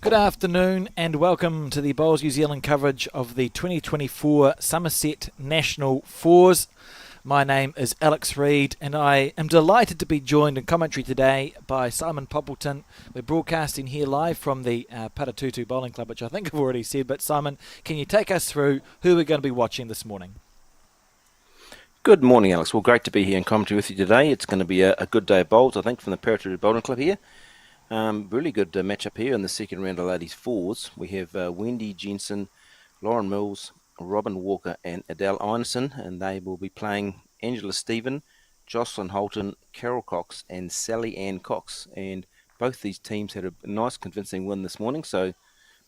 Good afternoon and welcome to the Bowls New Zealand coverage of the 2024 Summerset National Fours. My name is Alex Reid and I am delighted to be joined in commentary today by Simon Poppleton. We're broadcasting here live from the Paratutu Bowling Club, which I think I've already said. But Simon, can you take us through who we're going to be watching this morning? Good morning, Alex. Well, great to be here in commentary with you today. It's going to be a good day of bowls, I think, from the Paratutu Bowling Club here. Really good matchup here in the second round of ladies fours. We have Wendy Jensen, Lauren Mills, Robin Walker and Adele Ineson, and they will be playing Angela Stephen, Jocelyn Holton, Carol Cox and Sally Ann Cox. And both these teams had a nice convincing win this morning, so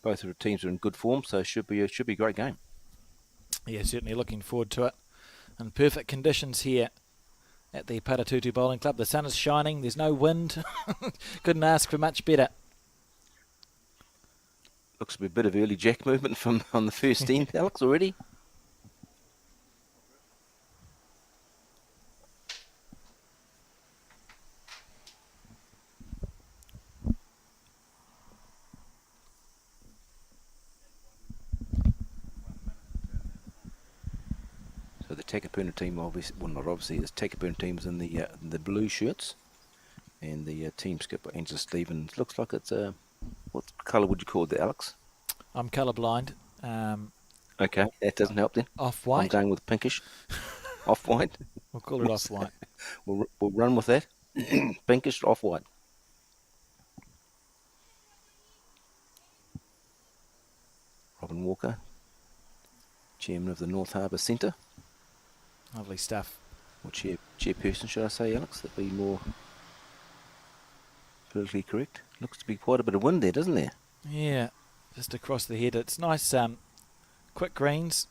both of the teams are in good form, so it should be a great game. Yeah, certainly looking forward to it. And perfect conditions here at the Paratutu Bowling Club. The sun is shining, there's no wind. Couldn't ask for much better. Looks to be a bit of early jack movement from on the first end, Alex, already. So the Takapuna team, obviously, well, not obviously, the Takapuna team is in the blue shirts, and the team skipper Angela Stevens looks like it's what colour would you call it, Alex? I'm colourblind. Okay, that doesn't help then. Off-white. I'm going with pinkish. Off-white. We'll call it off-white. We'll run with that. Pinkish off-white. Robin Walker, chairman of the North Harbour Centre. Lovely stuff. Or chairperson, should I say, Alex? That'd be more politically correct. Looks to be quite a bit of wind there, doesn't there? Yeah, just across the head. It's nice, quick greens.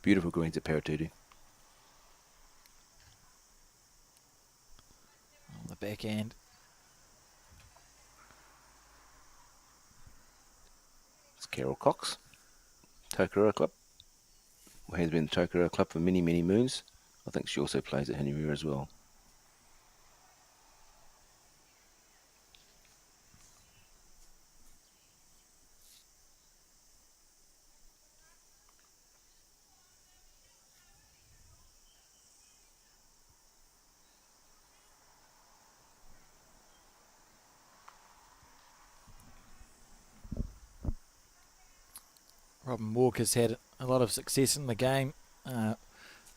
Beautiful greens at Paratutu. On the back end. It's Carol Cox, Tokoroa Club. Well, has been the Tokoroa Club for many, many moons. I think she also plays at Henry as well. Robin Walker's had a lot of success in the game.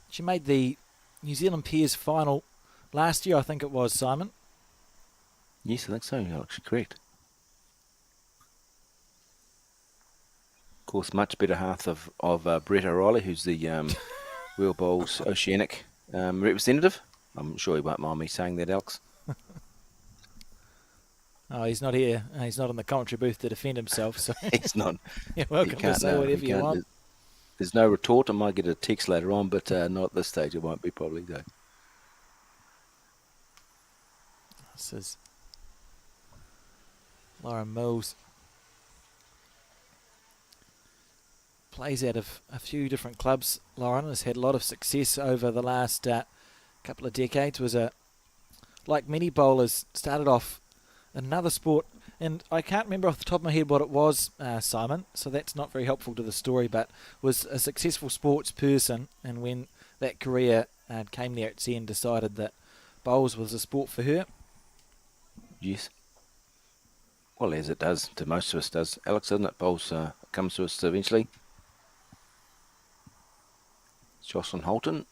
She made the New Zealand Pairs final last year, I think it was, Simon. Yes, I think so. You're actually correct. Of course, much better half of Brett O'Reilly, who's the Wheel Bowls Oceanic representative. I'm sure he won't mind me saying that, Alex. Oh, he's not here. He's not in the commentary booth to defend himself. So He's not. You're welcome to say whatever you want. There's no retort. I might get a text later on, but not at this stage. It won't be probably, though. This is Lauren Mills. Plays out of a few different clubs. Lauren has had a lot of success over the last couple of decades. Like many bowlers, started off another sport, and I can't remember off the top of my head what it was, Simon, so that's not very helpful to the story, but was a successful sports person, and when that career came near its end, decided that bowls was a sport for her. Yes. Well, as it does to most of us, does Alex, doesn't it? Bowls comes to us eventually. Jocelyn Holton.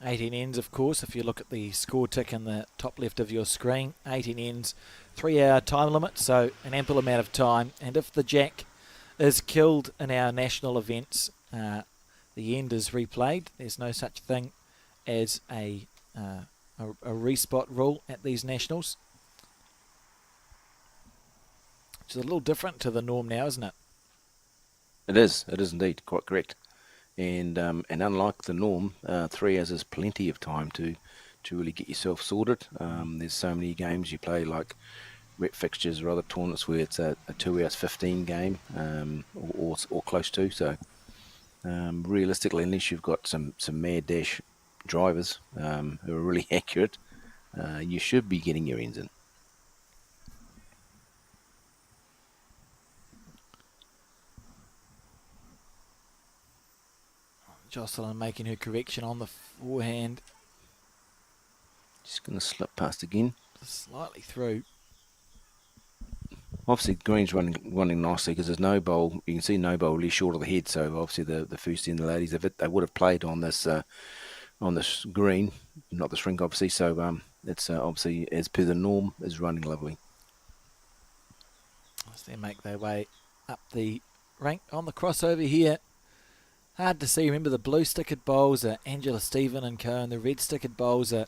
18 ends, of course, if you look at the score tick in the top left of your screen. 18 ends, 3-hour time limit, so an ample amount of time. And if the jack is killed in our national events, the end is replayed. There's no such thing as a respot rule at these nationals. Which is a little different to the norm now, isn't it? It is indeed, quite correct. And unlike the norm, 3 hours is plenty of time to really get yourself sorted. There's so many games you play, like rep fixtures or other tournaments where it's a 2 hours 15 game or close to. So Realistically, unless you've got some mad dash drivers who are really accurate, you should be getting your ends in. Jocelyn making her correction on the forehand. Just going to slip past again. Slightly through. Obviously, green's running nicely because there's no bowl. You can see no bowl really short of the head. So obviously, the first end, the ladies, they would have played on this green, not the shrink, obviously. So it's obviously as per the norm, is running lovely. As they make their way up the rank on the crossover here. Hard to see. Remember the blue stickered bowls are Angela Stephen and co, and the red stickered bowls are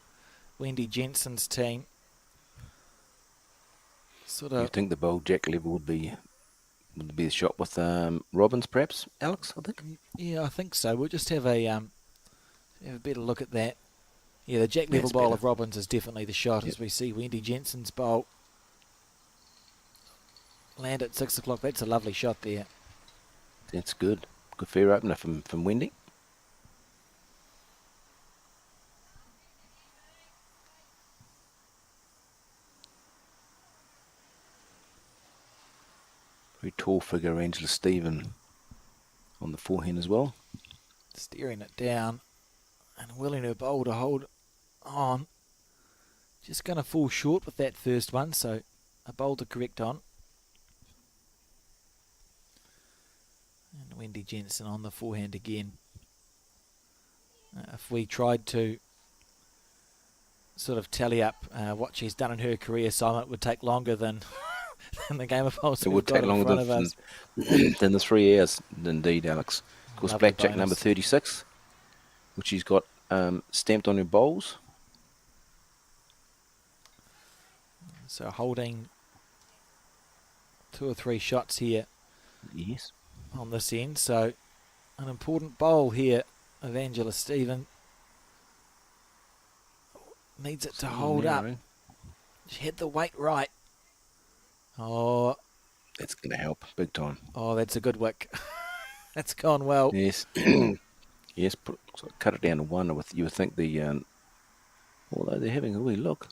Wendy Jensen's team. Sort of. You think the bowl jack level would be a shot with Robbins, perhaps, Alex? I think. Yeah, I think so. We'll just have a better look at that. Yeah, the jack level bowl of Robbins is definitely the shot. Yep. As we see Wendy Jensen's bowl land at 6 o'clock. That's a lovely shot there. That's good. Good fair opener from Wendy. Very tall figure, Angela Stephen, on the forehand as well. Steering it down and willing her bowl to hold on. Just going to fall short with that first one, so a bowl to correct on. And Wendy Jensen on the forehand again. If we tried to sort of tally up what she's done in her career, Simon, it would take longer than the game of bowls. It would take longer than the 3 hours, indeed, Alex. Of course, blackjack number 36, which she's got stamped on her bowls. So holding 2 or 3 shots here. Yes. On this end, so an important bowl here of Angela Stephen. Needs it to hold up. She had the weight right. Oh, that's going to help big time. Oh, that's a good wick. That's gone well. Yes. Yes, cut it down to 1. You would think although they're having a wee look.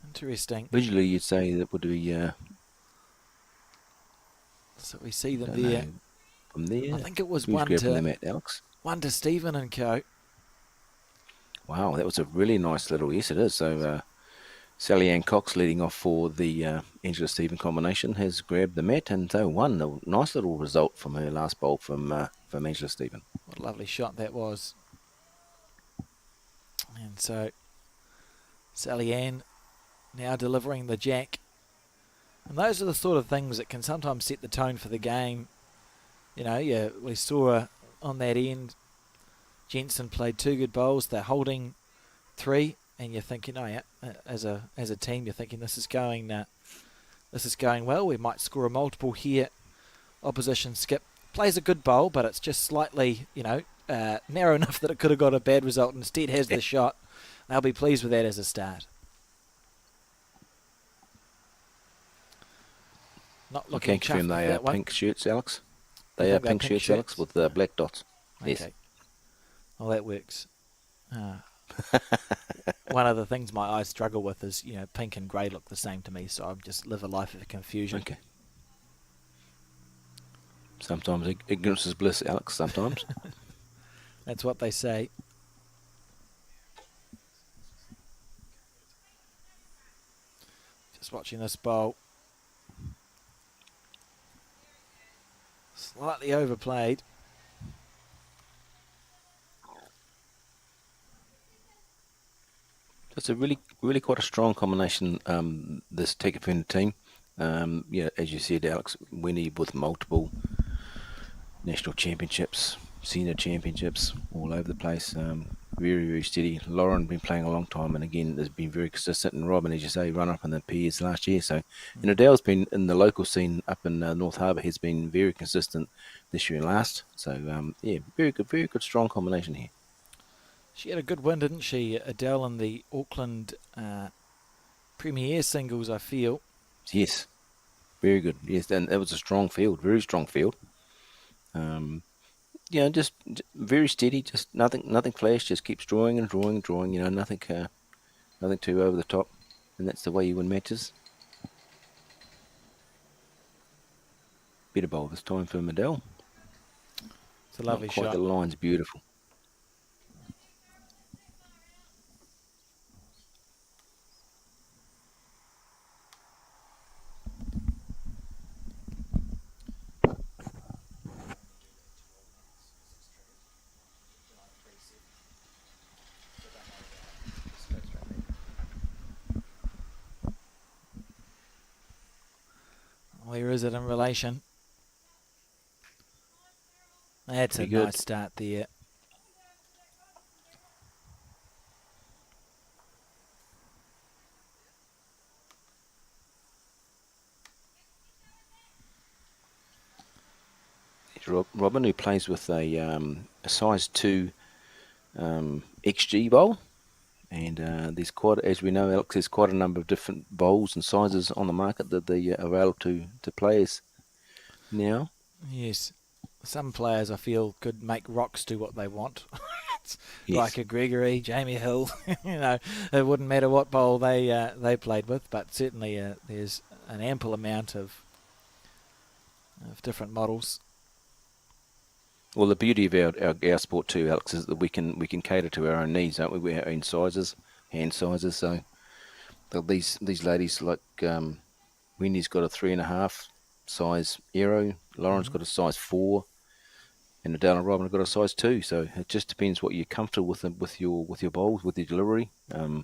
Interesting. Visually, you'd say that would be. So we see them there. From there, I think it was one to them at Alex. 1 to Stephen and co. Wow, that was a really nice little. Yes, it is. So Sally Ann Cox leading off for the Angela Stephen combination has grabbed the mat and so won. A nice little result from her last bowl from Angela Stephen. What a lovely shot that was. And so Sally Ann now delivering the jack. And those are the sort of things that can sometimes set the tone for the game. You know, yeah, we saw on that end, Jensen played 2 good bowls. They're holding 3, and you're thinking, oh yeah, as a team, you're thinking this is going well. We might score a multiple here. Opposition skip plays a good bowl, but it's just slightly, narrow enough that it could have got a bad result. Instead, has the shot. They'll be pleased with that as a start. Not looking. I can confirm they are pink shirts, Alex. They are pink shirts, Alex, with black dots. Okay. Yes. Well, that works. One of the things my eyes struggle with is, pink and grey look the same to me, so I just live a life of confusion. Okay. Sometimes ignorance is bliss, Alex, sometimes. That's what they say. Just watching this bowl. Slightly overplayed. It's a really quite a strong combination, this Tekapuna team. As you said, Alex, Winnie with multiple national championships, senior championships all over the place. Very, very steady. Lauren been playing a long time and again has been very consistent. And Robin, as you say, run up in the pairs last year. So, Dale's been in the local scene up in North Harbour, has been very consistent this year and last. So, very good, strong combination here. She had a good win, didn't she, Adele, in the Auckland Premier Singles, I feel. Yes, very good. Yes, and it was a strong field, very strong field. just very steady, just nothing flash, just keeps drawing and drawing and drawing. Nothing too over the top, and that's the way you win matches. Better bowl this time for Medell. It's a Not lovely quite, shot. the line's beautiful. Where is it in relation? That's a Pretty good. nice start there. Robin, who plays with a size 2 XG bowl, and there's quite, as we know, Alex, there's quite a number of different bowls and sizes on the market that they are available to players now. Yes. Some players I feel could make rocks do what they want. Yes. Like a Gregory, Jamie Hill, it wouldn't matter what bowl they played with, but certainly there's an ample amount of different models. Well, the beauty of our sport too, Alex, is that we can cater to our own needs, don't we? We have our own sizes, hand sizes. So these ladies, like Wendy's got a 3.5 size aero, Lauren's got a size 4, and Adele and Robin have got a size 2. So it just depends what you're comfortable with your bowls, with your delivery, and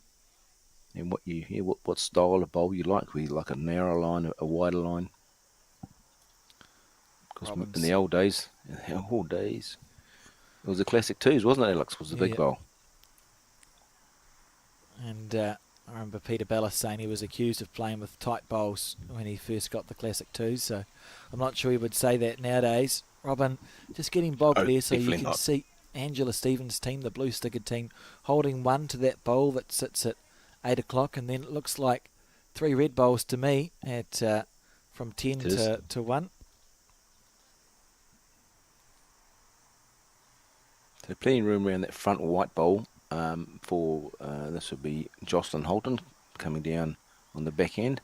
what style of bowl you like. We like a narrow line, a wider line. Because in the old days, it was the classic 2s, wasn't it, Alex? Was the big bowl. And I remember Peter Bellis saying he was accused of playing with tight bowls when he first got the classic 2s. So I'm not sure he would say that nowadays. Robin, just getting bogged there so you can see Angela Stevens' team, the blue stickered team, holding one to that bowl that sits at 8 o'clock, and then it looks like 3 red bowls to me at from 10 to 1. So plenty of room around that front white bowl for this would be Jocelyn Holton coming down on the back end.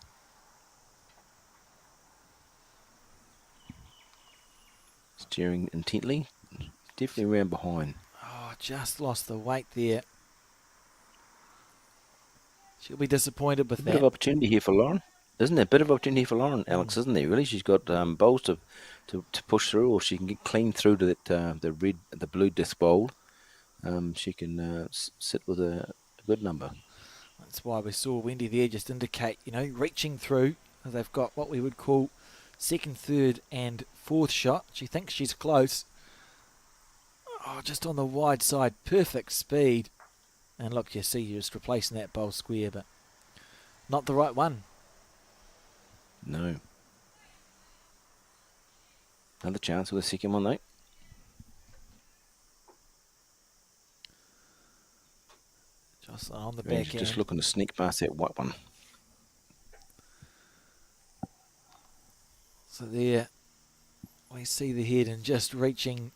Steering intently, definitely around behind. Oh, just lost the weight there. She'll be disappointed with that. A bit of opportunity here for Lauren, isn't there? A bit of opportunity for Lauren, Alex, isn't there? Really, she's got bowls to push through, or she can get clean through to that the blue disc bowl. She can sit with a good number. That's why we saw Wendy there just indicate, reaching through. They've got what we would call second, third, and fourth shot. She thinks she's close. Oh, just on the wide side, perfect speed. And look, you see, you're just replacing that bowl square, but not the right one. No. Another chance with the second one, though. Just on the back end. Just looking to sneak past that white one. So there we see the head and just reaching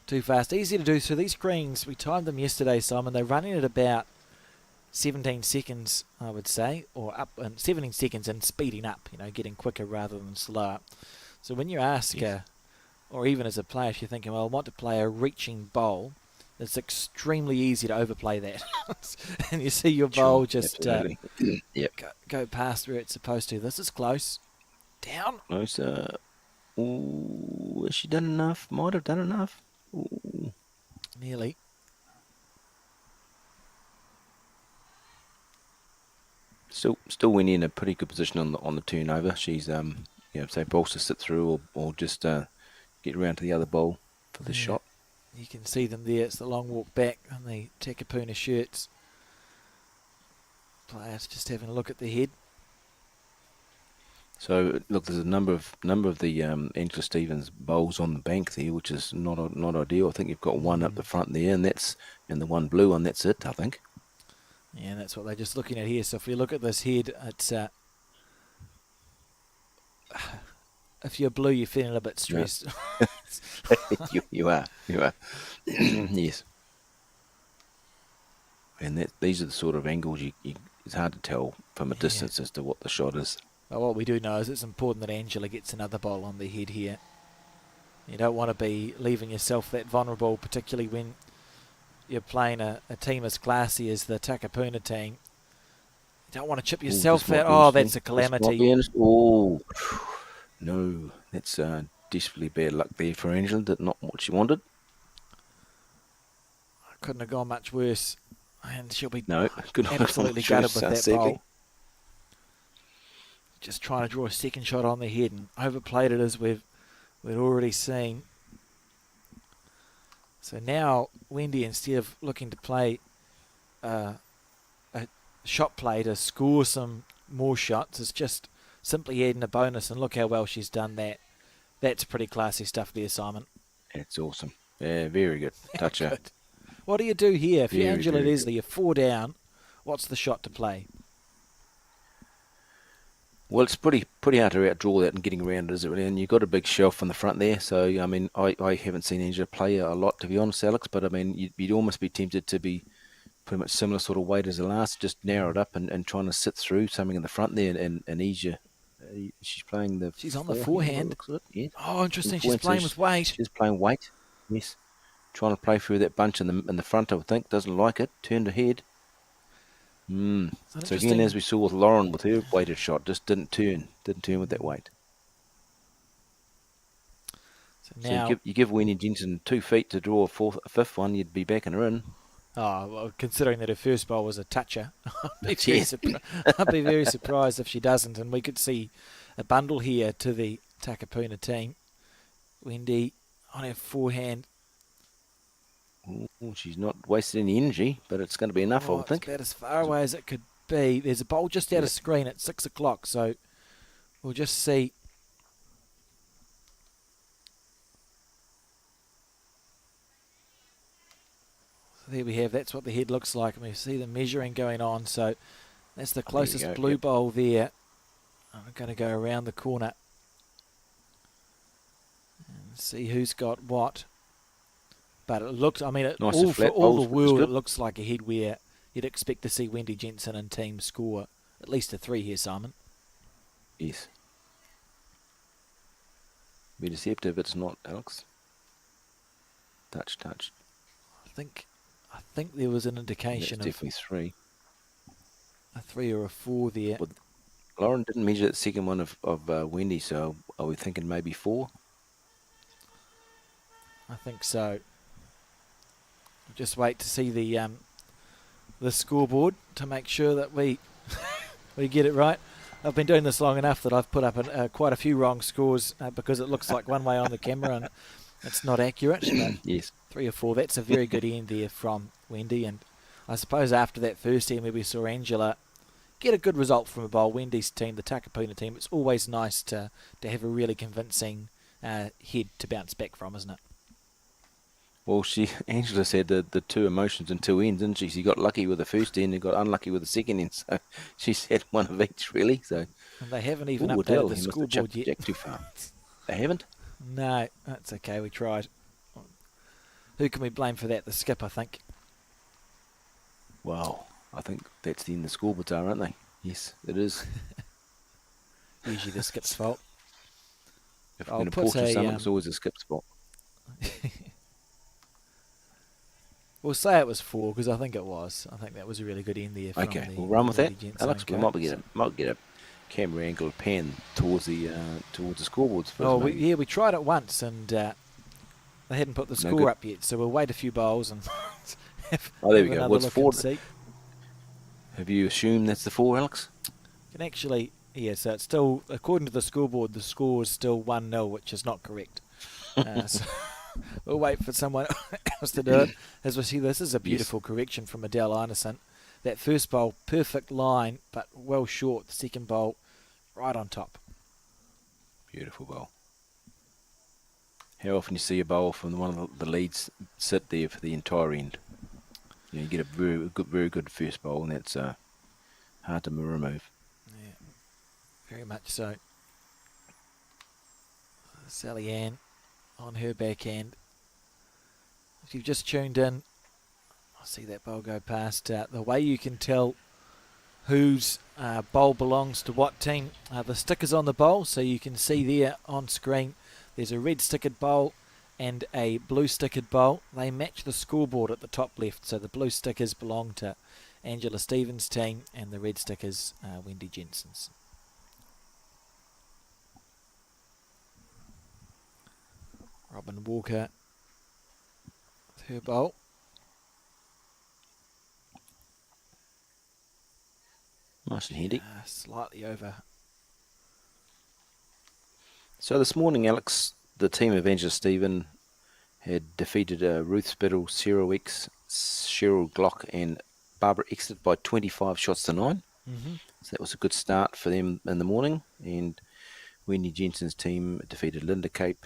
too fast. Easy to do. So these greens, we timed them yesterday, Simon. They're running at about 17 seconds, I would say, or up in 17 seconds and speeding up, getting quicker rather than slower. So when you ask, or even as a player, if you're thinking, well, I want to play a reaching bowl, it's extremely easy to overplay that. And you see your bowl just go past where it's supposed to. This is close. Down. Close. Ooh, has she done enough? Might have done enough. Ooh. Nearly. Still winning in a pretty good position on the turnover. She's say balls to sit through or just get around to the other bowl for the shot. You can see them there. It's the long walk back on the Takapuna shirts. Players just having a look at the head. So look, there's a number of the Angela Stevens bowls on the bank there, which is not ideal. I think you've got one up the front there, and the one blue one. That's it, I think. Yeah, that's what they're just looking at here. So if you look at this head, it's if you're blue, you're feeling a bit stressed. You are. You are. Yes. And these are the sort of angles it's hard to tell from a Yeah. distance as to what the shot is. But what we do know is it's important that Angela gets another bowl on the head here. You don't want to be leaving yourself that vulnerable, particularly when you're playing a team as classy as the Takapuna team. You don't want to chip Oh, this yourself out. might be Oh, interesting. that's a This might calamity. be interesting. Oh, no. That's desperately bad luck there for Angela. That's not what she wanted. Couldn't have gone much worse. And she'll be No, good on absolutely gutted choice, with that sadly. bowl. Just trying to draw a second shot on the head and overplayed it as we'd already seen. So now Wendy, instead of looking to play a shot play to score some more shots, is just simply adding a bonus, and look how well she's done that. That's pretty classy stuff there, Simon. That's awesome. Yeah, very good. Toucher. Good. What do you do here? If you're Very, Angela very good. Leslie, you're 4 down, what's the shot to play? Well, it's pretty hard to outdraw that and getting around it, is it really? And you've got a big shelf on the front there. So, I mean, I haven't seen Angela play a lot, to be honest, Alex. But, I mean, you'd almost be tempted to be pretty much similar sort of weight as the last, just narrow it up and trying to sit through something in the front there and ease you. She's playing the She's on the forehand, by the forehand. looks of it. Yeah. Oh, On the interesting. She's forehand, so playing with weight. she's playing weight. Yes. Trying to play through that bunch in the front, I would think. Doesn't like it. Turned ahead. So again, as we saw with Lauren with her weighted shot, just didn't turn with that weight. So now, So you give Winnie Jensen 2 feet to draw a fifth one, you'd be backing her in. well, considering that her first bowl was a toucher, I'd Yeah. be very surprised if she doesn't. And we could see a bundle here to the Takapuna team. Wendy on her forehand. Ooh, she's not wasted any energy, but it's going to be enough, I would It's think. about as far away as it could be. There's a bowl just out of screen at 6 o'clock, so we'll just see. So there we have. That's what the head looks like, and we see the measuring going on. So that's the closest blue bowl there. I'm going to go around the corner and see who's got what. But it looks, I mean, Nice for all the world, good. it looks like a head where you'd expect to see Wendy Jensen and team score at least a 3 here, Simon. Yes. Be deceptive, it's not, Alex. Touch. I think there was an indication That's definitely 3. A 3 or a 4 there. Well, Lauren didn't measure the second one of Wendy, so are we thinking maybe 4? I think so. Just wait to see the scoreboard to make sure that we get it right. I've been doing this long enough that I've put up quite a few wrong scores because it looks like one way on the camera and it's not accurate. But Yes. 3 or 4, that's a very good end there from Wendy. And I suppose after that first end where we saw Angela get a good result from a bowl, Wendy's team, the Takapuna team, it's always nice to have a really convincing head to bounce back from, isn't it? Well, Angela said the 2 emotions and 2 ends, didn't she? She got lucky with the first end and got unlucky with the second end. So she's had one of each, really. So and they haven't even updated the scoreboard yet. Jack too far. They haven't? No, that's okay. We tried. Who can we blame for that? The skip, I think. Well, I think that's the end the scoreboards are, aren't they? Yes, it is. Usually the skip's fault. If we're going to portray something, it's always a skip's fault. We'll say it was 4 because I think it was. I think that was a really good end there. Okay, we'll run with that. Alex, we might get a camera angle pan towards the scoreboards first. We tried it once and they hadn't put the score up yet, so we'll wait a few bowls and there we go. What's 4? See. Have you assumed that's the 4, Alex? Can actually, so it's still, according to the scoreboard, the score is still 1-0, which is not correct. So we'll wait for someone else to do it. As we see, this is a beautiful correction from Adele Arneson. That first bowl, perfect line, but well short. The second bowl, right on top. Beautiful bowl. How often you see a bowl from one of the leads sit there for the entire end? You get a very good first bowl, and that's hard to remove. Yeah, very much so. Sally Ann on her backhand. If you've just tuned in, I see that bowl go past. The way you can tell whose bowl belongs to what team, the stickers on the bowl, so you can see there on screen there's a red stickered bowl and a blue stickered bowl. They match the scoreboard at the top left, so the blue stickers belong to Angela Stevens' team and the red stickers Wendy Jensen's. Robin Walker with her bowl. Nice and handy. Slightly over. So this morning, Alex, the team of Angela Stephen had defeated Ruth Spittle, Sarah Weeks, Cheryl Glock and Barbara Exeter by 25 shots to 9. Mm-hmm. So that was a good start for them in the morning. And Wendy Jensen's team defeated Linda Cape,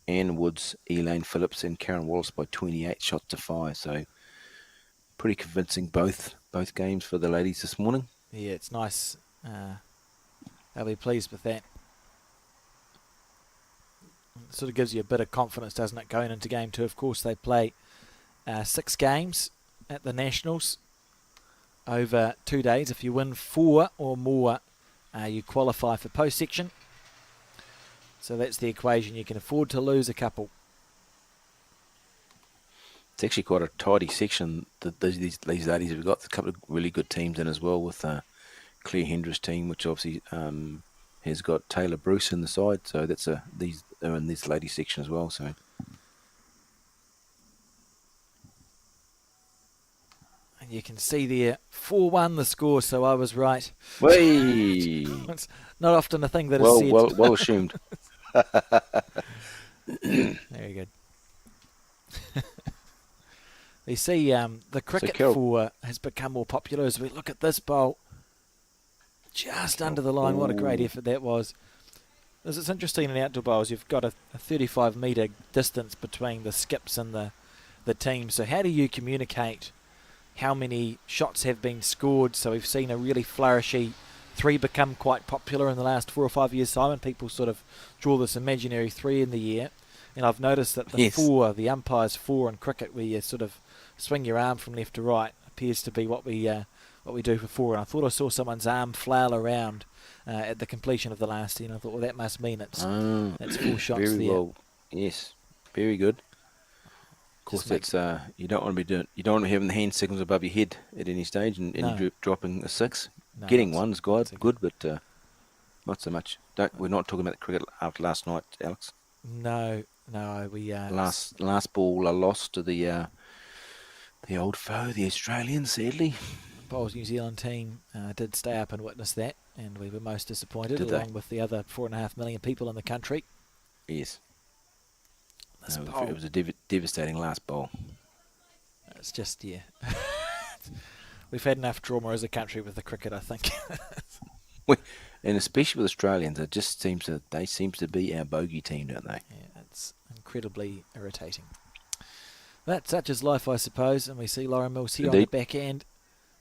Anne Woods, Elaine Phillips and Karen Wallace by 28 shots to 5. So pretty convincing both games for the ladies this morning. Yeah, it's nice. They'll be pleased with that. It sort of gives you a bit of confidence, doesn't it, going into game 2. Of course, they play 6 games at the Nationals over 2 days. If you win 4 or more, you qualify for post-section. So that's the equation. You can afford to lose a couple. It's actually quite a tidy section that these ladies have got. A couple of really good teams in as well with Claire Hendry's team, which obviously has got Taylor Bruce in the side. So that's these are in this ladies section as well. So and you can see there 4-1 the score. So I was right. way It's not often a thing that is said. well assumed. Very good. You see, the cricket Carol, for has become more popular as we look at this bowl. Just under the line. What a great effort that was. As it's interesting in outdoor bowls, you've got a 35-metre distance between the skips and the team. So how do you communicate how many shots have been scored? So we've seen a really flourishy 3 become quite popular in the last 4 or 5 years' time, and people sort of draw this imaginary 3 in the air. And I've noticed that the 4, the umpire's 4 in cricket, where you sort of swing your arm from left to right, appears to be what we do for 4. And I thought I saw someone's arm flail around at the completion of the last 10. I thought, well, that must mean it's 4 shots very there. well, yes, very good. Of course, that's you don't want to be doing. You don't want to be having the hand signals above your head at any stage, and you're dropping a 6. No, Getting one's good, but not so much. We're not talking about the cricket after last night, Alex. No, we last ball I lost to the old foe, the Australians, sadly. Bowls New Zealand team did stay up and witness that, and we were most disappointed, Did along they? with the other 4.5 million people in the country. Yes. No, it was a devastating last bowl. It's just, yeah. We've had enough trauma as a country with the cricket, I think. And especially with Australians, they seem to be our bogey team, don't they? Yeah, it's incredibly irritating. But such is life, I suppose, and we see Lauren Mills here Indeed. on the back end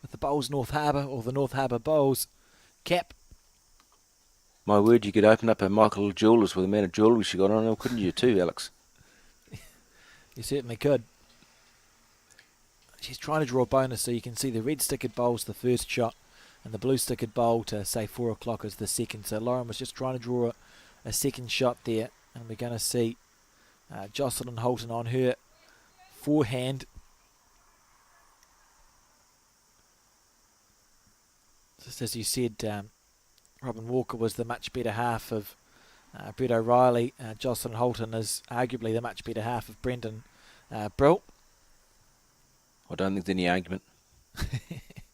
with the Bowls North Harbour, or the North Harbour Bowls cap. My word, you could open up a Michael Jewellers with the amount of jewellery she got on, couldn't you too, Alex? You certainly could. She's trying to draw a bonus, so you can see the red stickered bowl's the first shot, and the blue stickered bowl to say 4 o'clock is the second. So Lauren was just trying to draw a second shot there, and we're going to see Jocelyn Holton on her forehand. Just as you said, Robin Walker was the much better half of Brett O'Reilly. Jocelyn Holton is arguably the much better half of Brendan Brill. I don't think there's any argument.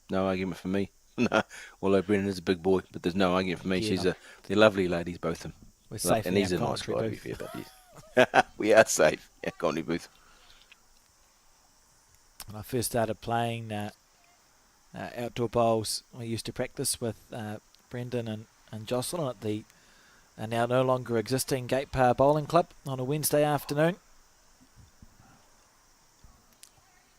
No argument for me. No. Although Brendan is a big boy, but there's no argument for me. Yeah, They're lovely ladies, both of them. We're safe and in he's our a nice commentary guy, to be booth. fair, but yes. We are safe. Yeah, comedy booth. When I first started playing outdoor bowls, we used to practice with Brendan and Jocelyn at the now no longer existing Gate Par Bowling Club on a Wednesday afternoon.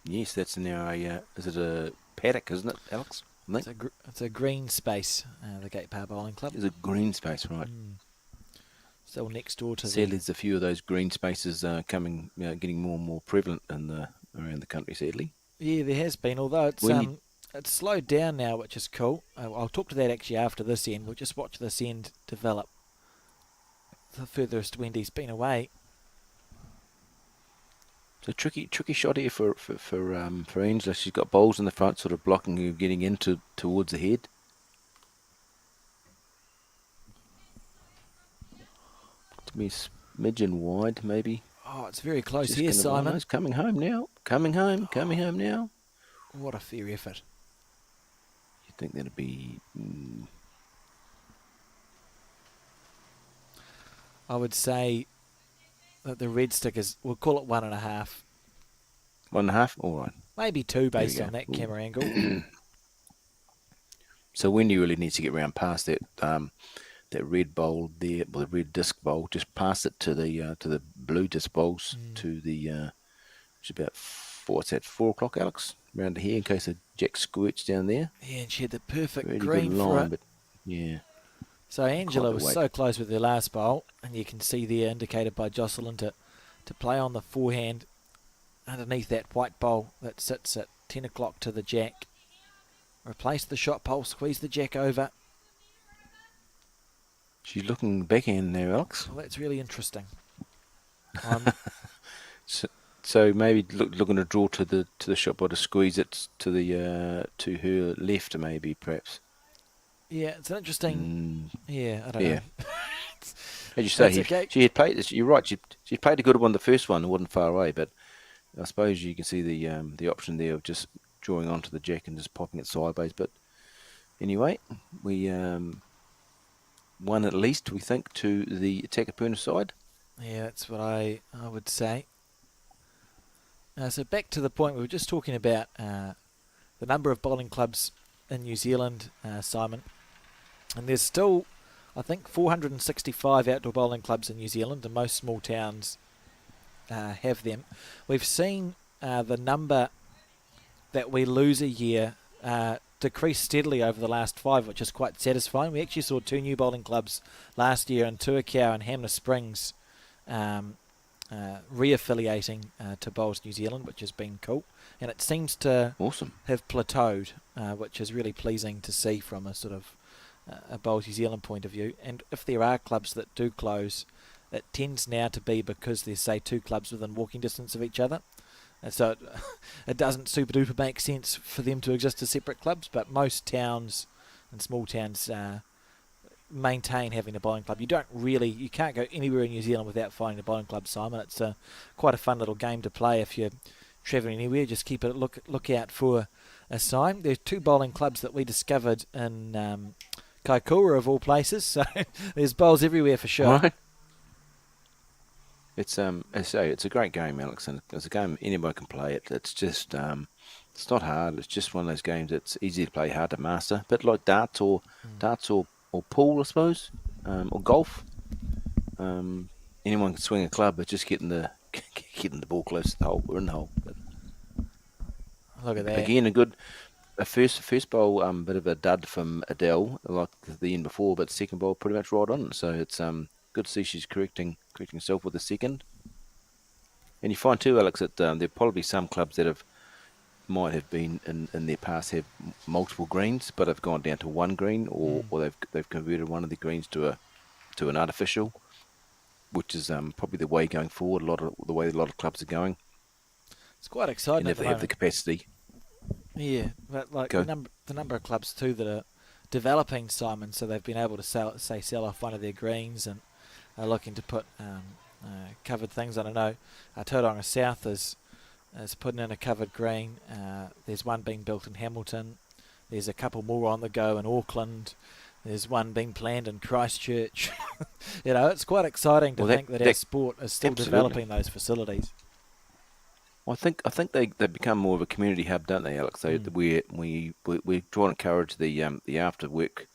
Yes, that's now is it a paddock, isn't it, Alex? I think. It's a green space, the Gate Par Bowling Club. It's a green space, right. still next door to Sadly, there's a few of those green spaces coming, getting more and more prevalent around the country. Sadly, Yeah, there has been, although when you it's slowed down now, which is cool. I'll talk to that actually after this end. We'll just watch this end develop. The furthest Wendy's been away. it's a tricky shot here for Angela. She's got bowls in the front, sort of blocking her getting into towards the head. To be a smidgen wide, maybe. Oh, it's very close Just here, gonna Simon. It's coming home now. Coming home now. What a fair effort. You think that'd be? I would say that the red stick is, we'll call it 1.5. 1.5? All right. Maybe 2 There we based go. on that Ooh. camera angle. So Wendy really needs to get round past that that red bowl there, well, the red disc bowl. Just pass it to the blue disc bowls to the it's about what's that, 4 o'clock, Alex? Round here in case the jack squirts down there. Yeah, and she had the perfect Really green good for line, it. but yeah. So Angela Quite the was weight. so close with her last bowl, and you can see there indicated by Jocelyn to play on the forehand underneath that white bowl that sits at 10 o'clock to the jack. Replace the shot pole, squeeze the jack over. She's looking backhand now, Alex. Well, that's really interesting. So maybe looking to draw to the shot ball to squeeze it to her left, maybe perhaps. Yeah, it's an interesting. Yeah, I don't Yeah. know. As you say, That's okay. she had played this. You're right. She played a good one the first one. It wasn't far away, but I suppose you can see the option there of just drawing onto the jack and just popping it sideways. But anyway, we won at least, we think, to the Takapuna side. Yeah, that's what I would say. So back to the point we were just talking about the number of bowling clubs in New Zealand, Simon. And there's still, I think, 465 outdoor bowling clubs in New Zealand, and most small towns have them. We've seen the number that we lose a year decrease steadily over the last 5, which is quite satisfying. We actually saw 2 new bowling clubs last year in Tuakau and Hamner Springs re-affiliating to Bowls New Zealand, which has been cool. And it seems to Awesome. have plateaued, which is really pleasing to see from a sort of a Bowls New Zealand point of view. And if there are clubs that do close, it tends now to be because there's, say, 2 clubs within walking distance of each other. And so it doesn't super duper make sense for them to exist as separate clubs, but most towns and small towns maintain having a bowling club. You can't go anywhere in New Zealand without finding a bowling club, Simon. It's quite a fun little game to play if you're travelling anywhere. Just keep it look out for a sign. There's 2 bowling clubs that we discovered in Kaikoura of all places, so there's bowls everywhere for sure. Right. It's as I say, it's a great game, Alex, and it's a game anybody can play it. It's just it's not hard. It's just one of those games that's easy to play, hard to master. A bit like darts or pool, I suppose, or golf. Anyone can swing a club, but just getting the ball close to the hole. We're in the hole. But Look at that. again, a first bowl, bit of a dud from Adele, like the end before, but second bowl pretty much right on. So it's good to see she's correcting herself with the second. And you find too, Alex, that there are probably some clubs that might have been in their past have multiple greens, but have gone down to 1 green, or they've converted one of the greens to an artificial, which is probably the way going forward. The way a lot of clubs are going. It's quite exciting. And if they have the capacity. Yeah, but like the number of clubs too that are developing, Simon, so they've been able to sell off one of their greens and are looking to put covered things. I don't know. Tauranga South is putting in a covered green. There's one being built in Hamilton. There's a couple more on the go in Auckland. There's one being planned in Christchurch. It's quite exciting to think that our sport is still developing those facilities. Well, I think they become more of a community hub, don't they, Alex? We're trying to encourage the after work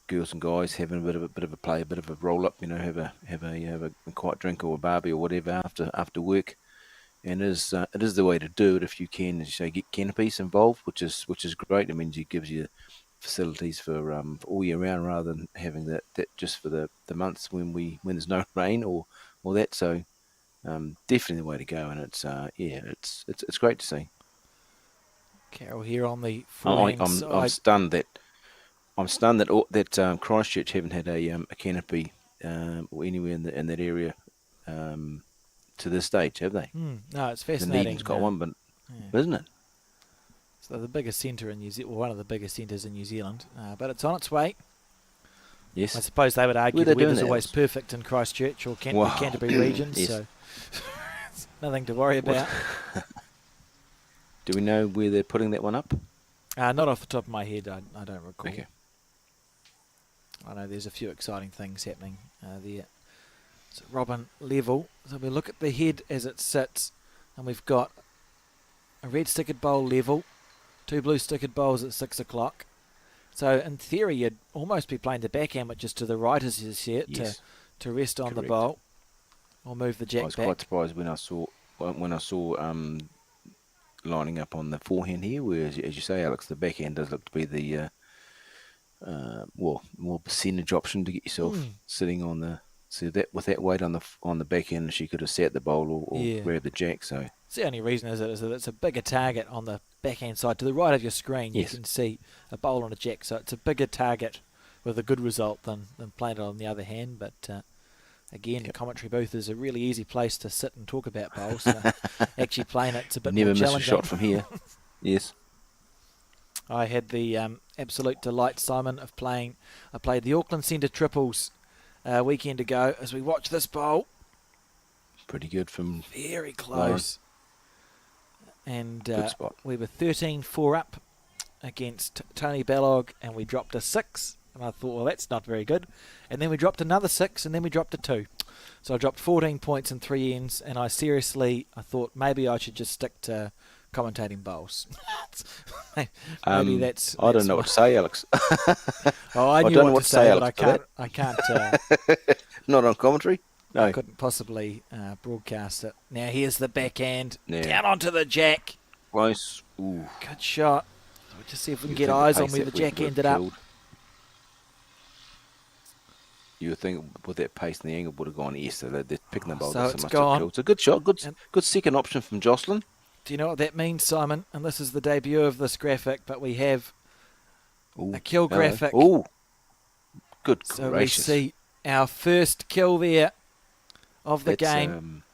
girls and guys having a bit of a play, a bit of a roll up. Have a quiet drink or a barbie or whatever after work. And it is the way to do it if you can, as you say, get canopies involved, which is great. It means it gives you facilities for all year round, rather than having that just for the months when there's no rain or that. So definitely the way to go, and it's great to see. Carroll here on the I, forehand I'm side. stunned that Christchurch haven't had a canopy or anywhere in that area to this stage, have they? No, it's Dunedin's fascinating. got one, but Yeah. isn't it? So the biggest centre in New Zealand, well, one of the biggest centres in New Zealand, but it's on its way. I Yes. suppose they would Where argue are the they doing weather's that, always Alex? perfect in Christchurch or the Wow. Canterbury region, Yes. so nothing to worry What? about. Do we know where they're putting that one up? Not off the top of my head, I don't recall. Okay. I know there's a few exciting things happening there. So Robin level. So we look at the head as it sits, and we've got a red stickered bowl level, 2 blue stickered bowls at 6 o'clock. So in theory, you'd almost be playing the backhand, which is to the right as you see it, Yes. to rest on the Correct. bowl, or move the I jack was back. quite surprised when I saw lining up on the forehand here, where as you say, Alex, the backhand does look to be the more percentage option to get yourself sitting on the. So that with that weight on the back end, she could have sat the bowl or Yeah. grabbed the jack. So It's the only reason is that it's a bigger target on the backhand side. To the right of your screen, Yes. you can see a bowl and a jack. So it's a bigger target with a good result than playing it on the other hand. But again, the commentary booth is a really easy place to sit and talk about bowls. So actually playing it's a bit never more miss a challenging. shot from here. Yes. I had the absolute delight, Simon, of playing. I played the Auckland Centre triples a weekend ago as we watched this bowl. Pretty good from Very close. And good spot. we were 13-4 up against Tony Ballog, and we dropped a 6. And I thought, well, that's not very good. And then we dropped another 6, and then we dropped a 2. So I dropped 14 points in 3 ends, and I thought maybe I should just stick to commentating bowls. Maybe that's I don't know what to say, Alex. Oh, I knew don't know what to say, but Alex, I can't. Not on commentary. No. I couldn't possibly broadcast it. Now here's the backhand Yeah. down onto the jack. Close. Ooh. Good shot. We'll just see if we can You'd get think the eyes on pace where the that jack would ended have up. killed. You would think with that pace and the angle would have gone yes. So they're picking the bowl. So Must it's have gone. killed. It's a good shot. And- Good second option from Jocelyn. Do you know what that means, Simon? And this is the debut of this graphic, but we have Ooh, a kill hello. graphic. Ooh. Good So gracious. we see our first kill there of the That's, game.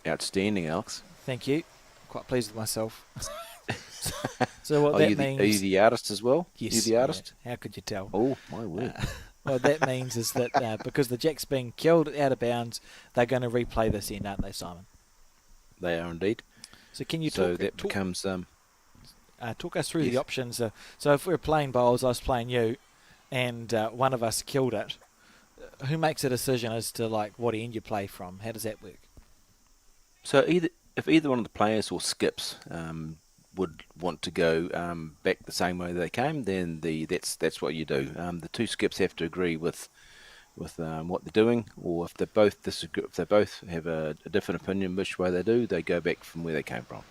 Outstanding, Alex. Thank you. Quite pleased with myself. So what Are that you means... are you the artist as well? Yes. You the artist? Yeah. How could you tell? Oh, my word. What that means is that because the jack's being killed out of bounds, they're going to replay this end, aren't they, Simon? They are indeed. So can you So talk, that talk, becomes talk us through yes. the options? So if we're playing bowls, I was playing you, and one of us killed it. Who makes a decision as to like what end you play from? How does that work? so if either one of the players or skips would want to go back the same way they came, then that's what you do. The two skips have to agree with what they're doing, or if they both disagree, if they both have a different opinion which way they do, they go back from where they came from.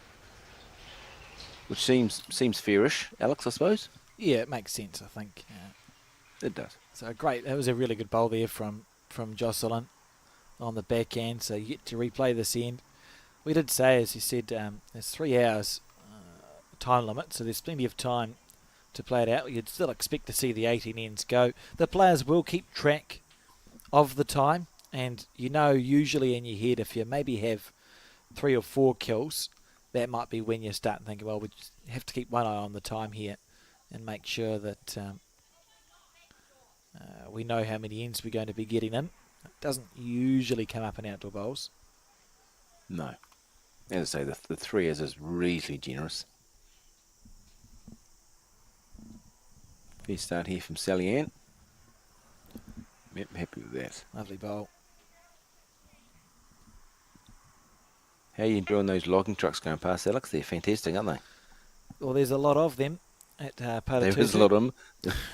Which seems fairish, Alex, I suppose. Yeah, it makes sense, I think. It does. So great. That was a really good bowl there from Jocelyn on the backhand. So you get to replay this end. We did say, as you said, there's 3 hours time limit, so there's plenty of time to play it out. You'd still expect to see the 18 ends go. The players will keep track of the time, and you know usually in your head if you maybe have 3 or 4 kills, that might be when you start thinking, well, we just have to keep one eye on the time here and make sure that we know how many ends we're going to be getting in. It doesn't usually come up in outdoor bowls. No. As I say, the 3 is reasonably generous. Fair start here from Sally Ann. Yep, happy with that. Lovely bowl. How are you enjoying those logging trucks going past, Alex? They're fantastic, aren't they? Well, there's a lot of them at Paratutu. There is a lot of them.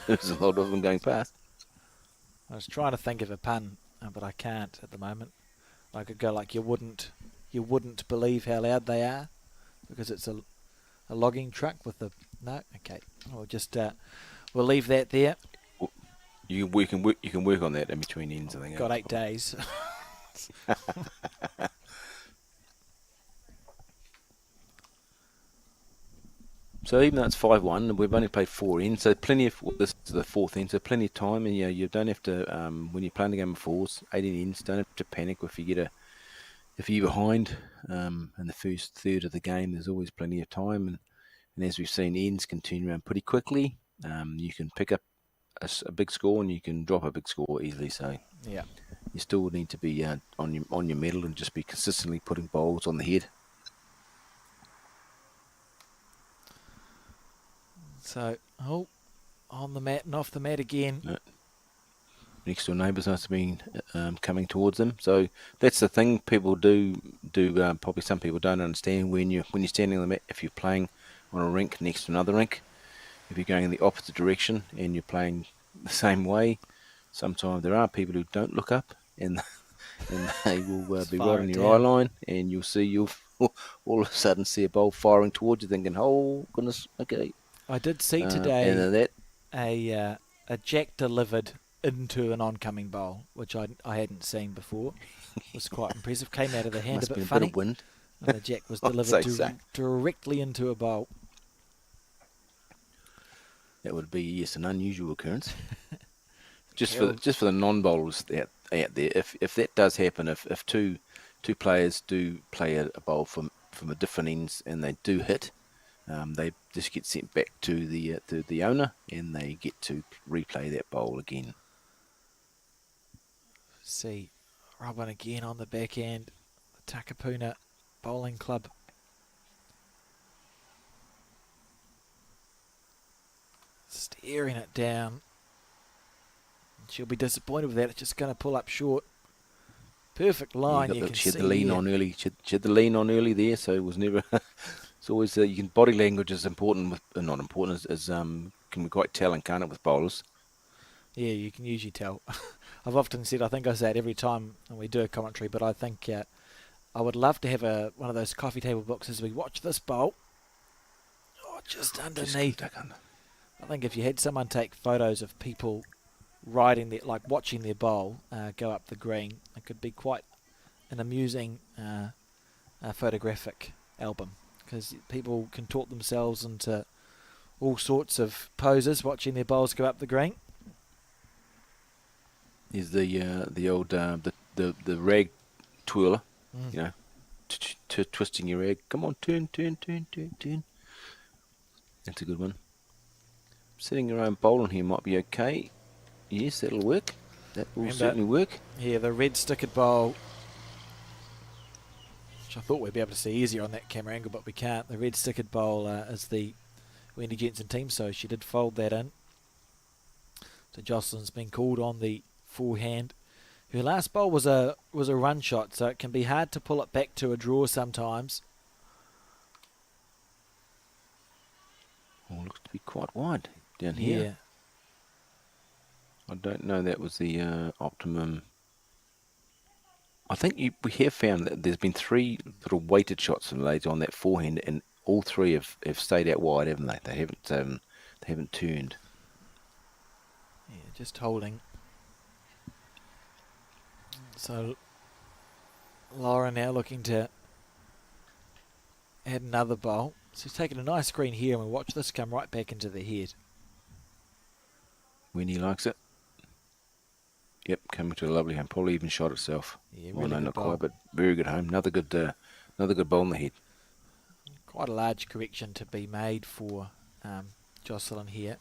There's a lot of them going past. I was trying to think of a pun, but I can't at the moment. I could go like you wouldn't believe how loud they are, because it's a a logging truck with the... No? Okay. We'll leave that there. You can work on that in between ends, I think. Got 8 days. So even though it's 5-1, we've only played 4 ends, so plenty of... This is the 4th end, so plenty of time, and you don't have to... when you're playing the game of 4s, 18 ends, don't have to panic if you're behind in the first third of the game. There's always plenty of time, and as we've seen, ends can turn around pretty quickly. You can pick up a big score and you can drop a big score easily. So Yeah. you still need to be on your mettle and just be consistently putting bowls on the head. So, on the mat and off the mat again. Next door neighbours must have been coming towards them. So that's the thing people do. Probably some people don't understand when you're standing on the mat. If you're playing on a rink next to another rink, if you're going in the opposite direction and you're playing the same way, sometimes there are people who don't look up and they will be right on your eye line, and you'll all of a sudden see a bowl firing towards you, thinking, "Oh goodness, okay." I did see today and that a jack delivered into an oncoming bowl, which I hadn't seen before. It was quite impressive. Came out of the hand must a bit have been funny. a bit of wind. And the jack was delivered directly into a bowl. That would be, yes, an unusual occurrence. just for the non-bowlers out there, if that does happen, if two players do play a bowl from a different ends and they do hit, they just get sent back to the owner and they get to replay that bowl again. See, Robin again on the back end. The Takapuna Bowling Club. Staring it down. She'll be disappointed with that. It's just going to pull up short. Perfect line. She had the lean on early. She had the lean on early there, so it was never. It's always body language is important. Not important as can be quite telling, can't it, with bowlers? Yeah, you can usually tell. I've often said, I think I say it every time when we do a commentary, but I think I would love to have one of those coffee table books as we watch this bowl. Oh, just underneath. Just under. I think if you had someone take photos of people riding watching their bowl go up the green, it could be quite an amusing photographic album, because people contort themselves into all sorts of poses watching their bowls go up the green. Is the old the rag twirler, twisting your rag. Come on, turn. That's a good one. Setting your own bowl on here might be okay. Yes, that'll work. That will certainly work. Yeah, the red stickered bowl, which I thought we'd be able to see easier on that camera angle, but we can't. The red stickered bowl is the Wendy Jensen team, so she did fold that in. So Jocelyn's been called on the forehand. Her last bowl was a run shot, so it can be hard to pull it back to a draw sometimes. Oh, looks to be quite wide down here. Yeah. I don't know that was the optimum. I think we have found that there's been 3 sort of weighted shots from ladies on that forehand, and all 3 have stayed out wide, haven't they? They haven't turned. Yeah, just holding. So Laura now looking to add another bowl. So he's taken a nice screen here, and we watch this come right back into the head. When he likes it. Yep, coming to a lovely home. Probably even shot itself. Yeah, well, really no, not bowl. quite, but very good home. Another good bowl in the head. Quite a large correction to be made for Jocelyn here.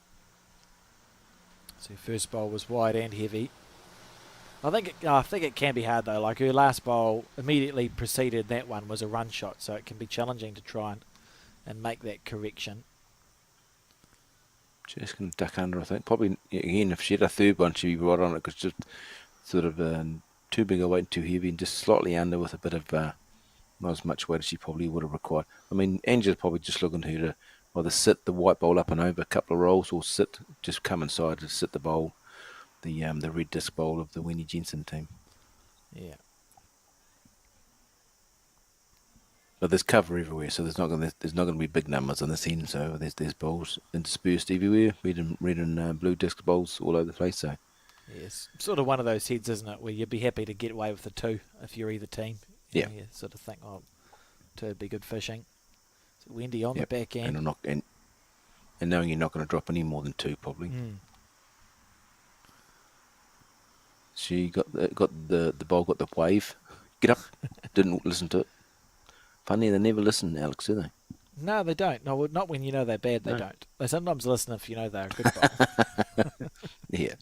So first bowl was wide and heavy. I think it can be hard though. Like her last bowl immediately preceded that one was a run shot, so it can be challenging to try and make that correction. Just going to duck under, I think. Probably, again, if she had a third one, she'd be right on it, because just sort of too big a weight and too heavy, and just slightly under with a bit of not as much weight as she probably would have required. I mean, Angela's probably just looking to her to either sit the white bowl up and over a couple of rolls, or just come inside to sit the bowl, the red disc bowl of the Wendy Jensen team. Yeah. But there's cover everywhere, so there's not going to be big numbers on this end. So there's bowls interspersed everywhere, red and blue disc bowls all over the place. So Yes, sort of one of those heads, isn't it, where you'd be happy to get away with the two if you're either team. yeah, You sort of think, oh, two would be good fishing. So Wendy on the yep. back end. And knowing you're not going to drop any more than two probably. She got the bowl, got the wave. Get up. Didn't listen to it. Funny, they never listen, Alex, do they? No, they don't. No, not when you know they're bad. They No. don't. They sometimes listen if you know they're a good bowl. Yeah.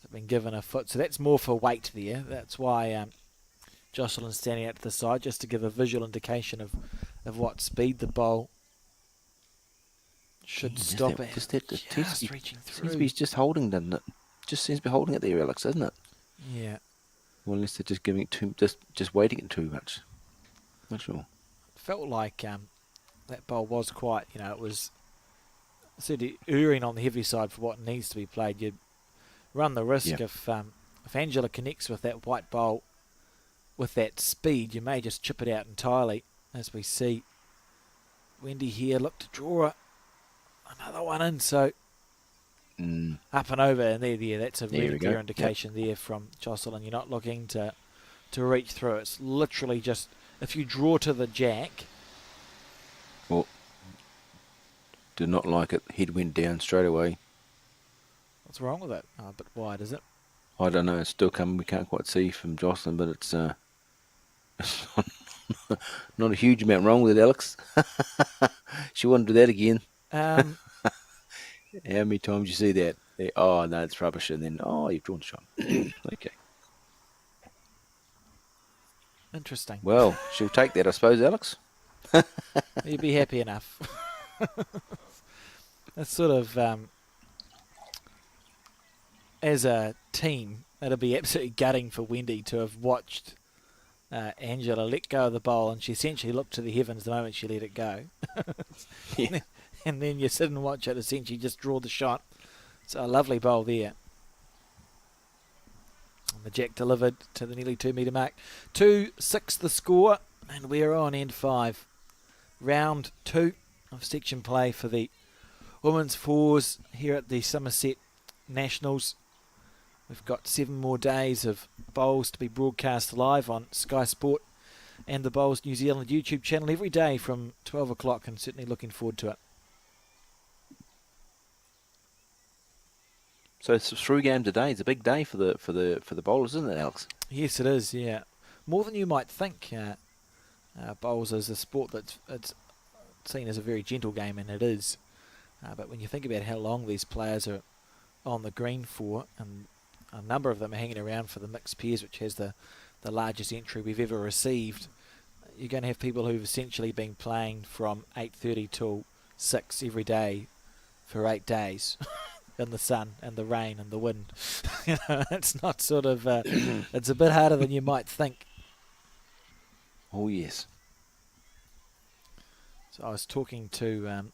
They've been given a foot, so that's more for weight there. That's why Jocelyn's standing out to the side just to give a visual indication of what speed the bowl should stop at. Just Reaching through. Seems to be just holding, doesn't it? Just seems to be holding it there, Alex, doesn't it? Yeah. Well, unless they're just giving it just waiting it too much. Not sure. Felt like that bowl was quite, it was certainly erring on the heavy side for what needs to be played. You'd run the risk if Angela connects with that white bowl with that speed, you may just chip it out entirely, as we see Wendy here look to draw another one in. So up and over, and there. That's a really clear indication there from Jocelyn. You're not looking to reach through. It's literally just if you draw to the jack. Well, did not like it. Head went down straight away. What's wrong with it? Oh, a bit wide, is it? I don't know. It's still coming. We can't quite see from Jocelyn, but it's not a huge amount wrong with it, Alex. She wouldn't do that again. How many times you see that? Oh, no, it's rubbish. And then, you've drawn the shot. Okay. Interesting. Well, she'll take that, I suppose, Alex. You'd be happy enough. That's sort of, as a team, it'll be absolutely gutting for Wendy to have watched Angela let go of the bowl, and she essentially looked to the heavens the moment she let it go. Yeah. And then you sit and watch it essentially just draw the shot. It's a lovely bowl there. And the jack delivered to the nearly 2 metre mark. 2-6 the score, and we're on end 5. Round 2 of section play for the women's fours here at the Summerset Nationals. We've got 7 more days of bowls to be broadcast live on Sky Sport and the Bowls New Zealand YouTube channel every day from 12 o'clock, and certainly looking forward to it. So it's a through game today. It's a big day for the bowlers, isn't it, Alex? Yes, it is. Yeah, more than you might think. Bowls is a sport that's it's seen as a very gentle game, and it is. But when you think about how long these players are on the green for, and a number of them are hanging around for the mixed pairs, which has the largest entry we've ever received, you're going to have people who've essentially been playing from 8:30 till 6 every day for 8 days. In the sun and the rain and the wind. It's not sort of, it's a bit harder than you might think. Oh, yes. So I was talking to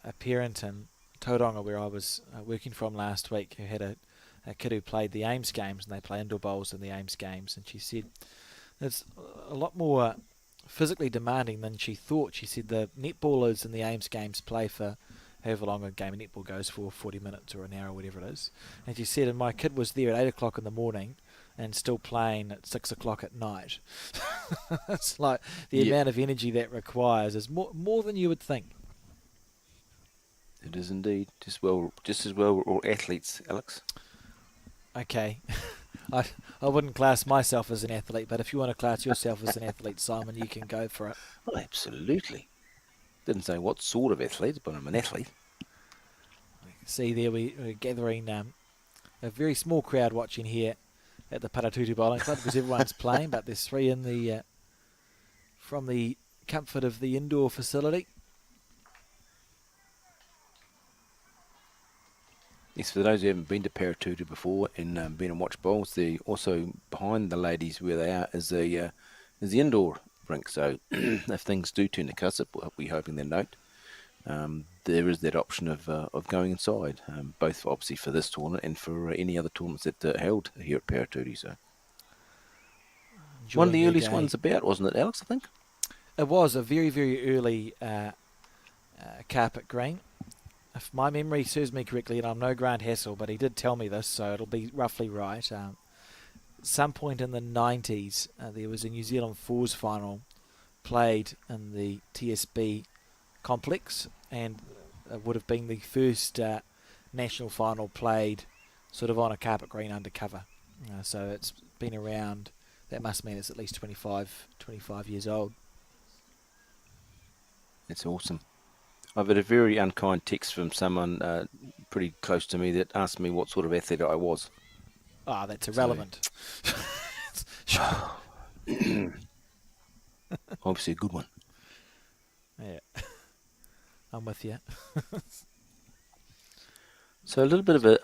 a parent in Tauranga where I was working from last week, who had a kid who played the Ames games, and they play indoor bowls in the Ames games, and she said it's a lot more physically demanding than she thought. She said the netballers in the Ames games play for however long a game of netball goes for, 40 minutes or an hour, whatever it is. And she said, and my kid was there at 8 o'clock in the morning and still playing at 6 o'clock at night. It's like the amount of energy that requires is more than you would think. It is indeed. Just as well we're all athletes, Alex. Okay. I wouldn't class myself as an athlete, but if you want to class yourself as an athlete, Simon, you can go for it. Oh, absolutely. Didn't say what sort of athlete, but I'm an athlete. See there, we're gathering a very small crowd watching here at the Paratutu Bowling Club because everyone's playing, but there's 3 in the from the comfort of the indoor facility. Yes, for those who haven't been to Paratutu before and been and watched bowls, also behind the ladies where they are is the indoor rink. So if things do turn to cusp, we're hoping they don't. There is that option of going inside, both obviously for this tournament and for any other tournaments that are held here at Paratutu. So One of enjoying the their earliest day. ones about, wasn't it, Alex, I think? It was a very, very early carpet green. If my memory serves me correctly, and I'm no Grant Hassel, but he did tell me this, so it'll be roughly right. Some point in the 90s, there was a New Zealand Fours final played in the TSB complex, and it would have been the first national final played sort of on a carpet green undercover. So it's been around, that must mean it's at least 25 years old. That's awesome. I've had a very unkind text from someone pretty close to me that asked me what sort of athlete I was. Ah, that's So, irrelevant. obviously a good one. Yeah, I'm with you. So a little bit of a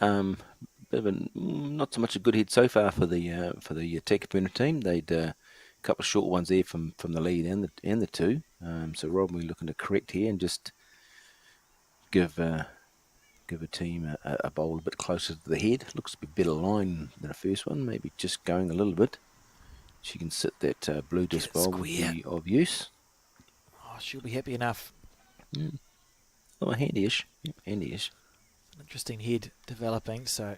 not so much a good head so far for the Tech Burner team. They'd a couple of short ones there from the lead and the two. So Rob, we're looking to correct here and just give a team a bowl a bit closer to the head. Looks to be better line than the first one. Maybe just going a little bit. She can sit that blue disc bowl would be of use. Oh, she'll be happy enough. Oh, handy-ish. Yep, handy-ish. An interesting head developing, so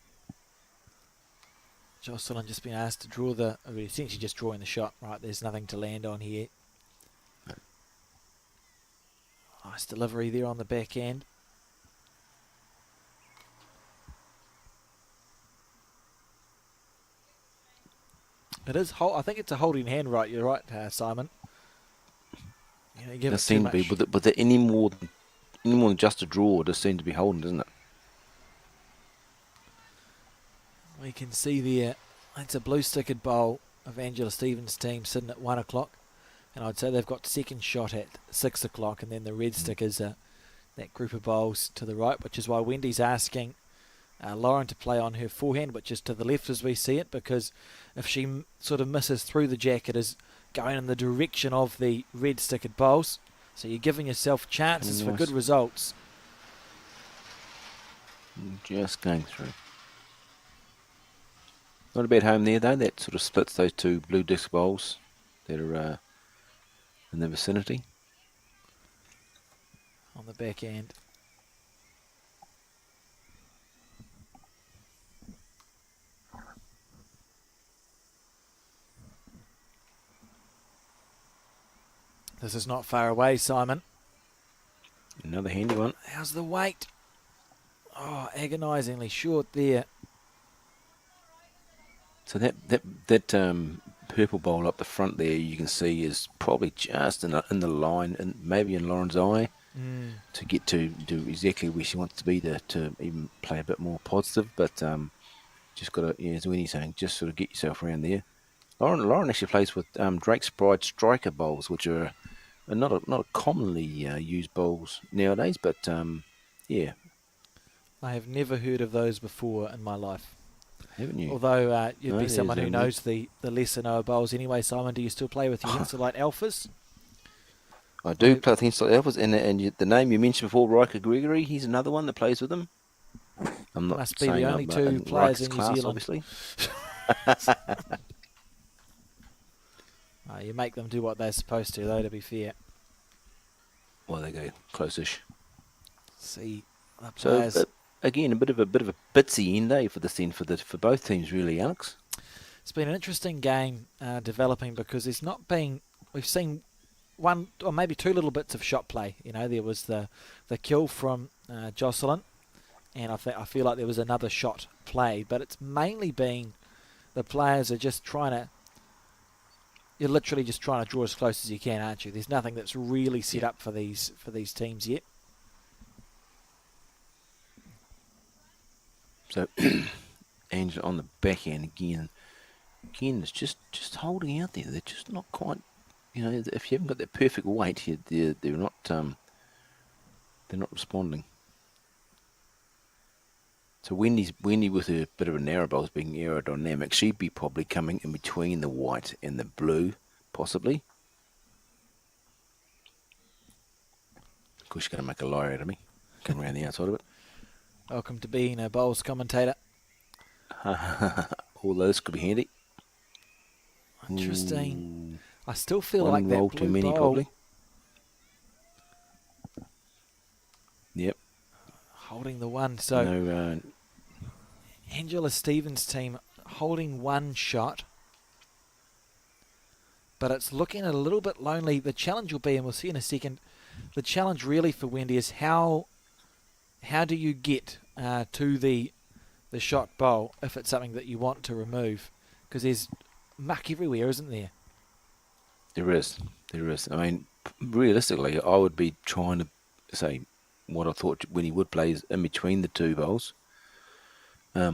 Jocelyn just been asked to draw essentially just drawing the shot, right? There's nothing to land on here. Nice delivery there on the back end. It is. I think it's a holding hand, right? You're right, Simon. You give it too much. Be with it any more than just a draw. It does seem to be holding, doesn't it? We can see there. It's a blue stickered bowl of Angela Stevens' team sitting at 1 o'clock, and I'd say they've got second shot at 6 o'clock, and then the red stickers are that group of bowls to the right, which is why Wendy's asking Lauren to play on her forehand, which is to the left as we see it, because if she sort of misses through the jack, it is going in the direction of the red stickered bowls. So you're giving yourself chances for good results. Just going through. Not a bad home there though. That sort of splits those two blue disc bowls that are in the vicinity. On the back end. This is not far away, Simon. Another handy one. How's the weight? Oh, agonisingly short there. So that purple bowl up the front there, you can see is probably just in the line, and maybe in Lauren's eye, to get to do exactly where she wants to be to even play a bit more positive. But just got to, as Winnie's saying, just sort of get yourself around there. Lauren actually plays with Drake's Pride striker bowls, which are not a commonly used bowls nowadays, but yeah. I have never heard of those before in my life. Haven't you? Although you'd No, be someone who there's knows the lesser known bowls anyway, Simon. Do you still play with your Insulite Alphas? I do play with Insulite Alphas, and the name you mentioned before, Riker Gregory, he's another one that plays with them. I'm not Must be saying the only I'm, two in players Riker's in New class, Zealand. obviously. You make them do what they're supposed to, though, to be fair. Well, they go close-ish. See, the So players. again, a bit of a bitsy end for this end for both teams, really, Alex. It's been an interesting game developing because there's not been. We've seen one or maybe two little bits of shot play. You know, there was the kill from Jocelyn, and I feel like there was another shot played, but it's mainly been the players are just trying to. You're literally just trying to draw as close as you can, aren't you? There's nothing that's really set up for these teams yet. So, Angela on the back end again, it's just holding out there. They're just not quite, if you haven't got that perfect weight here, they're not responding. So Wendy with her bit of a narrow bowl is being aerodynamic. She'd be probably coming in between the white and the blue, possibly. Of course, she's going to make a liar out of me. Come around the outside of it. Welcome to being a bowls commentator. All those could be handy. Interesting. Ooh, I still feel one like roll that too blue many, bowl probably. Yep. holding the one. So No. Angela Stevens' team holding one shot, but it's looking a little bit lonely. The challenge will be, and we'll see in a second, the challenge really for Wendy is how do you get to the shot bowl if it's something that you want to remove, because there's muck everywhere, isn't there? There is. There is. I mean, realistically, I would be trying to say what I thought when he would play is in between the two bowls. I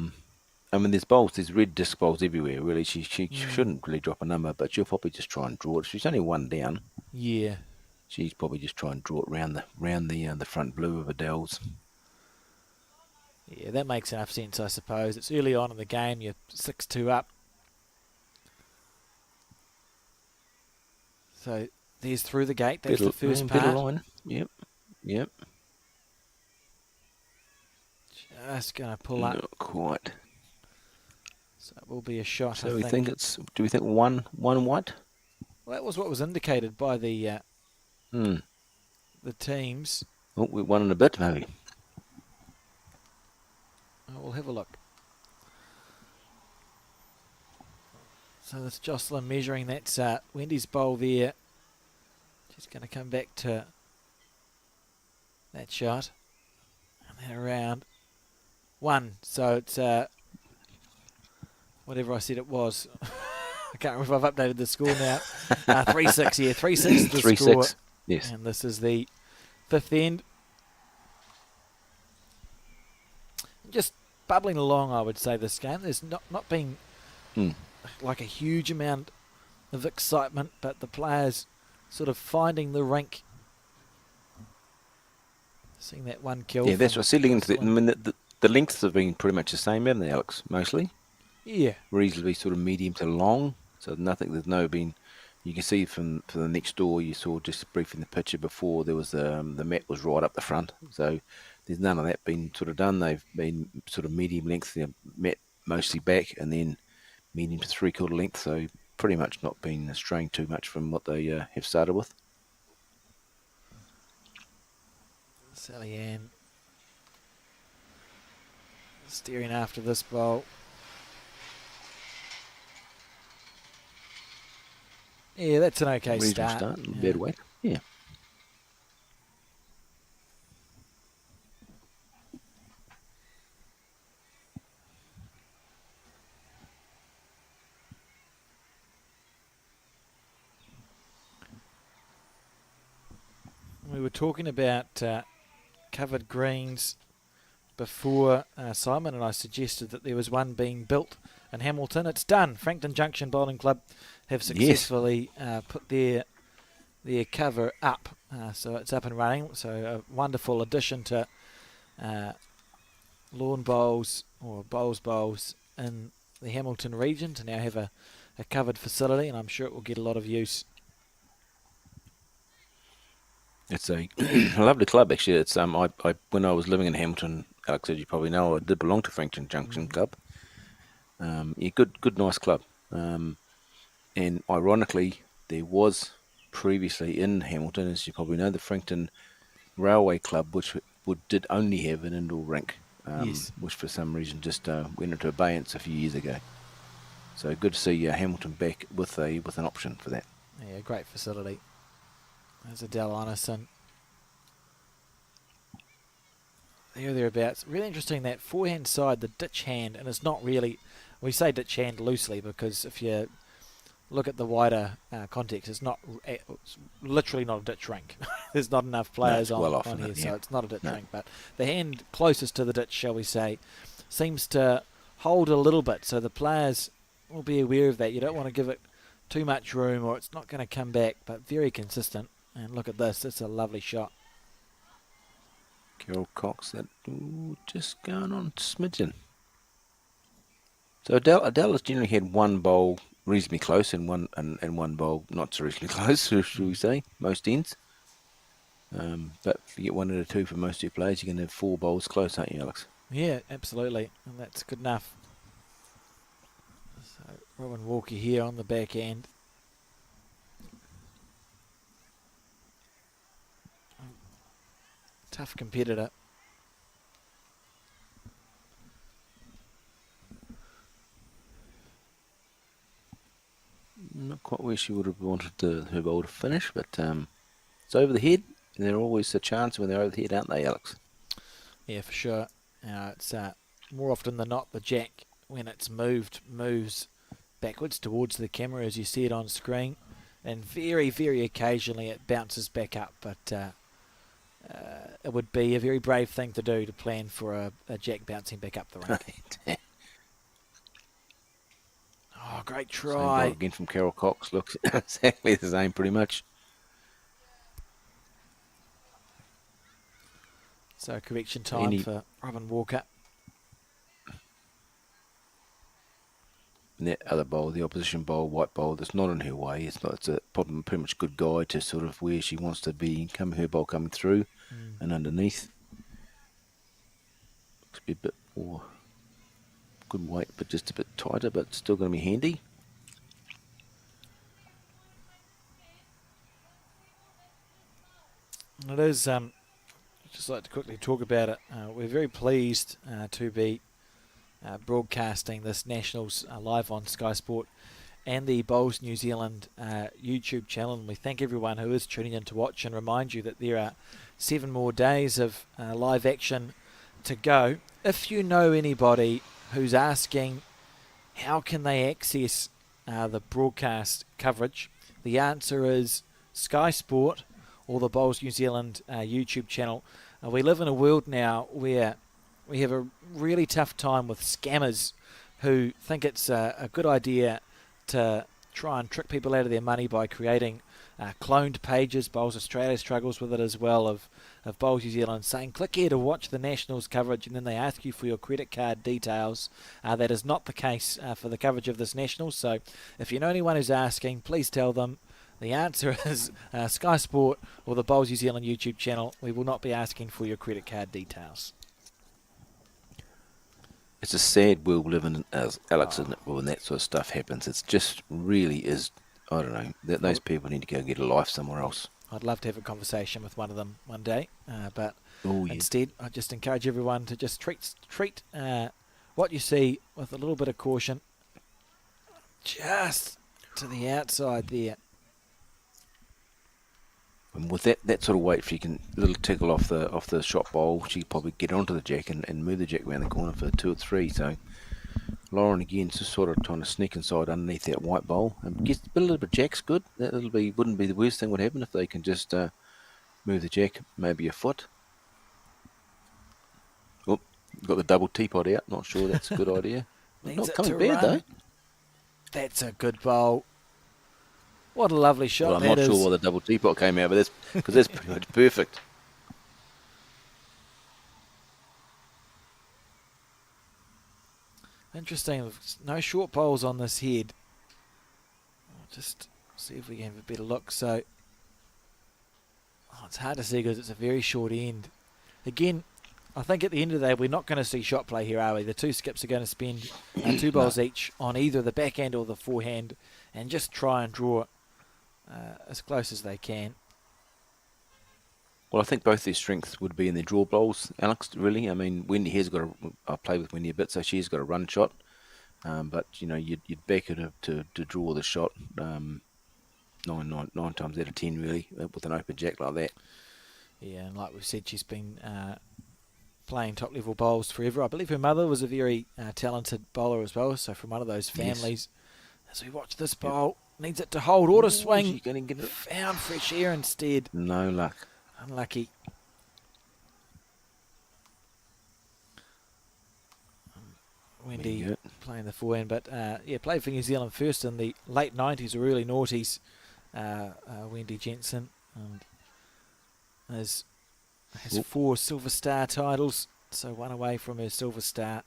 mean, there's red disc bowls everywhere. Really, she shouldn't really drop a number, but she'll probably just try and draw it. She's only one down. Yeah. She's probably just try and draw it round the front blue of Adele's. Yeah, that makes enough sense, I suppose. It's early on in the game. You're 6-2 up. So there's through the gate. That's the first Better part. line. Yep. Yep. Just going to pull up. Not quite. So it will be a shot, So I we think. think it's. Do we think one white? Well, that was what was indicated by the Hmm. teams. Oh, we're one and a bit, maybe. We'll have a look. So that's Jocelyn measuring. That's Wendy's bowl there. She's going to come back to that shot. And then around one. So it's whatever I said it was. I can't remember if I've updated the score now. 3-6, yeah. 3-6 is the 3-6. score. Yes. And this is the fifth end. Just bubbling along, I would say, this game. There's not been like a huge amount of excitement, but the players sort of finding the rink. Seeing that one kill. Yeah, that's what settling into the. I mean, the lengths have been pretty much the same, haven't they, Alex? Mostly. Yeah. Reasonably sort of medium to long. So nothing. There's no been. You can see from the next door. You saw just briefly in the picture before there was the mat was right up the front. So there's none of that been sort of done. They've been sort of medium length. Mat mostly back, and then medium to 3/4 length. So pretty much not been straying too much from what they have started with. Sally Ann steering after this bowl. Yeah, that's an okay Reasonable start. start. Bad way. Yeah. We were talking about covered greens before, Simon, and I suggested that there was one being built in Hamilton. It's done. Frankton Junction Bowling Club have successfully put their cover up, so it's up and running. So a wonderful addition to lawn bowls or bowls in the Hamilton region to now have a covered facility, and I'm sure it will get a lot of use. It's a lovely club, actually. It's I when I was living in Hamilton, Alex, as you probably know, I did belong to Frankton Junction Club. Yeah, good, nice club. And ironically, there was previously in Hamilton, as you probably know, the Frankton Railway Club, which did only have an indoor rink, Yes. which for some reason just went into abeyance a few years ago. So good to see Hamilton back with an option for that. Yeah, great facility. There's Adele Onison. Thereabouts. Really interesting, that forehand side, the ditch hand, and it's not really, we say ditch hand loosely because if you look at the wider context, it's literally not a ditch rink. There's not enough players well on here, yeah. so it's not a ditch rink. But the hand closest to the ditch, shall we say, seems to hold a little bit, so the players will be aware of that. You don't want to give it too much room or it's not going to come back, but very consistent. And look at this, it's a lovely shot. Carol Cox, just going on smidgen. So Adele has generally had one bowl reasonably close and one bowl not so reasonably close, should we say, most ends. But if you get one out of two for most of your players, you're going to have 4 bowls close, aren't you, Alex? Yeah, absolutely, and that's good enough. So Robin Walker here on the back end. Tough competitor. Not quite where she would have wanted her bowl to finish, but it's over the head. And they're always a chance when they're over the head, aren't they, Alex? Yeah, for sure. It's more often than not the jack, when it's moves backwards towards the camera as you see it on screen, and very, very occasionally it bounces back up, but it would be a very brave thing to do to plan for a jack bouncing back up the rank. Oh, great Same bowl try. again from Carol Cox. Looks exactly the same, pretty much. So correction time for Robin Walker. And that other bowl, the opposition bowl, white bowl, that's not in her way. It's not. It's a probably pretty much good guide to sort of where she wants to be. Her bowl coming through and underneath. Looks to be a bit more good weight, but just a bit tighter, but still going to be handy. It is. I'd just like to quickly talk about it. We're very pleased to be broadcasting this Nationals live on Sky Sport and the Bowls New Zealand YouTube channel. And we thank everyone who is tuning in to watch, and remind you that there are 7 more days of live action to go. If you know anybody who's asking how can they access the broadcast coverage, the answer is Sky Sport or the Bowls New Zealand YouTube channel. We live in a world now where we have a really tough time with scammers who think it's a good idea to try and trick people out of their money by creating cloned pages. Bowls Australia struggles with it as well, of Bowls New Zealand saying click here to watch the Nationals coverage, and then they ask you for your credit card details. That is not the case for the coverage of this Nationals. So if you know anyone who's asking, please tell them. The answer is Sky Sport or the Bowls New Zealand YouTube channel. We will not be asking for your credit card details. It's a sad world we live in, as Alex, isn't it, when that sort of stuff happens. It's just really is, I don't know, those people need to go get a life somewhere else. I'd love to have a conversation with one of them one day, but yeah. Instead I just encourage everyone to just treat what you see with a little bit of caution. Just to the outside there. And with that sort of weight, if you can little tickle off the shot bowl, she could probably get onto the jack and move the jack around the corner for 2 or 3. So Lauren again just sort of trying to sneak inside underneath that white bowl. And get a little bit of jack's good. Wouldn't be the worst thing would happen if they can just move the jack maybe a foot. Oh, got the double teapot out. Not sure that's a good idea. Not coming bad though. That's a good bowl. What a lovely shot well, I'm not sure why the double teapot came out, but that's pretty much perfect. Interesting. No short bowls on this head. I'll just see if we can have a better look. So, it's hard to see because it's a very short end. Again, I think at the end of the day, we're not going to see shot play here, are we? The two skips are going to spend 2 bowls each on either the backhand or the forehand and just try and draw as close as they can. Well, I think both their strengths would be in their draw bowls, Alex, really. I mean, Wendy has got I play with Wendy a bit, so she's got a run shot. But, you know, you'd back her to draw the shot 9 times out of 10, really, with an open jack like that. Yeah, and like we've said, she's been playing top-level bowls forever. I believe her mother was a very talented bowler as well, so from one of those families. Yes. As we watch this bowl, needs it to hold, or to swing. Found fresh air instead. No luck. Unlucky. Wendy playing the forehand, but played for New Zealand first in the late 90s or early noughties. Wendy Jensen has 4 Silver Star titles, so 1 away from her Silver Star.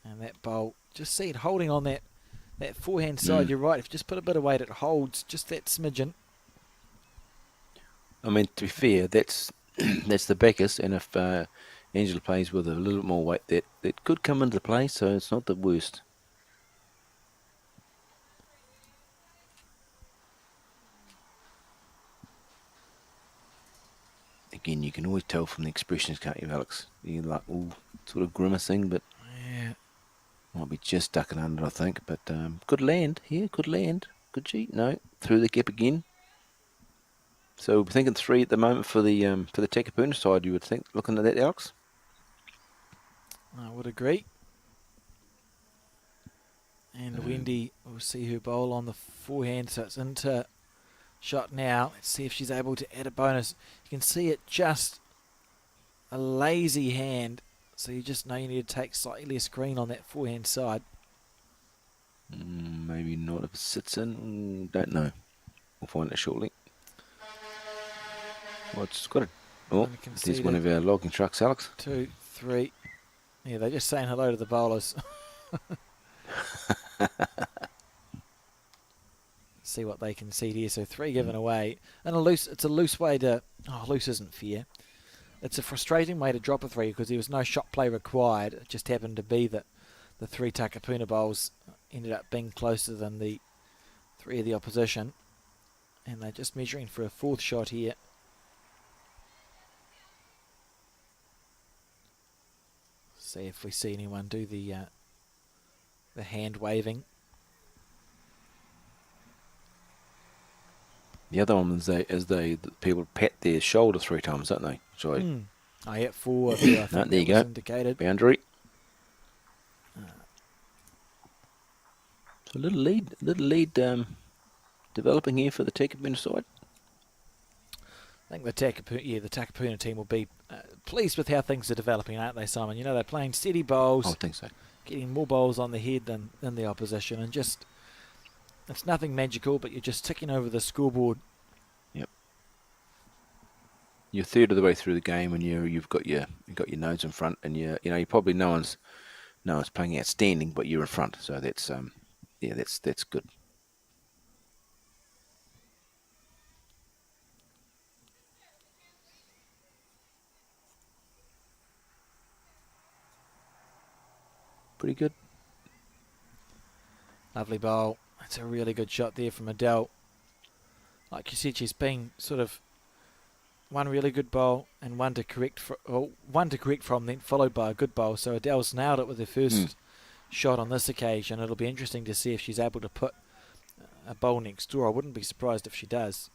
And that bowl, just see it holding on that forehand side. You're right, if you just put a bit of weight, it holds just that smidgen. I mean, to be fair, that's the backest, and if Angela plays with a little bit more weight, that could come into play, so it's not the worst. again, you can always tell from the expressions, can't you, Alex? You're like, all sort of grimacing, but Yeah. might be just ducking under, I think. But good land here, good land. Good cheat. No, through the gap again. So we're thinking 3 at the moment for the Takapuna side, you would think, looking at that, Alex? I would agree. And Wendy will see her bowl on the forehand, so it's into shot now. Let's see if she's able to add a bonus. You can see it just a lazy hand, so you just know you need to take slightly less green on that forehand side. Maybe not if it sits in. Don't know. We'll find it shortly. Well, it's got a... Oh, there's one of our logging trucks, Alex. 2, 3. Yeah, they're just saying hello to the bowlers. See what they can see here. So 3 given away. And it's a loose way to... Oh, loose isn't fair. It's a frustrating way to drop a 3 because there was no shot play required. It just happened to be that the 3 Takapuna bowls ended up being closer than the 3 of the opposition. And they're just measuring for a 4th shot here. See if we see anyone do the hand waving. The other one is the people pat their shoulder 3 times, don't they? Sorry. I hit 4 there. I think there you go. Indicated. Boundary. So a little lead developing here for the Takapuna side. I think the Takapuna team will be pleased with how things are developing, aren't they, Simon? You know, they're playing steady bowls. I think so. Getting more bowls on the head than the opposition, and just it's nothing magical, but you're just ticking over the scoreboard. Yep. You're 1/3 of the way through the game, and you've got your nose in front, and you probably no one's playing outstanding, but you're in front, so that's that's good. Pretty good. Lovely bowl. That's a really good shot there from Adele. Like you said, she's been sort of one really good bowl and one to correct from, then followed by a good bowl. So Adele's nailed it with her first shot on this occasion. It'll be interesting to see if she's able to put a bowl next door. I wouldn't be surprised if she does.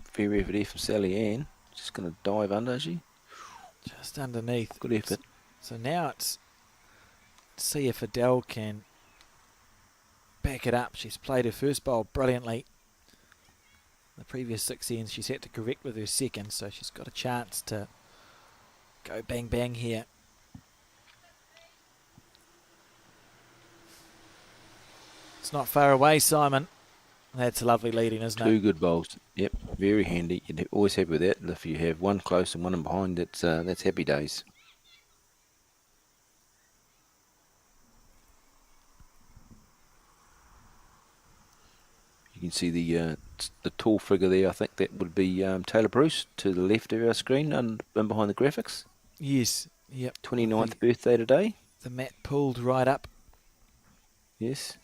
Fair effort here from Sally Ann. Just going to dive under, is she? Just underneath. Good effort. So now it's see if Adele can back it up. She's played her first bowl brilliantly. The previous 6 ends she's had to correct with her second, so she's got a chance to go bang bang here. It's not far away, Simon. That's a lovely leading, isn't it? 2 good bowls. Yep, very handy. You're always happy with that. If you have one close and one in behind, that's happy days. You can see the tall figure there. I think that would be Taylor Bruce to the left of our screen and behind the graphics. Yes. Yep. 29th birthday today. The mat pulled right up. Yes.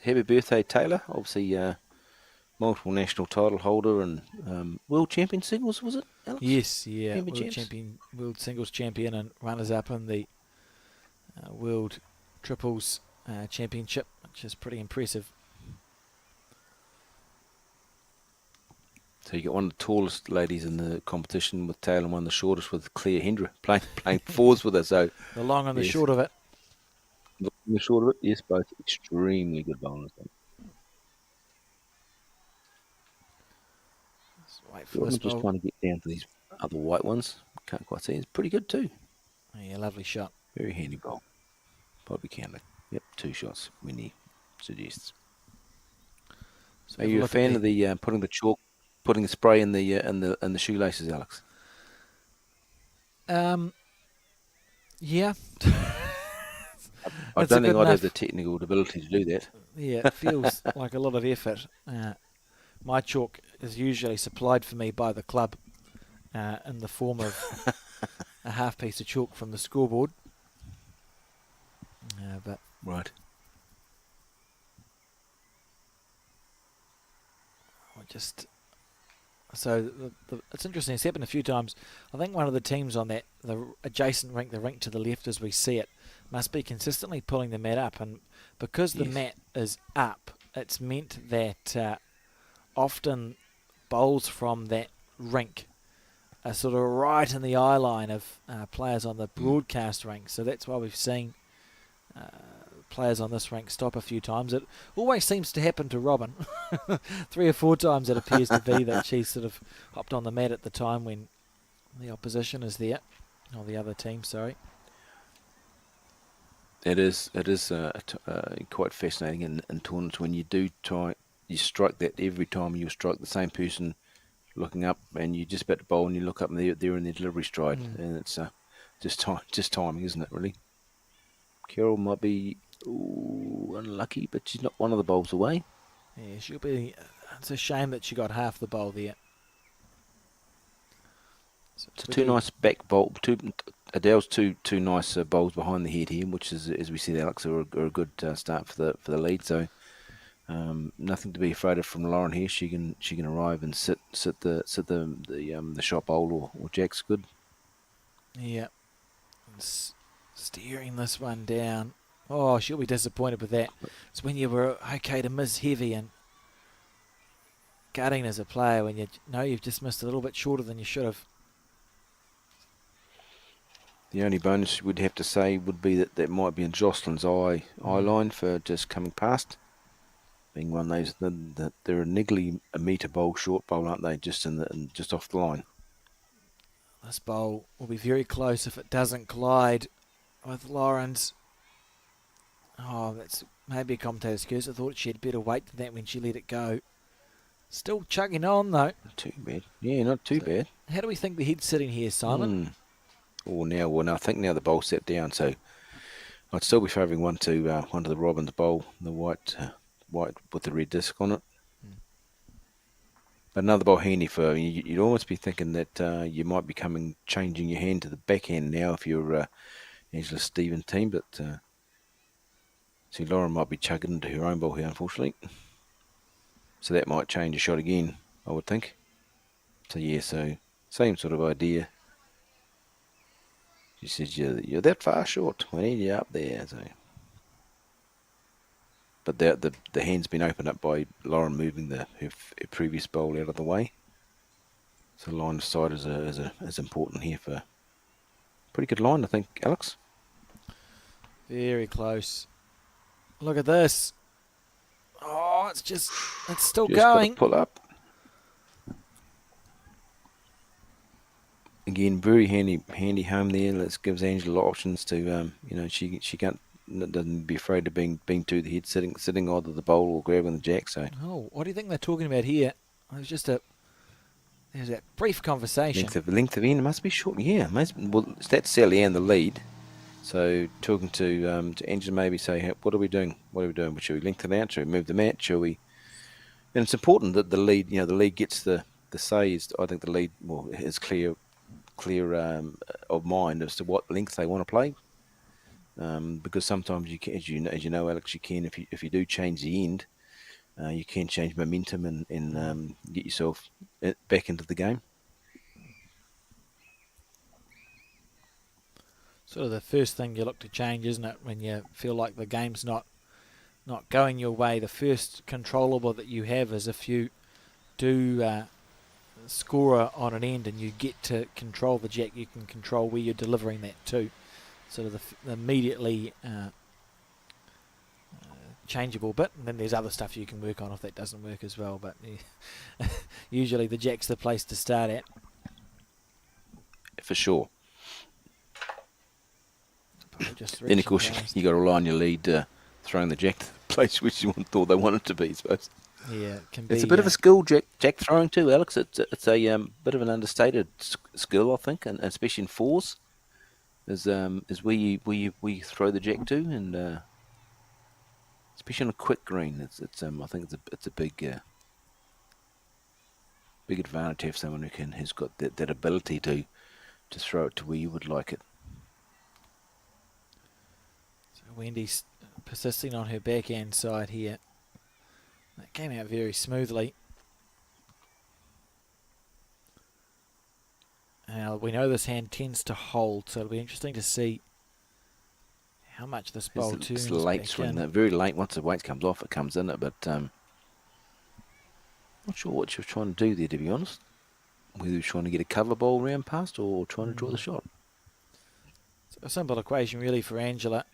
Happy birthday, Taylor. Obviously, multiple national title holder and world champion singles, was it, Alex? Yes, yeah. World singles champion and runners-up in the World Triples Championship, which is pretty impressive. So you got one of the tallest ladies in the competition with Taylor and one of the shortest with Claire Hendra playing fours with her. So the long and the short of it. The short of it, yes, both extremely good bowlers. Wait for I'm just trying to get down to these other white ones. Can't quite see. It's pretty good too. Yeah, lovely shot. Very handy bowl. Probably counted. Yep, 2 shots when he suggests. So are you a fan of the putting the spray in the shoelaces, Alex? Yeah. I don't think I'd have the technical ability to do that. Yeah, it feels like a lot of effort. My chalk is usually supplied for me by the club in the form of a half piece of chalk from the scoreboard. But right. just so it's interesting. It's happened a few times. I think one of the teams on the adjacent rink, the rink to the left as we see it, must be consistently pulling the mat up, and because the Yes. mat is up, it's meant that often bowls from that rink are sort of right in the eye line of players on the Mm. broadcast rink. So that's why we've seen players on this rink stop a few times. It always seems to happen to Robin. 3 or 4 times it appears to be that she's sort of hopped on the mat at the time when the opposition is there, or the other team, sorry. It is quite fascinating in tournaments when you do try, you strike that every time you strike the same person looking up, and you're just about to bowl and you look up and they're in their delivery stride, and it's just timing, isn't it? Really, Carol might be unlucky, but she's not one of the bowls away. Yeah, she'll be. It's a shame that she got half the bowl there. So two nice back bowl, Adele's two nice bowls behind the head here, which is, as we said, Alex, are a good start for the lead. So nothing to be afraid of from Lauren here. She can arrive and sit the shot bowl or Jack's good. Yeah, steering this one down. Oh, she'll be disappointed with that. It's when you were okay to miss heavy and gutting as a player when you know you've just missed a little bit shorter than you should have. The only bonus we'd have to say would be that might be in Jocelyn's eye line for just coming past. Being one of those, they're a niggly a metre bowl, short bowl, aren't they? Just just off the line. This bowl will be very close if it doesn't collide with Lauren's. Oh, that's maybe a commentator's curse. I thought she had better weight than that when she let it go. Still chugging on though. Not too bad. Yeah, not too bad. How do we think the head's sitting here, Simon? Now I think now the bowl sat down, so I'd still be favouring one to the Robin's bowl, the white with the red disc on it. But another bowl handy for you'd almost be thinking that you might be changing your hand to the backhand now if you're Angela Stevens' team, but see Lauren might be chugging into her own bowl here, unfortunately. So that might change a shot again, I would think. So yeah, so same sort of idea. She says you're that far short. We need you up there. So, but the hand's been opened up by Lauren moving her previous bowl out of the way. So line of sight is important here for pretty good line, I think, Alex. Very close. Look at this. Oh, it's still Just going. got to pull up. Again, very handy home there. That gives Angela options to she doesn't be afraid of being to the head, sitting either the bowl or grabbing the jack. So what do you think they're talking about here? There's that brief conversation. Length of end must be short. Yeah, that's Sally Ann the lead. So talking to Angela, maybe say, hey, what are we doing? Should we lengthen out? Should we move the mat? Shall we? And it's important that the lead gets the say. I think the lead is clear of mind as to what length they want to play. Because sometimes you can, as you know, Alex, you can if you do change the end, you can change momentum and get yourself back into the game. Sort of the first thing you look to change, isn't it? When you feel like the game's not going your way, the first controllable that you have is if you do score on an end and you get to control the jack, you can control where you're delivering that to. Sort of the immediately changeable bit, and then there's other stuff you can work on if that doesn't work as well. But usually the jack's the place to start at. For sure. Then of course you got to rely on your lead throwing the jack to the place which you thought they wanted to be, I suppose. Yeah, it can be. It's a bit of a skill, jack throwing too, Alex. It's a bit of an understated skill, I think, and especially in fours, is where you throw the jack to, and especially on a quick green. I think it's a big advantage to have someone who's got that ability to throw it to where you would like it. So Wendy's persisting on her backhand side here. That came out very smoothly. Now, we know this hand tends to hold, so it'll be interesting to see how much this bowl It's turns late back swing, in. that very late. Once the weight comes off, it comes in it. But not sure what she was trying to do there, to be honest. Whether he was trying to get a cover bowl round past or trying to draw the shot. It's a simple equation, really, for Angela.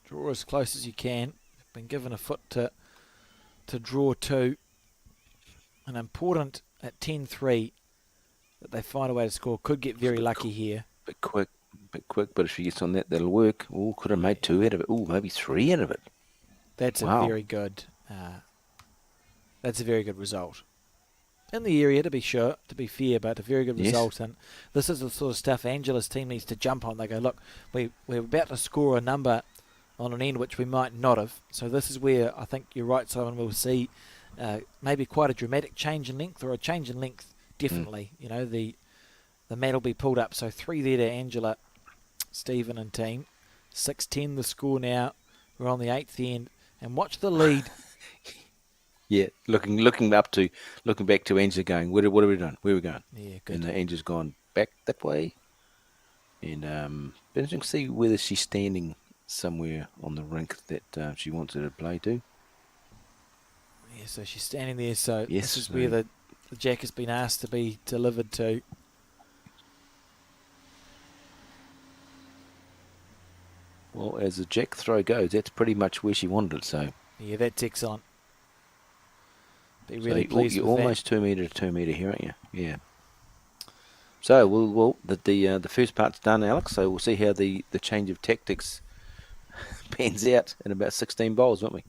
Draw as close as you can. Been given a foot to draw to. And important at 10-3 that they find a way to score. Could get very lucky here. Bit quick, but if she gets on that, that'll work. Oh, could have made 2 out of it. Oh, maybe 3 out of it. That's Wow. a very good. That's a very good result. In the area, to be sure, to be fair, but a very good result. And this is the sort of stuff Angela's team needs to jump on. They go, look, we're about to score a number on an end which we might not have. So this is where I think you're right, Simon. We'll see maybe quite a dramatic change in length, or a change in length, definitely. You know, the mat will be pulled up. So 3 there to Angela, Stephen and team. 6-10 the score now. We're on the 8th end. And watch the lead. Yeah, looking back to Angela going, what are we doing? Where are we going? Yeah, good. And Angela's gone back that way. And interesting to see whether she's standing somewhere on the rink that she wants her to play to. Yeah, so she's standing there. So Yes, this is where the jack has been asked to be delivered to. Well, as the jack throw goes, that's pretty much where she wanted it. So yeah, that's excellent. Be really so pleased you're with almost 2 metre to 2 metre here, aren't you? Yeah. So the first part's done, Alex. So we'll see how the change of tactics pans out in about 16 bowls, won't we?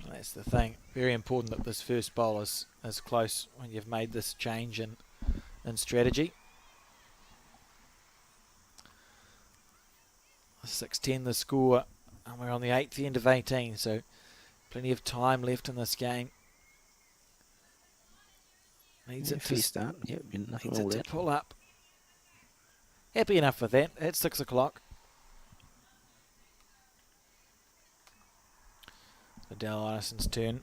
That's the thing. Very important that this first bowl is close when you've made this change in strategy. 6-10 the score, and we're on the 8th end of 18, so plenty of time left in this game. Needs it to start. Yep, nothing needs wrong it with to that. pull up. Happy enough with that. At 6 o'clock. Adele Addison's turn.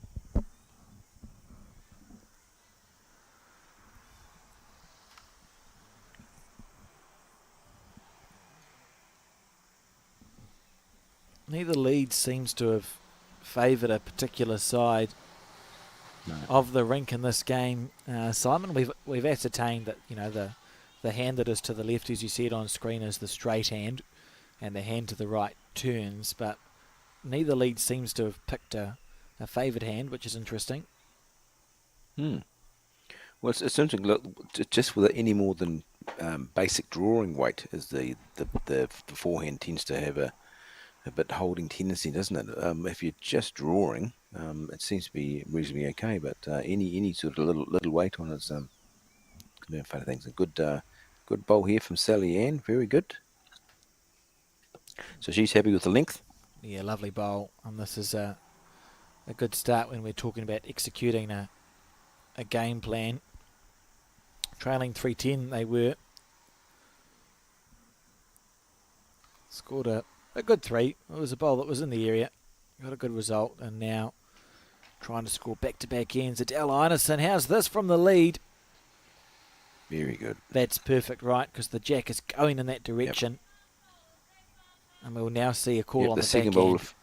Neither lead seems to have favoured a particular side of the rink in this game. Simon, we've ascertained that the hand that is to the left, as you see it on screen, is the straight hand, and the hand to the right turns. But neither lead seems to have picked a favoured hand, which is interesting. Well, it's interesting. Look, just with any more than basic drawing weight, is the forehand tends to have a bit holding tendency, doesn't it? If you're just drawing, it seems to be reasonably okay. But any sort of little weight on it's can be a funny things. A good bowl here from Sally Ann, very good. So she's happy with the length. Yeah, lovely bowl, and this is a good start when we're talking about executing a game plan. Trailing 3-10 they were. Scored a good 3. It was a bowl that was in the area. Got a good result, and now trying to score back-to-back ends. Adele Einarson, how's this from the lead? Very good. That's perfect, right, because the jack is going in that direction. Yep. And we'll now see a call on the second back bowl. end.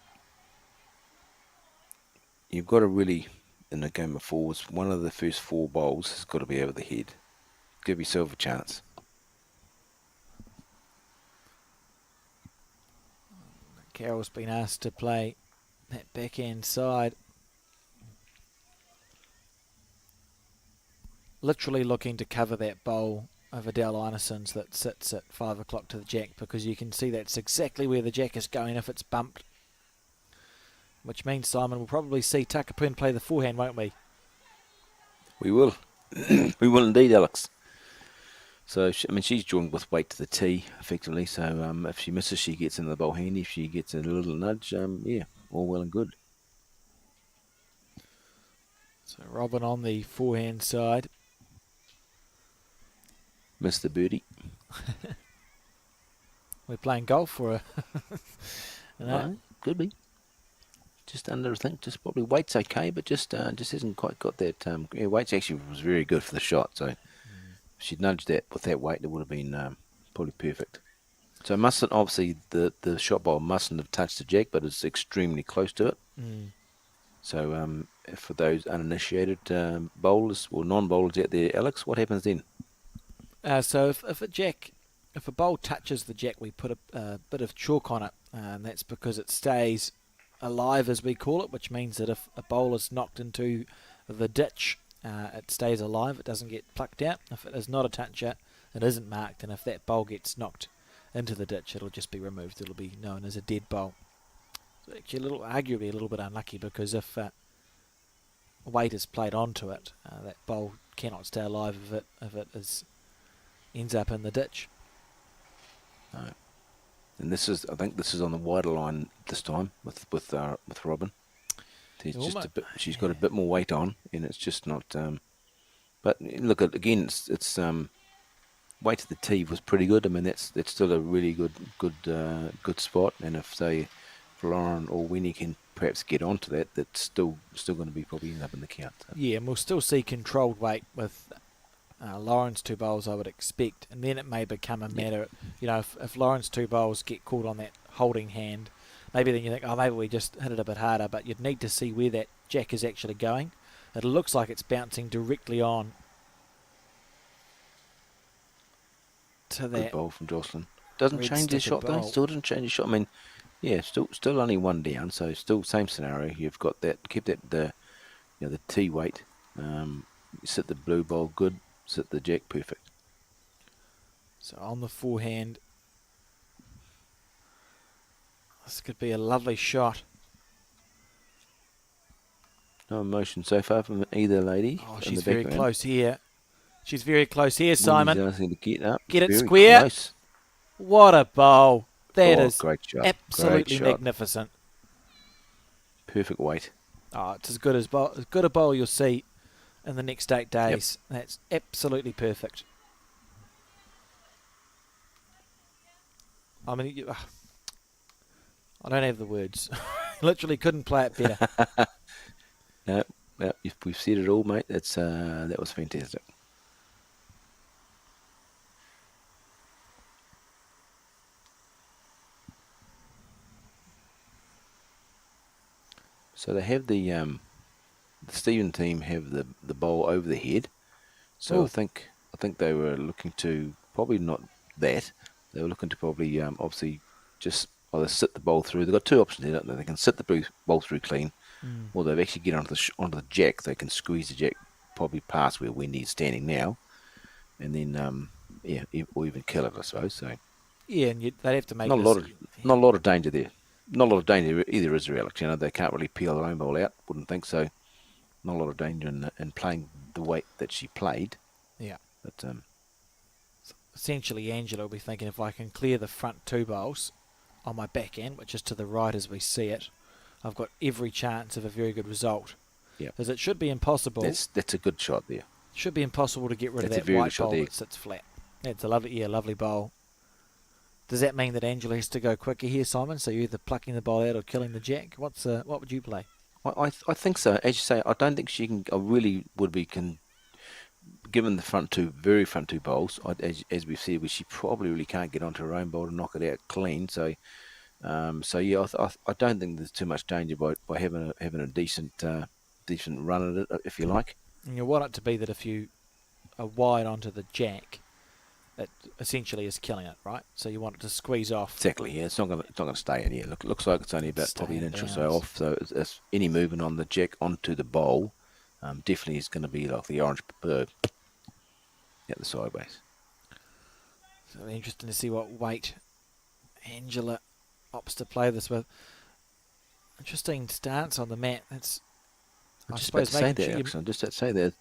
You've got to really, in a game of fours, one of the first 4 bowls has got to be over the head. Give yourself a chance. Carroll's been asked to play that backhand side. Literally looking to cover that bowl of Adele Einarson's that sits at 5 o'clock to the jack, because you can see that's exactly where the jack is going if it's bumped. Which means, Simon, we'll probably see Takapun play the forehand, won't we? We will. We will indeed, Alex. So, she's drawn with weight to the tee, effectively. So, if she misses, she gets into the bowl handy. If she gets a little nudge, all well and good. So, Robin on the forehand side. Missed the birdie. We're playing golf for a... No, could be. Just under, I think, just probably weight's okay, but just hasn't quite got that. Weight's actually was very good for the shot, so she'd nudged that with that weight, it would have been probably perfect. So it mustn't, obviously, the shot bowl mustn't have touched the jack, but it's extremely close to it. Mm. So for those uninitiated bowlers or non-bowlers out there, Alex, what happens then? So if a bowl touches the jack, we put a bit of chalk on it, and that's because it stays alive, as we call it, which means that if a bowl is knocked into the ditch, it stays alive. It doesn't get plucked out. If it is not a toucher, it isn't marked, and if that bowl gets knocked into the ditch, it'll just be removed. It'll be known as a dead bowl. So actually, arguably a little bit unlucky, because if weight is played onto it, that bowl cannot stay alive if it ends up in the ditch. No. And I think this is on the wider line this time with Robin. She's got a bit more weight on, and it's just not. But look, again, it's weight of the tee was pretty good. I mean, that's still a really good spot. And if say Lauren or Winnie can perhaps get onto that, that's still going to be probably end up in the count. So. Yeah, and we'll still see controlled weight with Lauren's 2 bowls, I would expect, and then it may become a matter. If Lauren's 2 bowls get caught on that holding hand, maybe then you think, maybe we just hit it a bit harder. But you'd need to see where that jack is actually going. It looks like it's bouncing directly on to that. Good bowl from Jocelyn. Doesn't change his shot though. Still doesn't change his shot. I mean, yeah, still only 1 down, so still same scenario. You've got that. Keep that the tee weight. Sit the blue bowl good. Sit the jack perfect. So on the forehand, this could be a lovely shot. No emotion so far from either lady. Oh, she's very close here. She's very close here, Simon. To get up. Get it square. Close. What a bowl. That is great shot. Absolutely great shot. Magnificent. Perfect weight. Oh, it's as good a bowl you'll see in the next 8 days. Yep. That's absolutely perfect. I mean, I don't have the words. Literally couldn't play it better. No, we've said it all, mate. That was fantastic. So they have the Stephen team have the bowl over the head. So Ooh. I think they were looking to probably not that. They were looking to probably obviously just either sit the bowl through. They've got 2 options here, don't they? They can sit the bowl through clean, or they've actually get onto the jack. They can squeeze the jack probably past where Wendy's standing now, and then or even kill it, I suppose. So yeah, and they'd have to make not a lot of danger there. Not a lot of danger either, is there, Alex? They can't really peel their own ball out. Wouldn't think so. Not a lot of danger in playing the weight that she played. Yeah. But essentially, Angela will be thinking, if I can clear the front 2 bowls on my backhand, which is to the right as we see it, I've got every chance of a very good result. Yeah. Because it should be impossible. That's a good shot there. Should be impossible to get rid of that white bowl that sits flat. That's a lovely bowl. Does that mean that Angela has to go quicker here, Simon? So you're either plucking the bowl out or killing the jack? What would you play? I think so. As you say, I don't think she can. I really would be given the very front two bowls. As we've said, she probably really can't get onto her own bowl to knock it out clean. So, yeah, I don't think there's too much danger by having a decent run at it, if you like. And you want it to be that if you are wide onto the jack, it essentially is killing it, right? So you want it to squeeze off. Exactly. Yeah, it's not going to stay in here. Looks like it's only about probably an inch or so off. So it's any movement on the jack onto the bowl, definitely is going to be like the orange bird at the sideways. So interesting to see what weight Angela opts to play this with. Interesting stance on the mat. That's. I'm just about to say that. I'm just about to say that.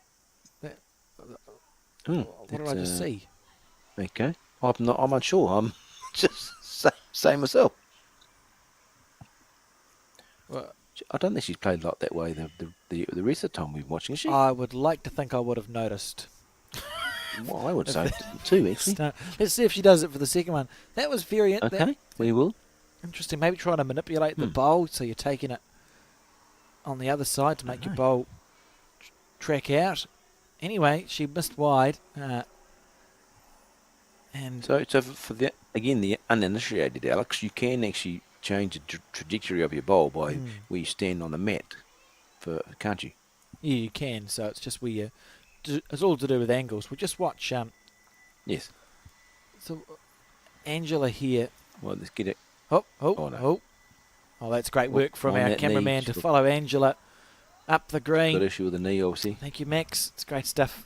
What did I just see? Okay, I'm unsure. I'm just saying myself. Well, I don't think she's played like that way the rest of the time we've been watching. Is she? I would like to think I would have noticed. Well, I would say too, actually. Let's see if she does it for the second one. That was very okay. We will. Interesting. Maybe trying to manipulate the bowl so you're taking it on the other side to make your bowl track out. Anyway, she missed wide. And So for the again the uninitiated Alex, you can actually change the trajectory of your bowl by where you stand on the mat, can't you? yeah, you can. So it's just where you. It's all to do with angles. We'll just watch. Yes. So Angela here. Well, let's get it. Oh, oh, Oh no. oh. Oh, that's great Oh, work from on our that knee, cameraman she's to follow Angela up the got green. issue with the knee, obviously. Thank you, Max. It's great stuff.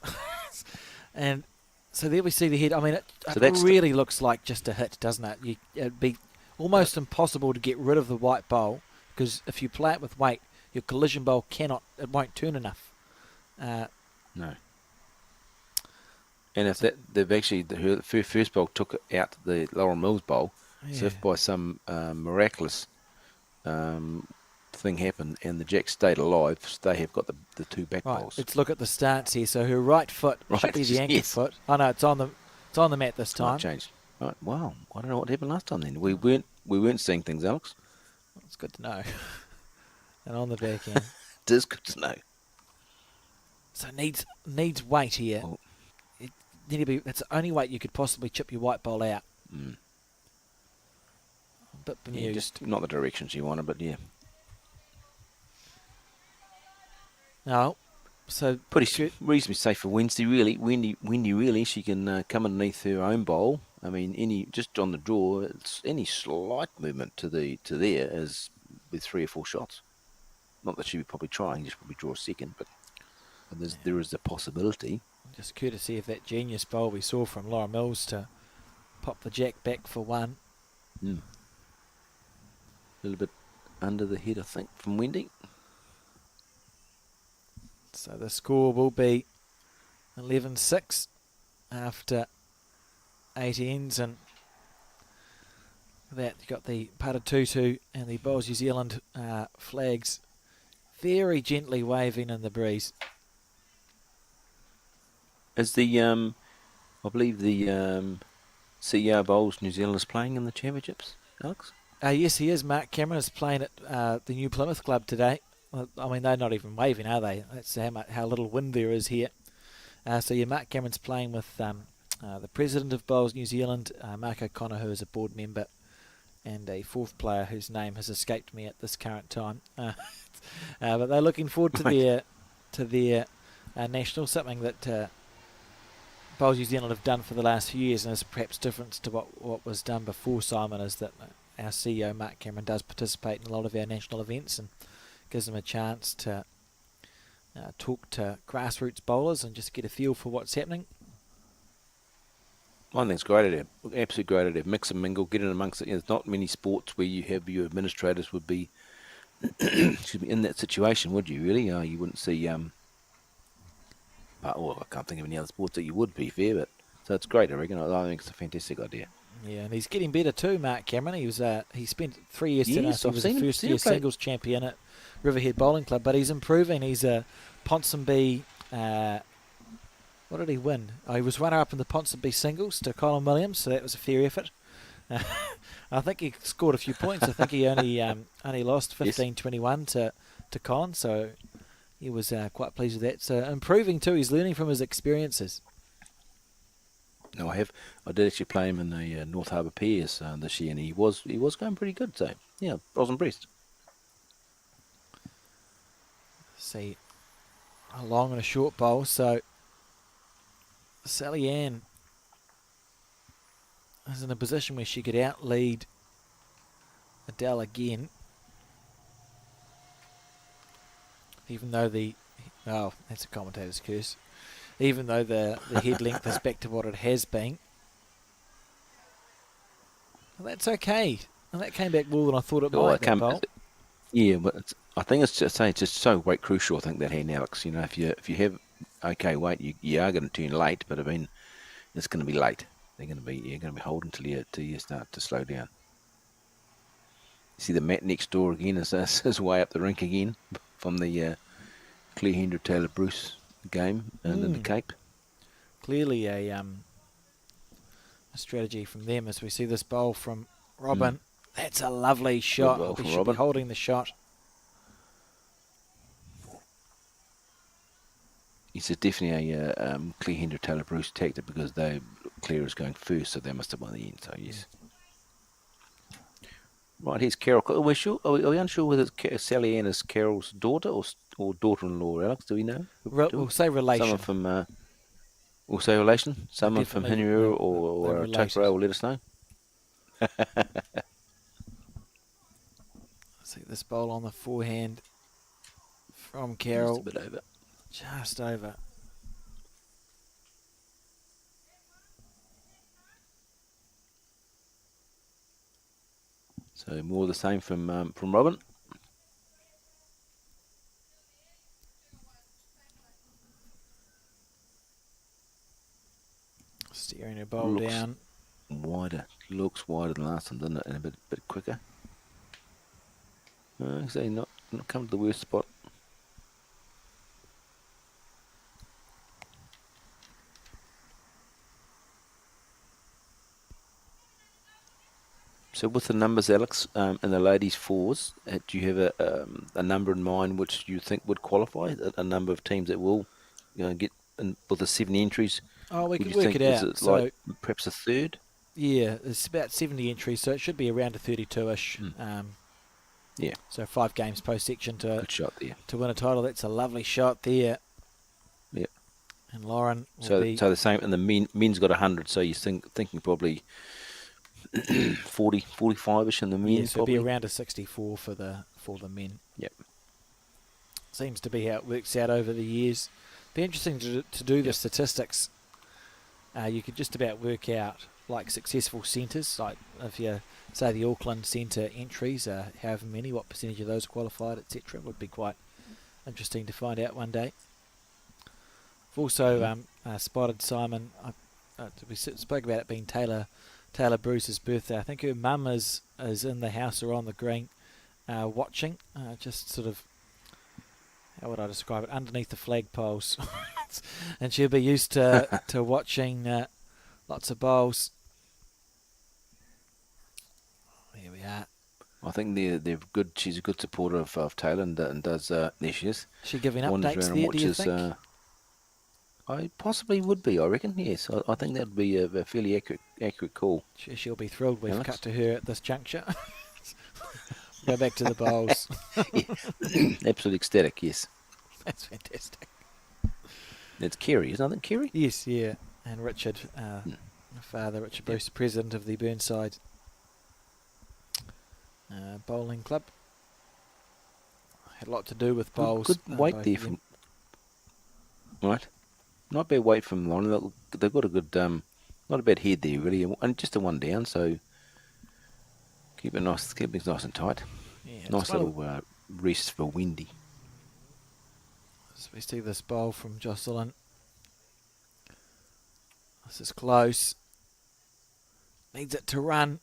And so there we see the head. I mean, it So that's really looks like just a hit, doesn't it? It'd be almost impossible to get rid of the white bowl because if you play it with weight, your collision bowl it won't turn enough. no. And if they've actually her first bowl took out the Laurel Mills bowl, so if by some miraculous thing happened and the Jacks stayed alive, they have got the two back Right, bowls. let's look at the stance here. So her right foot should be the anchor foot. Oh no, it's on the mat this time. Not changed. Right. Wow. I don't know what happened last time then. We weren't seeing things, Alex. It's good to know. And on the back end. It is good to know. So needs weight here. Oh. That's the only weight you could possibly chip your white bowl out. Mm. A bit Yeah, bemused. just not the direction she wanted, but yeah. No. So Pretty reasonably safe for Wednesday, really. Windy, really. She can come underneath her own bowl. I mean, just on the draw, it's any slight movement to there is with 3 or 4 shots. Not that she would probably try and just probably draw a second, but there is a possibility. just courtesy of that genius bowl we saw from Laura Mills to pop the jack back for one. A little bit under the head, I think, from Wendy. So the score will be 11-6 after 8 ends, and that you got the Paratutu and the Bowls New Zealand flags very gently waving in the breeze. Is I believe the CEO Bowls New Zealand is playing in the championships, Alex? Yes, he is. Mark Cameron is playing at the New Plymouth Club today. I mean, they're not even waving, are they? That's how little wind there is here. So Mark Cameron's playing with the president of Bowls New Zealand, Mark O'Connor, who is a board member, and a fourth player whose name has escaped me at this current time. But they're looking forward to their national, something that Bowls New Zealand have done for the last few years, and is perhaps different to what was done before Simon, is that our CEO Mark Cameron does participate in a lot of our national events and gives them a chance to talk to grassroots bowlers and just get a feel for what's happening. I think it's great at absolutely great at it. Mix and mingle, get in amongst it. There's not many sports where you have your administrators would be in that situation, would you? Really? You wouldn't see. I can't think of any other sports that you would be fair, but so it's great. I reckon. I think it's a fantastic idea. Yeah, and he's getting better too, Mark Cameron. He spent 3 years Yes, tennis. He was the first year singles champion at Riverhead Bowling Club, but he's improving. He's a Ponsonby. What did he win? He was runner-up in the Ponsonby singles to Colin Williams, so that was a fair effort. I think he scored a few points. I think he only lost 15-21 to Colin, so he was quite pleased with that. So improving too. He's learning from his experiences. No, I did actually play him in the North Harbour Pairs this year, and he was going pretty good. So yeah, I was impressed. See, a long and a short bowl. So Sally Ann is in a position where she could outlead Adele again, even though that's a commentator's curse. Even though the head length is back to what it has been. Well, that's okay. And that came back more than I thought it might. Yeah, but I think it's just so weight crucial. I think that hand, Alex. If you have okay weight, you are going to turn late, but I mean, it's going to be late. You're going to be holding till you start to slow down. You see the mat next door again is way up the rink again from the Claire Hendra Taylor Bruce game in the Cape. Clearly a strategy from them as we see this bowl from Robin. That's a lovely shot. He should be holding the shot. It's definitely a Claire Hendra Taylor Bruce tactic because they Claire is going first, so they must have won the end. So yes. Right, here's Carol. Are we sure? Are we unsure whether Sally Ann is Carol's daughter or daughter-in-law? Alex, do we know? We'll say Someone relation. from we'll say relation. Someone from Definitely Hinuru they're or related. Tokoroa will let us know. See this bowl on the forehand from Just a Carol. bit over. Just over. So more of the same from Robin. Steering her bowl down. Looks wider than last time, doesn't it? And a bit quicker. So not come to the worst spot. So with the numbers, Alex, and the ladies' fours, do you have a number in mind which you think would qualify? A number of teams that will, get in, with the 7 entries. Oh, we Would could you work think it out. is it So like perhaps a third? yeah, it's about 70 entries, so it should be around a 32-ish. Yeah, So 5 games post section good shot there. to win a title. That's a lovely shot there. Yeah. And Lauren will So be... so the same, and the men's got 100. So you're thinking probably 40, 45ish in the men. Yeah, so it'll probably be around a 64 for the men. Yep. Seems to be how it works out over the years. Be interesting to do the statistics. You could just about work out like successful centres, like if you say the Auckland centre entries, however many, what percentage of those are qualified, etc. Would be quite interesting to find out one day. I've also spotted Simon. We spoke about it being Taylor Bruce's birthday. I think her mum is in the house or on the green, watching, just sort of. How would I describe it? Underneath the flagpoles, and she'll be used to watching lots of bowls. Here we are. I think they're good. She's a good supporter of Taylor and does. There she is. She giving Wanders updates around and there, do you watches. think? I possibly would be. I reckon. Yes, I think that would be a fairly accurate call. She'll be thrilled we've Alex? cut to her at this juncture. Go back to the bowls. Absolutely ecstatic. Yes, That's fantastic. it's Kerry, isn't it? Kerry. Yes, yeah. And Richard, father Richard Bruce, president of the Burnside Bowling Club. Had a lot to do with bowls. Good weight there from. Right. Not bad weight from Lauren. They've got a good, not a bad head there really, and just a one down. So keep it nice and tight. Yeah, Nice little rest for Wendy. So we see this bowl from Jocelyn. This is close. Needs it to run.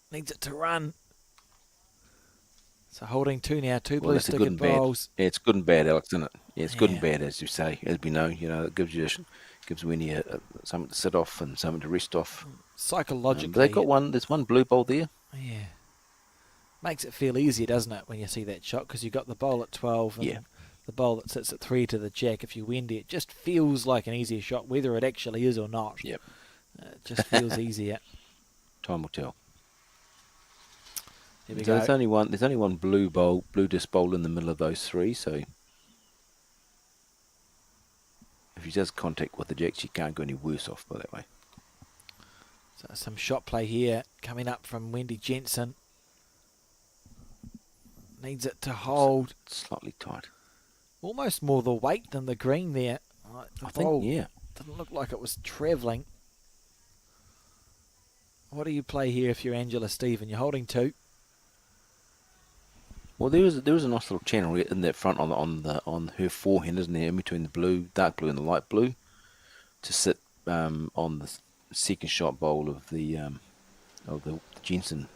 So holding 2 now, 2 blue stickered bowls. Yeah, it's good and bad, Alex, isn't it? Yeah, it's good and bad, as you say. As we know, it gives Wendy something to sit off and something to rest off. Psychologically, they got one. There's one blue bowl there. Yeah, makes it feel easier, doesn't it, when you see that shot? Because you got the bowl at 12 and the bowl that sits at 3 to the jack. If you Wendy, it just feels like an easier shot, whether it actually is or not. Yep, it just feels easier. Time will tell. Here we So go. there's only one blue disc bowl in the middle of those 3. So if she does contact with the jack, she can't go any worse off by that way. So some shot play here coming up from Wendy Jensen. Needs it to hold. Slightly tight. Almost more the weight than the green there. I think, yeah. Didn't look like it was travelling. What do you play here if you're Angela Stephen? You're holding 2. Well, there is a nice little channel in that front on her forehand, isn't there, in between the dark blue and the light blue, to sit on the second shot bowl of the Jensen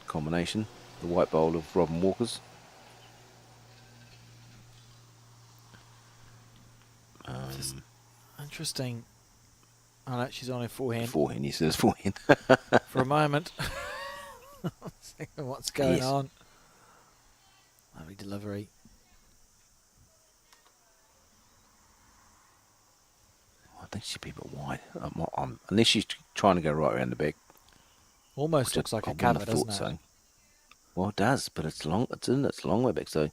combination, the white bowl of Robin Walker's. Just interesting. Oh no, she's on her forehand. Forehand, yes, it is forehand. For a moment. Seeing what's going on. Lovely delivery. I think she'd be a bit wide. Unless she's trying to go right around the back, Almost which looks like I a wouldn't cover, have doesn't thought it? so. Well, it does, but it's long. It's a long way back. So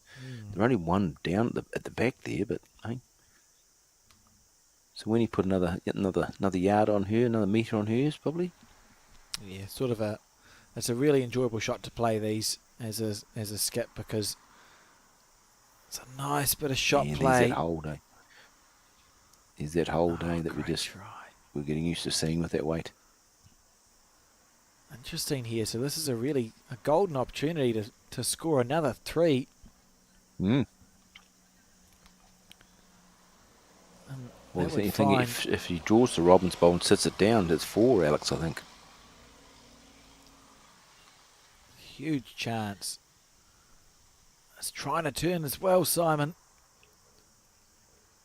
they're only one down at the back there, but hey. So when you put another yard on her, another metre on hers, probably. Yeah, sort of it's a really enjoyable shot to play these as a skip because it's a nice bit of shot Yeah, there's that play. hold, eh? There's that hold, Oh, eh, that great try. we're getting used to seeing with that weight. Interesting here. So this is a golden opportunity to score another 3. Mm. And Well, that would you think find if he draws the Robbins bowl and sits it down, it's 4, Alex, I think. huge chance. It's trying to turn as well, Simon.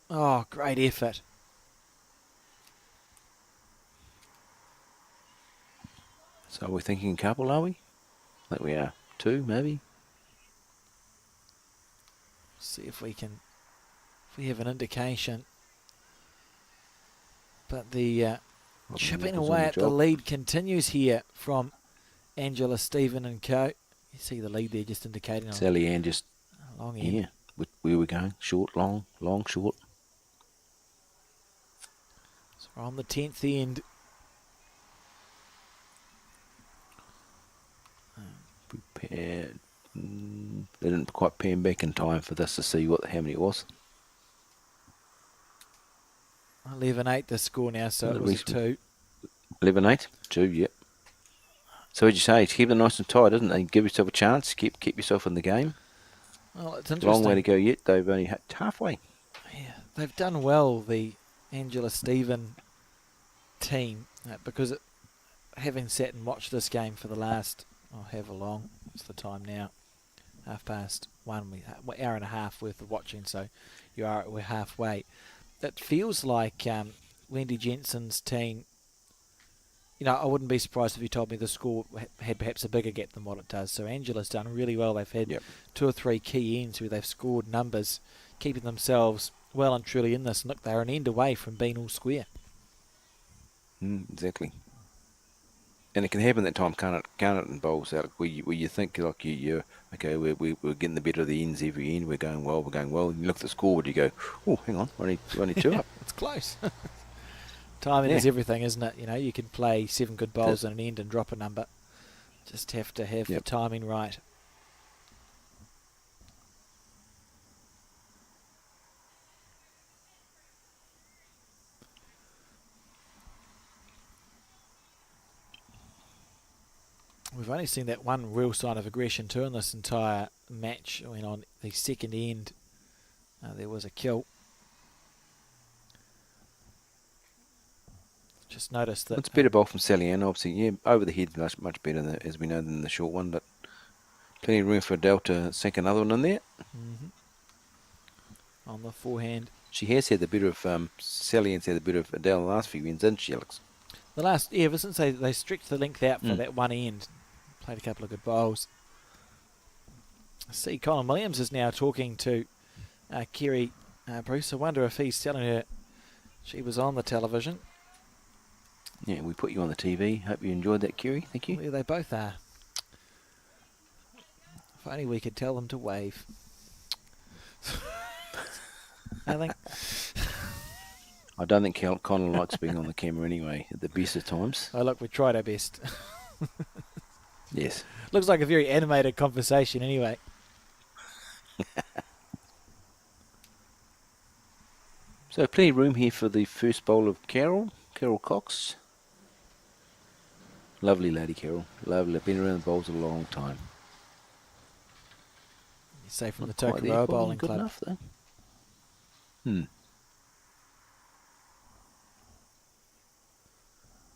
Oh, great effort. So we're thinking couple, are we? I think we are. 2, maybe. See if we have an indication. But the chipping Nichols on away the at the job. lead continues here from Angela, Stephen and co. You see the lead there just indicating on Sally Ann just, a long end. where we're going. Short, long, short. So we're on the 10th end. Prepared. They didn't quite pan back in time for this to see how many it was. 11-8 the score now, so it was a 2. 11-8. 2, yep. So what'd you say? Keep it nice and tight, isn't it? Give yourself a chance. Keep yourself in the game. Well, it's interesting. Long way to go yet. They've only hit halfway. Yeah, they've done well, the Angela Stephen team, because having sat and watched this game for the last, however long, it's the time now, 1:30, hour and a half worth of watching, so we're halfway. It feels like Wendy Jensen's team, I wouldn't be surprised if you told me the score had perhaps a bigger gap than what it does. So Angela's done really well. They've had 2 or 3 key ends where they've scored numbers, keeping themselves well and truly in this. And look, they're an end away from being all square. Exactly. And it can happen that time, can't it, in bowls out where you think like you're okay, we're getting the better of the ends every end, we're going well. And you look at the scoreboard, you go, oh, hang on, we're only 2 up. It's close. Timing is everything, isn't it? You can play 7 good bowls in an end and drop a number. Just have to have the timing right. We've only seen that one real sign of aggression too in this entire match. When on the second end, there was a kill. Just noticed that It's a better bowl from Sally Ann, obviously. Over the head, much better, as we know, than the short one, but plenty of room for Adele to sink another one in there. On the forehand. She has had the better of, Sally Ann's had the better of Adele in the last few ends, didn't she, Alex? Ever since they stretched the length out for that one end, played a couple of good bowls. I see Colin Williams is now talking to Kerry Bruce. I wonder if he's telling her she was on the television. Yeah, we put you on the TV. Hope you enjoyed that, Kerry. Thank you. Well, they both are. If only we could tell them to wave. I think. I don't think Colin likes being on the camera anyway, at the best of times. Oh, look, we tried our best. Yes. Looks like a very animated conversation anyway. So plenty of room here for the first bowl of Carol Cox. Lovely lady, Carol. Lovely. Been around the bowls a long time. You say from Not the quite there, Tokoroa Colin. Bowling Good Club. enough, though.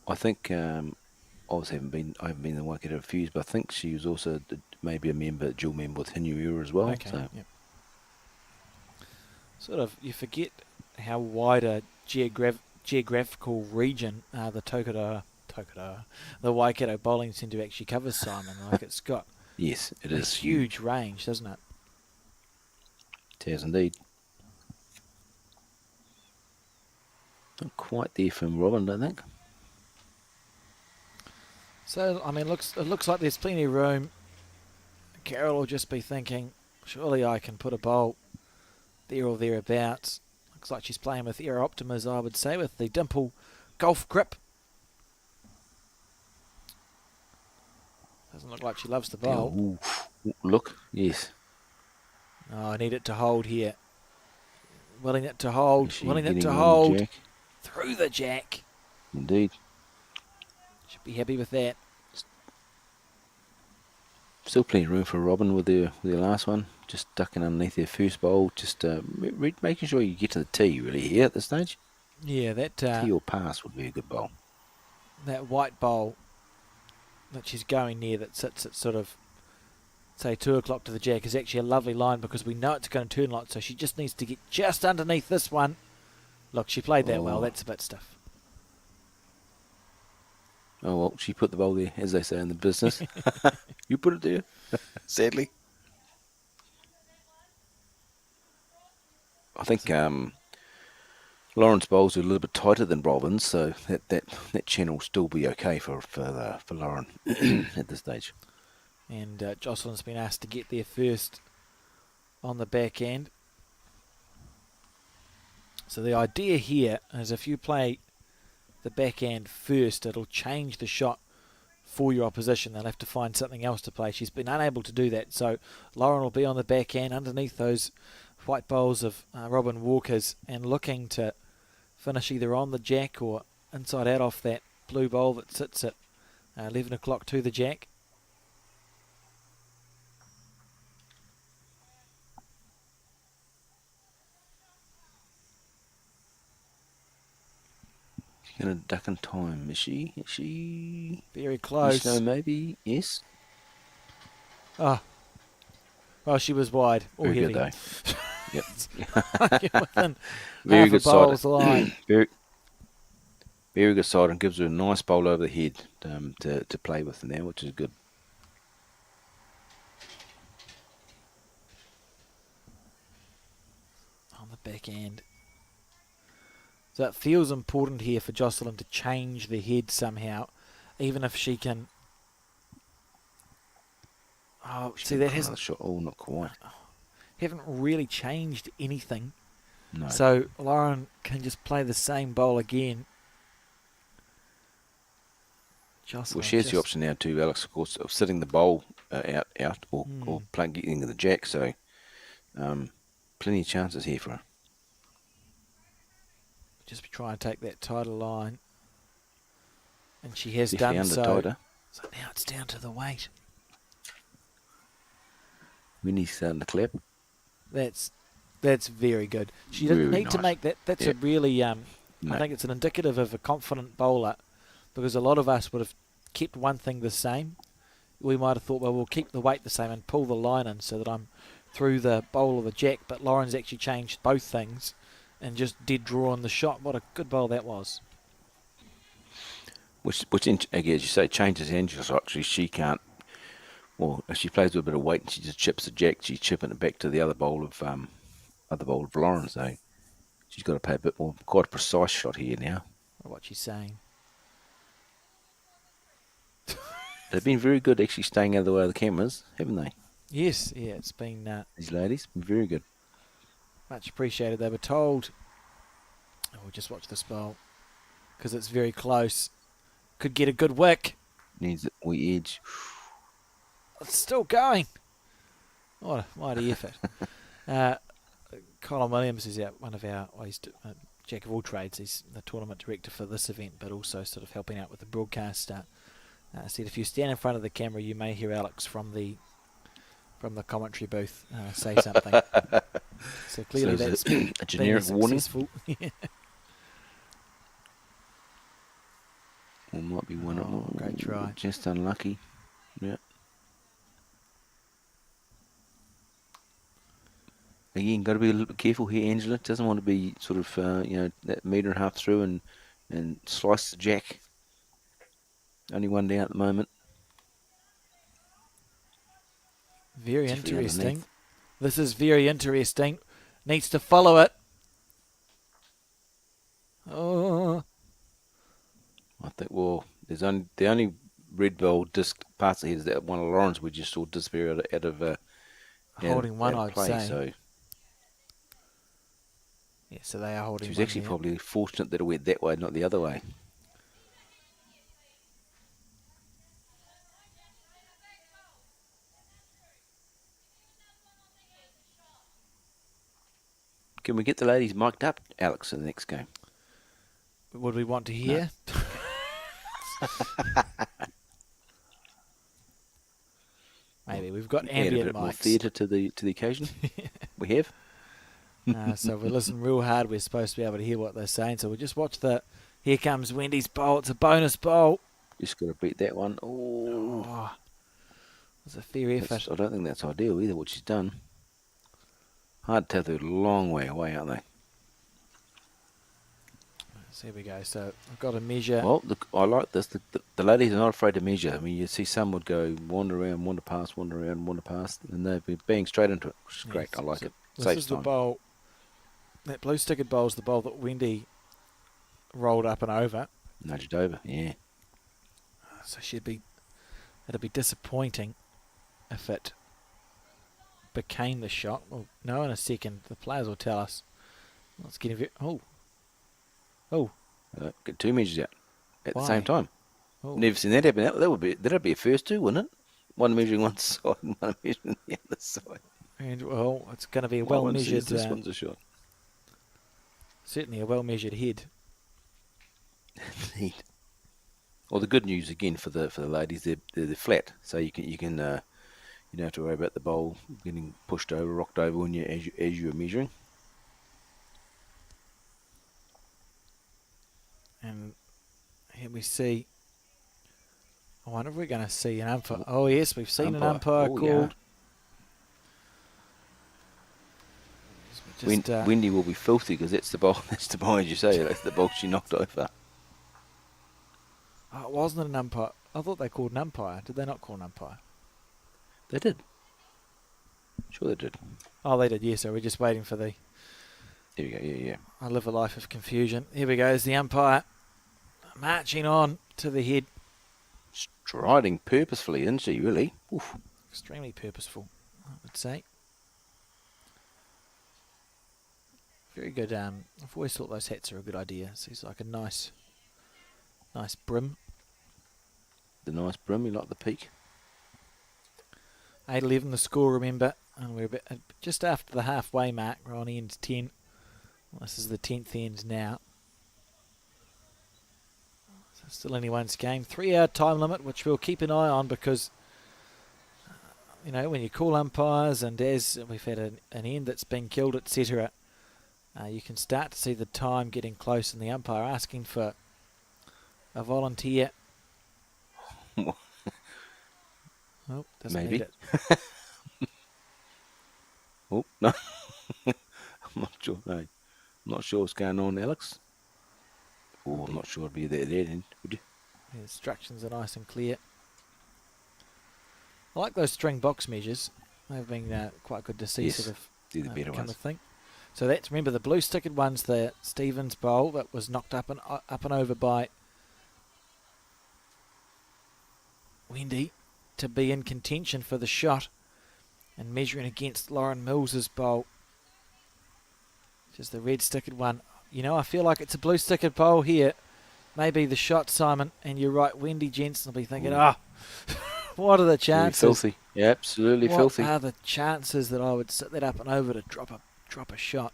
I think obviously I haven't been in the Waikato Fuse, but I think she was also maybe a dual member with Hinuera as well. Okay. So. Yep. Sort of, you forget how wide a geographical region the the Waikato Bowling Centre actually covers, Simon. Like it's got Yes, it a is huge range, doesn't it? It has indeed. Not quite there from Robin, I don't think. So I mean, it looks like there's plenty of room. Carol will just be thinking, surely I can put a bowl there or thereabouts. Looks like she's playing with air optimism, I would say, with the dimple golf grip. Doesn't look like she loves the Yeah, bowl. look, yes. Oh, I need it to hold here. Willing it to Is hold. she Willing it getting to on the hold. jack? Through the jack. Indeed. Should be happy with that. Still plenty of room for Robin with their last one. Just ducking underneath their first bowl. Just making sure you get to the tee, really, here at this stage. Yeah, Tee or pass would be a good bowl. that white bowl that she's going near that sits at sort of, say, 2 o'clock to the jack is actually a lovely line because we know it's going to turn a lot, so she just needs to get just underneath this one. Look, she played that well. That's a bit stiff. Oh, well, she put the bowl there, as they say in the business. You put it there, sadly. I think Lauren's bowls are a little bit tighter than Robin's, so that channel will still be okay for Lauren at this stage. And Jocelyn's been asked to get there first on the back end. So the idea here is if you play the back end first, it'll change the shot for your opposition. They'll have to find something else to play. She's been unable to do that. So Lauren will be on the back end underneath those white bowls of Robin Walker's and looking to finish either on the jack or inside out off that blue bowl that sits at 11 o'clock to the jack. She's going to duck in time, is she? Is she? Very close. No, maybe, yes. Oh, well, she was wide. Or Very heavy. good, though. Yep. Within Very half good a bowl's side. line. Very good side, and gives her a nice bowl over the head to play with now, which is good. On the back end. So it feels important here for Jocelyn to change the head somehow, even if she can. Oh, see, that hasn't. Shot. Oh, not quite. Haven't really changed anything. No. So Lauren can just play the same bowl again. Jocelyn Well, she has the option now too, Alex, of course, of sitting the bowl out or playing getting the jack. So, plenty of chances here for her. just be trying to take that tighter line, and she has Definitely done so. tighter. So now it's down to the weight. Winnie's starting to clap. That's very good. She didn't Very need to nice. make that. That's Yep. a really. I No. think it's an indicative of a confident bowler, because a lot of us would have kept one thing the same. We might have thought, well, we'll keep the weight the same and pull the line in so that I'm through the bowl of the jack. But Lauren's actually changed both things and just did draw on the shot. What a good bowl that was. Which again, as you say, changes angels. Actually, she can't. Well, if she plays with a bit of weight and she just chips the jack, she's chipping it back to the other bowl of Lauren. So she's got to pay a bit more. Quite a precise shot here now. What she's saying. They've been very good actually staying out of the way of the cameras, haven't they? Yes, yeah, it's been These ladies, been very good. much appreciated. They were told, oh, we'll just watch this bowl because it's very close. Could get a good wick. Needs the wee edge. It's still going. What a mighty effort. Colin Williams is out, one of our, well, he's jack of all trades. He's the tournament director for this event, but also sort of helping out with the broadcast. Said if you stand in front of the camera, you may hear Alex from the commentary booth say something. So clearly So that's a generic warning. Yeah. Or might be one. Oh, great try. Just unlucky. Yeah. Again, got to be a little bit careful here, Angela. Doesn't want to be sort of that metre and a half through and slice the jack. Only one down at the moment. Very Definitely interesting. underneath. This is very interesting. Needs to follow it. Oh, I think. Well, there's the only red bowl disc past the head is that one of Lauren's we just saw disappear Holding one, out of I'd play. say. So Yeah, so they are holding she was one actually there. probably fortunate that it went that way, not the other way. Can we get the ladies mic'd up, Alex, in the next game? Would we want to hear? Maybe. We've got Add a ambient bit more mics. theatre to the occasion. We have. So if we listen real hard, we're supposed to be able to hear what they're saying. So we'll just watch the... Here comes Wendy's bowl. It's a bonus bowl. Just got to beat that one. Oh, It's a fair effort. I don't think that's ideal either, what she's done. Hard to tell, they're a long way away, aren't they? So here we go. So I've got a measure. Well, look, I like this. The ladies are not afraid to measure. I mean, you see some would go wander around, wander past, wander around, wander past, and they'd be bang straight into it, which is great. I like it. This Saves is the time. bowl. That blue stickered bowl is the bowl that Wendy rolled up and over. Nudged over, yeah. So it'd be disappointing if it became the shot. Well, no, in a second. The players will tell us. Let's get him. Oh. Get two measures out at the Why? same time. Oh. Never seen that happen. That'd be a first two, wouldn't it? One measuring one side and one measuring the other side. And, well, it's going to be a Well, well-measured... this one's a shot. Certainly a well-measured head. Indeed. Well, the good news again for the ladies, they're flat, so you don't have to worry about the bowl getting pushed over, rocked over when as you're measuring. And here we see... I wonder if we're going to see an umpire. Oh, yes, we've seen an umpire called. Yeah. Just, Wendy will be filthy because that's the bowl. That's the bowl, as you say. That's the bowl she knocked over. Oh, it wasn't an umpire. I thought they called an umpire. Did they not call an umpire? They did. Sure, they did. Oh, they did. Yes. So we're just waiting for the. There we go. Yeah. I live a life of confusion. Here we go. Is the umpire marching on to the head? Striding purposefully, isn't she? Really? Oof. Extremely purposeful, I would say. Very good. I've always thought those hats are a good idea. So it's like a nice brim. The nice brim, you like the peak. 8-11 the score, remember, and we're just after the halfway mark. We're on end 10. Well, this is the 10th end now. So still anyone's game. 3-hour time limit, which we'll keep an eye on because, when you call umpires and as we've had an end that's been killed, etc., you can start to see the time getting close and the umpire asking for a volunteer. Oh, doesn't Maybe. need it. Oh, no. I'm not sure. No. I'm not sure what's going on, Alex. Oh, I'm not sure I'd be there then, would you? The instructions are nice and clear. I like those string box measures. They've been quite good to see, Yes, sort of they're the better become ones. a thing. So that's, remember, the blue stickered one's the Stevens bowl that was knocked up and over by Wendy to be in contention for the shot and measuring against Lauren Mills's bowl. Just the red stickered one. I feel like it's a blue stickered bowl here. Maybe the shot, Simon, and you're right, Wendy Jensen will be thinking, what are the chances? Filthy. Yeah, absolutely filthy. What are the chances that I would sit that up and over to drop a shot?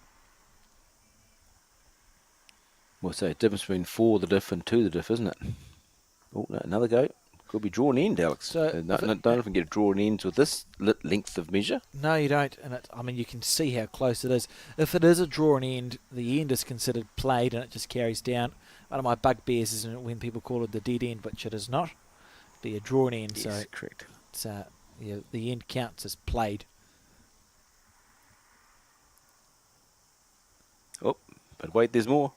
Well, say difference between 4 the diff and 2 the diff, isn't it? Oh, no, another go. Could be drawn end, Alex. So don't often get drawn ends with this length of measure. No, you don't. And you can see how close it is. If it is a drawn end, the end is considered played and it just carries down. One of my bugbears is when people call it the dead end, which it is not. It'd be a drawn end. Yes, so correct. It's, the end counts as played. Oh, but wait, there's more.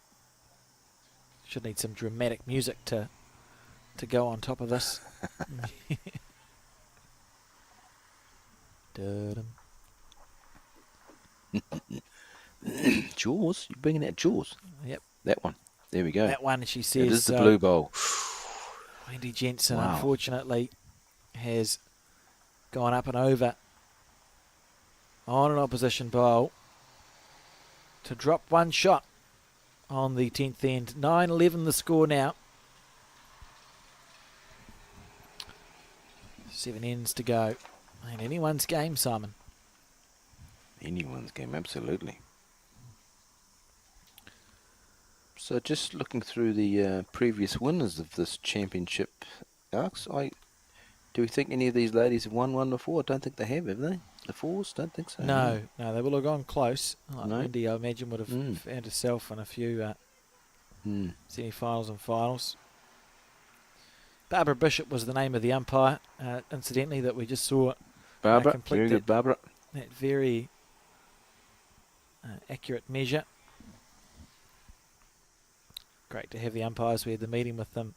Should need some dramatic music to go on top of this. Dum. Jaws? You're bringing out Jaws? Yep. That one. There we go. That one, she It says. is the blue bowl. Wendy Jensen, Wow. unfortunately, has gone up and over on an opposition bowl to drop one shot on the 10th end. 9-11 the score now. 7 ends to go. And anyone's game, Simon. Anyone's game, absolutely. So just looking through the previous winners of this championship, Alex, do we think any of these ladies have won one before? I don't think they have they? The fours? Don't think so. No, they will have gone close. Like No. Wendy, I imagine, would have found herself in a few semi-finals and finals. Barbara Bishop was the name of the umpire, incidentally, that we just saw. Barbara, very good, Barbara. That very accurate measure. Great to have the umpires. We had the meeting with them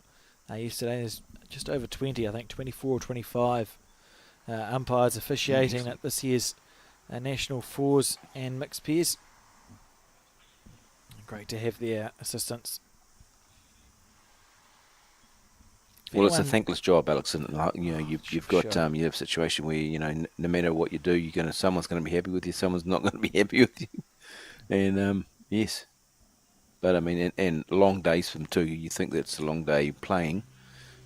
yesterday. There's just over 20, I think 24 or 25 umpires officiating at this year's National Fours and Mixed Pairs. Great to have their assistance. Well, it's a thankless job, Alex, and you've got Sure. you have a situation where no matter what you do, someone's going to be happy with you, someone's not going to be happy with you, and yes, but I mean, and long days for them too. You think that's a long day playing.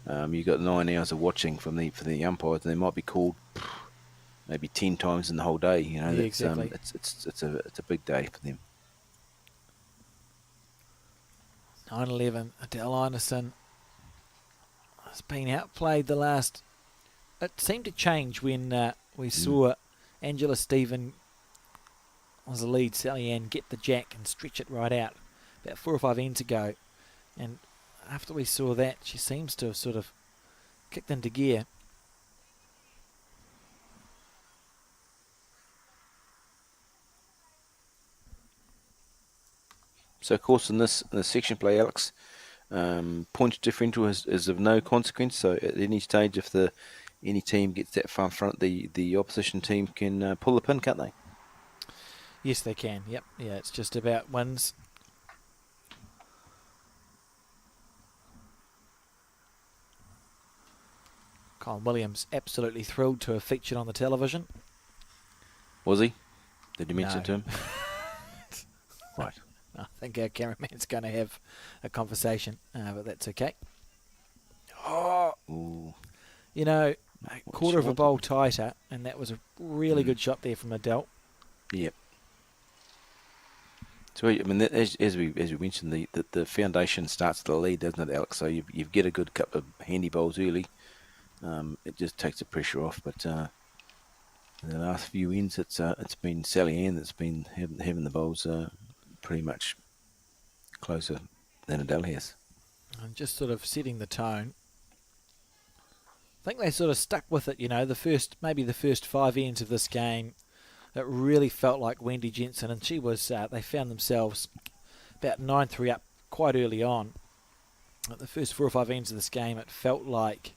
You've got 9 hours of watching for the umpires, and they might be called maybe 10 times in the whole day. Yeah, exactly. It's a big day for them. 9-11, Adele Ineson has been outplayed the last. It seemed to change when we saw Angela Stephen as the lead, Sally Ann get the jack and stretch it right out about 4 or 5 ends ago, and after we saw that, she seems to have sort of kicked into gear. So, of course, in this section play, Alex, point differential is of no consequence. So, at any stage, if any team gets that far in front, the opposition team can pull the pin, can't they? Yes, they can. Yep. Yeah, it's just about wins. Colin Williams absolutely thrilled to have featured on the television. Was he? Did you mention No. it to him? Right. I think our cameraman's going to have a conversation, but that's okay. Oh, Ooh. a quarter of a shot. bowl tighter, and that was a really good shot there from Adele. Yep. So I mean, as we mentioned, the foundation starts at the lead, doesn't it, Alex? So you get a good couple of handy bowls early. It just takes the pressure off. But in the last few ends, it's been Sally Ann that's been having the bowls pretty much closer than Adele has. And just sort of setting the tone. I think they sort of stuck with it, the first 5 ends of this game. It really felt like Wendy Jensen, and she was. They found themselves about 9-3 up quite early on. At the first 4 or 5 ends of this game, it felt like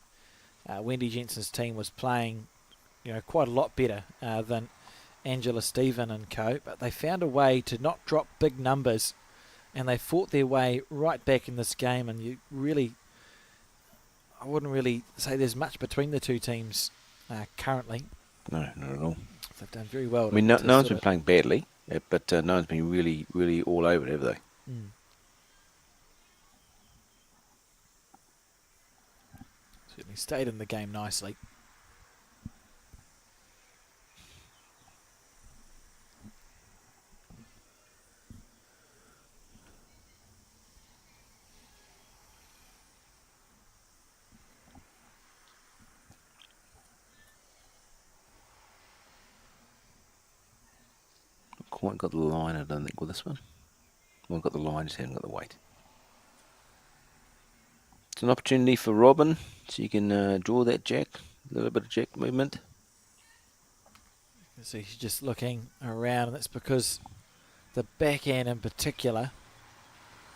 Wendy Jensen's team was playing, quite a lot better than Angela Stephen and co. But they found a way to not drop big numbers, and they fought their way right back in this game. And I wouldn't really say there's much between the two teams currently. No, not at all. They've done very well. I mean, no one's been playing badly, but no one's been really, really all over it, have they? Certainly stayed in the game nicely. Quite got the line, I don't think, with this one. Well, got the line, just haven't got the weight. It's an opportunity for Robin, so you can draw that jack, a little bit of jack movement. So he's just looking around, and that's because the backhand in particular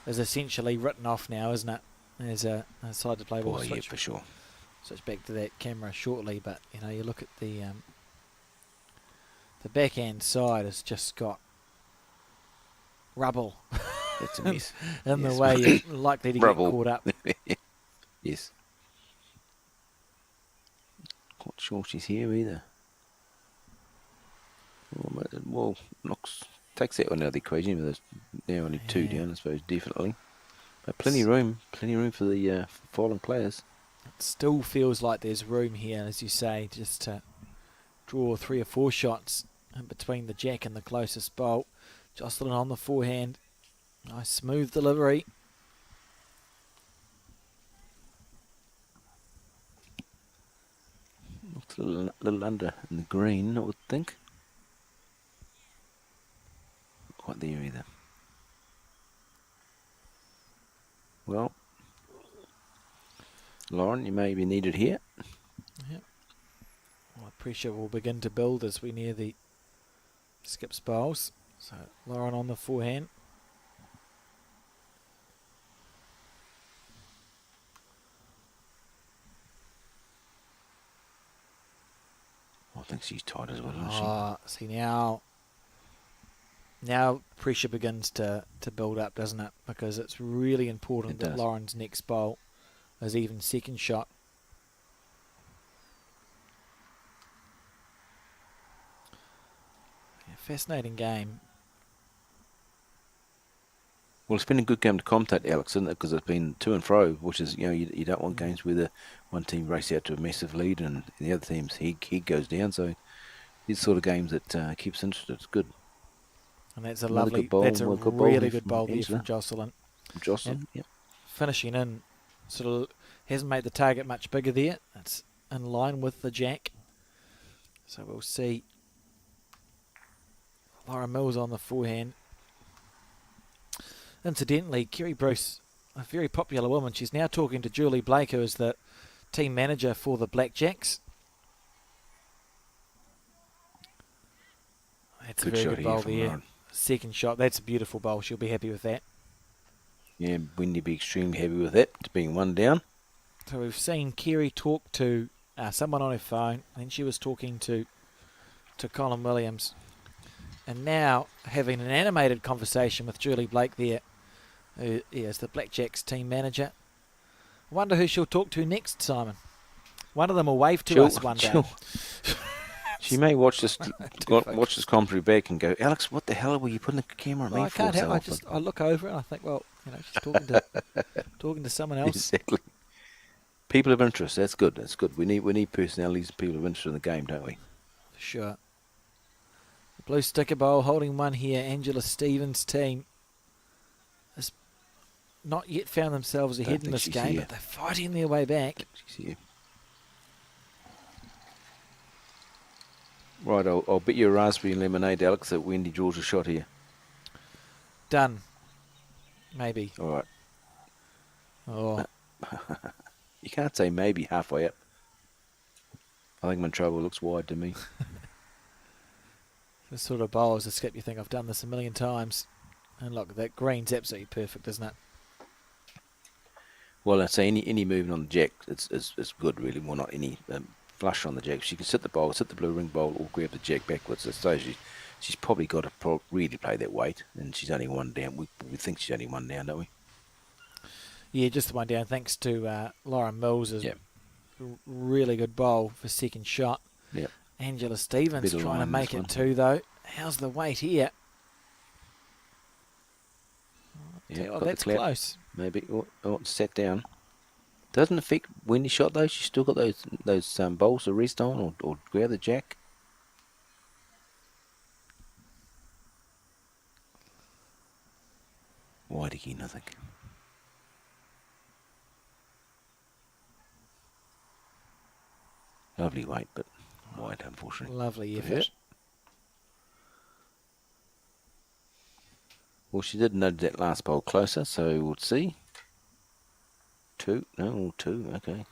is essentially written off now, isn't it? There's a side to play ball. Yeah, for sure. Switch back to that camera shortly, but you look at the backhand side has just got rubble. That's a mess. in the way you're likely to get Rubble. caught up. Yes. Not sure she's here either. Well, knocks takes that one out of the equation. But there's now only two Yeah. down, I suppose, definitely. But plenty of room for the fallen players. It still feels like there's room here, as you say, just to draw 3 or 4 shots in between the jack and the closest bolt. Jocelyn on the forehand. Nice smooth delivery. Looks a little under in the green, I would think. Not quite there either. Well, Lauren, you may be needed here. Yep. Well, pressure will begin to build as we near the skips bowls. So Lauren on the forehand. I think she's tight as well, isn't she? See now pressure begins to build up, doesn't it? Because it's really important that Lauren's next bowl is even second shot. Yeah, fascinating game. Well, it's been a good game to commentate, Alex, isn't it? Because it's been to and fro, which is, you don't want games where the one team race out to a massive lead and the other team's head goes down. So these sort of games that keeps interested. It's good. And that's a Another lovely, good bowl, that's a good bowl really here good from bowl there Angela. from Jocelyn. Yep. Finishing in, sort of hasn't made the target much bigger there. It's in line with the jack. So we'll see. Laura Mills on the forehand. Incidentally, Kerry Bruce, a very popular woman, she's now talking to Julie Blake, who is the team manager for the Blackjacks. That's Good a very shot good bowl here from there. Lauren. Second shot, that's a beautiful bowl. She'll be happy with that. Yeah, Wendy be extremely happy with that, being one down. So we've seen Kerry talk to someone on her phone, and then she was talking to Colin Williams. And now having an animated conversation with Julie Blake there, who is the Blackjacks team manager. I wonder who she'll talk to next, Simon. One of them will wave to us one day. She may watch this commentary back and go, Alex, what the hell were you putting the camera on me I for? can't help. I look over and I think, well, she's talking to someone else. Exactly. People of interest. That's good. That's good. We need personalities and people of interest in the game, don't we? For sure. The blue sticker bowl holding one here. Angela Stevens' team has not yet found themselves ahead in this game, but they're fighting their way back. She's here. Right, I'll bet you a raspberry and lemonade, Alex, that Wendy draws a shot here. Done. Maybe. All right. Oh. You can't say maybe halfway up. I think Montrova looks wide to me. This sort of bowl is a skip you think I've done this a million times. And look, that green's absolutely perfect, isn't it? Well, I'd say any movement on the jack, it's good, really. Well, not any flush on the jack. She can sit the blue ring bowl, or grab the jack backwards. So she's probably got to really play that weight, and she's only one down. We think she's only one down, don't we? Yeah, just the one down. Thanks to Laura Mills' really good bowl for second shot. Yep. Angela Stevens trying to make it too, though. How's the weight here? Yeah, that's close. Maybe sat down. Doesn't affect Wendy's shot though. She's still got those bowls to rest on or grab the jack. Wide again, I think. Lovely weight, but wide, unfortunately. Lovely effort. Well, she did nudge that last bowl closer, so we'll see. Two, okay.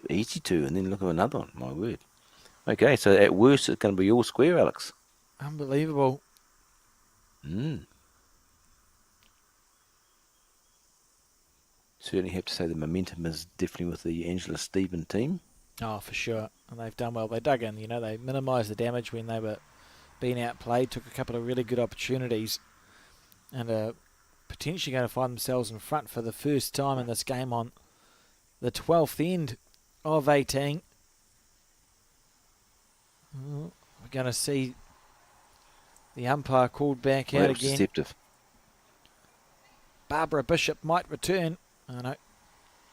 Easy two, and then look at another one, my word. Okay, so at worst it's going to be all square, Alex. Unbelievable. Certainly have to say the momentum is definitely with the Angela Stephen team. Oh, for sure. And they've done well. They dug in, they minimised the damage when they were being outplayed, took a couple of really good opportunities, and are potentially going to find themselves in front for the first time in this game on the 12th end of 18. going to see the umpire called back Well, out that was again. deceptive. Barbara Bishop might return. Oh, no.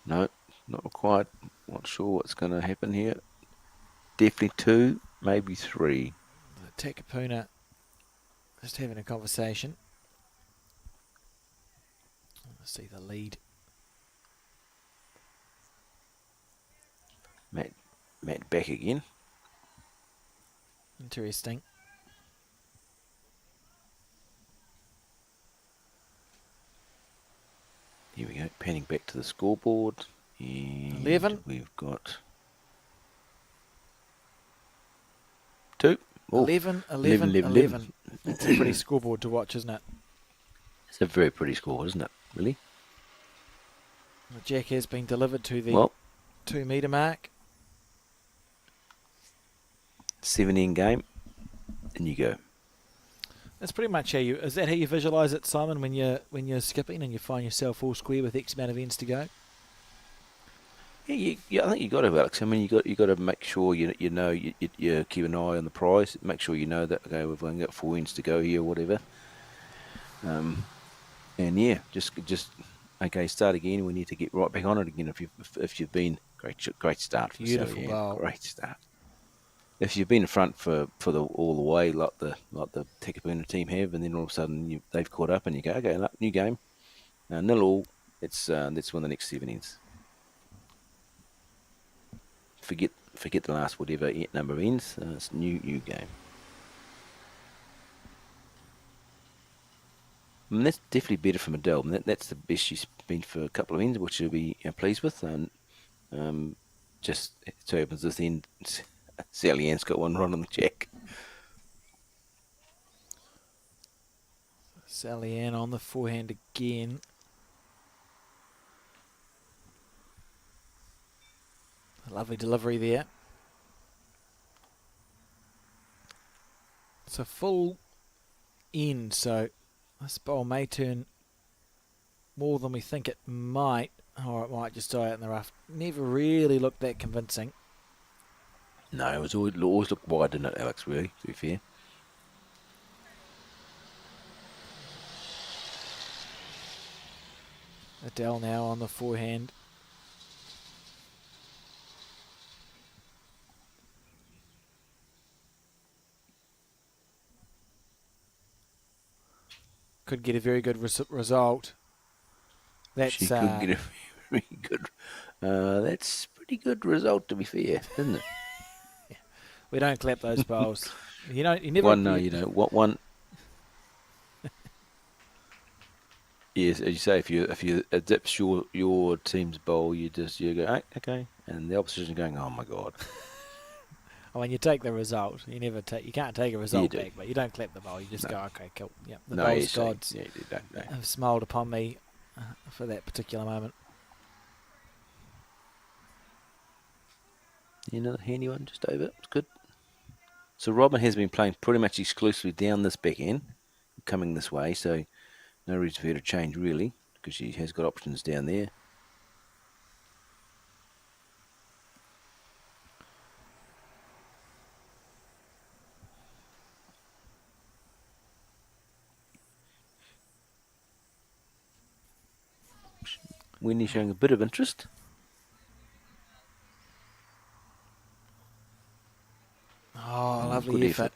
No, not quite. Not sure what's going to happen here. Definitely 2, maybe 3. Takapuna just having a conversation. Let's see the lead. Matt back again. Interesting. Here we go. Panning back to the scoreboard. And 11. We've got 2. Oh, 11, 11, 11. That's a pretty scoreboard to watch, isn't it? It's a very pretty score, isn't it? Really? The jack has been delivered to the Well, 2 metre mark. 7 in game. And you go. That's pretty much how you. Is that how you visualise it, Simon? When you're skipping and you find yourself all square with X amount of ends to go. Yeah, I think you got to, Alex. I mean, you got to make sure you know you keep an eye on the prize. Make sure you know that okay, we've only got 4 ends to go here, or whatever. And yeah, just okay, start again. We need to get right back on it again. If you've been great start for Beautiful Sally, bowl. great start. If you've been in front for all the way, like the Takapuna team have, and then all of a sudden they've caught up, and you go, okay, new game, 0-0. Let's win the next 7 ends. Forget the last whatever number of ends. It's new game. And that's definitely better from Adele. And that's the best she's been for a couple of ends, which she'll be pleased with. And just so happens this end, Sally Ann's got one run on the jack. Sally Ann on the forehand again. A lovely delivery there. It's a full end, so this bowl may turn more than we think it might, or it might just die out in the rough. Never really looked that convincing. No, it was always looked wide, didn't it, Alex, really, to be fair. Adele now on the forehand. Could get a very good result. She could get a very good. That's a pretty good result, to be fair, isn't it? We don't clap those bowls. You never. One, no, you don't. What one? Yes, as you say, if you dips your team's bowl, you go okay, and the opposition going, oh my god. I mean, you take the result. You can't take a result back, but you don't clap the bowl. You just go, okay, cool. Yep, the bowl's gods have smiled upon me for that particular moment. Another handy one just over. It's good. So Robin has been playing pretty much exclusively down this back end, coming this way. So no reason for her to change really, because she has got options down there. Wendy's showing a bit of interest. Oh, lovely effort.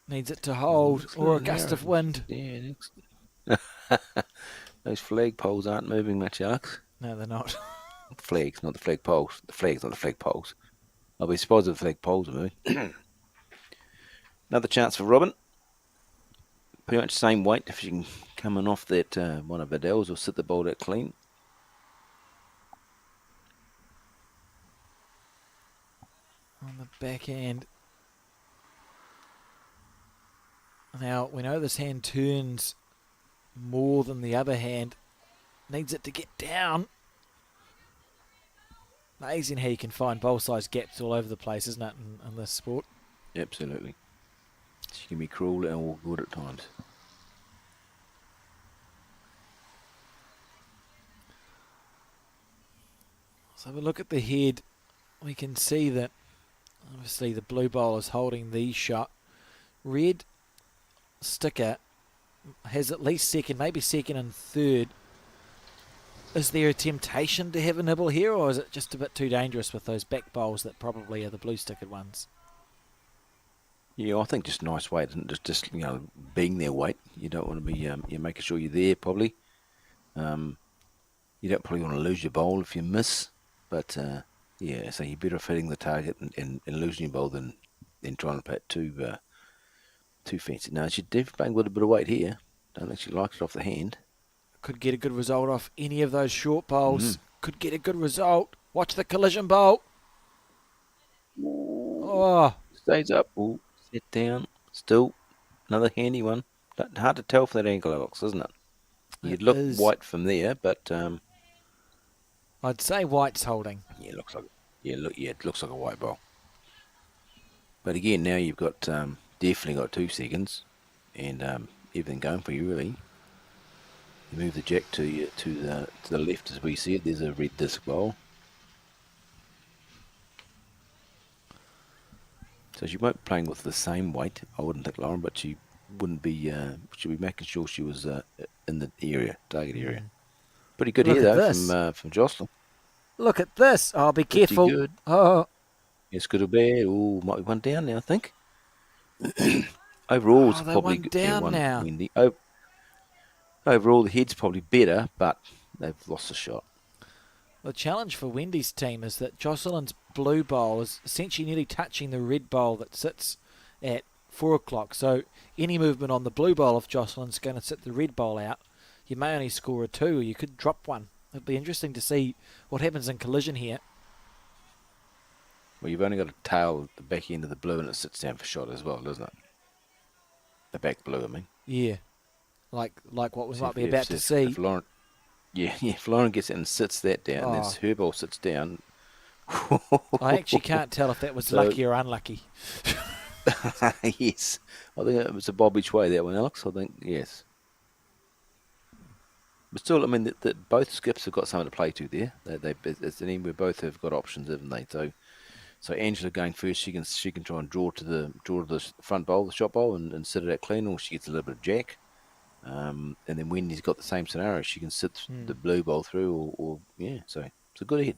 Needs it to hold, or a gust of wind. Yeah, those flag poles aren't moving much, Alex. No, they're not. Flags, not the flag poles. The flags, not the flag poles. I'll be surprised if the flag poles are moving. Another chance for Robin. Pretty much same weight if she can come in off that one of Adele's or sit the bowl out clean. On the backhand. Now, we know this hand turns more than the other hand. Needs it to get down. Amazing how you can find bowl size gaps all over the place, isn't it, in this sport? Absolutely. She can be cruel and all good at times. So if we look at the head, we can see that obviously the blue bowl is holding the shot. Red sticker has at least second, maybe second and third. Is there a temptation to have a nibble here, or is it just a bit too dangerous with those back bowls that probably are the blue stickered ones? Yeah, I think just nice weight, and just being their weight. You don't want to be you're making sure you're there probably. You don't probably want to lose your bowl if you miss, but yeah, so you're better off hitting the target and losing your bowl than trying to pat too fancy. Now she's definitely playing with a bit of weight here. Don't think she likes it off the hand. Could get a good result off any of those short bowls. Mm. Could get a good result. Watch the collision bowl. Oh, Stays up. Ooh, sit down. Still another handy one. Hard to tell from that angle, Alex, isn't it? You'd look is. white from there, but I'd say white's holding. yeah, it looks like it looks like a white bowl. But again, now you've got definitely got 2 seconds, and everything going for you really. You move the jack to the left as we see it. There's a red disc bowl. So she won't be playing with the same weight, I wouldn't think, Lauren, but she wouldn't be. She'll be making sure she was in the target area. Pretty good Look here at though this. from Jocelyn. Look at this. Oh, be Pretty careful. good. Oh, Yes, good or bad. Oh, might be one down now, I think. Overall, it's they're probably one down one now. windy. Overall, the head's probably better, but they've lost the shot. the challenge for Wendy's team is that Jocelyn's blue bowl is essentially nearly touching the red bowl that sits at 4 o'clock. So any movement on the blue bowl of Jocelyn's going to sit the red bowl out. You may only score a 2, or you could drop one. It'd be interesting to see what happens in collision here. Well, you've only got to tail the back end of the blue and it sits down for shot as well, doesn't it? The back blue, I mean. Yeah, like what we So might be if- about to if- see. If Lauren, yeah, if Lauren gets it and sits that down, and then Oh. her ball sits down. I actually can't tell if that was So- lucky or unlucky. Yes, I think it was a bob each way, that one, Alex. I think yes. But still, I mean, both skips have got something to play to there. It's an end where both have got options, haven't they? So Angela going first, she can try and draw to the front bowl, the shot bowl, and sit it out clean, or she gets a little bit of jack. And then Wendy's got the same scenario. She can sit the blue bowl through, or yeah. So it's a good head.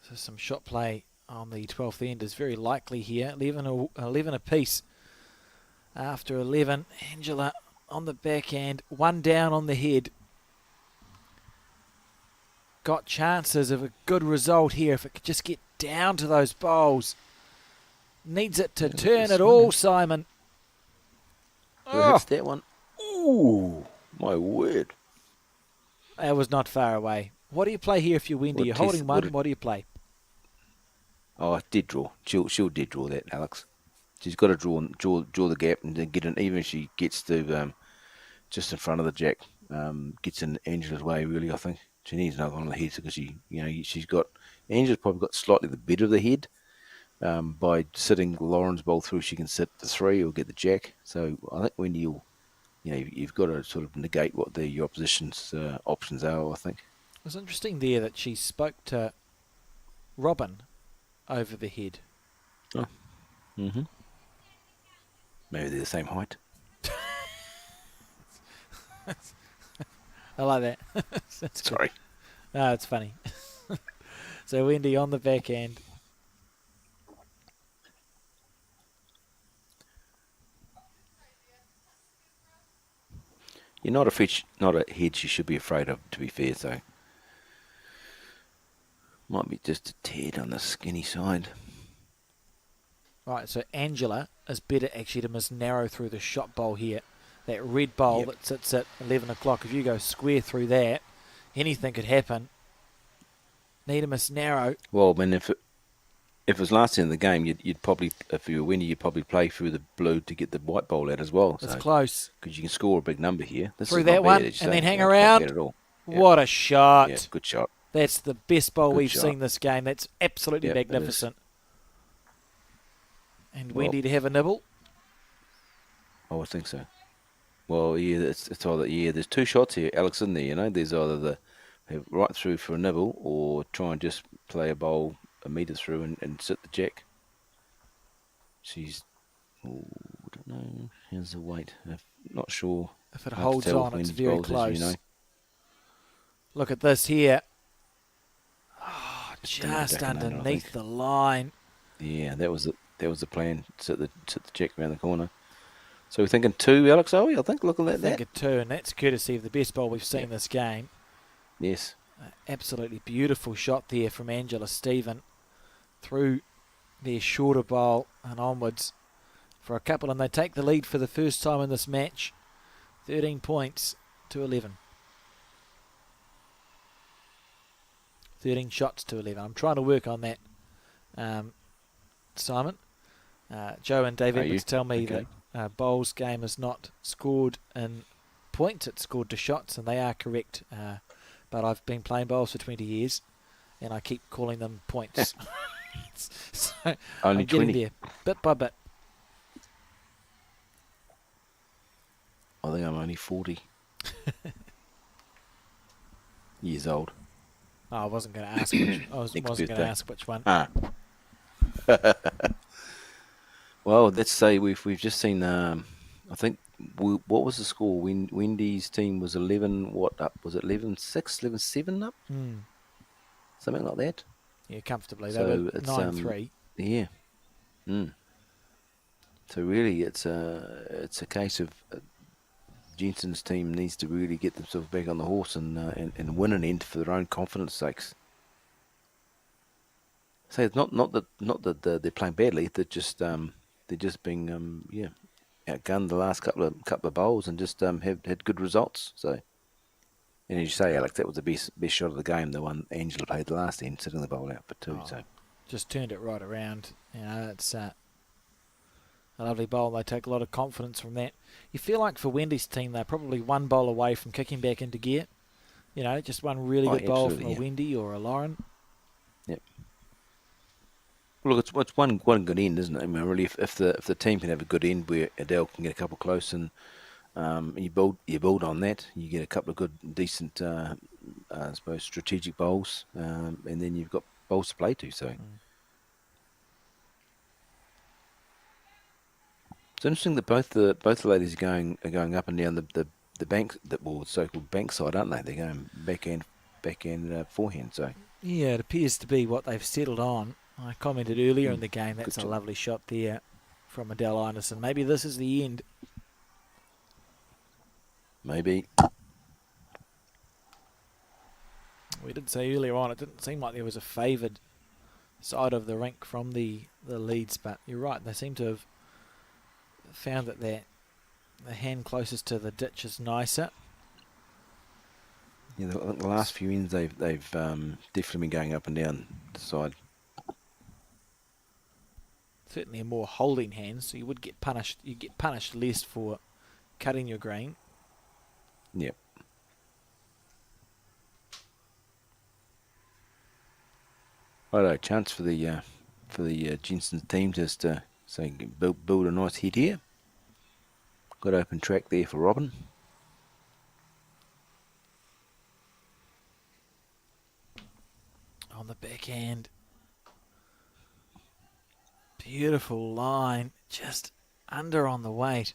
So some shot play on the 12th end is very likely here. 11 apiece after 11. Angela on the backhand, 1 down on the head. Got chances of a good result here if it could just get down to those bowls. Needs it to turn it all, Simon. Who hits that one? Ooh, my word! That was not far away. What do you play here if you're Wendy? You're holding one. What do you play? Oh, dead draw. She'll dead draw that, Alex. She's got to draw the gap and then get in. Even if she gets to just in front of the jack, gets in Angela's way. Really, I think she needs another one on the head because she's got Angela's probably got slightly the better of the head. By sitting Lauren's bowl through, she can sit the 3 or get the jack. So I think when you've got to sort of negate what your opposition's options are. I think It was interesting there that she spoke to Robin over the head. Oh. Mm-hmm. Maybe they're the same height. I like that. That's Sorry. Good. No, it's funny. So Wendy on the backhand. You're not a head she should be afraid of, to be fair, so might be just a tad on the skinny side. Right, so Angela is better actually to miss narrow through the shot bowl here. That red bowl that sits at 11 o'clock. If you go square through that, anything could happen. Need to miss narrow. Well, I mean, if it was last in the game, you'd probably, if you were winning, you'd probably play through the blue to get the white bowl out as well. It's So close. because you can score a big number here. This Through is not that bad, one as you and say. then hang It's not bad around. at all. Yeah, What a yeah, shot. good shot. That's the best bowl Good we've shot. seen this game. That's absolutely Yep, it is. magnificent. And Well, Wendy to have a nibble. I would think so. Well, yeah, it's either, yeah, there's two shots here, Alex, in there, you know. There's either the have right through for a nibble or try and just play a bowl a metre through and sit the jack. She's, oh, I don't know, how's the weight? Not sure. If it Hard to holds tell on, with it's Wendy's very bowls, as close. you know. Look at this here. Oh, Just didn't get just back in under, I underneath think. the line. Yeah, that was the plan. Sit the jack around the corner. So we're thinking two, Alex, are we? I think looking I at think that. a two, and that's courtesy of the best bowl we've seen Yep. this game. Yes. Absolutely beautiful shot there from Angela Stephen through their shorter bowl and onwards for a couple, and they take the lead for the first time in this match, 13 points to 11. 13 shots to 11. I'm trying to work on that, Simon. Joe and Dave Are Edwards you? tell me Okay. that Bowls game is not scored in points, it's scored to shots, and they are correct. But I've been playing bowls for 20 years, and I keep calling them points. So Only I'm getting 20. there, bit by bit. I think I'm only 40 years old. Oh, I wasn't going to ask which. Wasn't going to birthday. ask which one. Ah. Well, let's say we've just seen. I think what was the score? Wendy's team was 11. What up? Was it 11-6, 11-7 up? Something like that. Yeah, comfortably. They So were it's 9-3. yeah. So really, it's a case of Jensen's team needs to really get themselves back on the horse and win an end for their own confidence sakes. So it's not that they're playing badly. They're just being outgunned the last couple of bowls and just have had good results. So, and as you say, Alex, that was the best shot of the game. The one Angela played the last end, sitting the bowl out for two. Oh, So just turned it right around. You know, it's a lovely bowl. They take a lot of confidence from that. You feel like for Wendy's team, they're probably one bowl away from kicking back into gear. You know, just one really good bowl from a Wendy or a Lauren. Yep. Well, look, it's one good end, isn't it? I mean, really, if the team can have a good end where Adele can get a couple close and you build on that, you get a couple of good, decent, I suppose, strategic bowls, and then you've got bowls to play to. So it's interesting that both the ladies are going up and down the bank, the so-called bank side, aren't they? They're going backhand, forehand. So Yeah, it appears to be what they've settled on. I commented earlier in the game, that's Good a job. lovely shot there from Adele Anderson. Maybe this is the end. maybe. We did say earlier on, it didn't seem like there was a favoured side of the rink from the leads, but you're right, they seem to have found that the hand closest to the ditch is nicer. Yeah, I think the last few ends they've definitely been going up and down the side. Certainly a more holding hand, so you would get punished. You get punished less for cutting your green. Yep. Righto, chance for the Jensen team just to say build a nice hit here. Got open track there for Robin. On the backhand. Beautiful line, just under on the weight.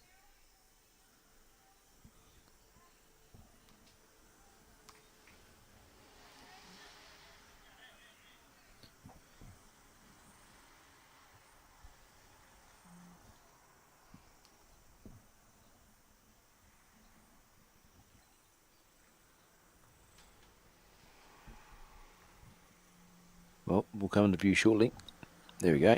Well, we'll come into view shortly. There we go.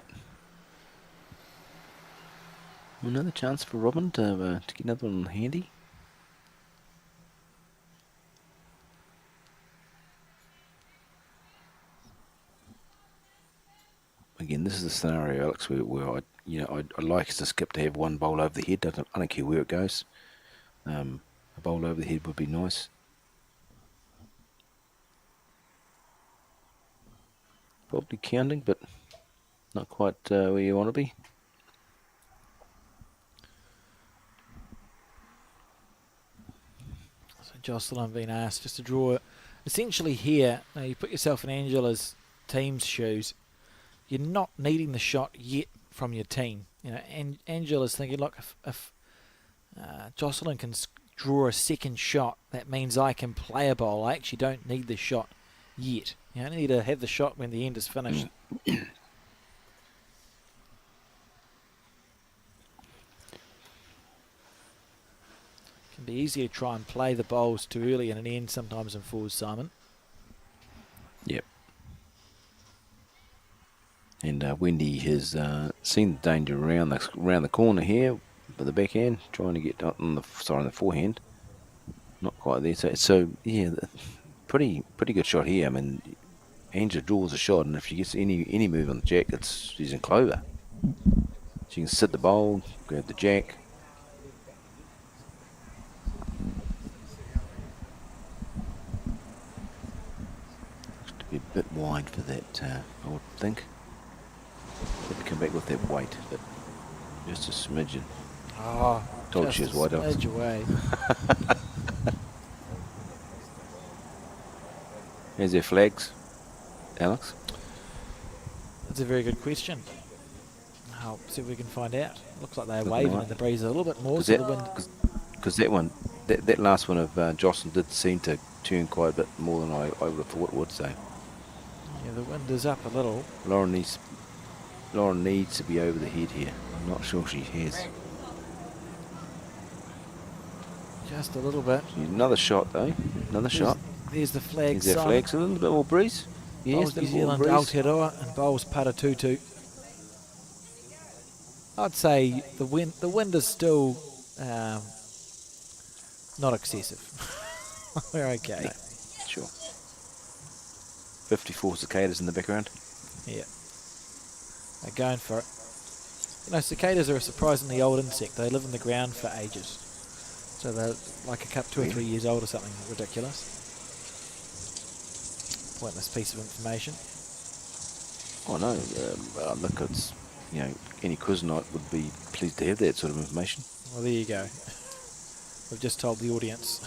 Another chance for Robin to get another one handy. again, this is a scenario, Alex, where I'd like us to skip to have one bowl over the head. I don't care where it goes. A bowl over the head would be nice. Probably counting, but not quite where you want to be. So Jocelyn being asked just to draw. Essentially here, now you put yourself in Angela's team's shoes. You're not needing the shot yet from your team. And Angela's thinking, look, if Jocelyn can draw a second shot, that means I can play a bowl. I actually don't need the shot yet. I only need to have the shot when the end is finished. It can be easier to try and play the bowls too early in an end sometimes in fours, Simon. Yep. And Wendy has seen the danger around the corner here with the backhand, trying to get on the forehand. Not quite there. So yeah, pretty good shot here. I mean, Angela draws a shot, and if she gets any move on the jack, she's in clover. She can sit the bowl, grab the jack. Looks to be a bit wide for that, I would think. Have to come back with that weight, but just a smidgen. Oh, Told she was wide up. Edge away. Is there flags, Alex? That's a very good question. I'll see if we can find out. Looks like they're Looking waving right. in the breeze a little bit more. Because that one, that last one of Jocelyn did seem to turn quite a bit more than I would have thought it would. So Yeah, the wind is up a little. Lauren needs to be over the head here. I'm not sure she has. Just a little bit. Another shot though. Another shot. There's the flag. Is there flags? A little bit more breeze. Yes, Bowls New Zealand Aotearoa and bowls Paratutu. I'd say the wind is still not excessive. We're okay. No, sure. 54 cicadas in the background. Yeah. They're going for it. Cicadas are a surprisingly old insect. They live in the ground for ages. So they're like 2 or 3 years old or something ridiculous. Pointless piece of information. Oh no, look, it's, any Kuznite would be pleased to have that sort of information. Well, there you go. We've just told the audience.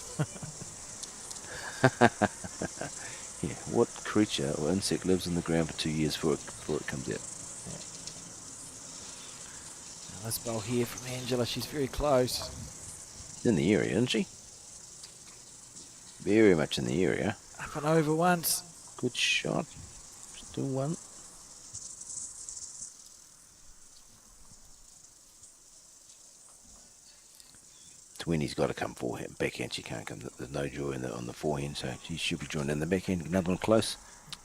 Yeah, what creature or insect lives in the ground for 2 years before it comes out? Yeah. Now this bowl here from Angela, she's very close. In the area, isn't she? Very much in the area. Up and over once. Good shot. Still one. 20's got to come forehand. Backhand, she can't come. There's no joy on the forehand, so she should be joined in the backhand. Another one close.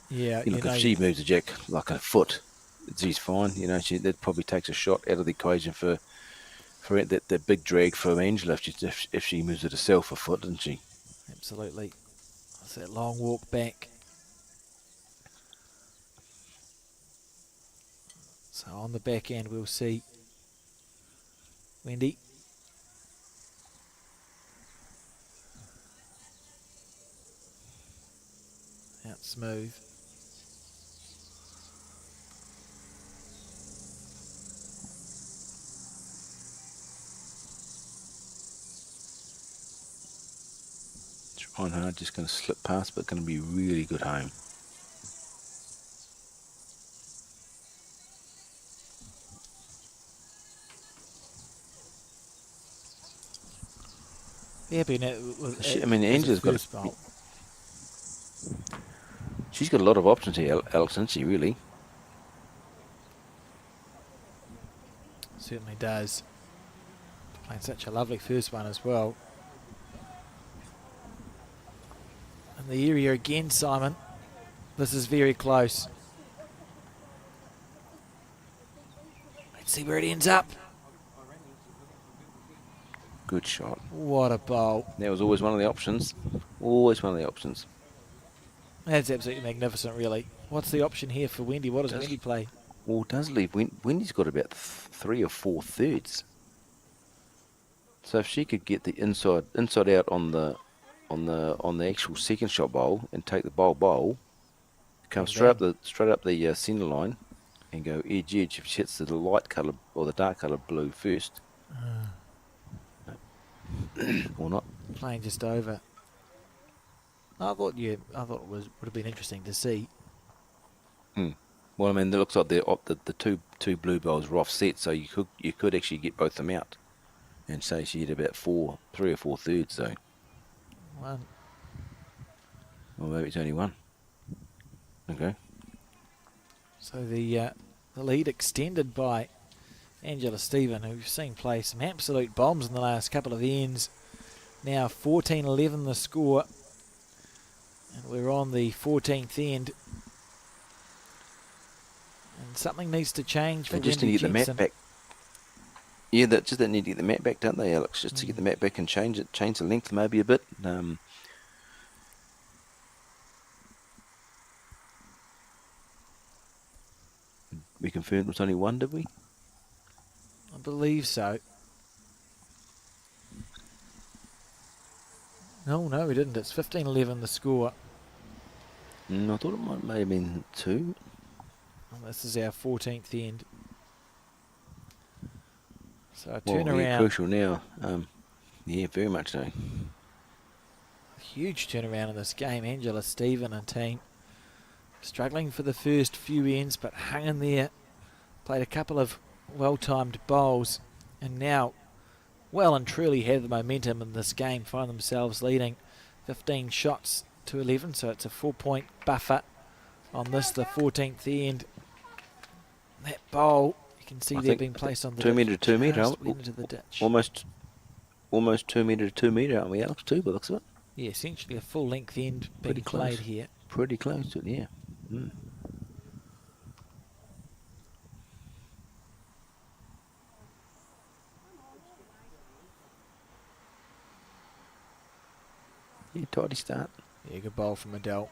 Yeah, if she moves the jack like a foot, she's fine. That probably takes a shot out of the equation for that big drag for Angela if she moves it herself a foot, doesn't she? Absolutely. That's that long walk back. So on the back end, we'll see Wendy. Out smooth. Trying hard, just going to slip past, but going to be really good home. Yeah, but Angela's got she's got a lot of options here, Alex, isn't she, really? Certainly does. Playing such a lovely first one as well. And the area again, Simon. This is very close. Let's see where it ends up. Good shot. What a bowl. That was always one of the options. Always one of the options. That's absolutely magnificent, really. What's the option here for Wendy? What does Wendy play? Well, it does leave Wendy's got about 3 or 4 thirds. So if she could get the inside out on the actual second shot bowl and take the bowl, come Bang, straight up the centre line, and go edge. If she hits the light colour or the dark coloured blue first, or not. playing just over. I thought it would have been interesting to see. Well, I mean, it looks like the two blue bowls were offset, so you could actually get both of them out, and say she hit about 3 or 4 thirds. So, One. well, maybe it's only one. Okay. So the lead extended by Angela Stephen, who we've seen play some absolute bombs in the last couple of ends. Now 14-11 the score, and we're on the 14th end. And something needs to change for They just Wendy need to get the Jensen. mat back. Yeah, they need to get the mat back, don't they, Alex? Just to get the mat back and change the length maybe a bit. We confirmed it was only one, did we? I believe so. No, we didn't. It's 15-11 the score. I thought it may have been two. And this is our 14th end. So a Well, turnaround. yeah, crucial now. Yeah, very much so. Huge turnaround in this game. Angela Stephen and team struggling for the first few ends, but hung in there. Played a couple of well-timed bowls, and now well and truly have the momentum in this game. Find themselves leading 15 shots to 11, so it's a 4-point buffer on this, the 14th end. That bowl, you can see they've been placed on the 2 metre to 2 metre, just went into the ditch. almost 2 metre to 2 metre, aren't we, Alex? Two, by the looks of it. Yeah, essentially a full-length end being Pretty played close. here. Pretty close to it, yeah. Yeah, tidy start. Yeah, good bowl from Adele.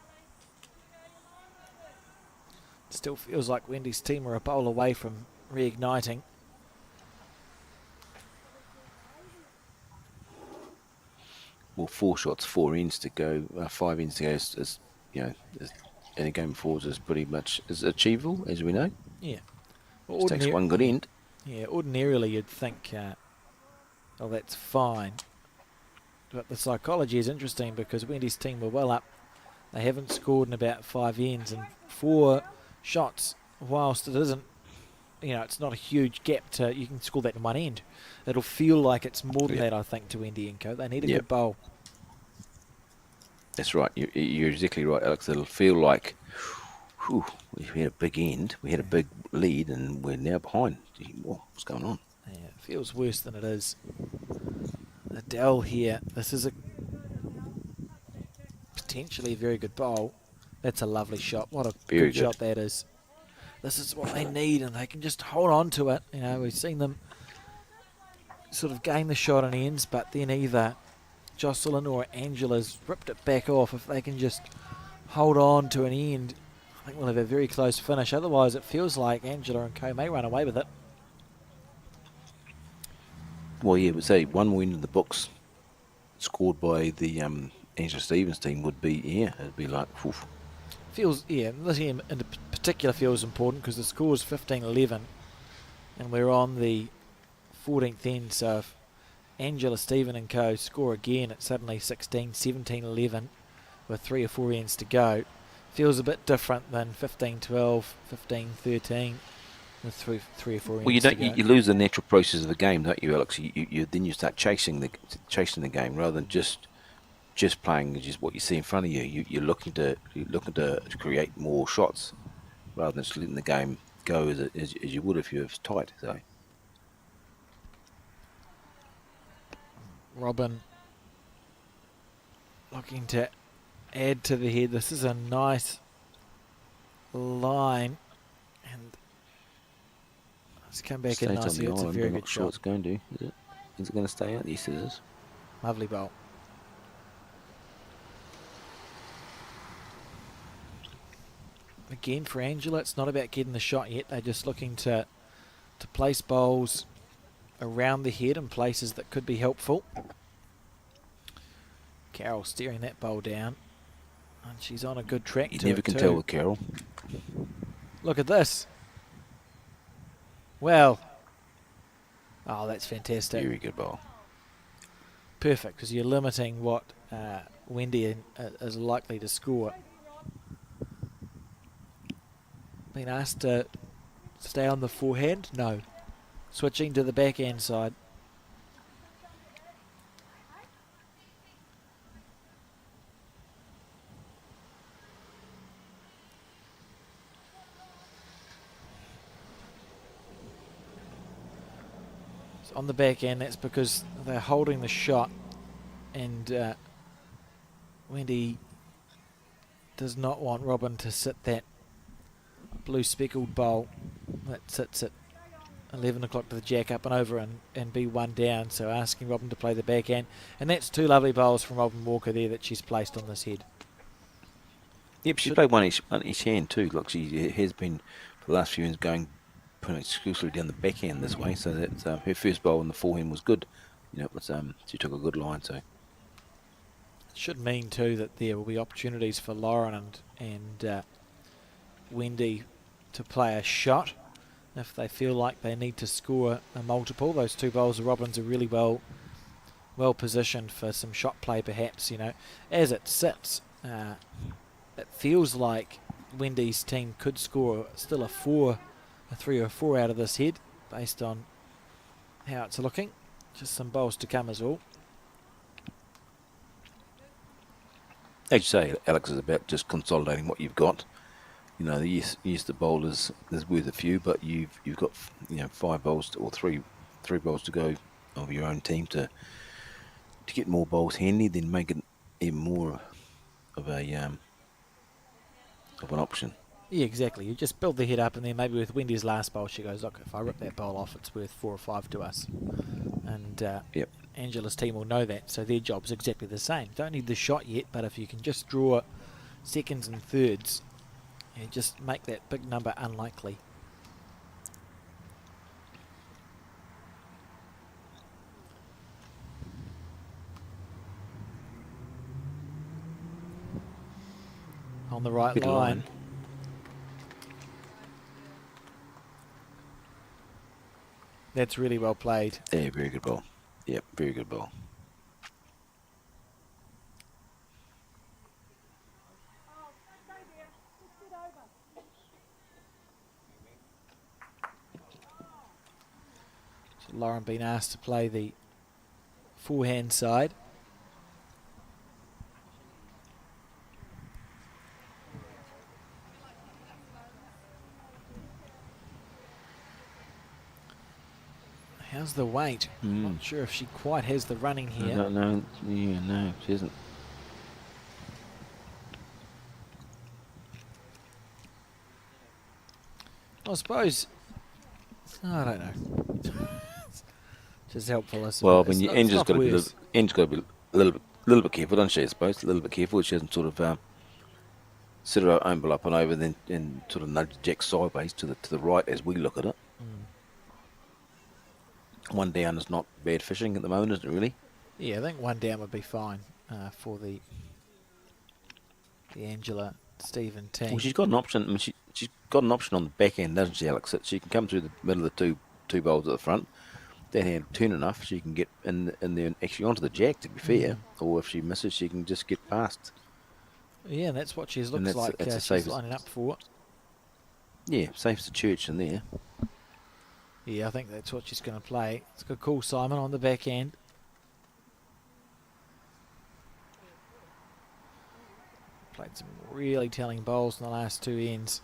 Still feels like Wendy's team are a bowl away from reigniting. Well, 4 shots, 4 ends to go, 5 ends to go, is in a game of fours is pretty much is achievable, as we know. Yeah. It takes one good end. Yeah, ordinarily you'd think, oh, that's fine. But the psychology is interesting because Wendy's team were well up. They haven't scored in about 5 ends, and 4 shots, whilst it isn't, it's not a huge gap to, you can score that in one end. It'll feel like it's more than that, I think, to Wendy and Co. They need a good bowl. That's right. You're exactly right, Alex. It'll feel like, whew, we had a big end, we had a big lead, and we're now behind. What's going on? Yeah, it feels worse than it is. Adele here. This is a potentially a very good bowl. That's a lovely shot. What a good shot that is. This is what they need, and they can just hold on to it. We've seen them sort of gain the shot on ends, but then either Jocelyn or Angela's ripped it back off. If they can just hold on to an end, I think we'll have a very close finish. Otherwise, it feels like Angela and Co may run away with it. Well, yeah, but say one win in the books scored by the Angela Stevens team would be, it'd be like, oof. Feels, this game in particular feels important because the score is 15-11 and we're on the 14th end, so if Angela Stephen and Co score again, it's suddenly 17-11 with 3 or 4 ends to go. Feels a bit different than 15-12, 15-13 with 3 or 4 ends. Well, you lose the natural process of the game, don't you, Alex? Then you start chasing the game rather than just playing just what you see in front of you. You're looking to create more shots rather than just letting the game go as you would if you were tight. So. Robin looking to add to the head. This is a nice line, and let's come back in nicely. It's a very good shot. It's going to. Is it going to stay out? Yes, it is. Lovely bowl. again for Angela, it's not about getting the shot yet. They're just looking to place bowls around the head in places that could be helpful. Carol steering that bowl down, and she's on a good track You to never it can too. tell with Carol. Look at this. Well, oh, that's fantastic. Very good bowl. Perfect, because you're limiting what Wendy is likely to score. Been asked to stay on the forehand? No. Switching to the backhand side. So on the backhand, that's because they're holding the shot, and Wendy does not want Robin to sit that blue speckled bowl that sits at 11 o'clock to the jack up and over and be one down, so asking Robin to play the backhand. And that's two lovely bowls from Robin Walker there that she's placed on this head. Yep, she's played one each hand too. Look, she has been for the last few years going pretty much exclusively down the backhand this way. So that her first bowl in the forehand was good. You know, it was, she took a good line. So it should mean too that there will be opportunities for Lauren and Wendy to play a shot if they feel like they need to score a multiple. Those two bowls of Robin's are really well positioned for some shot play, perhaps. You know, as it sits, it feels like Wendy's team could score still a 3 or 4 out of this head, based on how it's looking. Just some bowls to come as well. as you say, Alex, is about just consolidating what you've got. You know, yes, the bowl is worth a few, but you've got 5 bowls or three bowls to go of your own team to get more bowls handy, then make it even more of an option. Yeah, exactly. You just build the head up, and then maybe with Wendy's last bowl, she goes, look, if I rip that bowl off, it's worth 4 or 5 to us. And Yep. Angela's team will know that, so their job's exactly the same. Don't need the shot yet, but if you can just draw seconds and thirds, and just make that big number unlikely. On the right Good line. line. That's really well played. Yeah, very good ball. Yep, very good ball. So Lauren being asked to play the forehand side. How's the weight? Not sure if she quite has the running here. I don't know. Yeah, no, she isn't. I suppose. I don't know. Just helpful. Well, when Angela's got to be a little bit careful, doesn't she? I suppose a little bit careful. She doesn't sort of set her own ball up and over, then and sort of nudge Jack sideways to the right as we look at it. One down is not bad fishing at the moment, isn't it? Really? Yeah, I think one down would be fine for the Angela Stephen team. Well, she's got an option. I mean, she's got an option on the back end, doesn't she, Alex? That she can come through the middle of the two bowls at the front. That hand turn enough, she can get in there and actually onto the jack. To be fair, or if she misses, she can just get past. Yeah, and that's what she looks like. She's lining up for. Yeah, safe as a church in there. Yeah, I think that's what she's going to play. It's a good call, Simon, on the back end. Played some really telling bowls in the last 2 ends.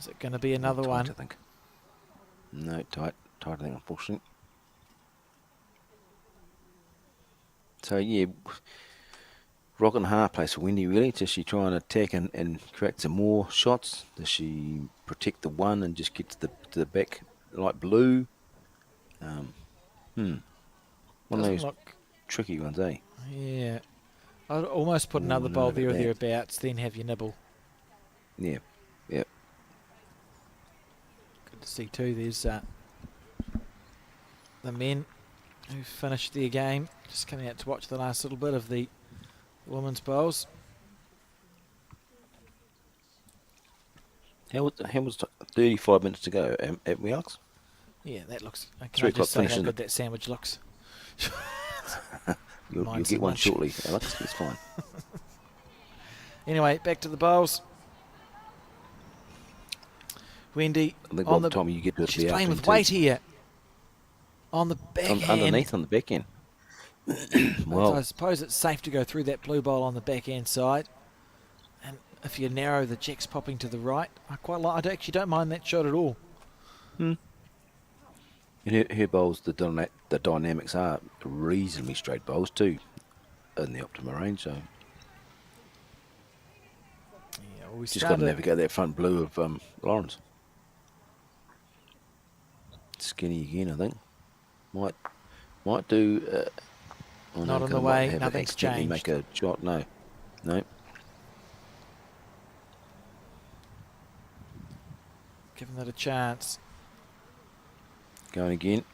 Is it going to be another tight, one? I think. No, tight, I think, unfortunately. So, yeah, rock and hard place for Wendy, really. Does she try and attack and create some more shots? Does she protect the one and just get to the back light blue? One of those tricky ones, eh? Yeah. I'd almost put another bowl there or thereabouts, then have your nibble. Yeah. Yeah. Good to see too. There's the men who finished their game, just coming out to watch the last little bit of the women's bowls. How was 35 minutes to go at we, Alex? Yeah, that looks. Can 3 I o'clock just say finish, how isn't good it? that sandwich looks? You'll Mine's get a one munch. shortly, Alex. It's fine. Anyway, back to the bowls. Wendy I think by on the the. time you get to it, She's it'll be playing afternoon with tea. weight here. On the backhand. Underneath on the back end. I suppose it's safe to go through that blue bowl on the backhand side. And if you narrow, the jack's popping to the right. I actually don't mind that shot at all. And her bowls, the dynamics are reasonably straight bowls too, in the optimal range. So Yeah, well, we just got to started. navigate that front blue of Lawrence. Skinny again, I think. Might do. Not on the way. Nothing's changed. Make a shot. No. Giving it a chance. Going again.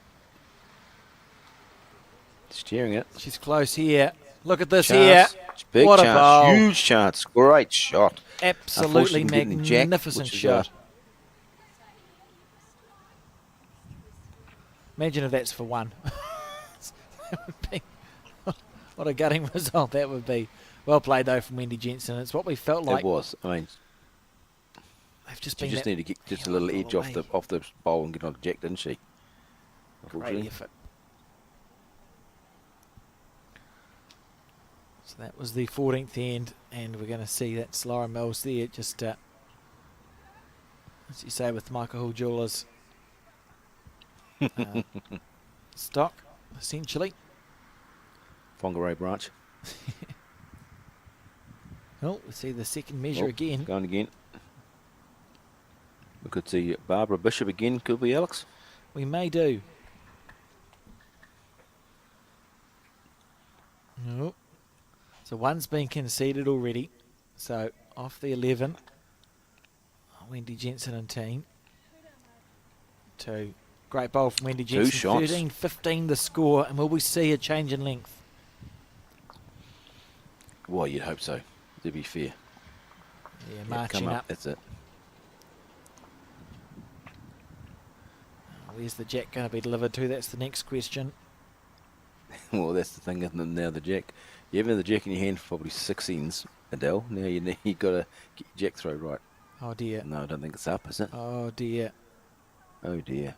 Steering it. She's close here. Look at this Chance. here. Big What a chance. bowl. Huge chance. Great shot. Absolutely Unfortunately, getting the jack, magnificent which is, shot. Imagine if that's for one. That would be what a gutting result that would be. Well played though from Wendy Jensen. It's what we felt like. It was. I mean, They've just she been just that needed to get just a hell little of a edge off way. the bowl and get on the jack, didn't she? Great Unfortunately. effort. So that was the 14th end, and we're going to see that's Laura Mills there. Just as you say with Michael Hill Jewelers stock, essentially. Whangarei branch. Oh, we see the second measure again. Going again. We could see Barbara Bishop again, could we, Alex? We may do. No. So one's been conceded already. So off the 11. Wendy Jensen and team. 2. Great bowl from Wendy Jensen. 2 shots. 13-15 the score. And will we see a change in length? Well, you'd hope so, to be fair. Yeah, marching come up. That's it. Where's the jack going to be delivered to? That's the next question. Well, that's the thing, isn't it? Now the jack. You haven't had the jack in your hand for probably 6 ends, Adele. Now you've got to get your jack throw right. Oh, dear. No, I don't think it's up, is it? Oh, dear. Oh, dear.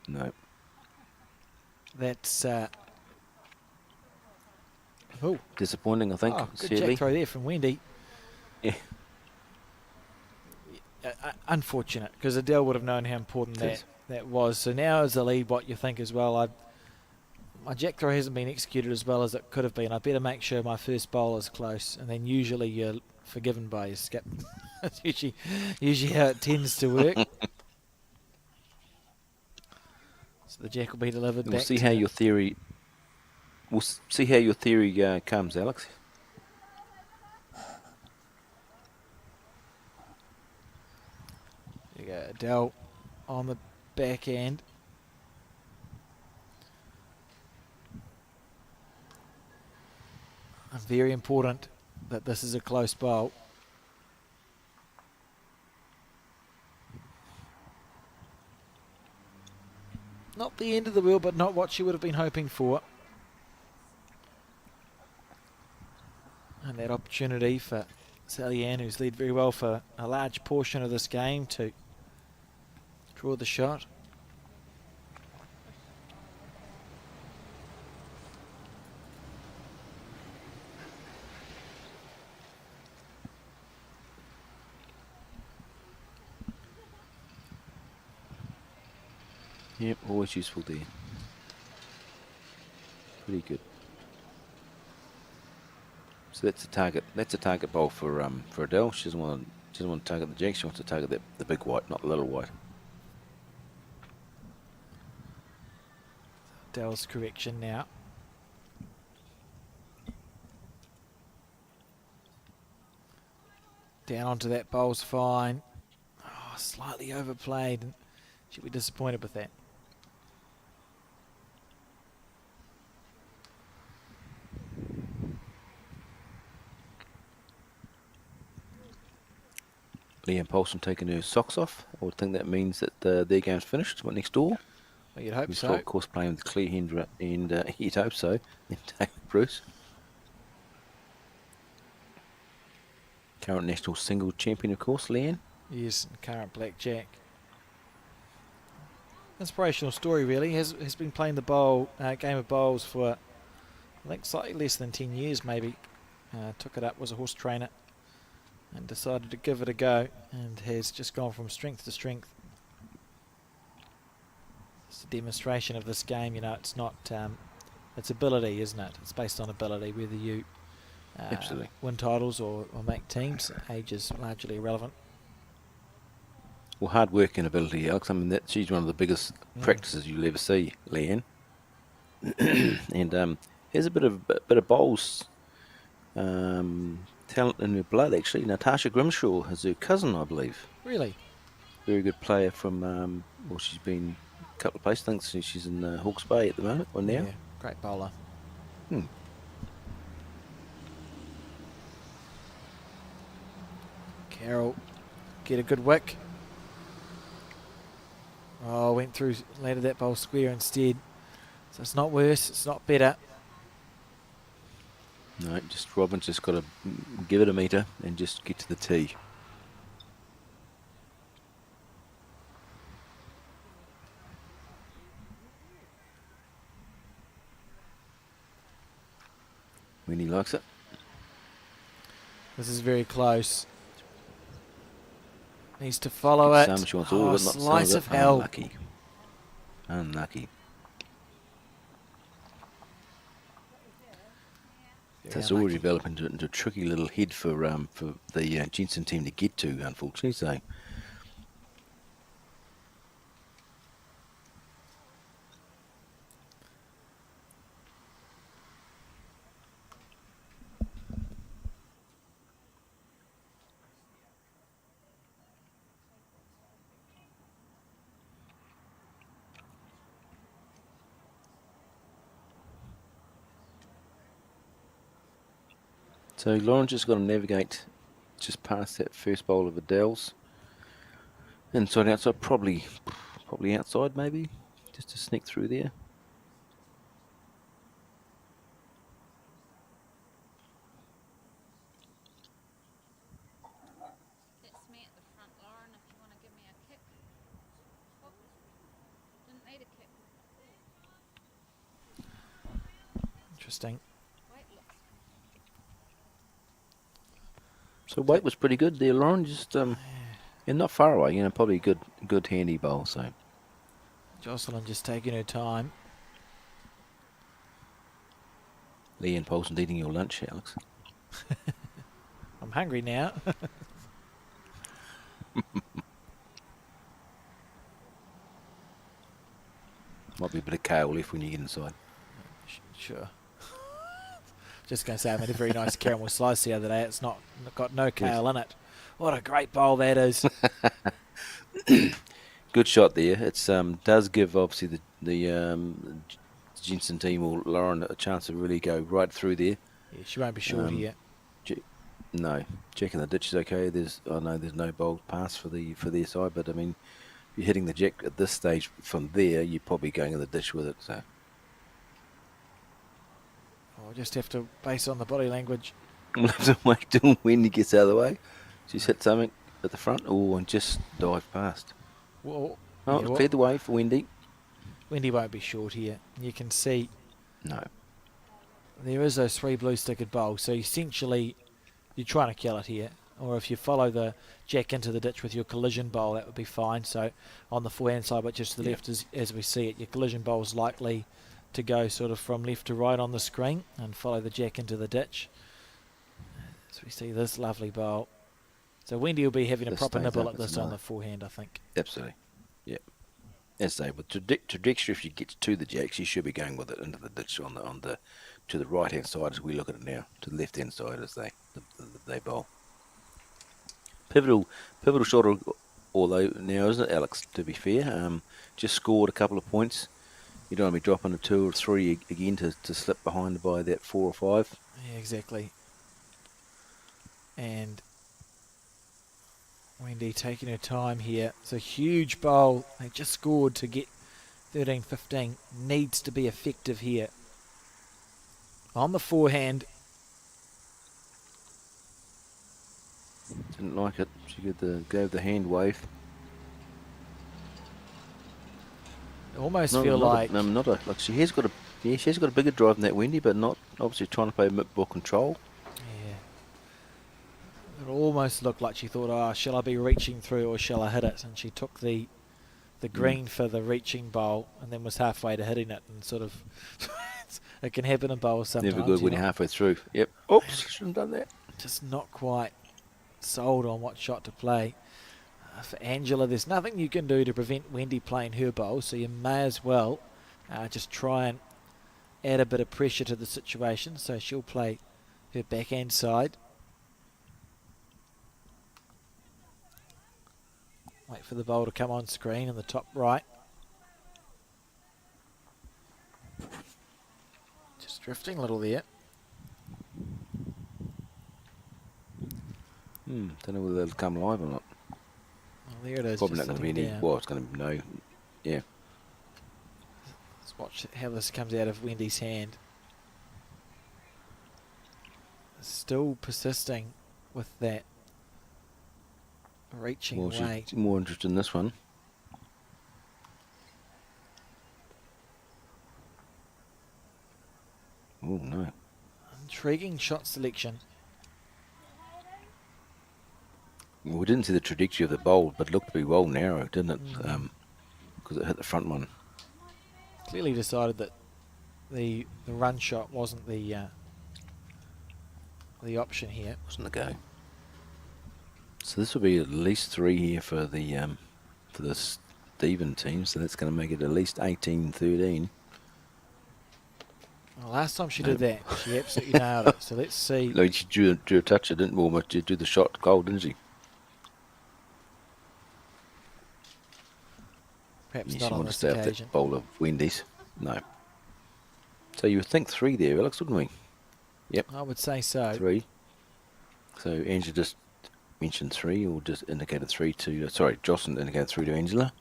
No. That's... oh, Disappointing, I think. good sadly. jack throw there from Wendy. Yeah. Unfortunate, because Adele would have known how important It is. that was. So now as the lead, what you think as well, my jack throw hasn't been executed as well as it could have been. I better make sure my first bowl is close, and then usually you're forgiven by your skip. That's usually how it tends to work. So the jack will be delivered We'll back. see how your theory. We'll see how your theory comes, Alex. There you go, Adele on the back end. Very important that this is a close bowl. Not the end of the world, but not what she would have been hoping for. And that opportunity for Sally Ann, who's led very well for a large portion of this game, to draw the shot. Yep, always useful there. Pretty good. So that's a target. That's a target bowl for Adele. She doesn't want to target the jack. She wants to target the big white, not the little white. Adele's correction now. Down onto that bowl's fine. Oh, slightly overplayed. And she'll be disappointed with that. Leanne Paulson taking her socks off. I would think that means that their game's finished. What, next door? Well, you'd hope Who's so. still, of course, playing with Claire Hendra, and you'd hope so. And David Bruce. Current national single champion, of course, Leanne. Yes, current blackjack. Inspirational story, really. Has been playing the game of bowls for, I think, slightly less than 10 years, maybe. Took it up, was a horse trainer, and decided to give it a go, and has just gone from strength to strength. It's a demonstration of this game. You know, it's not, it's ability, isn't it? It's based on ability, whether you Absolutely. win titles or make teams. Age is largely irrelevant. Well, hard work and ability, Alex. I mean, she's one of the biggest practices you'll ever see, Leanne. And has a bit of bowls talent in her blood, actually. Natasha Grimshaw is her cousin, I believe. Really? Very good player from, well, she's been a couple of places. I think she's in Hawke's Bay at the moment, or now. Yeah, great bowler. Carroll, get a good wick. Oh, went through, landed that bowl square instead. So it's not worse, it's not better. No, just Robin's just got to give it a metre and just get to the tee. When he likes it. This is very close. Needs to follow it. Some she wants all of it, not some slice of of it. hell. Unlucky. Unlucky. So it's already developed into a tricky little head for the Jensen team to get to, unfortunately. So Lauren's just got to navigate just past that first bowl of Adele's. Inside, outside, probably outside maybe, just to sneak through there. That's me at the front, Lauren, if you want to give me a kick. Oh, didn't need a kick. Interesting. Wait, looks. So weight was pretty good there, Lauren. Just and not far away. You know, probably a good handy bowl. So Jocelyn just taking her time. Leanne Paulson eating your lunch, Alex. I'm hungry now. Might be a bit of kale left when you get inside. Sure. Just going to say I made a very nice caramel slice the other day. It's not got no kale in it. What a great bowl that is. Good shot there. It's does give obviously the Jensen team or Lauren a chance to really go right through there. Yeah, she won't be short here. No, checking the ditch is okay. I know there's no bowl pass for their side, but I mean, if you're hitting the jack at this stage from there, you're probably going in the ditch with it. So We'll just have to base on the body language. we'll have to wait till Wendy gets out of the way. She's hit something at the front, and just dive past. Well, Oh, yeah, cleared the way for Wendy. Wendy won't be short here. You can see No. there is those three blue-stickered bowls, so essentially you're trying to kill it here. Or if you follow the jack into the ditch with your collision bowl, that would be fine. So on the forehand side, but just to the left as we see it, your collision bowl is likely to go sort of from left to right on the screen and follow the jack into the ditch. So we see this lovely bowl. So Wendy will be having a This proper stays nibble up, at it's this on another. the forehand, I think. Absolutely. Yeah. As I say, with trajectory, if she gets to the jack, she should be going with it into the ditch on the to the right hand side as we look at it now, to the left hand side as they bowl. pivotal shot, although now, isn't it, Alex? To be fair, just scored a couple of points. You don't want to be dropping a 2 or 3 again to slip behind by that 4 or 5. Yeah, exactly. And Wendy taking her time here. It's a huge bowl. They just scored to get 13-15. Needs to be effective here. On the forehand. Didn't like it. She gave the hand wave. Almost feel like she has got a bigger drive than that Wendy, but not obviously trying to play ball control. Yeah. It almost looked like she thought, oh, shall I be reaching through or shall I hit it? And she took the green for the reaching bowl and then was halfway to hitting it, and sort of it can happen in bowls sometimes. Never good when you're halfway through. Yep. Oops, shouldn't have done that. Just not quite sold on what shot to play. For Angela, there's nothing you can do to prevent Wendy playing her bowl, so you may as well just try and add a bit of pressure to the situation. So she'll play her backhand side. Wait for the bowl to come on screen in the top right. Just drifting a little there. Don't know whether they'll come live or not. Well, there it is. Probably not going to be any. Well, it's going to be no. Yeah. Let's watch how this comes out of Wendy's hand. Still persisting with that reaching weight. She's more interested in this one. Oh, no. Intriguing shot selection. Well, we didn't see the trajectory of the bowl, but it looked to be well narrow, didn't it? Because it hit the front one. Clearly decided that the run shot wasn't the option here. Wasn't the go. So this will be at least 3 here for the Stephen team. So that's going to make it at least 18-13. Well, last time she did that, she absolutely nailed it. So let's see. No, she drew a touch. It didn't almost do the shot goal, didn't she? Perhaps Yeah, not she on wanted to this stay off occasion. that bowl of Wendy's. No. So you would think 3 there, Alex, wouldn't we? Yep. I would say so. 3. So Angela just mentioned 3, or just indicated 3 to... sorry, Jocelyn indicated 3 to Angela.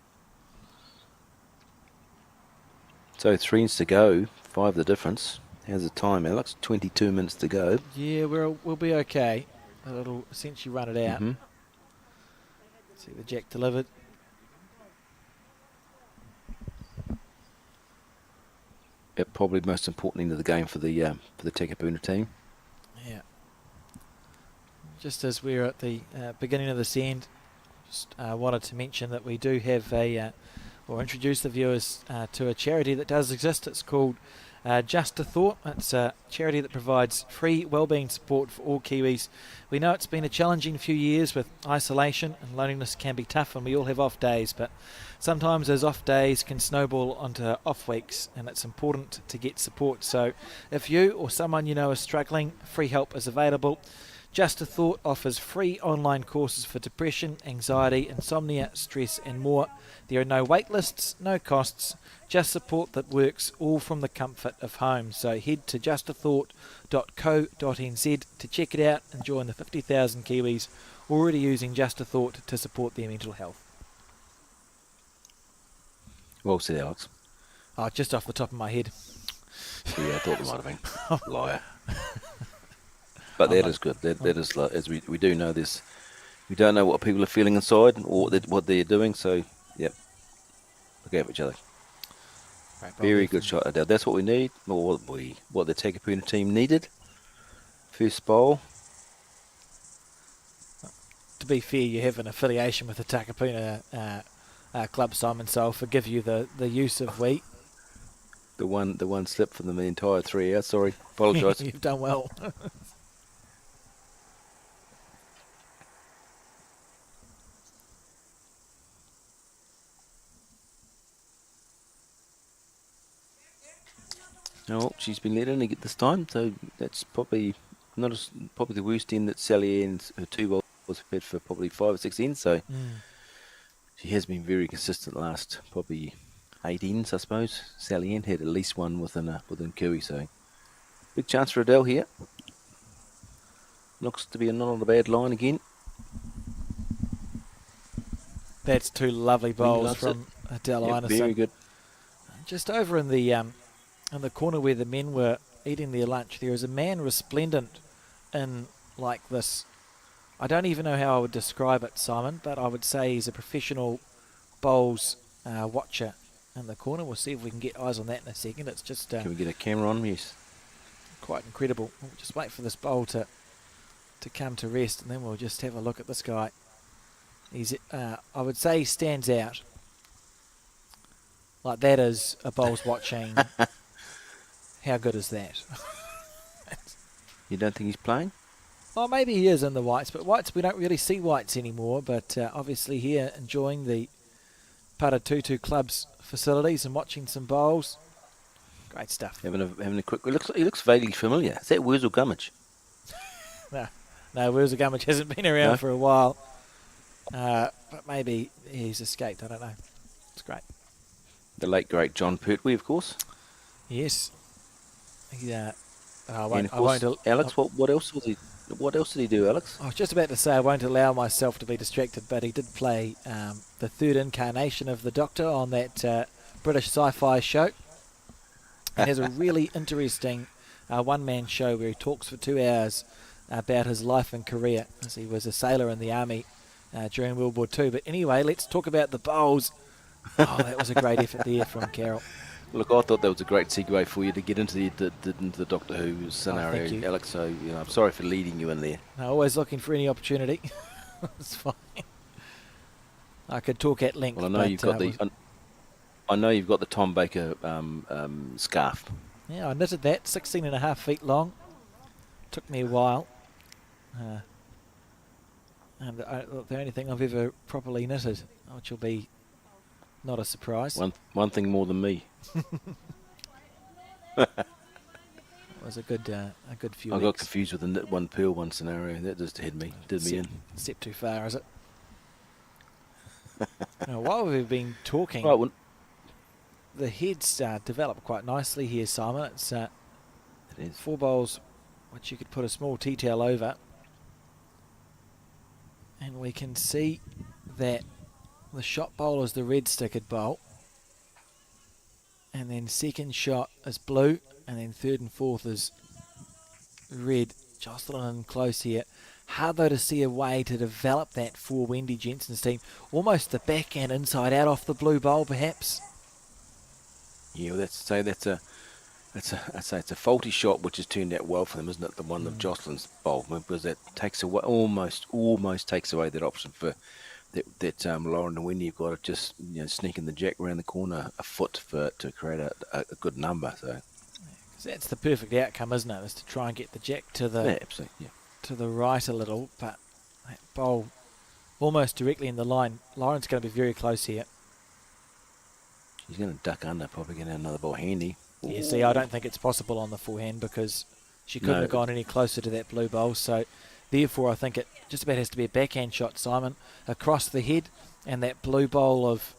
So 3 needs to go. 5 the difference. How's the time, Alex? 22 minutes to go. Yeah, we'll be okay. It'll essentially run it out. See the jack delivered. Yep, probably most important end of the game for the Takapuna team. Yeah. Just as we're at the beginning of this end, just wanted to mention that we do have or introduce the viewers to a charity that does exist. It's called Just a Thought. It's a charity that provides free wellbeing support for all Kiwis. We know it's been a challenging few years with isolation, and loneliness can be tough, and we all have off days, but sometimes those off days can snowball onto off weeks, and it's important to get support. So if you or someone you know is struggling, free help is available. Just a Thought offers free online courses for depression, anxiety, insomnia, stress and more. There are no wait lists, no costs, just support that works, all from the comfort of home. So head to justathought.co.nz to check it out and join the 50,000 Kiwis already using Just a Thought to support their mental health. Well said, Alex. Oh, just off the top of my head. Yeah, I thought there might have been. Liar. But that is good. That is, as we do know this, we don't know what people are feeling inside or what they're doing. So, yep, look out for each other. Very good shot, Adele. That's what we need, or what the Takapuna team needed. First bowl. To be fair, you have an affiliation with the Takapuna club, Simon, so I'll forgive you the use of we. The one slip for them the entire 3 hours. Sorry, apologise. You've done well. Oh, she's been let in this time, so that's probably not probably the worst end that Sally Ann's her 2 bowls. was prepared for probably 5 or 6 ends, so Mm. she has been very consistent last probably 8 ends, I suppose. Sally Ann had at least one within Kiwi, so big chance for Adele here. Looks to be not on a bad line again. That's two lovely He bowls loves it. from Adele Yep, Ineson. very good. Just over in the corner where the men were eating their lunch, there is a man resplendent in like this. I don't even know how I would describe it, Simon, but I would say he's a professional bowls watcher in the corner. We'll see if we can get eyes on that in a second. It's just Can we get a camera on? Yes. quite incredible. We'll just wait for this bowl to come to rest, and then we'll just have a look at this guy. He's, I would say, he stands out. Like that is a bowls watching. How good is that? You don't think he's playing? Well, maybe he is in the whites, but whites, we don't really see whites anymore. But obviously here enjoying the Paratutu Club's facilities and watching some bowls. Great stuff. Having a quick. He looks vaguely familiar. Is that Wurzel Gummidge? No, Wurzel Gummidge hasn't been around No? for a while. But maybe he's escaped. I don't know. It's great. The late great John Pertwee, of course. Yes. Yeah. I And won't. of I course, won't. Alex. What else was he? What else did he do, Alex? I was just about to say I won't allow myself to be distracted, but he did play the third incarnation of the Doctor on that British sci-fi show. And has a really interesting one-man show where he talks for 2 hours about his life and career, as he was a sailor in the army during World War II. But anyway, let's talk about the bowls. Oh, that was a great effort there from Carol. Look, I thought that was a great segue for you to get into the Doctor Who scenario, thank you. Alex. So I'm sorry for leading you in there. No, always looking for any opportunity. It's fine. I could talk at length. Well, I know but, you've got I know you've got the Tom Baker scarf. Yeah, I knitted that, 16.5 feet long. Took me a while. And the only thing I've ever properly knitted, which will be not a surprise. One thing more than me. It was a good few I got weeks. confused with the knit one purl one scenario. That just did me in. Step too far, is it? Now, while we've been talking, Right, well, the heads develop quite nicely here, Simon. It's it is. 4 bowls, which you could put a small tea towel over. And we can see that the shot bowl is the red stickered bowl. And then second shot is blue. And then third and fourth is red. Jocelyn in close here. Hard though to see a way to develop that for Wendy Jensen's team. Almost the backhand inside out off the blue bowl perhaps. Yeah, well, it's a faulty shot which has turned out well for them, isn't it? The one of Jocelyn's bowl, because that takes away almost takes away that option for that Lauren and Wendy have got to just sneaking the jack around the corner a foot to create a good number. So That's the perfect outcome, isn't it? Is to try and get the jack to the yeah, absolutely. Yeah. to the right a little, but that bowl almost directly in the line. Lauren's going to be very close here. She's going to duck under, probably going to have another ball handy. Yeah, see, I don't think it's possible on the forehand because she couldn't have gone any closer to that blue bowl. So, therefore, I think it just about has to be a backhand shot, Simon, across the head, and that blue bowl of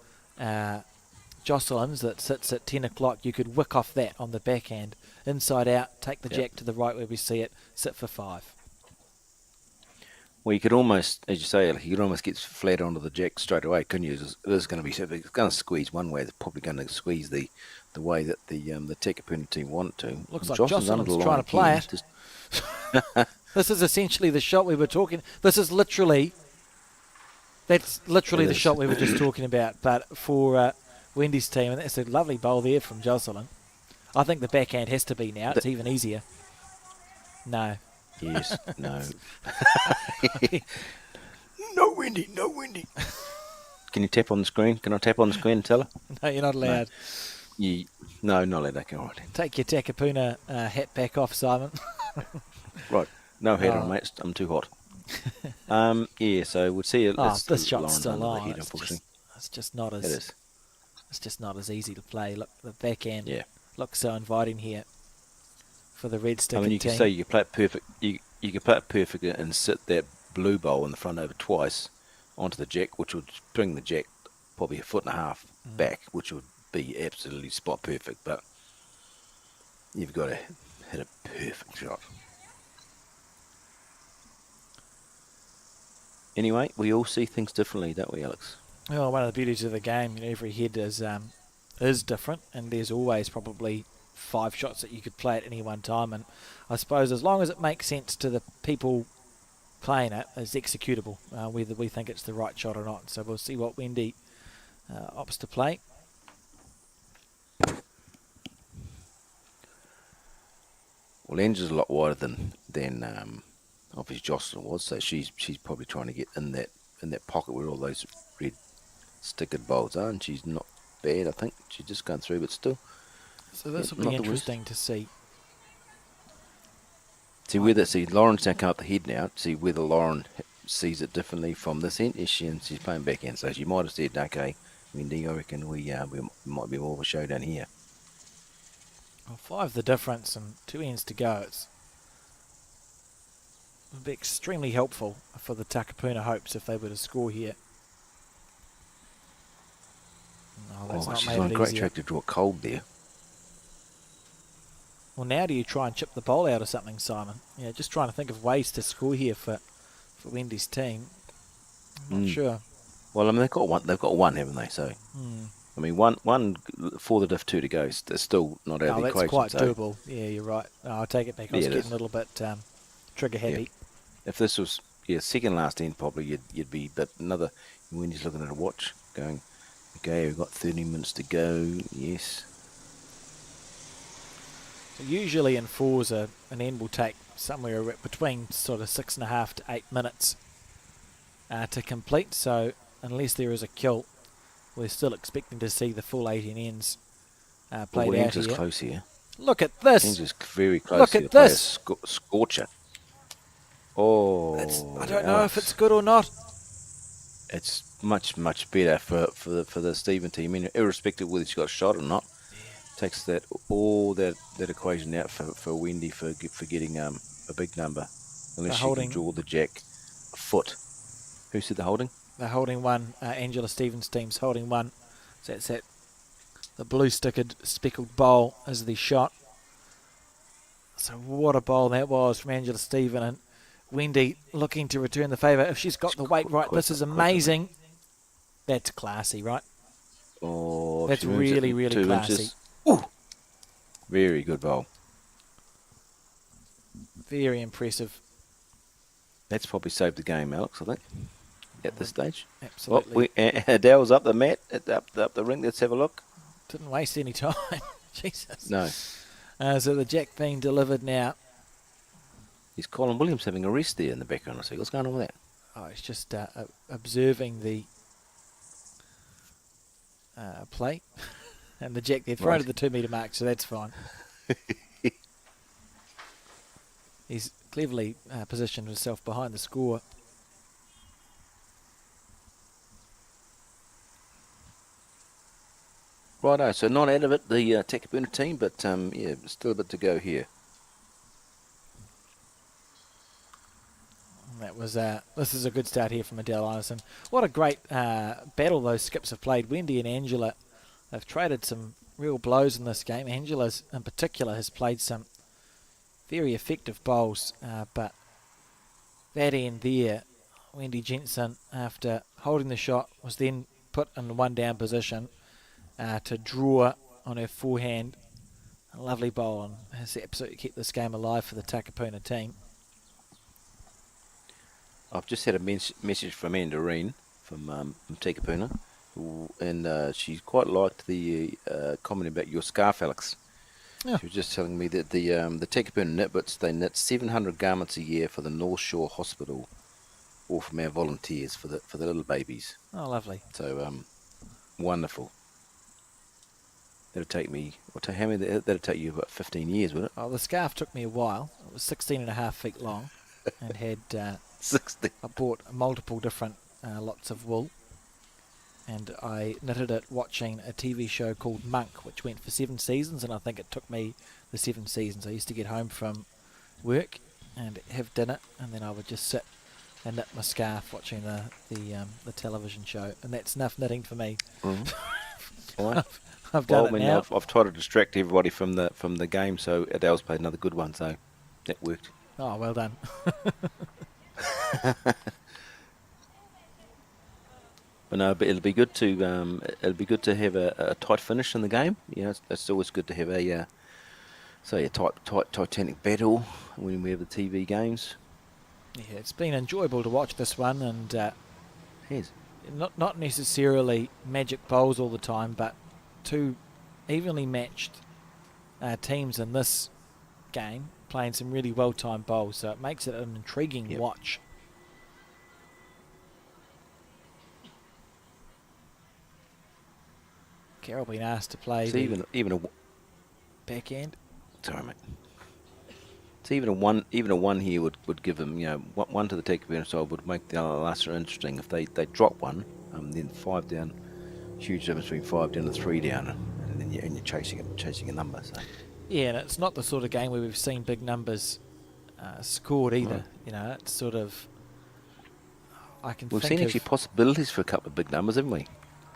Jocelyn's that sits at 10 o'clock, you could wick off that on the backhand, inside out, take the jack to the right where we see it, sit for 5. Well, you could almost, as you say, you could almost get flat onto the jack straight away, couldn't you? It's going to be, it's going to squeeze one way. It's probably going to squeeze the way that the Tekapuna team want it to. Looks like Jocelyn's under Jocelyn's the trying line to play again. it. This is essentially the shot we were talking. That's literally the shot we were just talking about, but for Wendy's team, and that's a lovely bowl there from Jocelyn. I think the backhand has to be now. It's even easier. No. Yes, no. No Wendy, no Wendy. Can you tap on the screen? Can I tap on the screen and tell her? No, you're not allowed. No, not allowed. Okay, all right. Take your Takapuna hat back off, Simon. Right. No hat on, mate. I'm too hot. Yeah, so we'll see it. This shot's Lauren's still under the on. head, unfortunately. It's just not as. It is. It's just not as easy to play. Look, the backhand Yeah. looks so inviting here for the red stick I mean, you team. can say you can play it perfect. You can play it perfect and sit that blue bowl in the front over twice onto the jack, which would bring the jack probably a foot and a half back, which would be absolutely spot perfect. But you've got to hit a perfect shot. Anyway, we all see things differently, don't we, Alex? Well, one of the beauties of the game, every head is different, and there's always probably 5 shots that you could play at any one time. And I suppose as long as it makes sense to the people playing it, it's executable, whether we think it's the right shot or not. So we'll see what Wendy opts to play. Well, Angela's a lot wider than obviously Jocelyn was, so she's probably trying to get in that pocket where all those red stickered bowls are, and she's not bad. I think she's just going through, but still. So this will be interesting to see. See Lauren's now come up the head now. See whether Lauren sees it differently from this end. Is she? And she's playing back end, so she might have said, "Okay, Wendy, I reckon we might be more of a showdown here." Well, 5 the difference and 2 ends to go. It's would be extremely helpful for the Takapuna Hopes if they were to score here. No, that's not she's made on it a great easier. track to draw cold there. Well, now do you try and chip the bowl out of something, Simon? Yeah, just trying to think of ways to score here for Wendy's team. I'm not sure. Well, I mean, they've got one, haven't they? So, I mean, one for the diff, 2 to go. It's still not out of the that's equation. quite so doable. Yeah, you're right. I'll take it back. I was getting a little bit trigger happy. If this was second last end, probably you'd be. But another, Wendy's looking at a watch, going, okay, we've got 30 minutes to go. Yes. So usually in 4s, an end will take somewhere between sort of 6.5 to 8 minutes to complete. So unless there is a kill, we're still expecting to see the full 18 ends played out Angela's here. close here. Look at this. Angela's very close. Look here at to play a this. Scorcher. Oh, I don't know if it's good or not. It's much better for the Stephen team. I mean, irrespective of whether she's got a shot or not, takes that equation out for Wendy for getting a big number, unless she can draw the jack a foot. Who said the holding? They're holding one. Angela Stevens' team's holding one. So that's the blue stickered speckled bowl as the shot. So what a bowl that was from Angela Stephen, and Wendy looking to return the favour. If she's got the weight right, this is amazing. That's classy, right? Oh, that's really, really classy. Ooh. Very good bowl. Very impressive. That's probably saved the game, Alex, I think, at this stage. Absolutely. Well, Adele's up the mat, up the ring. Let's have a look. Didn't waste any time. Jesus. No. So the jack being delivered now. Is Colin Williams having a rest there in the background? I see. What's going on with that? Oh, it's just observing the play. And the jack there thrown to the 2 metre mark, so that's fine. He's cleverly positioned himself behind the score. Righto, so not out of it, the Takapuna team, but still a bit to go here. That was this is a good start here from Adele Anderson. What a great battle those skips have played. Wendy and Angela have traded some real blows in this game. Angela's in particular has played some very effective bowls, but that end there, Wendy Jensen, after holding the shot, was then put in the 1 down position to draw on her forehand. A lovely bowl, and has absolutely kept this game alive for the Takapuna team. I've just had a message from Andarine from Takapuna, and she quite liked the comment about your scarf, Alex. Yeah. She was just telling me that the Takapuna Knitbits, they knit 700 garments a year for the North Shore Hospital, or from our volunteers for the little babies. Oh, lovely. So wonderful. That'll take me. How many? That'll take you about 15 years, would it? Oh, the scarf took me a while. It was 16.5 feet long, and had 60. I bought multiple different lots of wool, and I knitted it watching a TV show called Monk, which went for 7 seasons, and I think it took me the 7 seasons. I used to get home from work and have dinner, and then I would just sit and knit my scarf watching the television show, and that's enough knitting for me. Mhm. All right. I've done Well, it I mean, now. I've tried to distract everybody from the game, so Adele's played another good one, so that worked. Oh, well done. But no, but it'll be good to have a tight finish in the game. You know, it's always good to have a say a tight Titanic battle when we have the TV games. Yeah, it's been enjoyable to watch this one, and Yes. not necessarily magic bowls all the time, but two evenly matched teams in this game playing some really well-timed bowls, so it makes it an intriguing Yep. watch. Carol being asked to play It's the even a backhand. sorry, mate. It's even a one here would give them, you know, one to the Tekapuna side would make the Alaska interesting. If they drop one, then 5 down, huge difference between 5 down and 3 down, and then you're chasing a number. So Yeah, and it's not the sort of game where we've seen big numbers scored either. Right. You know, it's sort of I can we've think seen of actually possibilities for a couple of big numbers, haven't we?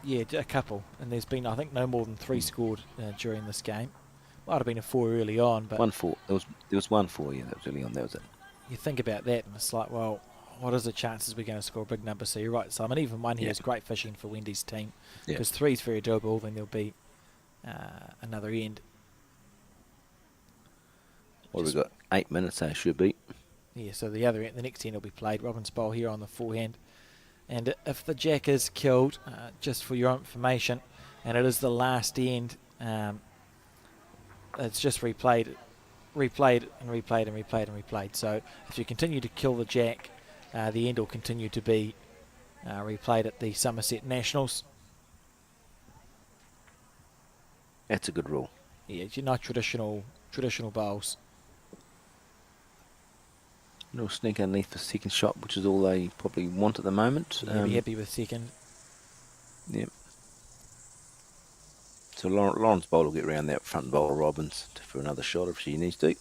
yeah, a couple, and there's been I think no more than 3 scored during this game. Might have been a 4 early on, but 1-4. There was 1-4. Yeah, that was early on. That was it. you think about that, and it's like, well, what is the chances we're going to score a big number? So you're right, Simon. Even one here is great fishing for Wendy's team Yeah. because 3 is very doable. Then there'll be another end. What have we got? 8 minutes. They should be. Yeah, so the other end, the next end will be played. Robin's bowl here on the forehand. And if the jack is killed, just for your information, and it is the last end, it's just replayed and replayed and replayed. So if you continue to kill the jack, the end will continue to be replayed at the Summerset Nationals. That's a good rule. Yeah, you're not traditional bowls. Little sneak underneath the second shot, which is all they probably want at the moment. So you'll be happy with second. Yep. So Lauren's bowl will get round that front bowl of Robbins for another shot if she needs to.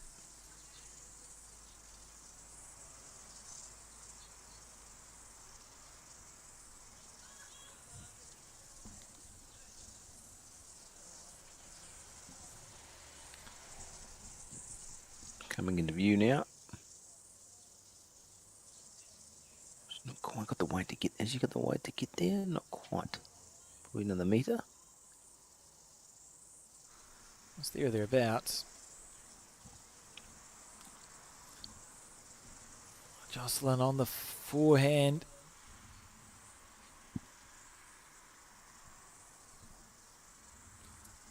Coming into view now. She's not quite got the weight to get. Has she got the weight to get there? Not quite. Probably another metre. It's there or thereabouts. Jocelyn on the forehand.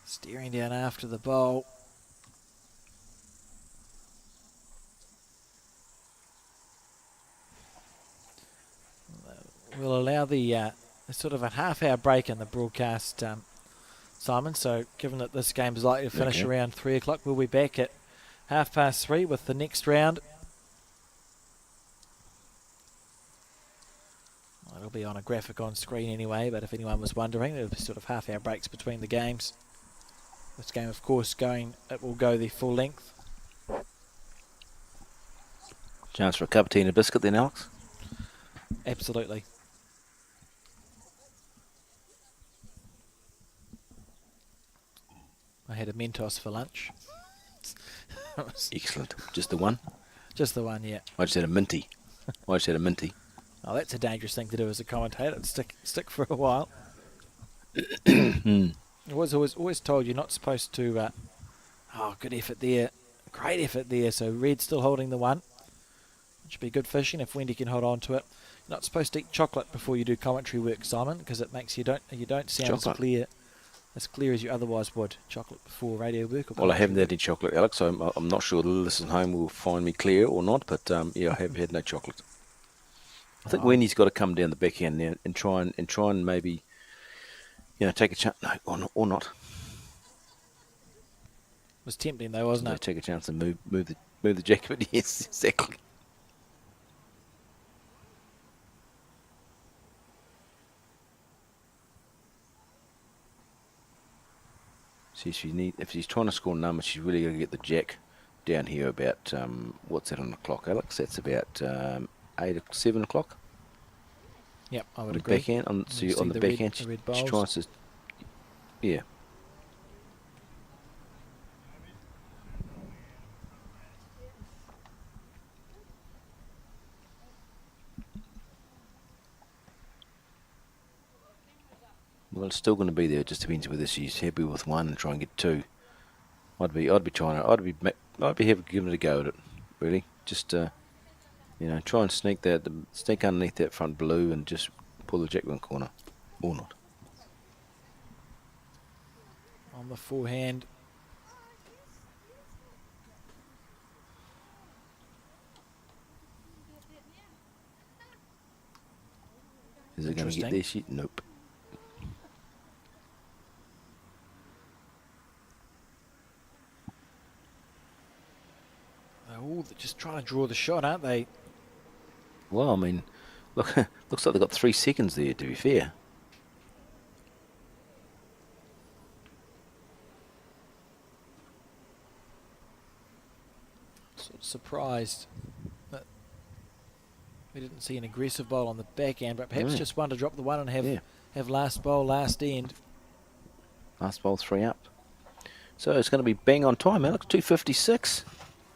Steering down after the bowl. We'll allow the sort of a half-hour break in the broadcast, Simon. So given that this game is likely to finish around 3 o'clock, we'll be back at 3:30 with the next round. Well, it'll be on a graphic on screen anyway, but if anyone was wondering, there'll be sort of half-hour breaks between the games. This game, of course, it will go the full length. Chance for a cup of tea and a biscuit then, Alex? Absolutely. I had a Mentos for lunch. Excellent. Just the one? Just the one, yeah. I just had a minty. Oh, that's a dangerous thing to do as a commentator. It'd stick for a while. I was always told you're not supposed to. Good effort there, great effort there. So Red's still holding the one. It should be good fishing if Wendy can hold on to it. You're not supposed to eat chocolate before you do commentary work, Simon, because it makes you don't sound as clear as you otherwise would. Chocolate before radio work. Well, I haven't had any chocolate, Alex, so I'm not sure the listeners at home will find me clear or not, but yeah, I have had no chocolate. I think Wendy's got to come down the backhand now and try and maybe, take a chance. No, or not. It was tempting though, wasn't it? Take a chance and move the jack, but yes, exactly. See, if she's trying to score numbers, she's really got to get the jack down here about what's that on the clock, Alex? That's about 7 o'clock. Yep, I On would the agree. backhand, on You see the the backhand, red she bowls. tries to, yeah. Well, it's still going to be there. It just depends whether she's happy with one and try and get two. I'd be trying to, I'd be happy giving it a go at it. Really, just try and sneak underneath that front blue and just pull the jack one corner, or not. On the forehand. Is it going to get Interesting. there? She nope. They're all just trying to draw the shot, aren't they? Well, I mean, look, looks like they've got 3 seconds there. To be fair, Sort of surprised that we didn't see an aggressive bowl on the backhand, but perhaps No. just one to drop the one and have Yeah. have last bowl, last end. last bowl 3 up. So it's going to be bang on time, Alex. 2:56.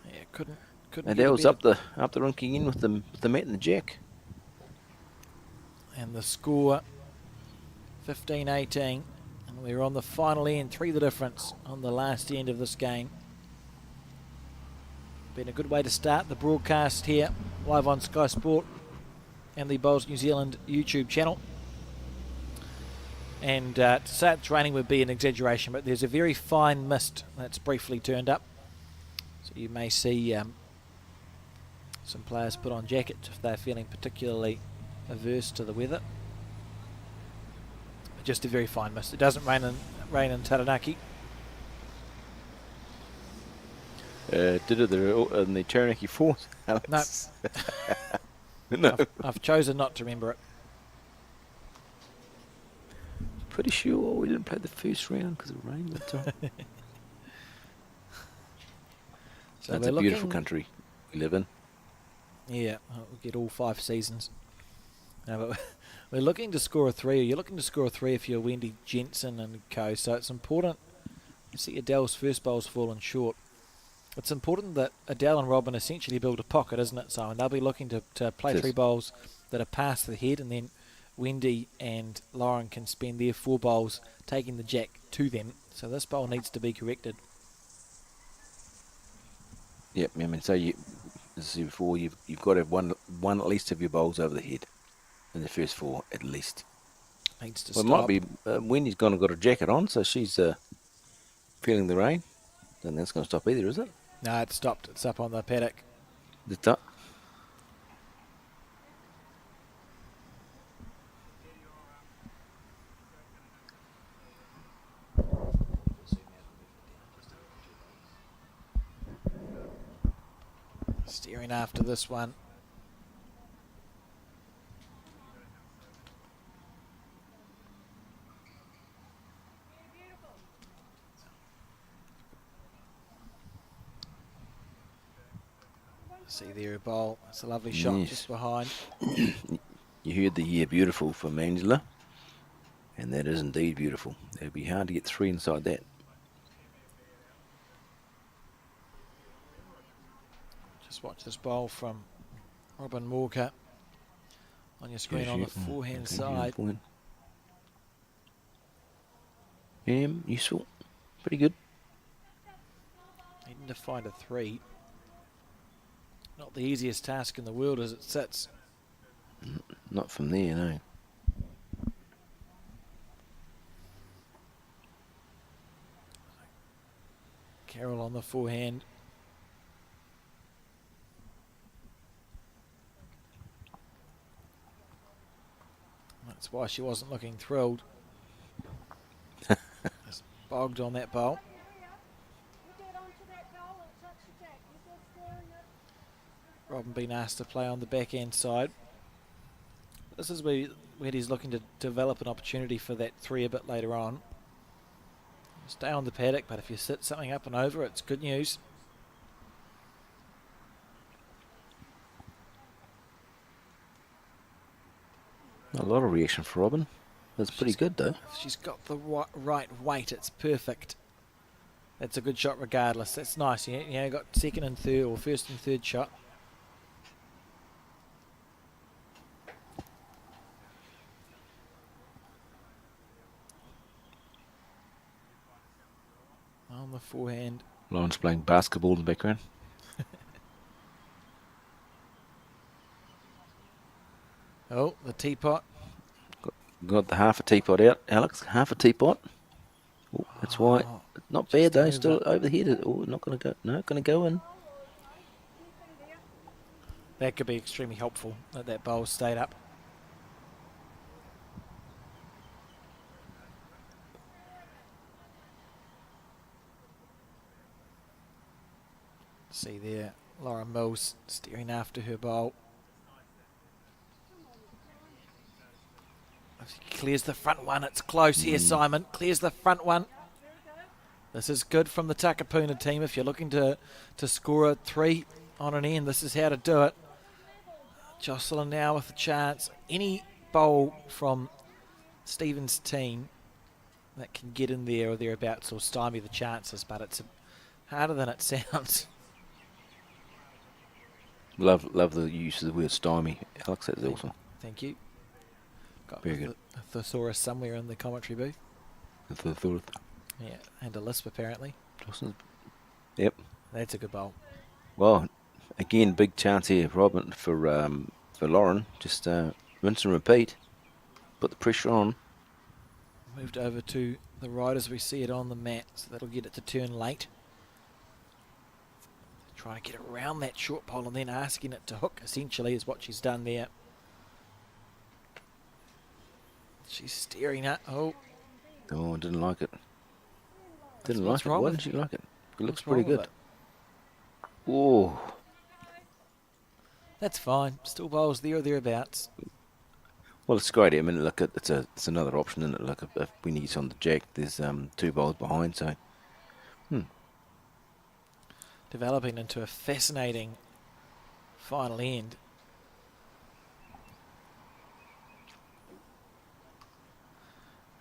Yeah, couldn't And get that a was better. up the rink again with the mat and the jack. And the score 15-18, and we're on the final end. 3 the difference on the last end of this game. Been a good way to start the broadcast here live on Sky Sport and the Bowls New Zealand YouTube channel. And to say it's raining would be an exaggeration, but there's a very fine mist that's briefly turned up, so you may see some players put on jackets if they're feeling particularly averse to the weather. Just a very fine mist. It doesn't rain in Taranaki. Did it in the Taranaki Fourth, Alex? No. I've chosen not to remember it. Pretty sure we didn't play the first round because of rain. That's all. So That's we're a beautiful looking- country we live in. Yeah, we'll get all 5 seasons. No, but we're looking to score a 3. You're looking to score a 3 if you're Wendy Jensen and co. So it's important. You see Adele's first bowl's fallen short. It's important that Adele and Robin essentially build a pocket, isn't it? So and they'll be looking to play Yes. 3 bowls that are past the head, and then Wendy and Lauren can spend their 4 bowls taking the jack to them. So this bowl needs to be corrected. Yep, I mean, so as I said before, you've got to have one at least of your bowls over the head in the first 4 at least. Needs to Well, stop. it might be Wendy's got a jacket on, so she's feeling the rain. Then that's going to stop either, is it? No, it's stopped. It's up on the paddock. The top. Steering after this one. See there a bowl. It's a lovely shot Yes. just behind. You heard the year beautiful from Angela, and that is indeed beautiful. It'd be hard to get 3 inside that. Just watch this bowl from Robin Walker on your screen on the forehand side. Useful. Pretty good. Needing to find a 3. Not the easiest task in the world as it sits. Not from there, no. Carroll on the forehand. That's why she wasn't looking thrilled. Just bogged on that bowl. Robin being asked to play on the backhand side. This is where he's looking to develop an opportunity for that 3 a bit later on. Stay on the paddock, but if you sit something up and over, it's good news. A lot of reaction for Robin. That's pretty She's- good though. If she's got the right weight, it's perfect. That's a good shot regardless. That's nice. You got second and third, or first and third shot. On the forehand. Lauren's playing basketball in the background. Oh, the teapot. Got the half a teapot out, Alex. Half a teapot. Oh, that's why. Oh, Not just bad though. over. Still over the head. Oh, not going to go. No, going to go in. That could be extremely helpful that that bowl stayed up. See there, Laura Mills steering after her bowl. Clears the front one. It's close here, Simon. Clears the front one. This is good from the Takapuna team. If you're looking to score a 3 on an end, this is how to do it. Jocelyn now with a chance. Any bowl from Stephen's team that can get in there or thereabouts will stymie the chances, but it's harder than it sounds. Love the use of the word stymie, Alex. That's awesome. Thank you. Got Very good. a thesaurus somewhere in the commentary booth. The thought. Yeah, and a lisp apparently. Jocelyn. Yep. That's a good bowl. Well, again, big chance here, Robin, for Lauren. Just rinse and repeat. Put the pressure on. Moved over to the right as we see it on the mat, so that'll get it to turn late. Trying to get around that short pole and then asking it to hook, essentially, is what she's done there. She's staring at. Oh, Oh, didn't like it. That's Didn't what's like it. wrong Why with didn't she like it? It looks what's wrong pretty with good. it? Oh, That's fine. Still bowls there or thereabouts. well, it's great. I mean, look, it's another option, isn't it? Look, if we need it on the jack, there's 2 bowls behind, so Developing into a fascinating final end.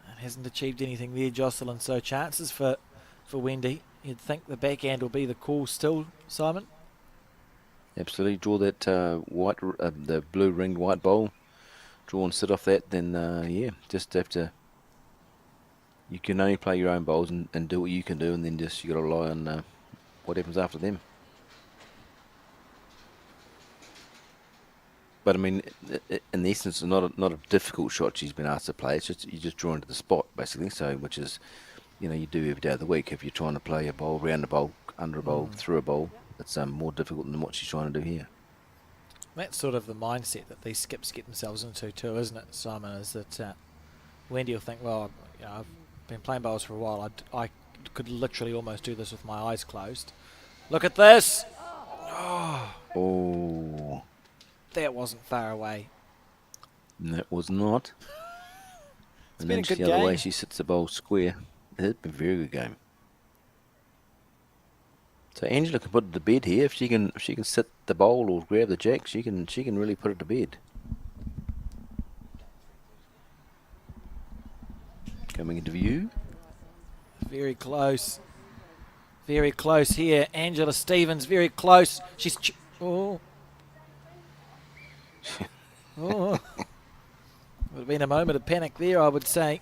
And hasn't achieved anything there, Jocelyn. So chances for Wendy. You'd think the backhand will be the call still, Simon. absolutely draw that the blue ringed white bowl. Draw and sit off that, then yeah, just have to. You can only play your own bowls and do what you can do, and then just you got to rely on what happens after them. But I mean, in essence, it's not a difficult shot she's been asked to play. It's just you just draw into the spot basically. So which is, you do every day of the week. If you're trying to play a bowl, round a bowl, under a bowl, through a bowl, it's more difficult than what she's trying to do here. That's sort of the mindset that these skips get themselves into too, isn't it, Simon? Is that Wendy will think, well, I've been playing bowls for a while. I could literally almost do this with my eyes closed. Look at this. Oh, That wasn't far away. that was not. And been then a good the other way game. she sits the bowl square. It's been a very good game. So Angela can put it to bed here if she can sit the bowl or grab the jack. She can really put it to bed. Coming into view. Very close. Very close here. Angela Stevens, very close. She's... oh. Oh. Would have been a moment of panic there, I would say.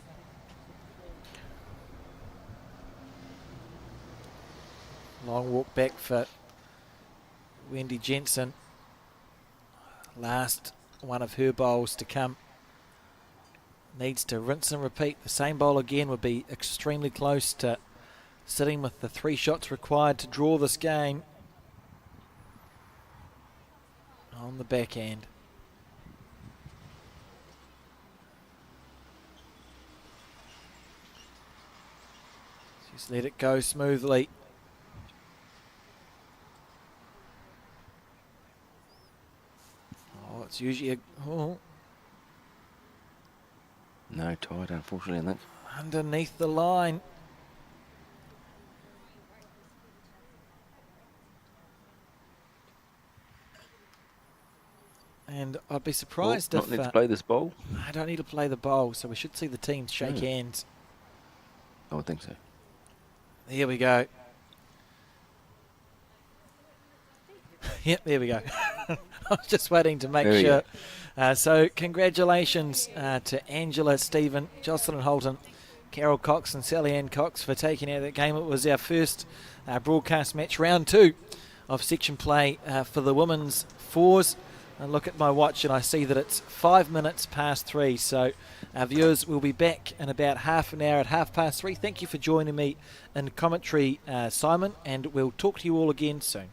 Long walk back for Wendy Jensen. Last one of her bowls to come. Needs to rinse and repeat. The same bowl again would be extremely close to sitting with the 3 shots required to draw this game. On the backhand. Just let it go smoothly. Oh, it's usually No tide, unfortunately, on that. underneath the line. And I'd be Well, surprised not if need to play this bowl. I don't need to play the bowl, so we should see the teams shake No. hands. I would think so. Here we go. Yep, there we go. I was just waiting to make There we sure. So congratulations to Angela, Stephen, Jocelyn Holton, Carol Cox and Sally Ann Cox for taking out that game. It was our first broadcast match, round 2 of section play for the women's fours. I look at my watch and I see that it's 5 minutes past 3. So our viewers will be back in about half an hour at 3:30. Thank you for joining me in commentary, Simon, and we'll talk to you all again soon.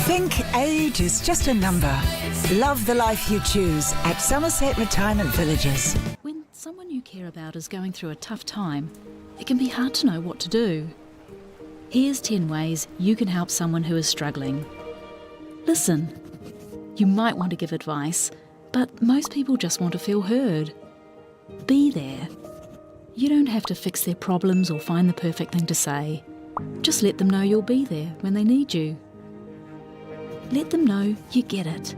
Think age is just a number. Love the life you choose at Summerset Retirement Villages. When someone you care about is going through a tough time, it can be hard to know what to do. Here's 10 ways you can help someone who is struggling. Listen. You might want to give advice, but most people just want to feel heard. Be there. You don't have to fix their problems or find the perfect thing to say. Just let them know you'll be there when they need you. Let them know you get it.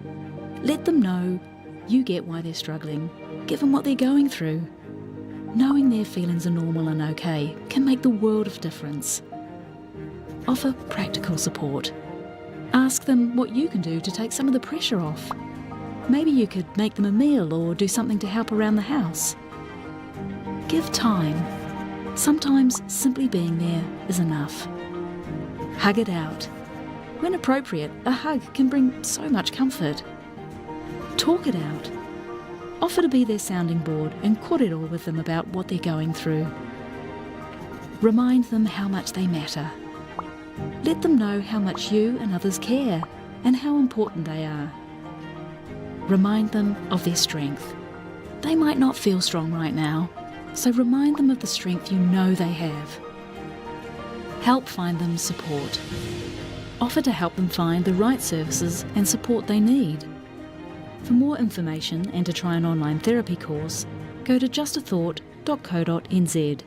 Let them know you get why they're struggling, given what they're going through. Knowing their feelings are normal and okay can make the world of difference. Offer practical support. Ask them what you can do to take some of the pressure off. Maybe you could make them a meal or do something to help around the house. Give time. Sometimes simply being there is enough. Hug it out. When appropriate, a hug can bring so much comfort. Talk it out. Offer to be their sounding board and kōrero with them about what they're going through. Remind them how much they matter. Let them know how much you and others care and how important they are. Remind them of their strength. They might not feel strong right now, so remind them of the strength you know they have. Help find them support. Offer to help them find the right services and support they need. For more information and to try an online therapy course, go to justathought.co.nz.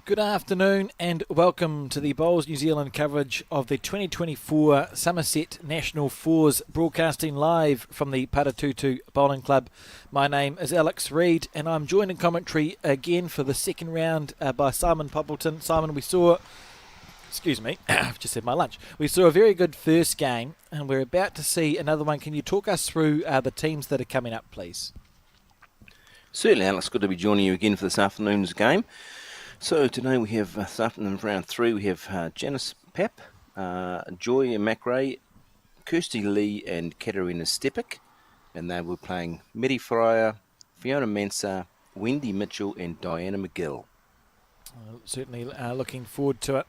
Good afternoon and welcome to the Bowls New Zealand coverage of the 2024 Summerset National Fours, broadcasting live from the Paratutu Bowling Club. My name is Alex Reid and I'm joined in commentary again for the second round by Simon Poppleton. Simon, I've just had my lunch. We saw a very good first game and we're about to see another one. Can you talk us through the teams that are coming up, please? Certainly, Alex. Good to be joining you again for this afternoon's game. So today we have, this afternoon round 3, we have Janice Pap, Joy McRae, Kirsty Lee and Katerina Stepik. And they were playing Medi Fryer, Fiona Mensah, Wendy Mitchell and Diana McGill. Certainly looking forward to it.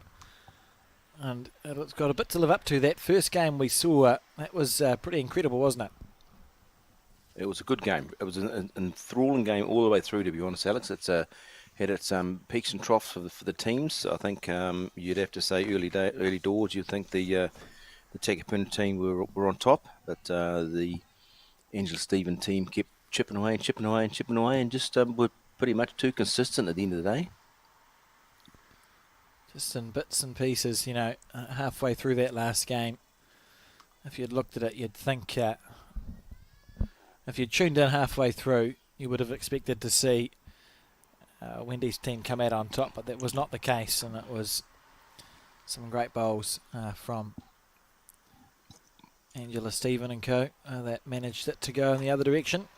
And it's got a bit to live up to. That first game we saw, that was pretty incredible, wasn't it? It was a good game. It was an enthralling game all the way through, to be honest, Alex. It's had its peaks and troughs for the teams. I think you'd have to say early doors, you'd think the Takapuna team were on top, but the Angela Stephen team kept chipping away and just were pretty much too consistent at the end of the day. Just in bits and pieces, halfway through that last game. If you'd looked at it, you'd think, if you'd tuned in halfway through, you would have expected to see Wendy's team come out on top, but that was not the case, and it was some great bowls from Angela Stephen and co that managed it to go in the other direction.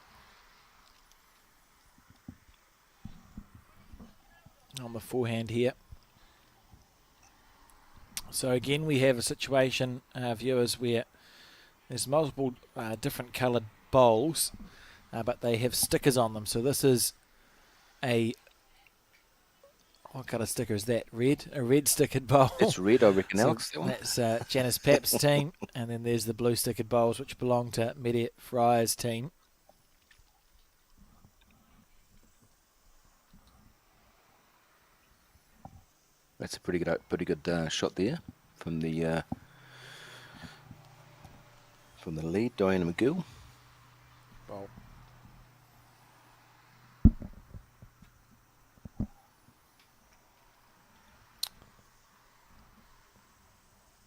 On the forehand here. So again, we have a situation, viewers, where there's multiple different coloured bowls, but they have stickers on them. So this is what colour sticker is that? Red? A red stickered bowl. It's red, I reckon, So Alex. that's Janice Pap's team, and then there's the blue stickered bowls, which belong to Medi Fryer's team. That's a pretty good shot there from the lead, Diana McGill. Bowl.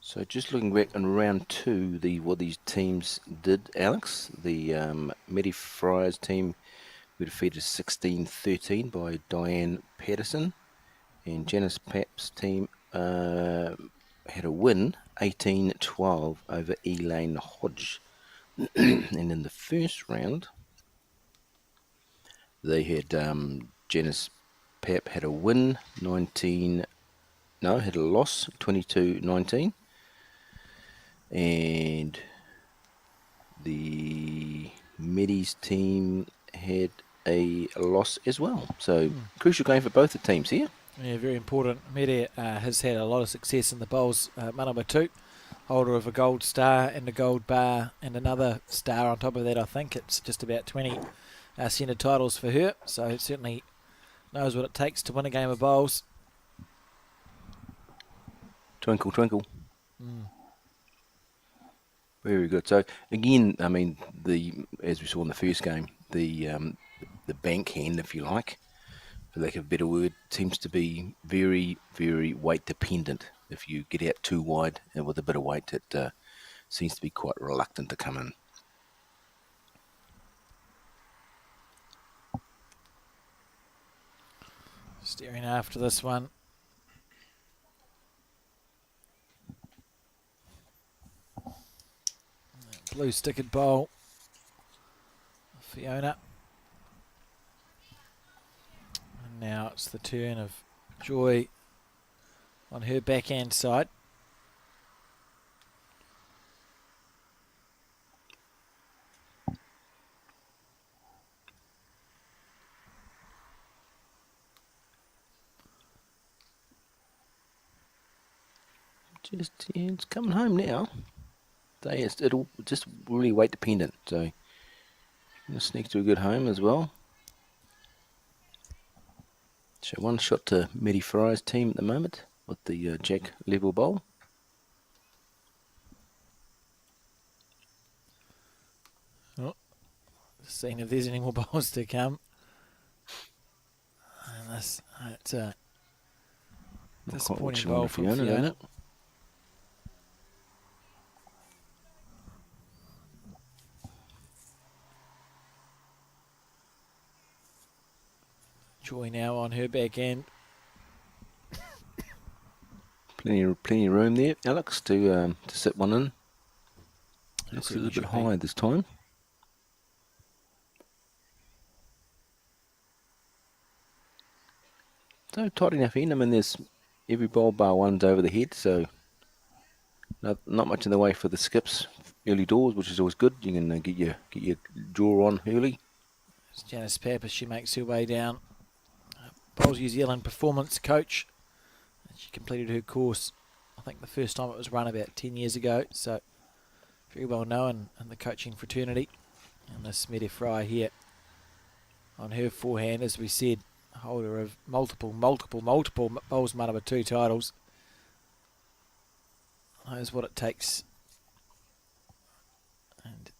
So just looking back on round 2, what these teams did, Alex, the Medi Fryers team were defeated 16-13 by Diane Patterson, and Janice Pap's team had a win 18-12 over Elaine Hodge. And in the first round, they had Janice Pap had a win had a loss 22-19. And the Medi's team had a loss as well. So crucial game for both the teams here. Yeah, very important. Medi has had a lot of success in the bowls. Manawatu, holder of a gold star and a gold bar and another star on top of that. I think it's just about 20 centre titles for her. So it certainly knows what it takes to win a game of bowls. Twinkle, twinkle. Very good. So again, I mean, as we saw in the first game, the bank hand, if you like, for lack of a better word, seems to be very, very weight dependent. If you get out too wide and with a bit of weight, it seems to be quite reluctant to come in. Steering after this one. Blue stickered bowl. Fiona. And now it's the turn of Joy on her backhand side. It's coming home now. It'll just really weight dependent. So sneak to a good home as well. So one shot to Medi Fry's team at the moment with the Jack level bowl. Seeing if there's any more bowls to come. And it's Not quite what Disappointing you bowl want from Fiona, is Fiona. it? Joy now on her back end. Plenty of room there, Alex, to sit one in. It Looks a certainly little bit should be. high this time. So tight enough in. I mean, there's every bowl bar one's over the head, so not much in the way for the skips early doors, which is always good. You can get your draw on early. It's Janice Pappas, she makes her way down. Bowls New Zealand performance coach. She completed her course, I think the first time it was run about 10 years ago, so very well known in the coaching fraternity. And this Medi Fry here on her forehand, as we said, holder of multiple bowls number 2 titles. Knows what it takes. And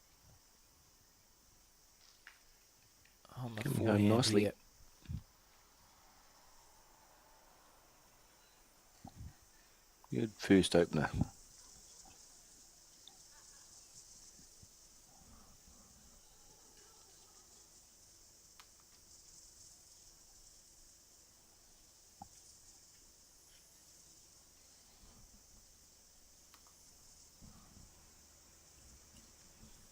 on the Coming home forehand nicely. here. Good first opener.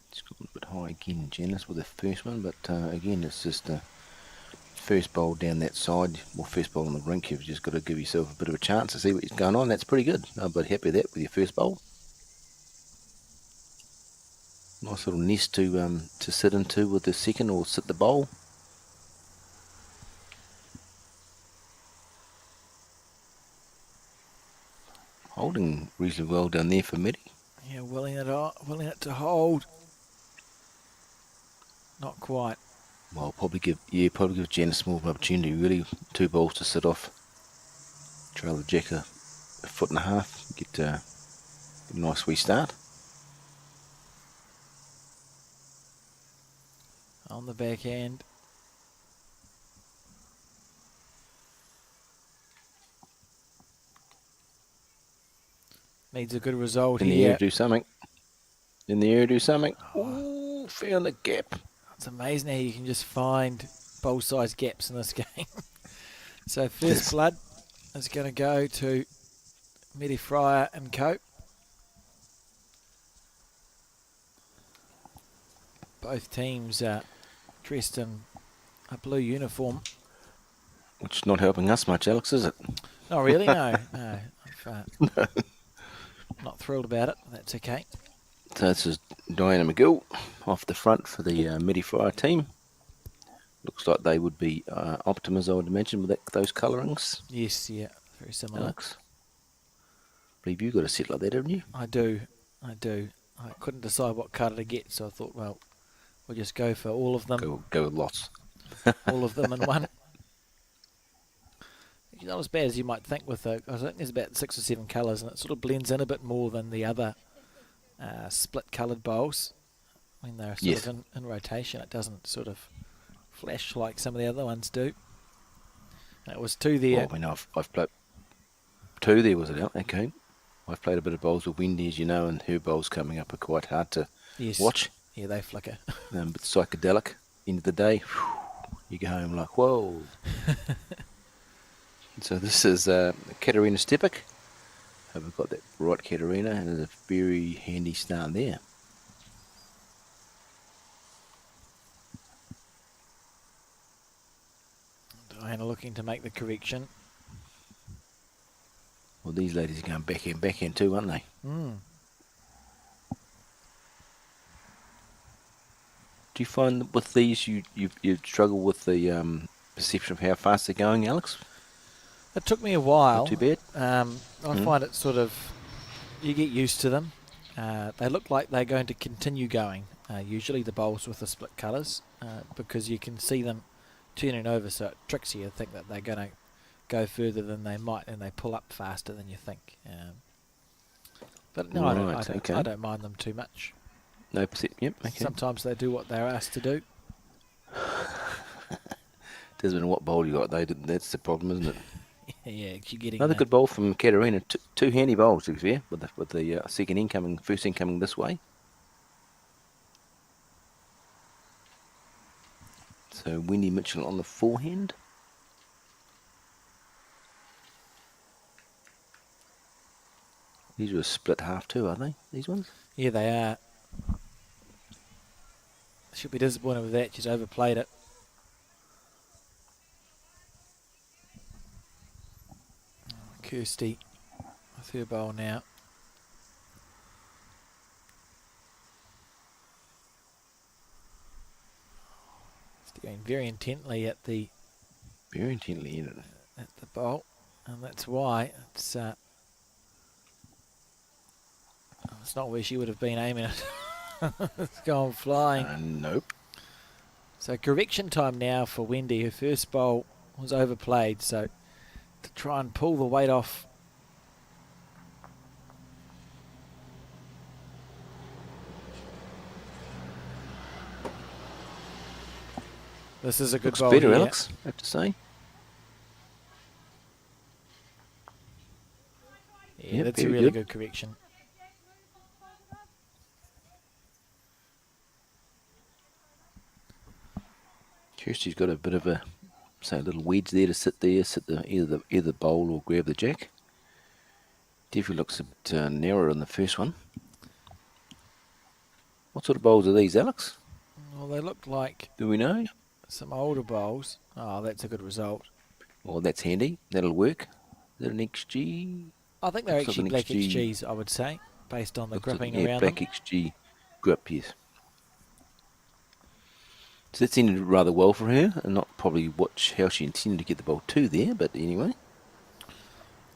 It's got a bit high again, Janice, with the first one, but again, it's just first bowl down that side, or first bowl on the rink. You've just got to give yourself a bit of a chance to see what's going on. That's pretty good. I'm a bit happy with that with your first bowl. Nice little nest to sit into with the second, or sit the bowl. Holding reasonably well down there for Medi. Yeah, willing it to hold. Not quite. Well, probably give Janice more of an opportunity. Really, 2 balls to sit off. Trail the Jack a foot and a half. Get a nice wee start. On the backhand. Needs a good result In the here. air, do something. In the air, do something. Ooh, found the gap. It's amazing how you can just find bowl-sized gaps in this game. So first blood is going to go to Medi Fryer and Co. Both teams dressed in a blue uniform. Which is not helping us much, Alex, is it? Not really, no. No. I've, not thrilled about it. That's okay. So this is Diana McGill off the front for the Medi Fryer team. Looks like they would be Optimas, I would imagine, with those colourings. Yes, yeah, very similar. Alex, I believe you got a set like that, haven't you? I do. I couldn't decide what colour to get, so I thought, well, we'll just go for all of them. Go with lots. All of them in one. It's not as bad as you might think with I think there's about 6 or 7 colours, and it sort of blends in a bit more than the other split coloured bowls. When they're sort of in rotation, it doesn't sort of flash like some of the other ones do. And it was 2 there. Well, I mean, I've played 2 there, was it out? Okay. I've played a bit of bowls with Wendy, as you know, and her bowls coming up are quite hard to watch. Yeah, they flicker. But psychedelic. End of the day, you go home like, whoa. So this is Katerina Stepic. Hope we've got that right, Katerina, and it's a very handy start there. Diana looking to make the correction. Well, these ladies are going backhand too, aren't they? Mm. Do you find that with these you struggle with the perception of how fast they're going, Alex? It took me a while. Not too bad. I find it sort of, you get used to them. They look like they're going to continue going. Usually the bowls with the split colours, because you can see them turning over, so it tricks you to think that they're going to go further than they might, and they pull up faster than you think. But no, I don't mind them too much. No perception. Yep. Okay. Sometimes they do what they're asked to do. Doesn't matter what bowl you got, though. That's the problem, isn't it? Yeah, you're getting Another that. good bowl from Katarina. Two handy bowls, to be fair, with the first incoming this way. So Wendy Mitchell on the forehand. These are a split half too, are they? These ones? Yeah, they are. She'll be disappointed with that. She's overplayed it. Kirsty with her bowl now. Staring very intently at the Very intently in it. bowl, and that's why it's not where she would have been aiming it. It's gone flying. Nope. So correction time now for Wendy. Her first bowl was overplayed, so to try and pull the weight off. This is a good Looks bowl better, here. Alex, I have to say. Yeah, Yep, that's a very really good. good correction. Kirsty's got a bit of a little wedge there to sit there, either the bowl or grab the jack. Definitely looks a bit narrower in the first one. What sort of bowls are these, Alex? Well, they look like Do we know? some older bowls. Oh, that's a good result. Well, that's handy. That'll work. Is that an XG? I think they're Looks like actually an black XG. XGs, I would say, based on the Looks like- gripping yeah, around black them. XG grip, yes. So that ended rather well for her, and not probably how she intended to get the ball to there, but anyway.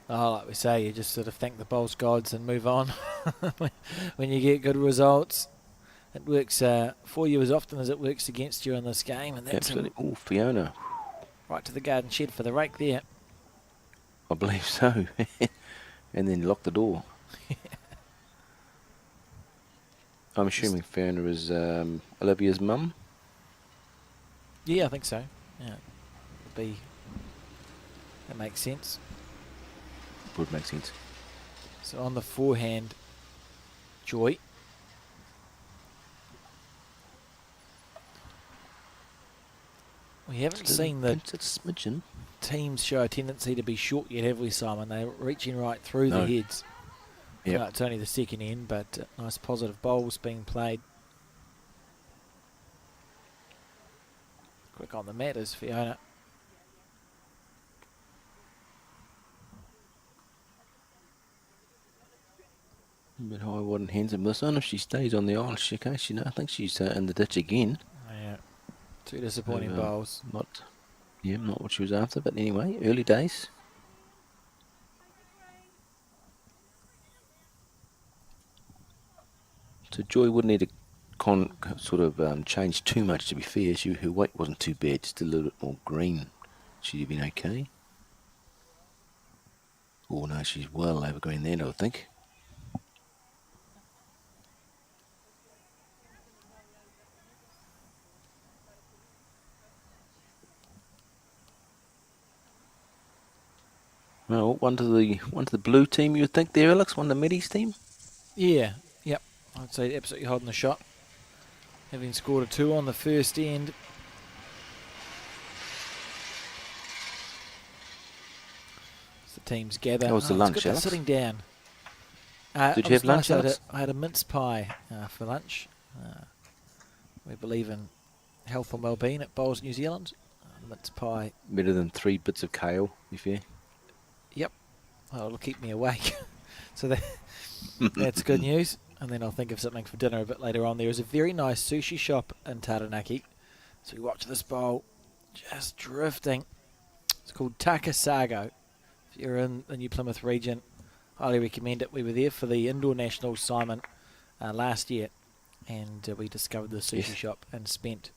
Oh, like we say, you just sort of thank the bowls gods and move on. When you get good results, it works for you as often as it works against you in this game, and that's Absolutely. Oh, Fiona. right to the garden shed for the rake there. I believe so. And then lock the door. I'm assuming Fiona is Olivia's mum. Yeah, I think so. Yeah, that makes sense. Would make sense. So on the forehand, Joy. We haven't seen the It's a smidgen. teams show a tendency to be short yet, have we, Simon? They're reaching right through No. the heads. Yep. It's only the second end, but nice positive bowls being played. Quick on the mat is Fiona. A bit high, wide and handsome this one. If she stays on the aisle, I think she's in the ditch again. Yeah. Two disappointing So, bowls. Not what she was after, but anyway, early days. So Joy wouldn't need to change too much, to be fair. Her weight wasn't too bad, just a little bit more green. She'd have been okay. Oh no, she's well over green there, I would think. Well, one to the blue team, you would think there, Alex. One to Meddy's team. Yeah, yep. I'd say absolutely holding the shot. Having scored a 2 on the first end. As the teams gather. How was the it's lunch, good they're Alex? sitting down. Did it you have was lunch, nice. Alex? I had a mince pie for lunch. We believe in health and well-being at Bowls New Zealand. Mince pie. Better than 3 bits of kale, if you. Yep. Well, it'll keep me awake. So that's good news. And then I'll think of something for dinner a bit later on. There is a very nice sushi shop in Taranaki. So we watch this bowl just drifting. It's called Takasago. If you're in the New Plymouth region, highly recommend it. We were there for the Indoor Nationals, Simon, last year. And we discovered the sushi shop and spent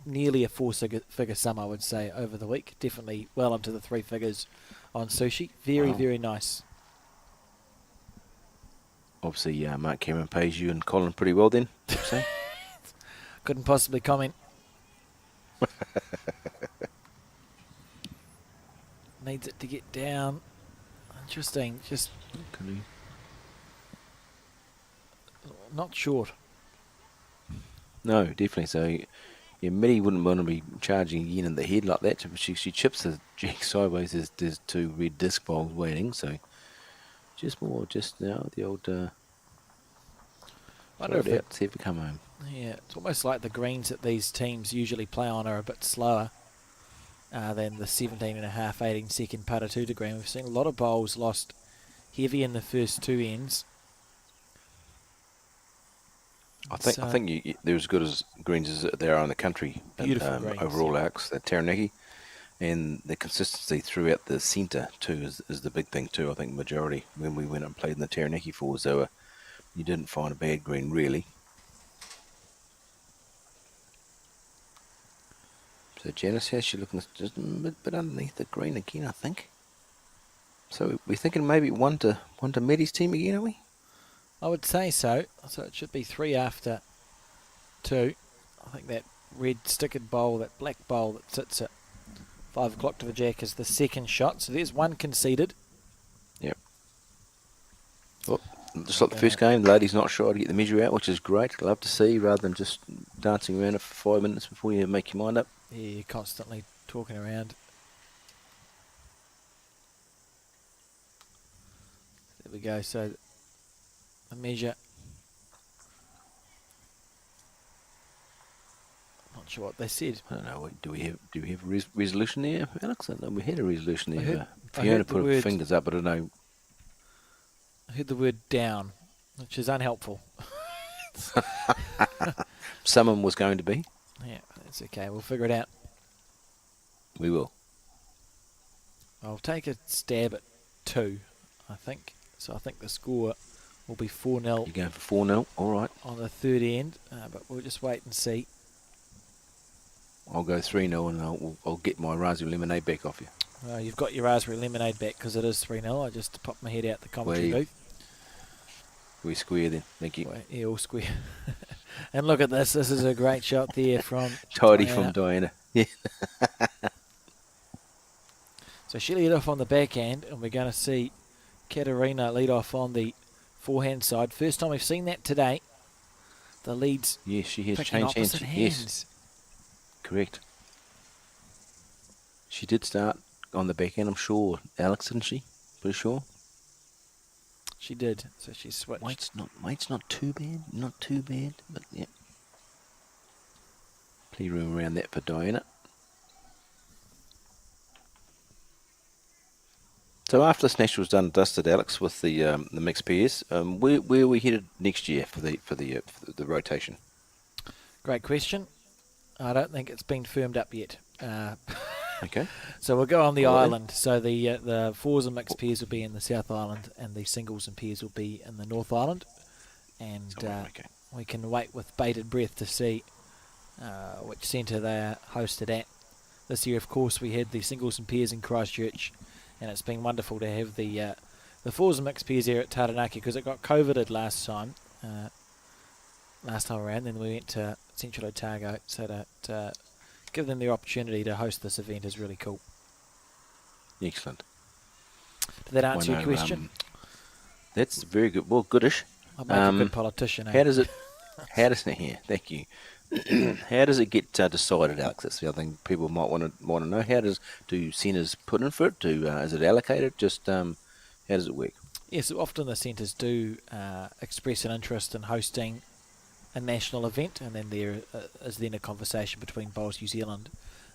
nearly a four-figure sum, I would say, over the week. Definitely well into the 3 figures on sushi. Very, Wow. very nice. Obviously, Mark Cameron pays you and Colin pretty well then, I'd say. Couldn't possibly comment. needs it to get down. Interesting, just Can not short. No, definitely. So, yeah, Mitty wouldn't want to be charging again in the head like that. She chips the jack sideways. There's two red disc bowls waiting. So, just now the old I throw wonder if it out, see if we come home. yeah, it's almost like the greens that these teams usually play on are a bit slower than the 17.5, 18 second putter 2 to green. We've seen a lot of bowls lost heavy in the first 2 ends. I think they're as good as greens as they are in the country. Beautiful greens, overall, yeah. Alex, the Taranaki, and the consistency throughout the centre too is the big thing too. I think majority when we went and played in the Taranaki fours, you didn't find a bad green really. So Janice, how's she looking? Just a bit underneath the green again, I think. So we're thinking maybe one to Maddie's team again, are we? I would say so. So it should be 3 after 2. I think that red stickered bowl, that black bowl that sits at 5 o'clock to the jack is the second shot. So there's one conceded. Yep. Well, just like the first game, the lady's not shy to get the measure out, which is great. Love to see, rather than just dancing around it for 5 minutes before you make your mind up. Yeah, you're constantly talking around. There we go. So the measure. Not sure what they said. I don't know. Do we have a resolution there, Alex? I don't know. We had a resolution I there. heard Fiona the put her word- fingers up. I don't know. I heard the word down, which is unhelpful. Someone was going to be. Yeah, that's okay. We'll figure it out. We will. I'll take a stab at 2, I think. So I think the score will be 4-0 You're going for 4-0. All right. on the third end, but we'll just wait and see. I'll go 3-0 and I'll get my raspberry lemonade back off you. Well, you've got your raspberry lemonade back because it is 3-0. I just popped my head out the commentary booth. We square then. Thank you. Well, yeah, all square. And look at this. This is a great shot there from Tidy Diana. from Diana. Yeah. So she lead off on the backhand, and we're going to see Katerina lead off on the forehand side. First time we've seen that today. The leads Yes, she has picking changed hands. opposite hands. Yes, correct. She did start on the backhand, I'm sure. Alex, didn't she? Pretty sure. She did. So she switched. Weight's not too bad. Not too bad, but yeah. Plenty of room around that for Diana. So after this national's done and dusted, Alex, with the mixed pairs, where are we headed next year for the rotation? Great question. I don't think it's been firmed up yet. Okay. So we'll go on the All right. island. So the fours and mixed pairs will be in the South Island, and the singles and pairs will be in the North Island. And Okay. we can wait with bated breath to see which centre they are hosted at. This year, of course, we had the singles and pairs in Christchurch, and it's been wonderful to have the fours and mixed pairs here at Taranaki because it got COVIDed last time around. Then we went to Central Otago, so to give them the opportunity to host this event is really cool. Excellent. Did that answer Well, your no, question? That's very good. Well, goodish. I'll make a good politician. How does it? Here, thank you. How does it get decided, Alex? That's the other thing people might want to know. Do centres put in for it? Is it allocated? Just how does it work? Yes, often the centres do express an interest in hosting a national event, and then there is then a conversation between Bowls New Zealand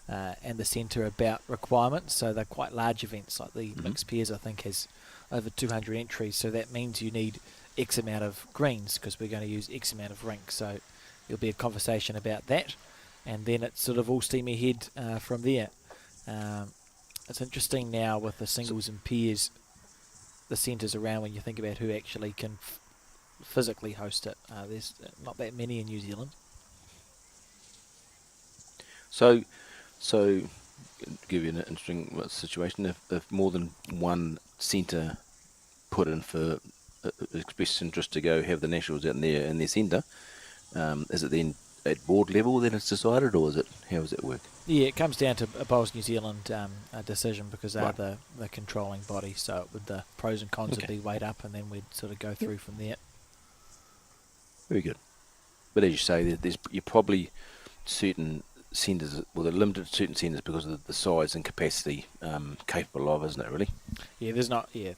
and the centre about requirements. So they're quite large events, like the mixed pairs I think has over 200 entries, so that means you need X amount of greens because we're going to use X amount of rinks. So there'll be a conversation about that, and then it's sort of all steam ahead from there. It's interesting now with the singles and pairs, the centres around when you think about who actually can physically host it. There's not that many in New Zealand. So give you an interesting situation. If more than one centre put in for express interest to go have the nationals out in their centre, is it then at board level then it's decided, or is it, how does it work? Yeah, it comes down to a Bowls New Zealand decision because they're Right. the controlling body. So with the pros and cons would Okay. be weighed up, and then we'd sort of go through from there. Very good. But as you say, you're probably certain centres, well, they're limited to certain centres because of the size and capacity capable of, isn't it, really? Yeah, there's not. Yeah.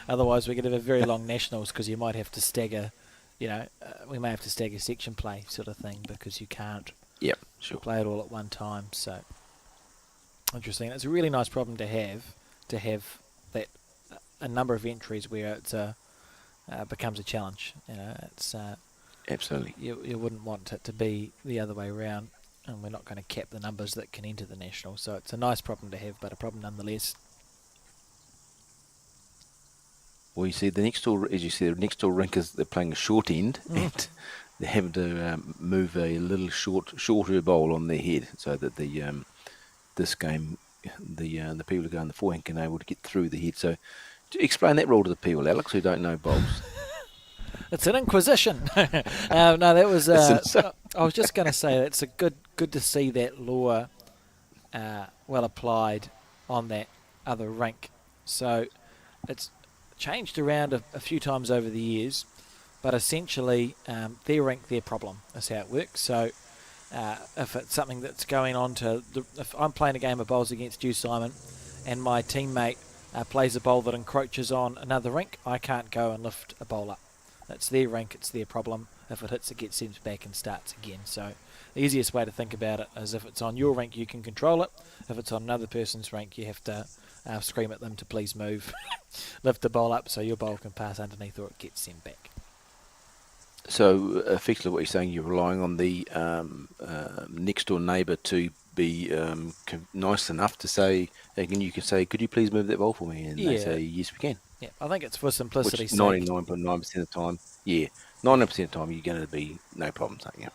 Otherwise, we could have a very long nationals because you might have to stagger. We may have to stagger section play sort of thing because you can't Yep, sure. play it all at one time. So interesting. It's a really nice problem to have that a number of entries where it's becomes a challenge. It's Absolutely. you wouldn't want it to be the other way around, and we're not going to cap the numbers that can enter the national. So it's a nice problem to have, but a problem nonetheless. Well, you see, the next door, as you said, the next door rink is they're playing a short end, and they're having to move a little shorter bowl on their head, so that the this game, the people who go in the forehand can able to get through the head. So, explain that rule to the people, Alex, who don't know bowls. It's an inquisition. No, that was. It's I was just going to say it's a good to see that law well applied on that other rink. So it's changed around a few times over the years, but essentially their rink, their problem is how it works. So if it's something that's going on if I'm playing a game of bowls against you, Simon, and my teammate plays a bowl that encroaches on another rink, I can't go and lift a bowl up. It's their rink, it's their problem. If it hits, it gets sent back and starts again. So the easiest way to think about it is if it's on your rink, you can control it. If it's on another person's rink, you have to scream at them to please move, lift the bowl up so your bowl can pass underneath or it gets sent back. So, effectively, what you're saying, you're relying on the next door neighbour to be nice enough to say, you can say, could you please move that bowl for me? And they Yeah. say, yes, we can. Yeah, I think it's for simplicity's Which sake. 99.9% of the time, 99% of the time, you're going to be no problem. Yeah.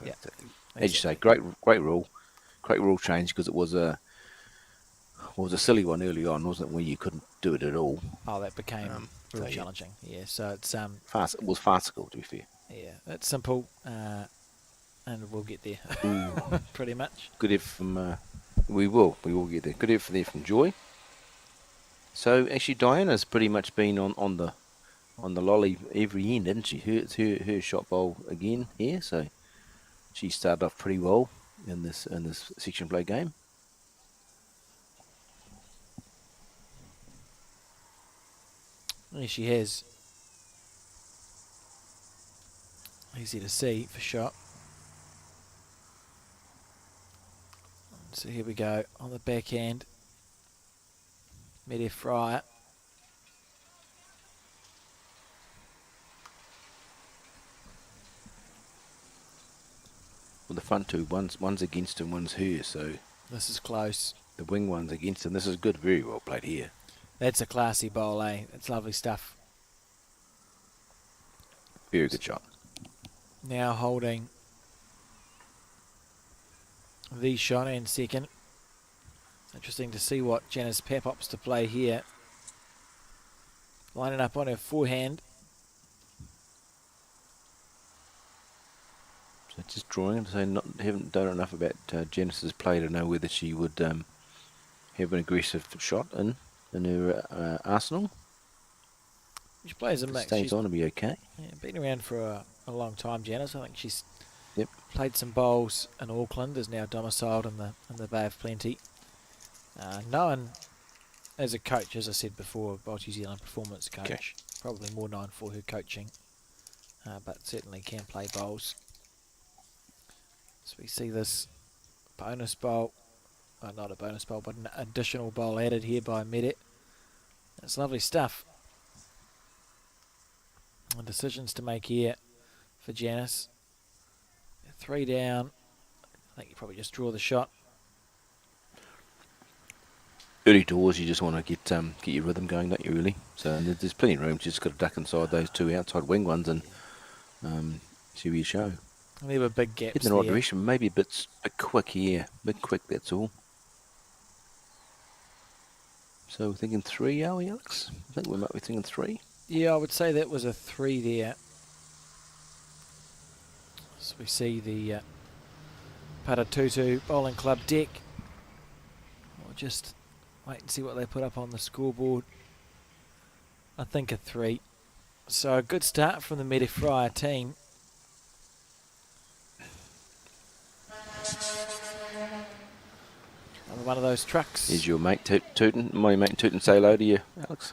As you say, great rule change because it was a silly one early on, wasn't it? Where you couldn't do it at all. Oh, that became real so, yeah. challenging. Yeah, so it's It was farcical, to be fair. yeah, it's simple, and we'll get there. Pretty much. Good effort from. We will get there. Good effort there from Joy. So actually, Diana's pretty much been on the lolly every end, hasn't she? Her shot bowl again here. So she started off pretty well in this section play game. Yeah, she has. Easy to see for shot. So here we go on the backhand. Mid Fryer. Well, the front two, one's against him, one's her. So This is close. the wing one's against him. This is good, very well played here. That's a classy bowl, eh? It's lovely stuff. Very good shot. Now holding the shot and second. Interesting to see what Janice Pep opts to play here. Lining up on her forehand. So just drawing to say haven't done enough about Janice's play to know whether she would have an aggressive shot in her arsenal. She plays a mix. Stays She's on to be okay. been around for a long time, Janice. I think she's Yep. played some bowls in Auckland, is now domiciled in the Bay of Plenty. Known as a coach, as I said before, Bowl New Zealand performance coach. Okay. Probably more known for her coaching, but certainly can play bowls. So we see this bonus bowl, not a bonus bowl, but an additional bowl added here by Medit. It's lovely stuff. And decisions to make here for Janice. 3 down. I think you probably just draw the shot. Early doors, you just want to get your rhythm going, don't you, really? So there's plenty of room. You just got to duck inside those two outside wing ones and see where you show. And there were big gaps In the right there. direction, maybe a bit quick here. Bit quick, that's all. So we're thinking 3, are we, Alex? I think we might be thinking 3. Yeah, I would say that was a 3 there. As we see the Paratutu Bowling Club deck. We'll just wait and see what they put up on the scoreboard. I think a 3. So a good start from the Metafryer team. Another one of those trucks. Is your mate Tootin? My mate Tootin say hello to you, Alex?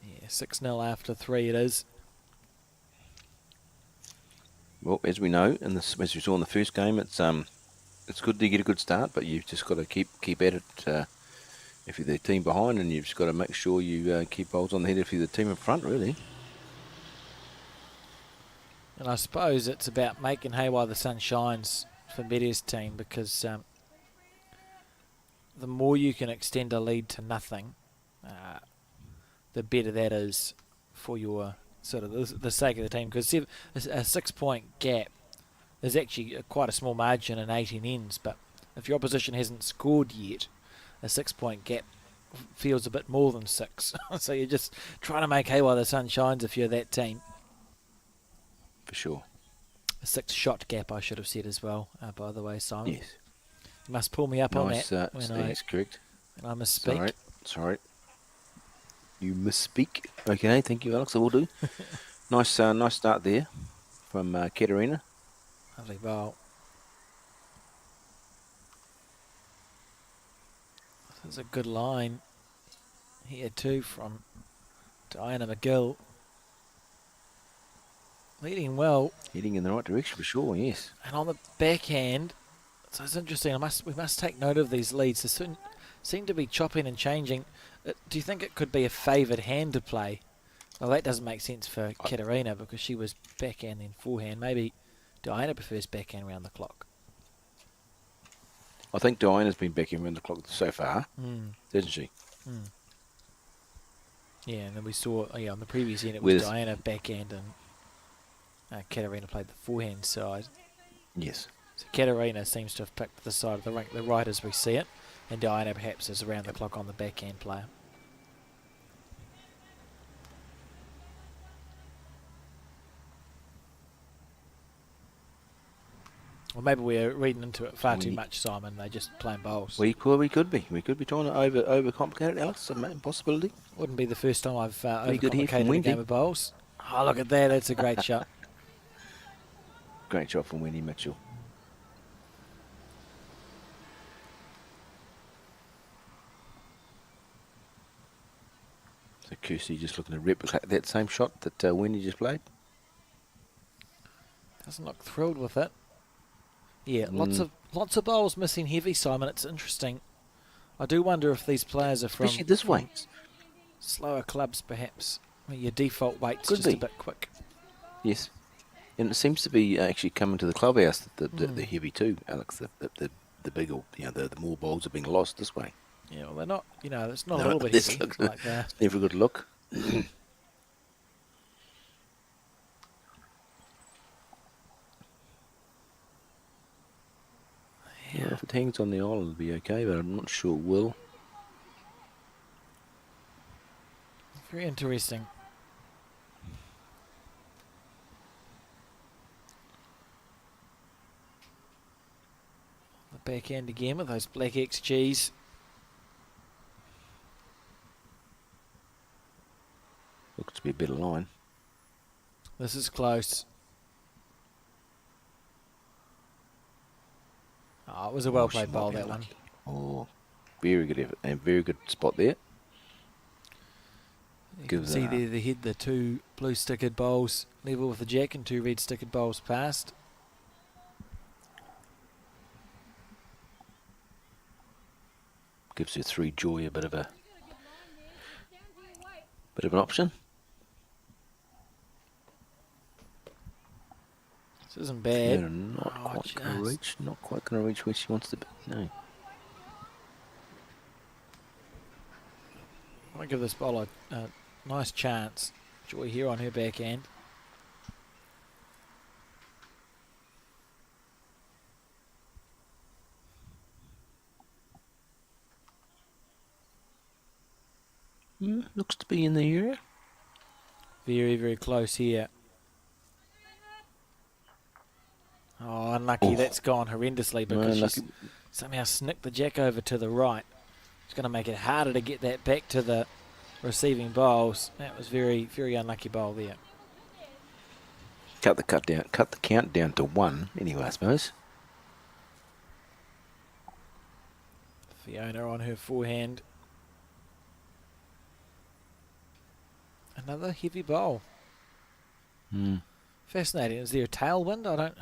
Yeah, 6-0 after 3 it is. Well, as we know, as we saw in the first game, it's good to get a good start, but you've just got to keep at it. If you're the team behind, and you've just got to make sure you keep bowls on the head if you're the team in front, really. And I suppose it's about making hay while the sun shines for Media's team, because the more you can extend a lead to nothing, the better that is for your sort of the sake of the team. Because a 6-point gap is actually quite a small margin in 18 ends, but if your opposition hasn't scored yet, a 6-point gap feels a bit more than 6. So you're just trying to make hay while the sun shines if you're that team. For sure. A 6-shot gap, I should have said as well, by the way, Simon. Yes. You must pull me up Nice, on that that's correct. when I misspeak. Sorry. You misspeak. Okay, thank you, Alex. I will do. Nice start there from Katerina. Lovely bowl. There's a good line here too from Diana McGill. Leading well. Heading in the right direction for sure, yes. And on the backhand, so it's interesting. We must take note of these leads. They seem to be chopping and changing. Do you think it could be a favoured hand to play? Well, that doesn't make sense for Katerina because she was backhand then forehand. Maybe Diana prefers backhand round the clock. I think Diana's been backing around the clock so far, hasn't she? Yeah, and then we saw on the previous end it was Diana backhand and Katerina played the forehand side. Yes. So Katerina seems to have picked the side of the rink, the right as we see it, and Diana perhaps is around the clock on the backhand player. Or maybe we're reading into it far too much, Simon. They're just playing bowls. We could be. We could be trying to overcomplicate it, Alex. A possibility. Wouldn't be the first time I've good here from overcomplicated a Wendy. game of bowls. Oh, look at that. That's a great shot. Great shot from Wendy Mitchell. So Kirsty just looking to replicate that same shot that Wendy just played. Doesn't look thrilled with it. Yeah, lots of bowls missing heavy, Simon. It's interesting. I do wonder if these players are from Especially this way. Slower clubs, perhaps. I mean, your default weight's Could just be. a bit quick. Yes. And it seems to be actually coming to the clubhouse, the heavy too, Alex. The bigger, the more bowls are being lost this way. Yeah, well, they're not, it's not a No, little bit this heavy. looks Like that. never a good look. Yeah, if it hangs on the island, it'll be okay, but I'm not sure it will. Very interesting. The backhand again with those black XGs. Looks to be a better line. This is close. Oh, it was a well-played bowl, that one. Oh, very good effort and very good spot there. You can see there the head, the 2 blue stickered bowls level with the jack and 2 red stickered bowls past. Gives you 3 joy a bit of an option. This isn't bad. They're not quite going to reach. Not quite going to reach where she wants to be. No. I want to give this bowler a nice chance. Joy here on her backhand. Looks to be in the area. Very, very close here. Oh, unlucky. Oh. That's gone horrendously because she's Unlucky. somehow snicked the jack over to the right. It's going to make it harder to get that back to the receiving bowls. That was very, very unlucky bowl there. Cut the count down to 1 anyway, I suppose. Fiona on her forehand. Another heavy bowl. Fascinating. Is there a tailwind? I don't.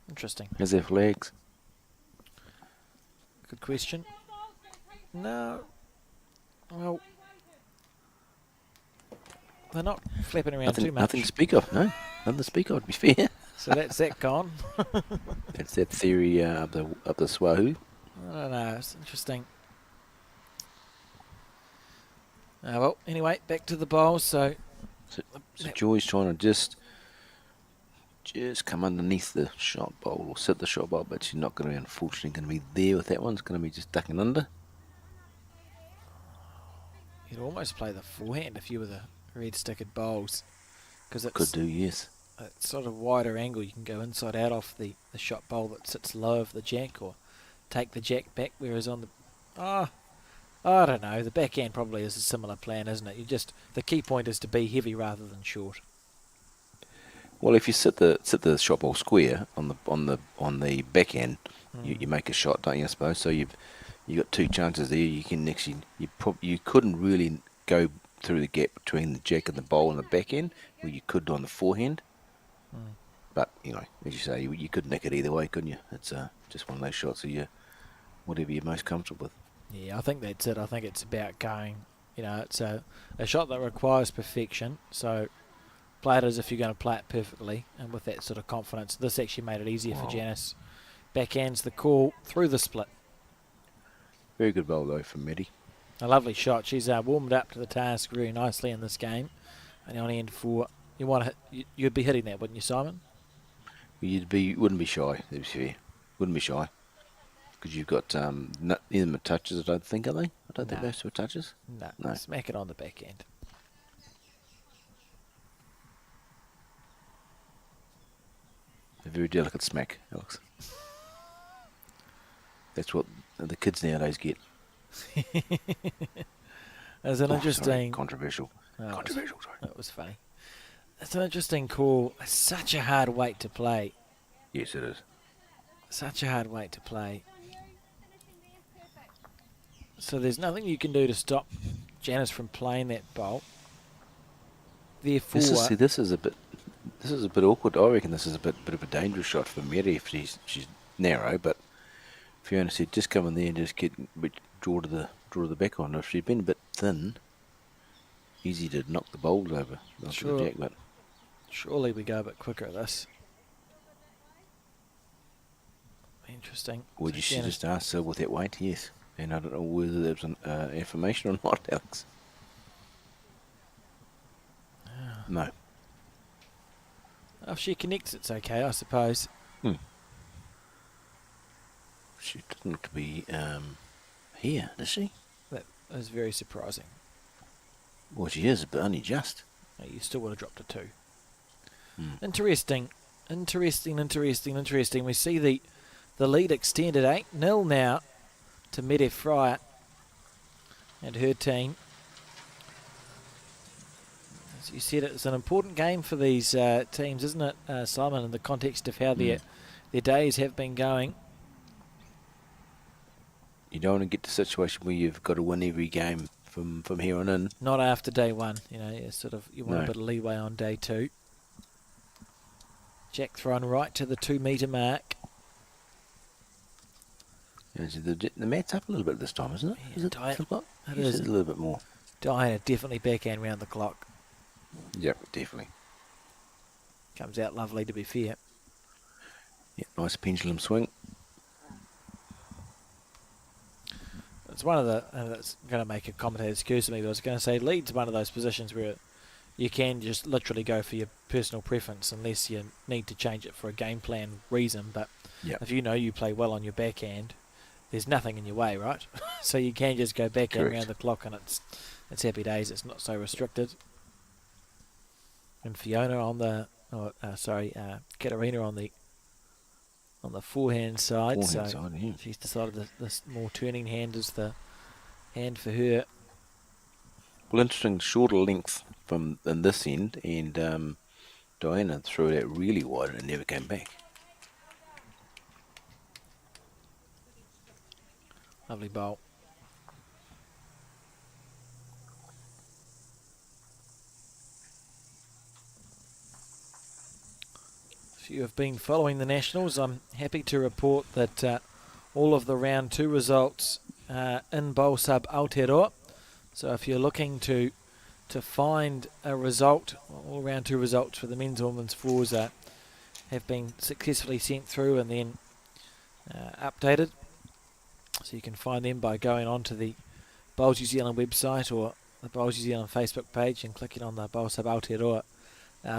Interesting. Is there flags? Good question. No. Well, they're not flapping around too much. Nothing to speak of, no. Nothing to speak of, to be fair. So that's that gone. That's that theory of the Swahoo. I don't know. It's interesting. Well, anyway, back to the bowls. So So Joy's trying to just come underneath the shot bowl or sit the shot bowl, but she's not going to be, unfortunately, going to be there with that one. It's going to be just ducking under. you'd almost play the forehand if you were the red-stickered bowls, because it's Could do, yes. a sort of wider angle. You can go inside out off the shot bowl that sits low of the jack, or take the jack back, whereas on the I don't know, the backhand probably is a similar plan, isn't it? The key point is to be heavy rather than short. Well, if you sit the shot ball square on the backhand, you make a shot, don't you? I suppose so. You've got two chances there. You can actually you couldn't really go through the gap between the jack and the bowl and the backhand, where you could on the forehand. But as you say, you could nick it either way, couldn't you? It's just one of those shots of whatever you're most comfortable with. Yeah, I think that's it. I think it's about going, it's a shot that requires perfection. So play it as if you're going to play it perfectly, and with that sort of confidence. This actually made it easier for Janice. Backhands the call through the split. Very good bowl though from Maddie. A lovely shot. She's warmed up to the task very nicely in this game. And on end for you'd be hitting that, wouldn't you, Simon? Wouldn't be shy. To be fair, wouldn't be shy. Because you've got neither touches, I don't think, are they? I don't think those two are touches. No, smack it on the backhand. A very delicate smack, Alex. That's what the kids nowadays get. There's an interesting... Sorry, controversial. Oh, Controversial, sorry. That was funny. It's an interesting call. It's such a hard weight to play. Yes, it is. Such a hard weight to play. So there's nothing you can do to stop Janice from playing that bowl. Therefore, This is a bit awkward. I reckon this is a bit of a dangerous shot for Mary if she's narrow. But Fiona said just come in there and just draw to the back on. If she'd been a bit thin, easy to knock the bowls over. Sure. The jack, but surely we go a bit quicker at this. Interesting. Would you should just ask her with that weight? Yes. And I don't know whether there was information or not, Alex. No. If she connects, it's okay, I suppose. She doesn't look to be here, does she? That is very surprising. Well, she is, but only just. No, you still would have dropped a 2. Interesting. We see the lead extended 8-0 now to Medef Fryer and her team. As you said, it's an important game for these teams, isn't it, Simon, in the context of how their days have been going. You don't want to get to a situation where you've got to win every game from here on in. Not after day one. You want a bit of leeway on day 2. Jack thrown right to the 2 metre mark. The mat's up a little bit this time, isn't it? Yeah, Is it it is a little bit more. Diana definitely backhand round the clock. Yep, definitely. Comes out lovely, to be fair. Yeah, nice pendulum swing. It's one of the... that's going to make a commentator excuse me, but I was going to say lead's one of those positions where you can just literally go for your personal preference unless you need to change it for a game plan reason. But if you play well on your backhand there's nothing in your way, right? So you can just go back in Correct. around the clock, and it's happy days. It's not so restricted. And Fiona on the, Katerina on the forehand side. Forehand So side, yeah. she's decided that this more turning hand is the hand for her. Well, interesting, shorter length from in this end, and Diana threw it out really wide and it never came back. Lovely bowl. If you have been following the Nationals, I'm happy to report that all of the round 2 results in bowl sub Aotearoa. So if you're looking to find a result, all round 2 results for the men's and women's fours have been successfully sent through and then updated. So you can find them by going onto the Bowls New Zealand website or the Bowls New Zealand Facebook page and clicking on the Bowl Sub Aotearoa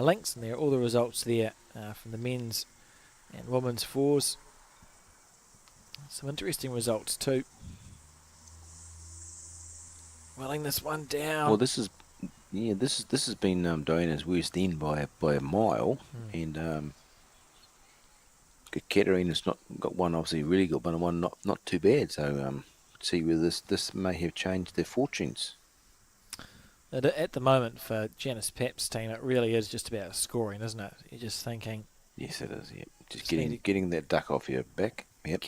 links, and there are all the results there from the men's and women's fours. Some interesting results too. Welling this one down. Well, this has been Diana's worst end by a mile, and Katerina's not got one obviously really good, but one not too bad. So see whether this may have changed their fortunes. At the moment for Janice Papp's team, it really is just about scoring, isn't it? You're just thinking. Yes, it is. Yep. Just need getting that duck off your back. Yep.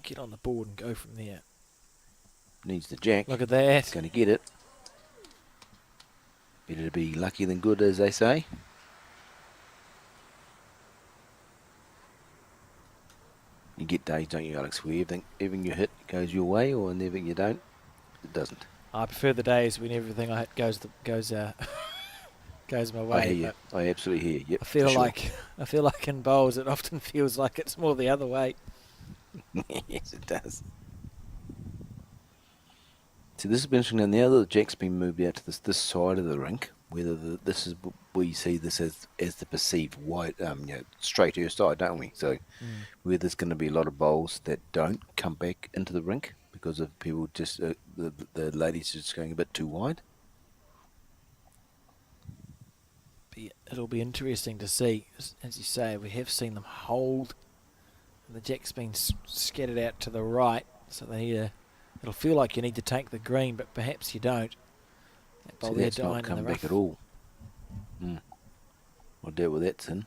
Get on the board and go from there. Needs the jack. Look at that. Going to get it. Better to be lucky than good, as they say. You get days, don't you, Alex, where everything you hit goes your way, or never you don't, it doesn't. I prefer the days when everything I hit goes my way. I hear you. I absolutely hear you. Yep, I feel for sure. I feel like in bowls it often feels like it's more the other way. Yes, it does. So this has been interesting. Now the jack's been moved out to this side of the rink, whether this is we see this as the perceived wide, straight her side, don't we? So where there's going to be a lot of bowls that don't come back into the rink because of people just the ladies just going a bit too wide. It'll be interesting to see, as you say. We have seen them hold, and the jack's been scattered out to the right, so it'll feel like you need to take the green, but perhaps you don't. That bowl there That's dying not in come the back rough. at all. I'll deal with that sin.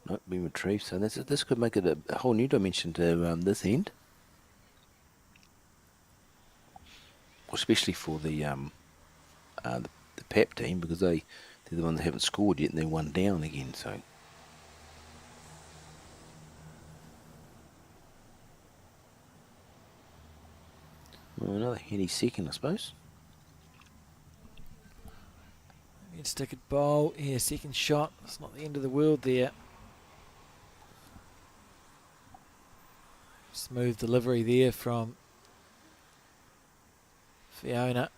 Not been retrieved, so this could make it a whole new dimension to this end, especially for the PAP team, because they're the ones that haven't scored yet and they're one down again. So another handy second, I suppose. Stick it bowl. Yeah, second shot. It's not the end of the world there. Smooth delivery there from Fiona.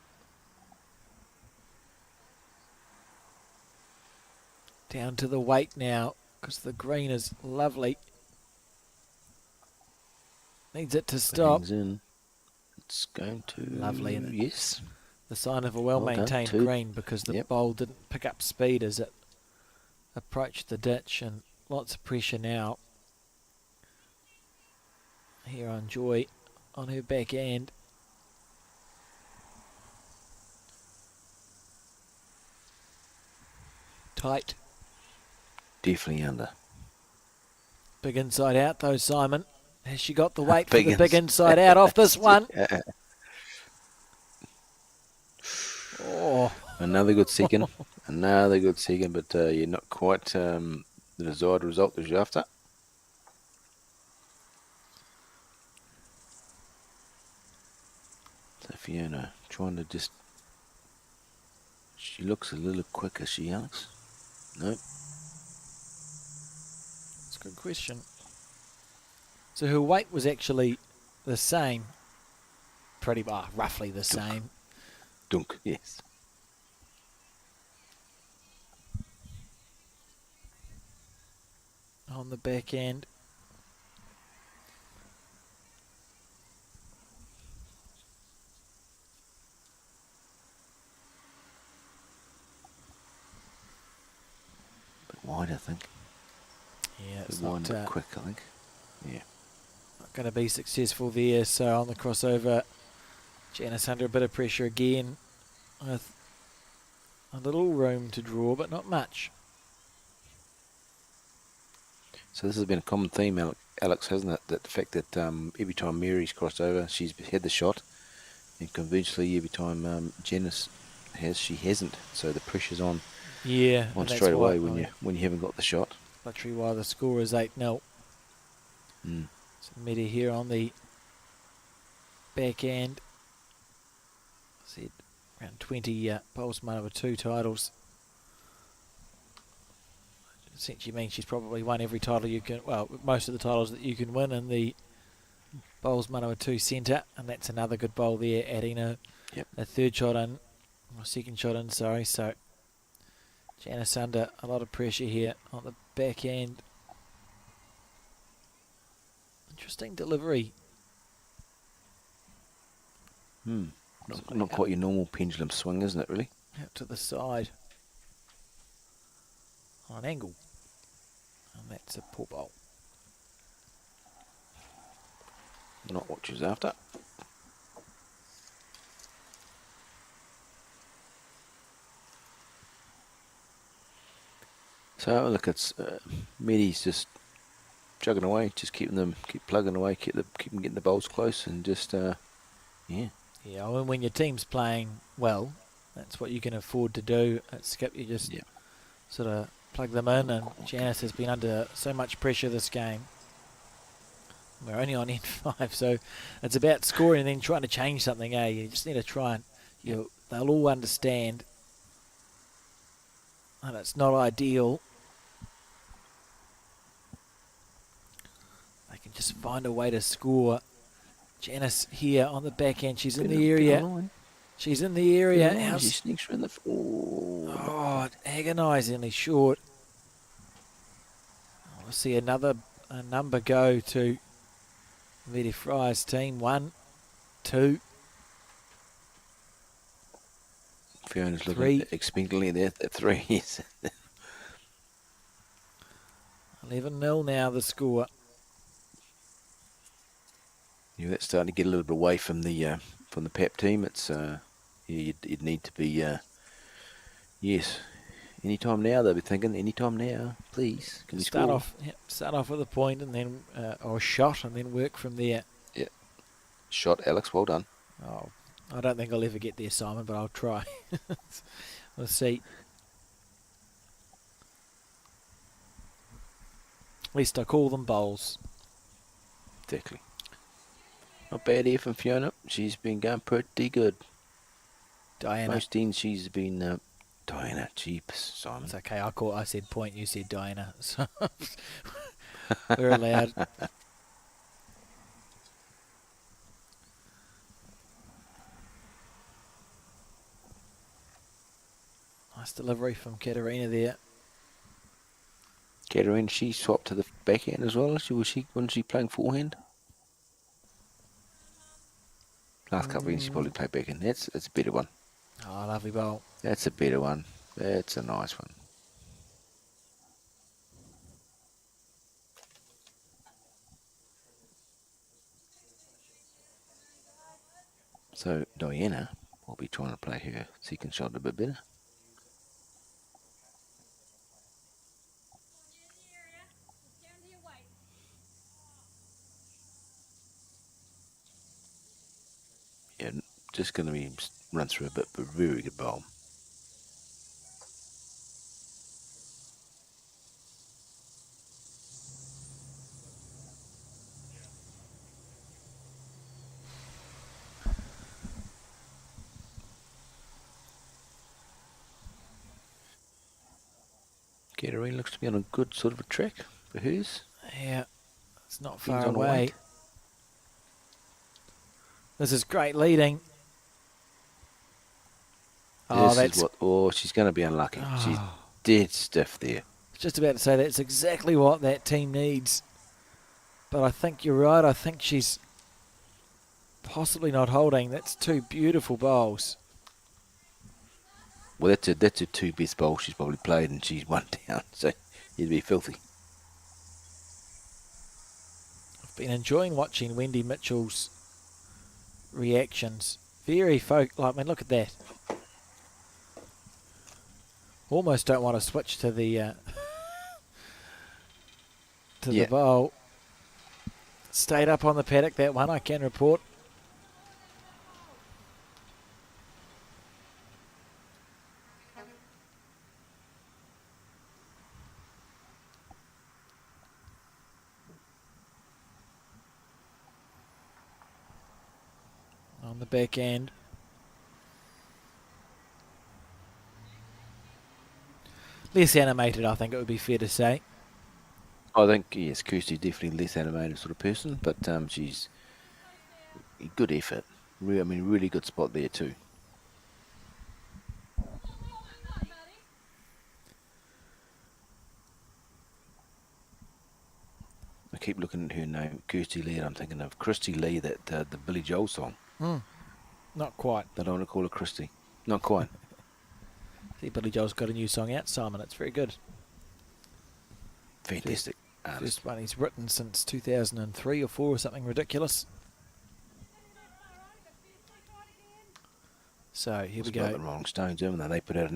Down to the weight now, because the green is lovely. Needs it to stop. Hangs in. It's going to Lovely, isn't it? Yes. The sign of a Well done, well-maintained two. green, because the Yep. bowl didn't pick up speed as it approached the ditch, and lots of pressure now here on Joy on her backhand. Tight. Definitely under. Big inside out though, Simon. Has she got the weight for Big the big inside out off this one? Oh, Another good second. Another good second, but you're not quite the desired result as you're after. So Fiona trying to just... She looks a little quicker, she, Alex? No. that's a good question. So her weight was actually the same, roughly the same. Dunk, yes. On the back end. wide, I think. Yeah, A it's bit wide, not, a bit quick, I think. Yeah. not going to be successful there. So on the crossover, Janice under a bit of pressure again, with a little room to draw, but not much. So this has been a common theme, Alex, hasn't it? That the fact that every time Mary's crossed over, she's had the shot, and conversely, every time Janice has, she hasn't. So the pressure's on Yeah, and that's straight away why, when you haven't got the shot. literally why the score is 8-0. Mm. So Medi here on the back end. Said around 20 bowls Manawa 2 titles. Essentially means she's probably won every title you can, well, most of the titles that you can win in the bowls Manawa 2 centre, and that's another good bowl there, adding a third shot in, or second shot in, sorry. So Janice under a lot of pressure here on the back end. Interesting delivery. Not quite your normal pendulum swing, isn't it, really? Out to the side on an angle, and that's a poor bowl. Not what she was after. So look, it's Medi's just chugging away, just keep plugging away, keep them getting the bowls close, and just yeah. Yeah, well, when your team's playing well, that's what you can afford to do. At Skip, you just sort of plug them in, and Janice has been under so much pressure this game. We're only on N5, so it's about scoring and then trying to change something, eh? You just need to try and they'll all understand that it's not ideal. They can just find a way to score. Janice here on the back end. She's in the area. She's in the area. She sneaks around the Oh, agonisingly short. We'll see a number go to Vedi Fry's team. 1, 2. Fiona's looking expectantly there at 3. Yes. 11-0 now the score. Yeah, that's starting to get a little bit away from the PAP team. It's you'd need to be yes. Anytime now, they'll be thinking. Anytime now, please. Can we start score? Start off with a point and then or a shot and then work from there. Yeah, shot, Alex. Well done. Oh, I don't think I'll ever get there, Simon, but I'll try. We'll see. At least I call them bowls. Exactly. Not bad here from Fiona. She's been going pretty good. Diana. Most ends she's been. Diana, cheap, Simon. It's okay. I said point. You said Diana. So we're allowed. Nice delivery from Katerina there. Katerina, she swapped to the backhand as well. Wasn't she playing forehand? Last couple of years she probably played backhand. That's a better one. Oh, lovely bowl. That's a better one. That's a nice one. So Diana will be trying to play her second shot a bit better. Yeah, just going to be run through a bit, but very good bowl. Katerina looks to be on a good sort of a track for hers. Yeah, it's not far away. This is great leading. She's going to be unlucky. Oh. She's dead stiff there. Just about to say that's exactly what that team needs. But I think you're right. I think she's possibly not holding. That's 2 beautiful bowls. Well, that's her 2 best bowls she's probably played, and she's 1 down. So He'd be filthy. I've been enjoying watching Wendy Mitchell's reactions. Very I mean, look at that. Almost don't want to switch to the the bowl. Stayed up on the paddock, that one, I can report. On the back end. Less animated, I think it would be fair to say. I think, yes, Kirsty's definitely less animated sort of person, but she's a good effort. Really good spot there too. I keep looking at her name, Kirsty Lee, and I'm thinking of Christy Lee, that the Billy Joel song. Not quite. I don't want to call her Christy. Not quite. See, Billy Joel's got a new song out, Simon. It's very good. Fantastic. First one he's written since 2003 or 4 or something ridiculous. So here we It's go. like the Rolling Stones, haven't they? They put out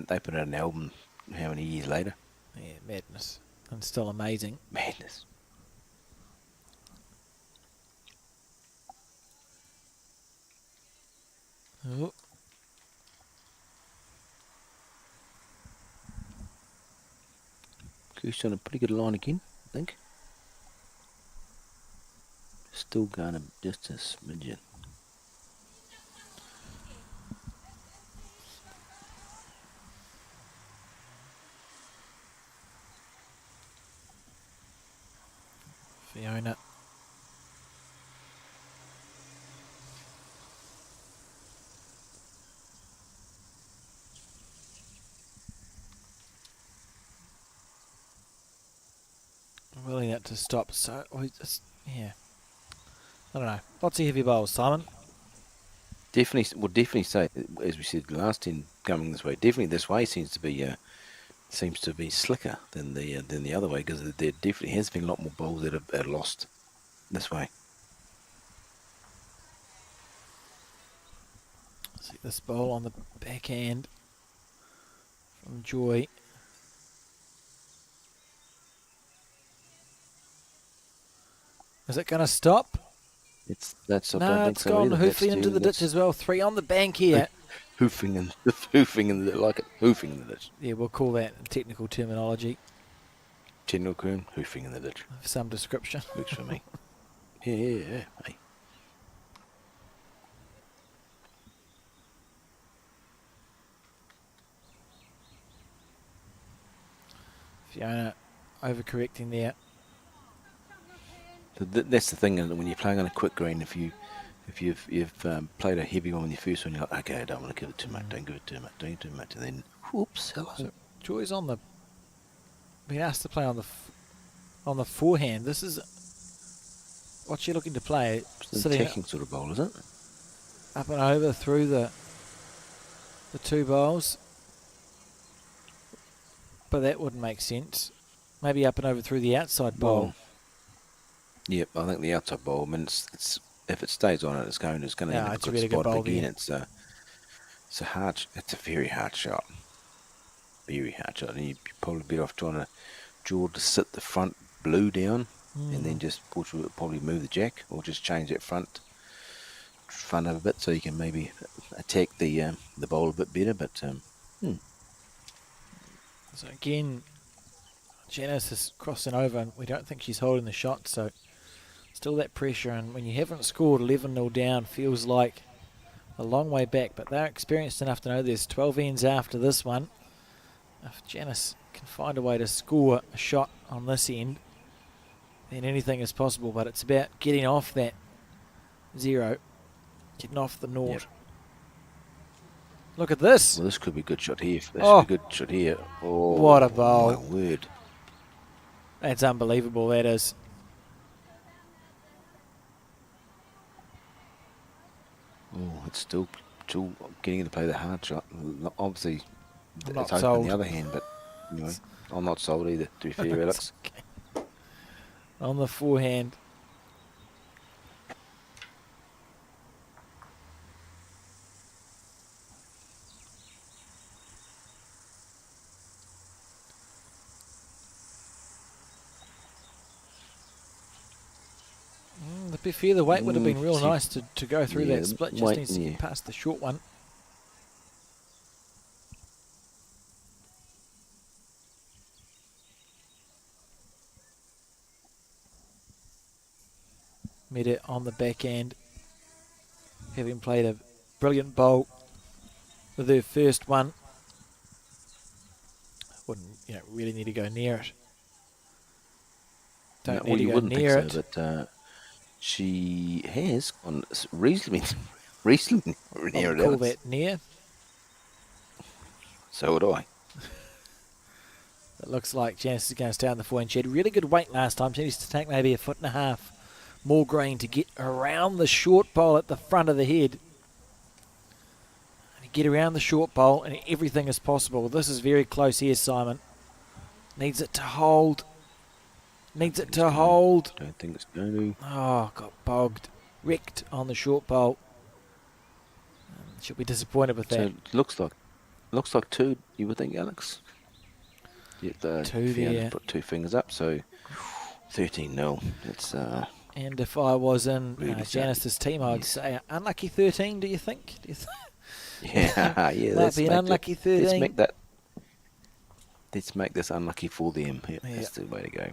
an album how many years later? Yeah, madness. And still amazing. Madness. Oh. Kirsty on a pretty good line again, I think. Still going just a smidgen. Fiona. Willing it to stop, so yeah. I don't know. Lots of heavy bowls, Simon. Definitely say, as we said last time coming this way, definitely this way seems to be slicker than the other way, because there definitely has been a lot more bowls that are lost this way. See this bowl on the back end from Joy. Is it going to stop? I No, don't think it's so gone either. hoofing into the ditch as well. 3 on the bank here. Hoofing in the hoofing in the ditch. Yeah, we'll call that technical terminology General Coon, hoofing in the ditch. of some description. Works for me. Yeah. Hey. Fiona overcorrecting there. That's the thing, when you're playing on a quick green, if you've played a heavy one with your first one, you're like, okay, I don't want to give it too much, don't give it too much, don't give it too much, and then, whoops, hello. So Joy's being asked to play on the forehand. This is what you're looking to play. It's an Sitting attacking sort of bowl, is it? up and over through the 2 bowls. But that wouldn't make sense. Maybe up and over through the outside bowl. Well, yep, I think the outside bowl, it's if it stays on it, it's going to Yeah, end up it's a a good really good spot. bowl Again, there. it's a very hard shot. Very hard shot. And you're probably better off trying to draw to sit the front blue down, and then just probably move the jack, or just change that front of a bit so you can maybe attack the bowl a bit better. But So again, Janice is crossing over, and we don't think she's holding the shot, so still that pressure. And when you haven't scored 11-0 down, feels like a long way back, but they're experienced enough to know there's 12 ends after this one. If Janice can find a way to score a shot on this end, then anything is possible, but it's about getting off that 0, getting off the naught. Yep. Look at this. well, this could be a good shot here. This Oh. should be a good shot here. Oh, What a bowl. My word. That's unbelievable, that is. Oh, it's still getting to play the hard shot. Obviously, I'm not it's open sold. on the other hand, but anyway. I'm not sold either, to be fair, Alex. On the forehand. To be fair, the weight would have been real See, nice to go through yeah, that split. Just weight, needs to yeah. get past the short one. Met it on the back end, having played a brilliant bowl with her first one. Wouldn't really need to go near it. Don't No, well, need you to go wouldn't think near so, it. but she has gone reasonably I near would it, call Alex. that near. So would I. It looks like Janice is going to stay on the forehand. She had really good weight last time. She needs to take maybe 1.5 foot more green to get around the short bowl at the front of the head. And get around the short bowl and everything is possible. This is very close here, Simon. Needs it to hold. Needs it to hold. Don't think it's going to. Oh, got bogged. Wrecked on the short bowl. She'll be disappointed with So that. it looks like two, you would think, Alex. Yeah, Two Fiona there. put 2 fingers up, so 13-0. It's And if I was in really Janice's team, I would say unlucky 13, do you think? yeah, yeah. Might be an unlucky 13. Let's make this unlucky for them. Yeah, Yeah. That's the way to go.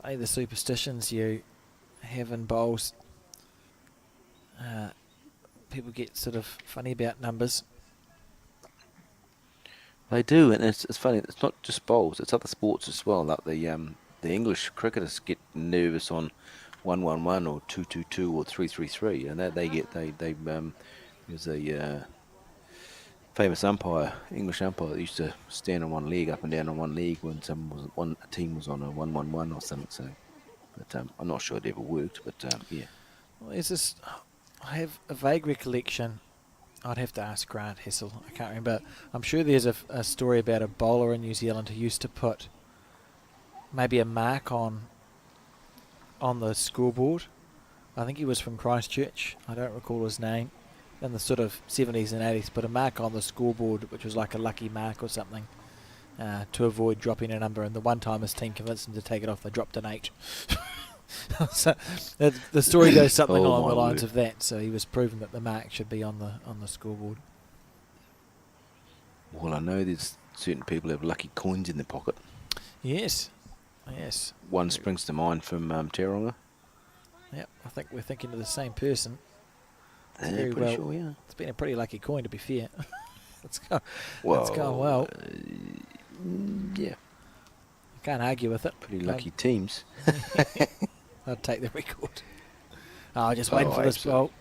Funny the superstitions you have in bowls. People get sort of funny about numbers. They do, and it's funny. It's not just bowls; it's other sports as well. Like the English cricketers get nervous on 1-1-1 or 2-2-2 or 3-3-3, and there's a famous English umpire that used to stand on one leg, up and down on one leg when a team was on a 1-1-1 or something. So, but I'm not sure it ever worked. But yeah. Well, there's this. I have a vague recollection. I'd have to ask Grant Hessel. I can't remember. I'm sure there's a story about a bowler in New Zealand who used to put maybe a mark on the scoreboard. I think he was from Christchurch. I don't recall his name. In the sort of 70s and 80s, put a mark on the scoreboard, which was like a lucky mark or something, to avoid dropping a number. And the one time his team convinced him to take it off, they dropped an 8. So the story goes something Oh, along the my lines word. of that. So he was proven that the mark should be on the scoreboard. Well, I know there's certain people who have lucky coins in their pocket. Yes. One springs to mind from Tauranga. Yep, I think we're thinking of the same person. Yeah, very pretty well. sure, yeah. It's been a pretty lucky coin, to be fair. It's gone Well, well. Yeah, Can't argue with it. pretty lucky teams. I'll take the record. Just waiting for this absolutely. bolt.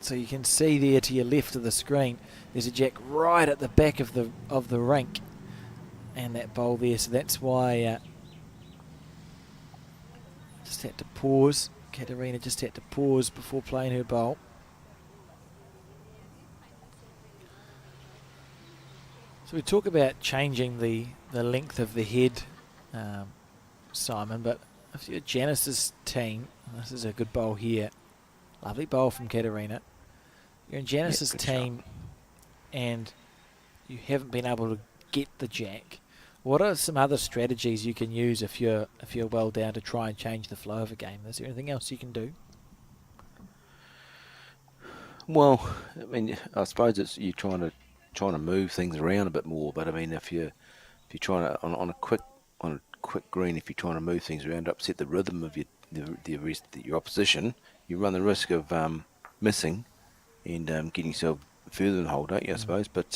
So you can see there to your left of the screen, there's a jack right at the back of the rink, and that bowl there. So that's why just had to pause. Katerina just had to pause before playing her bowl. So we talk about changing the length of the head, Simon, but if you're Janice's team, and this is a good bowl here, lovely bowl from Katerina, you're in Janice's good team shot. and you haven't been able to get the jack, what are some other strategies you can use if you're well down to try and change the flow of a game? Is there anything else you can do? Well, I mean, I suppose it's you're trying to move things around a bit more. But I mean, if you're trying to on a quick green, if you're trying to move things around, upset the rhythm of your opposition, you run the risk of missing and getting yourself further than hole, don't you? I suppose, but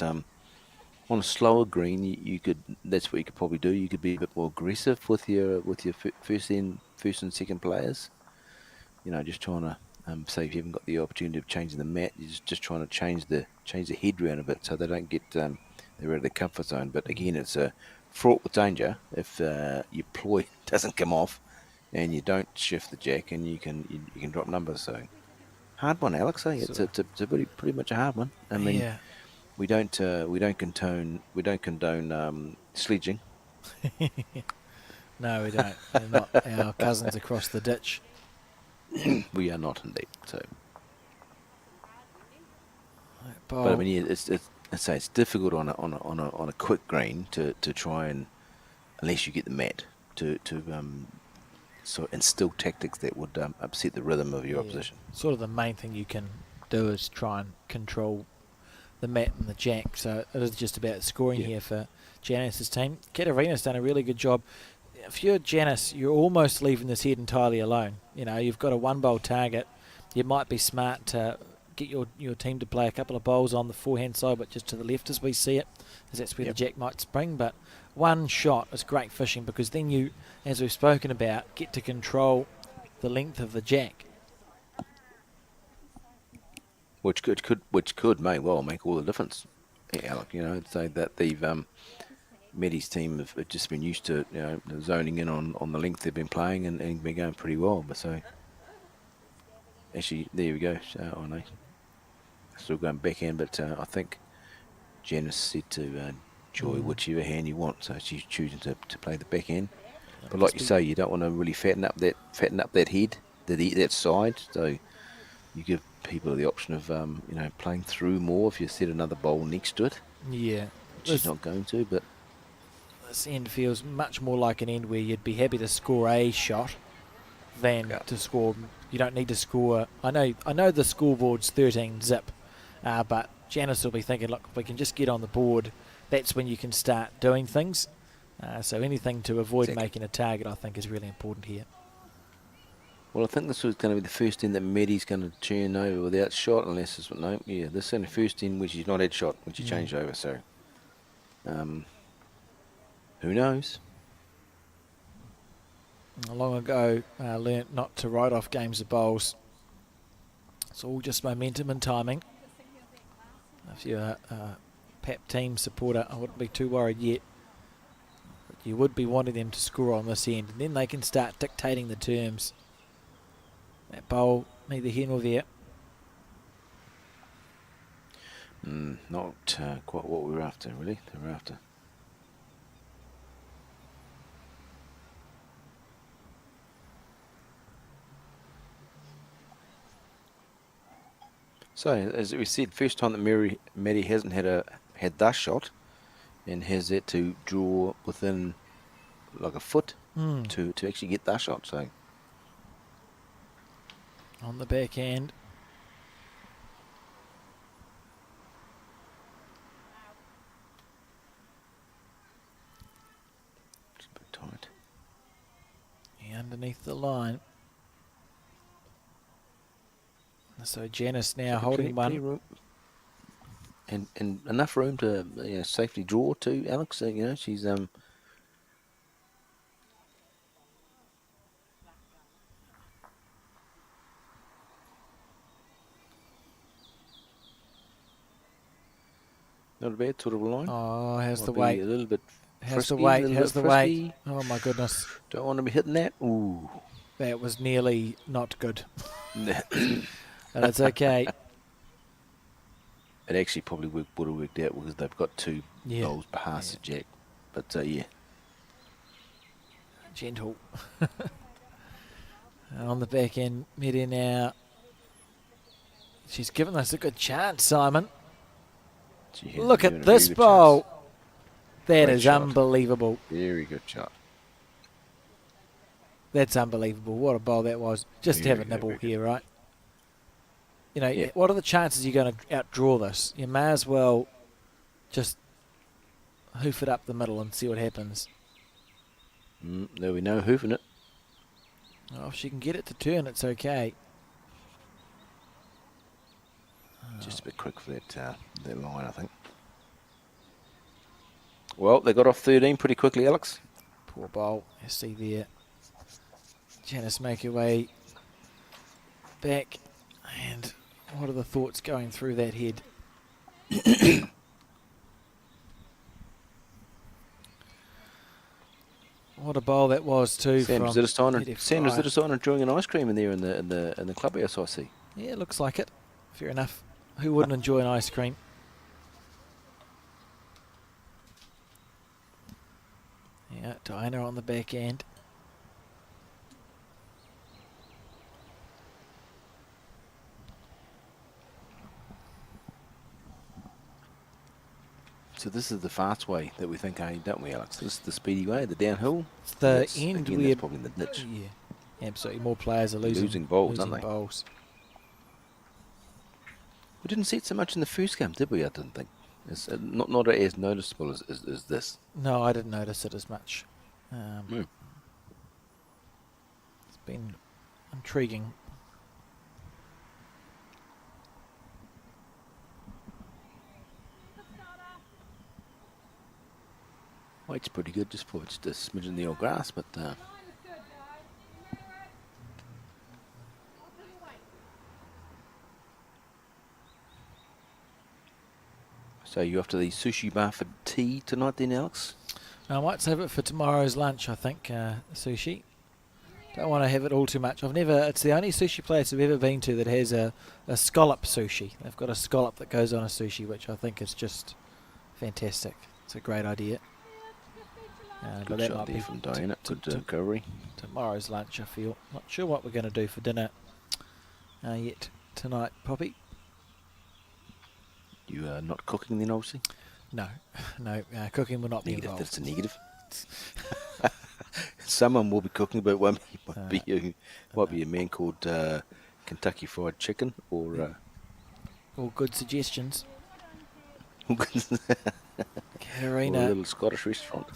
on a slower green, you could. That's what you could probably do. You could be a bit more aggressive with your first and second players. You know, just trying to say if you haven't got the opportunity of changing the mat, you're just trying to change the head round a bit so they don't get they're out of their comfort zone. But again, it's fraught with danger if your ploy doesn't come off and you don't shift the jack, and you can drop numbers. So hard one, Alex. It's a pretty much a hard one. I mean. Yeah. We don't condone sledging. No, we don't. They're not our cousins across the ditch. We are not indeed. So, Bowl. but I mean, yeah, it's difficult on a quick green to try and, unless you get the mat to so instill tactics that would upset the rhythm of your opposition. Sort of the main thing you can do is try and control the mat and the jack. So it is just about scoring here for Janice's team. Katarina's done a really good job. If you're Janice, you're almost leaving this head entirely alone. You know, you've got a one-bowl target. You might be smart to get your team to play a couple of bowls on the forehand side, but just to the left as we see it, as that's where the jack might spring. But one shot is great fishing, because then you, as we've spoken about, get to control the length of the jack. Which may well make all the difference, Alec. You know, so that they've Medi's team have just been used to, you know, zoning in on the length they've been playing and been going pretty well. But so actually, there we go. So, oh no, still going backhand, but I think Janice said to Joy whichever hand you want, so she's choosing to play the backhand. But like you say, you don't want to really fatten up that head, that side. So you give people the option of you know, playing through more if you set another bowl next to it. Yeah. Which she's not going to, but this end feels much more like an end where you'd be happy to score a shot than to score. You don't need to score. I know the scoreboard's 13 zip, but Janice will be thinking, look, if we can just get on the board, that's when you can start doing things. So anything to avoid making a target, I think, is really important here. Well, I think this was going to be the first end that Medi's going to turn over without shot, unless it's this is the first end which he's not had shot, which he changed over. So, who knows? Long ago, learnt not to write off games of bowls. It's all just momentum and timing. If you're a PAP team supporter, I wouldn't be too worried yet. But you would be wanting them to score on this end, and then they can start dictating the terms. That bowl, neither here nor there. Not quite what we were after, really. They were after. So, as we said, first time that Medi hasn't had that shot, and has that to draw within like a foot to actually get that shot. So. On the backhand. It's a bit tight. Yeah, underneath the line. So Janice now holding one. And enough room to safely draw too, Alex. You know, she's not a bad sort of line. Oh, how's Might the be weight? A little bit How's the frisky, weight? a little How's bit the weight? frisky. Oh my goodness. Don't want to be hitting that. Ooh. That was nearly not good. But it's okay. It actually probably would have worked out because they've got two bowls past the jack. But Gentle. On the back end, Medi now. She's given us a good chance, Simon. Look at this bowl. That is unbelievable. Very good shot. That's unbelievable. What a bowl that was. Just have a nibble here, right? You know, what are the chances you're going to outdraw this? You may as well just hoof it up the middle and see what happens. There we know hoofing it. Oh, if she can get it to turn, it's okay. Just a bit quick for that line, I think. Well, they got off 13 pretty quickly, Alex. Poor bowl. You see there. Janice make her way back. And what are the thoughts going through that head? What a bowl that was too. Sam Zittestein enjoying an ice cream in there in the clubhouse, I see. Yeah, looks like it. Fair enough. Who wouldn't enjoy an ice cream? Yeah, Diana on the back end. So this is the fast way that we think, don't we, Alex? This is the speedy way, the downhill. It's the That's, end again, where, that's probably in the ditch. yeah, absolutely. More players are Losing bowls, losing aren't they? bowls. We didn't see it so much in the first game, did we? I didn't think. It's not as noticeable as this. No, I didn't notice it as much. Mm. It's been intriguing. Weight's pretty good, just probably just a smidge in the old grass, but so you after the sushi bar for tea tonight then, Alex? I might save it for tomorrow's lunch, I think, sushi. Don't want to have it all too much. It's the only sushi place I've ever been to that has a scallop sushi. They've got a scallop that goes on a sushi, which I think is just fantastic. It's a great idea. But Good that shot might there be from Diana. Good curry. tomorrow's lunch, I feel. Not sure what we're going to do for dinner yet tonight, Poppy. You are not cooking then, obviously? No, cooking will not be Negative, involved. that's a negative. Someone will be cooking, but it won't be you. Might be a man called Kentucky Fried Chicken or... All good suggestions. or a Katarina. little Scottish restaurant.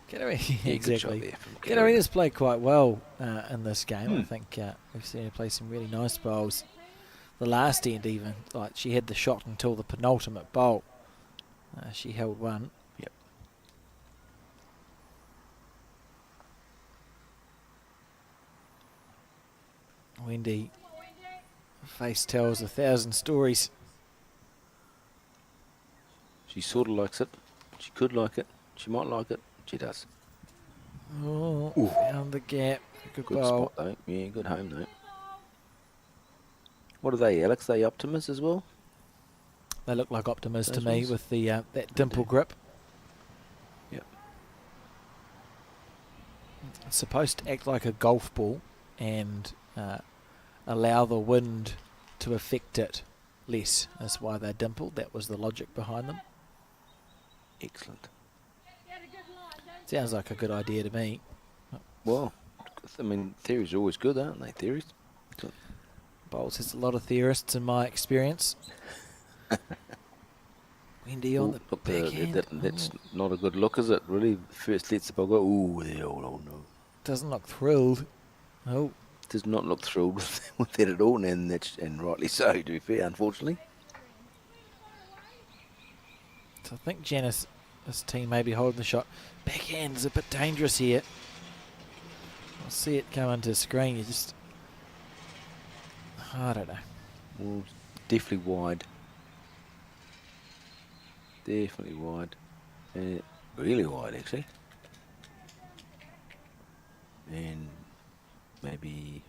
Katarina, Yeah, good shot exactly. there from Katarina's played quite well in this game. I think we've seen her play some really nice bowls. The last end even, like she had the shot until the penultimate bowl. She held one. Yep. Wendy, face tells 1,000 stories. She sort of likes it. She could like it. She might like it. She does. Oh, Ooh. found the gap. Good Good bowl. spot though. Yeah, good home though. What are they, Alex? They Optimus as well? They look like Optimus to Those me ones? with the that dimple grip. Yep. It's supposed to act like a golf ball and allow the wind to affect it less. That's why they're dimpled. That was the logic behind them. Excellent. Sounds like a good idea to me. Well, I mean, theories are always good, aren't they? Theories. Bowls has a lot of theorists in my experience. Windy on Ooh, the look, backhand. that's not a good look, is it? Really? First lets the ball go. Ooh, there, oh no. Doesn't look thrilled. Oh, Does not look thrilled with that at all, and rightly so, to be fair, unfortunately. so I think Janice's team may be holding the shot. Backhand is a bit dangerous here. I'll see it come onto screen. You just, I don't know. Well, definitely wide. Definitely wide. Really wide, actually. And maybe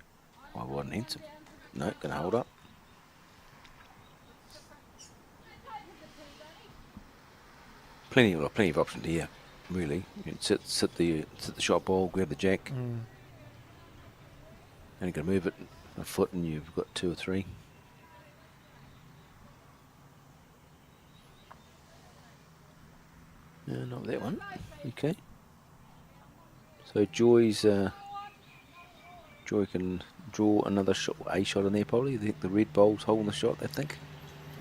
I wasn't handsome. No, gonna hold up. Plenty of options here, really. You can sit the shot ball, grab the jack, and you can move it a foot, and you've got two or three. No, not that one. Okay. So Joy can draw another shot, a shot in there probably. I think the red bowl's holding the shot, I think.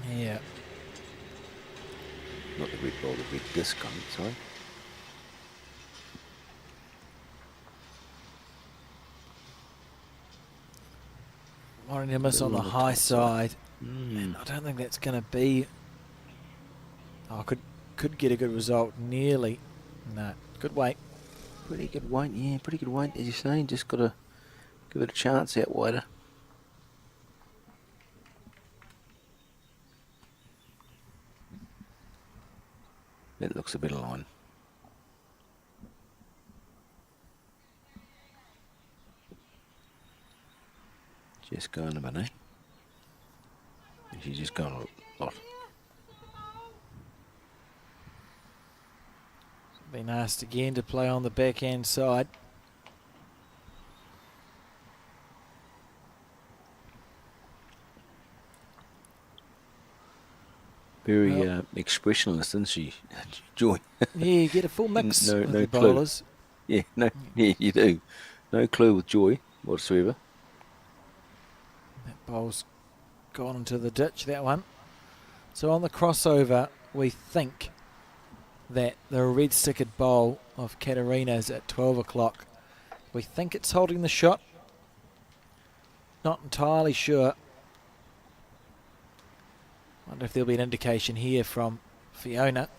Yeah. Not the red bowl, the red disc on it, sorry. Wanting to miss on the Little high tight side. side. And I don't think that's going to be... Oh, could get a good result. Nearly. No. Good weight. Pretty good weight, yeah, pretty good weight, as you're saying. Just got to give it a chance out wider. That looks a better line. Just going a bit, eh? She's just going a lot. Been asked again to play on the backhand side. Very Well. expressionless, isn't she? Joy. Yeah, you get a full mix No- with no the clue. bowlers. Yeah, no, yeah, you do. No clue with Joy whatsoever. That bowl's gone into the ditch, that one. So on the crossover, we think that the red-stickered bowl of Katarina's at 12 o'clock. We think it's holding the shot. Not entirely sure. Wonder if there'll be an indication here from Fiona.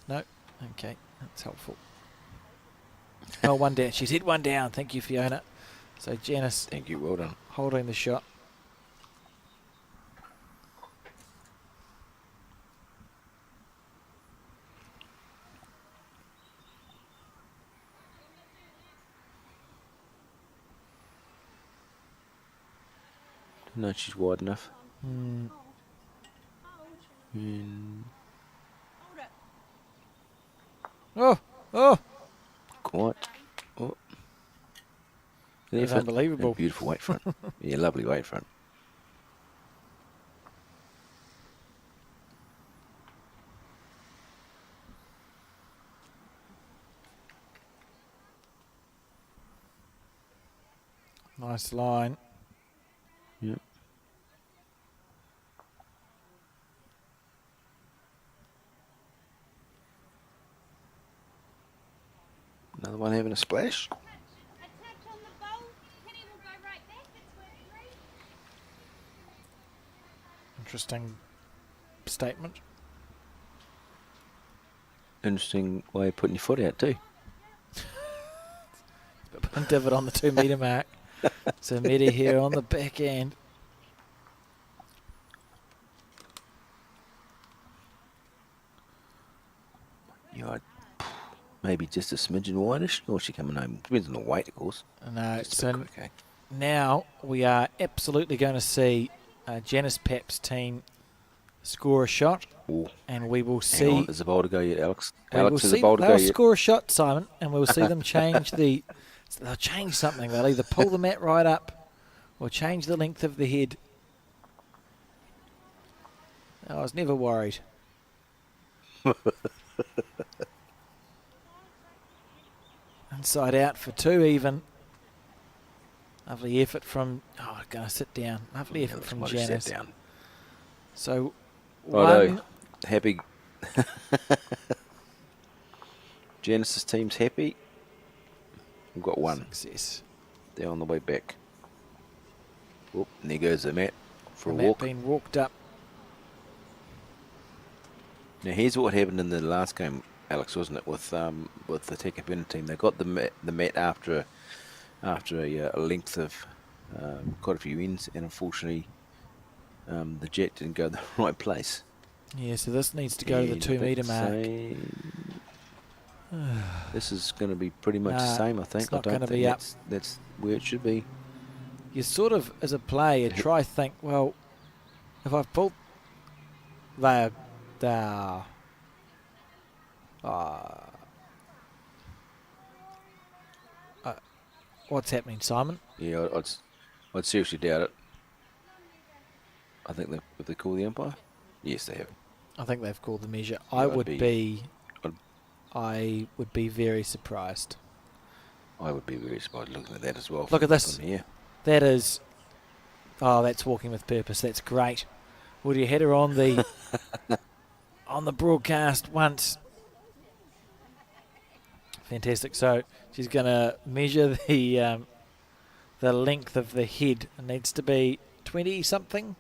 No? Okay, that's helpful. Oh, one down. She's hit one down. Thank you, Fiona. So Janice Thank you, well done. holding the shot. No, she's wide enough. Hmm. And Oh, oh, quite. Oh. That's Effort. unbelievable. And beautiful weight front. Yeah, lovely weight front. nice line. Yep. Another one having a splash. A touch on the bowl. Penny will go right back. It's worth 3. Interesting statement. Interesting way of putting your foot out too. Put a divot on the 2 metre mark. So Medi here on the back end. Yeah, maybe just a smidgen wideish. Or she coming home. Depends on the weight, of course. No, Just a so bit quick, eh? now we are absolutely going to see Janice Pep's team score a shot, Ooh, and we will hang on. see. Is the bowl to go yet, Alex? We will Alex, is the see bowl to go they'll yet? score a shot, Simon, and we'll see them change the. They'll change something. They'll either pull the mat right up, or change the length of the head. I was never worried. Inside out for 2 even. Lovely effort from. Oh, I'm going to sit down. Lovely Yeah, effort Alex from might have sat Janice. down. So, Righto. one. Happy. Genesis team's happy. We've got one. Success. They're on the way back. Oop, and there goes the mat for The a mat walk. being walked up. Now here's what happened in the last game, Alex, wasn't it? With the Tekapuna team, they got the mat after a length of quite a few ends, and unfortunately, the jet didn't go the right place. Yeah, so this needs to go to the And 2 metre that's mark. This is going to be pretty much the Nah, same, I think. it's not I don't gonna think be up. that's where it should be. You sort of, as a player, try think, well, if I've pulled the what's happening, Simon? Yeah, I'd seriously doubt it. I think if they call the umpire, yes, they have. I think they've called the measure. Yeah, I I'd would be- be I'd- I would be very surprised. I would be very surprised looking at that as well. Look at this. from here. That is, oh, that's walking with purpose. That's great. Would you had her on the on the broadcast once? Fantastic. So she's going to measure the length of the head. It needs to be 20 something.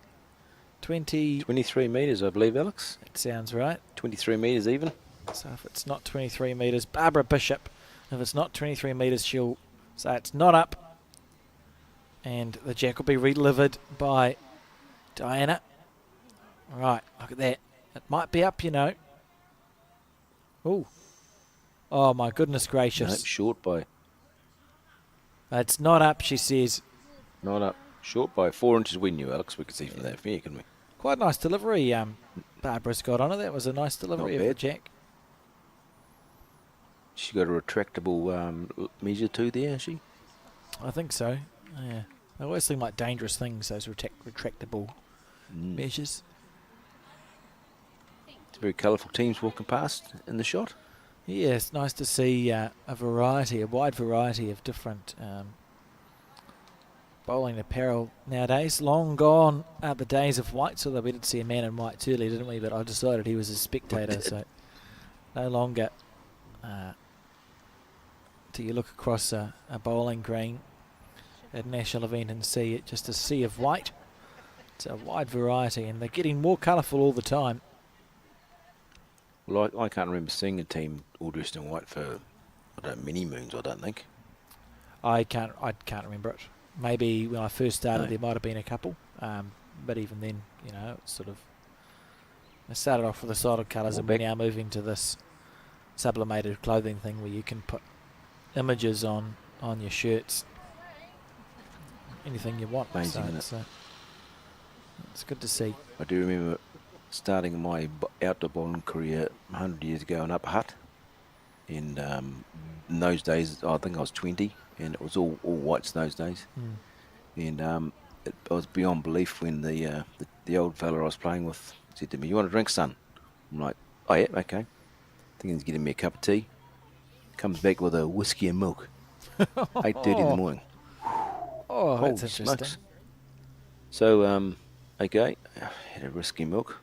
20. 23 metres, I believe, Alex. That sounds right. 23 metres even. So if it's not 23 metres, Barbara Bishop. If it's not 23 metres, she'll say it's not up. And the jack will be redelivered by Diana. Right, look at that. It might be up, you know. Ooh. Oh, my goodness Nope, gracious. short by, It's not up, she says. not up. Short by 4 inches we knew, Alex. We could see from there, from here, couldn't we? Quite a nice delivery Barbara's got on it. That was a nice delivery Not of the bad. jack. She's got a retractable measure too there, has she? I think so. Yeah. They always seem like dangerous things, those retractable measures. It's very colourful teams walking past in the shot. Yeah, it's nice to see a wide variety of different bowling apparel nowadays. Long gone are the days of whites, although we did see a man in whites earlier, didn't we? But I decided he was a spectator, so no longer do you look across a bowling green at a national event and see it just a sea of white. It's a wide variety, and they're getting more colourful all the time. Well, I can't remember seeing a team all dressed in white for many moons. I don't think. I can't remember it. Maybe when I first started, No. there might have been a couple, but even then, it's sort of. I started off with the solid colours, and we're now moving to this sublimated clothing thing where you can put images on your shirts, anything you want. Amazing, isn't it? It's good to see. I do remember starting my outdoor bowling career 100 years ago in Upper Hutt. And in those days, I think I was 20, and it was all whites those days. And it was beyond belief when the old fella I was playing with said to me, "You want a drink, son?" I'm like, "Oh yeah, okay." Thinking he's getting me a cup of tea. Comes back with a whiskey and milk. 8:30 in the morning. Oh, Holy that's interesting. smokes. So, okay, had a whiskey and milk.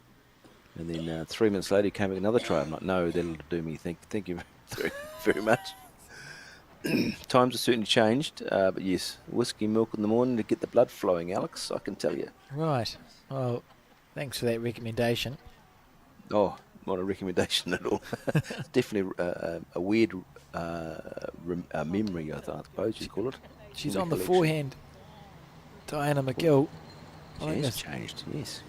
And then 3 minutes later, he came with another tray. I'm like, "No, that'll do me. Thank you very, very much." Times have certainly changed, but yes, whiskey and milk in the morning to get the blood flowing, Alex, I can tell you. Right. Well, thanks for that recommendation. Oh, not a recommendation at all. It's definitely a weird memory, I suppose you'd call it. She's on the Recollection. forehand. Diana McGill. She I think has that's- changed, yes.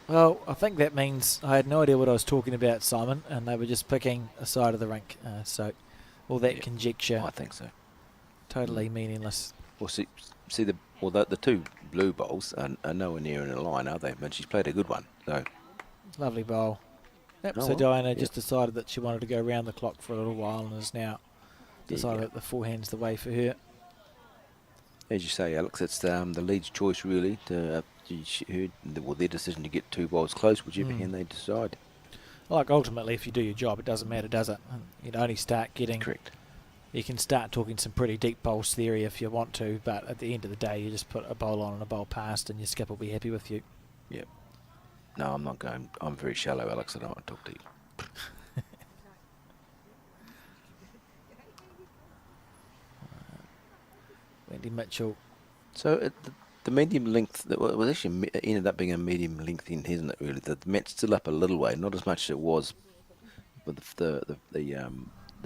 Well, I think that means I had no idea what I was talking about, Simon, and they were just picking a side of the rink. So all that Yeah. conjecture, I think so. totally meaningless. Well, see the two blue bowls are nowhere near in a line, are they? But she's played a good one, so Lovely bowl. Yep, Oh, so well, Diana yep. just decided that she wanted to go around the clock for a little while and has now There you decided go. that the forehand's the way for her. As you say, Alex, it's the lead's choice really to their decision to get two bowls close, whichever hand they decide. Like ultimately, if you do your job, it doesn't matter, does it? And you'd only start getting. Correct. You can start talking some pretty deep bowls theory if you want to, but at the end of the day, you just put a bowl on and a bowl past, and your skip will be happy with you. Yep. No, I'm not going. I'm very shallow, Alex. I don't want to talk to you. Wendy Mitchell. So the medium length that was actually ended up being a medium length end, hasn't it? Really, the mat's still up a little way, not as much as it was with the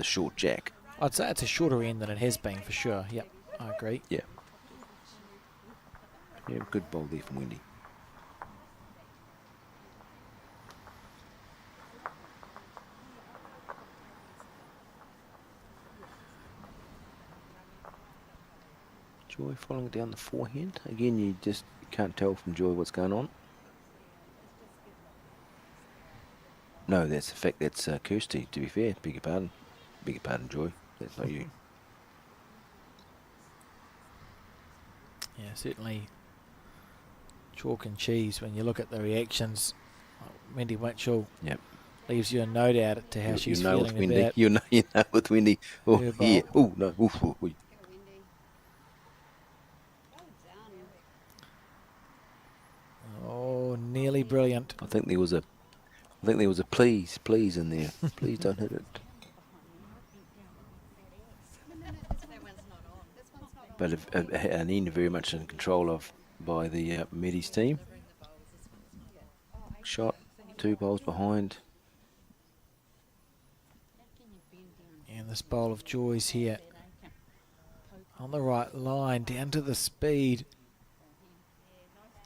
short jack. I'd say it's a shorter end than it has been for sure. Yep, I agree. Yeah. Yeah, good bowl there from Wendy. Joy following down the forehand. Again, you just can't tell from Joy what's going on. No, that's the fact. That's Kirsty, to be fair. Beg your pardon. Beg your pardon, Joy. That's not you. Yeah, certainly chalk and cheese when you look at the reactions. Wendy Mitchell Yep. leaves you a no doubt to how she's you know with feeling Wendy. about. You know with Wendy. Oh, her bowl. yeah. Oh, no. Oof, oof, oof. Wendy. Well done. Oh, nearly brilliant. I think there was a please in there. Please don't hit it. That one's not on. This one's not on. But an end very much in control of by the Medis team. Shot, 2 bowls behind. And this bowl of joys here on the right line, down to the speed.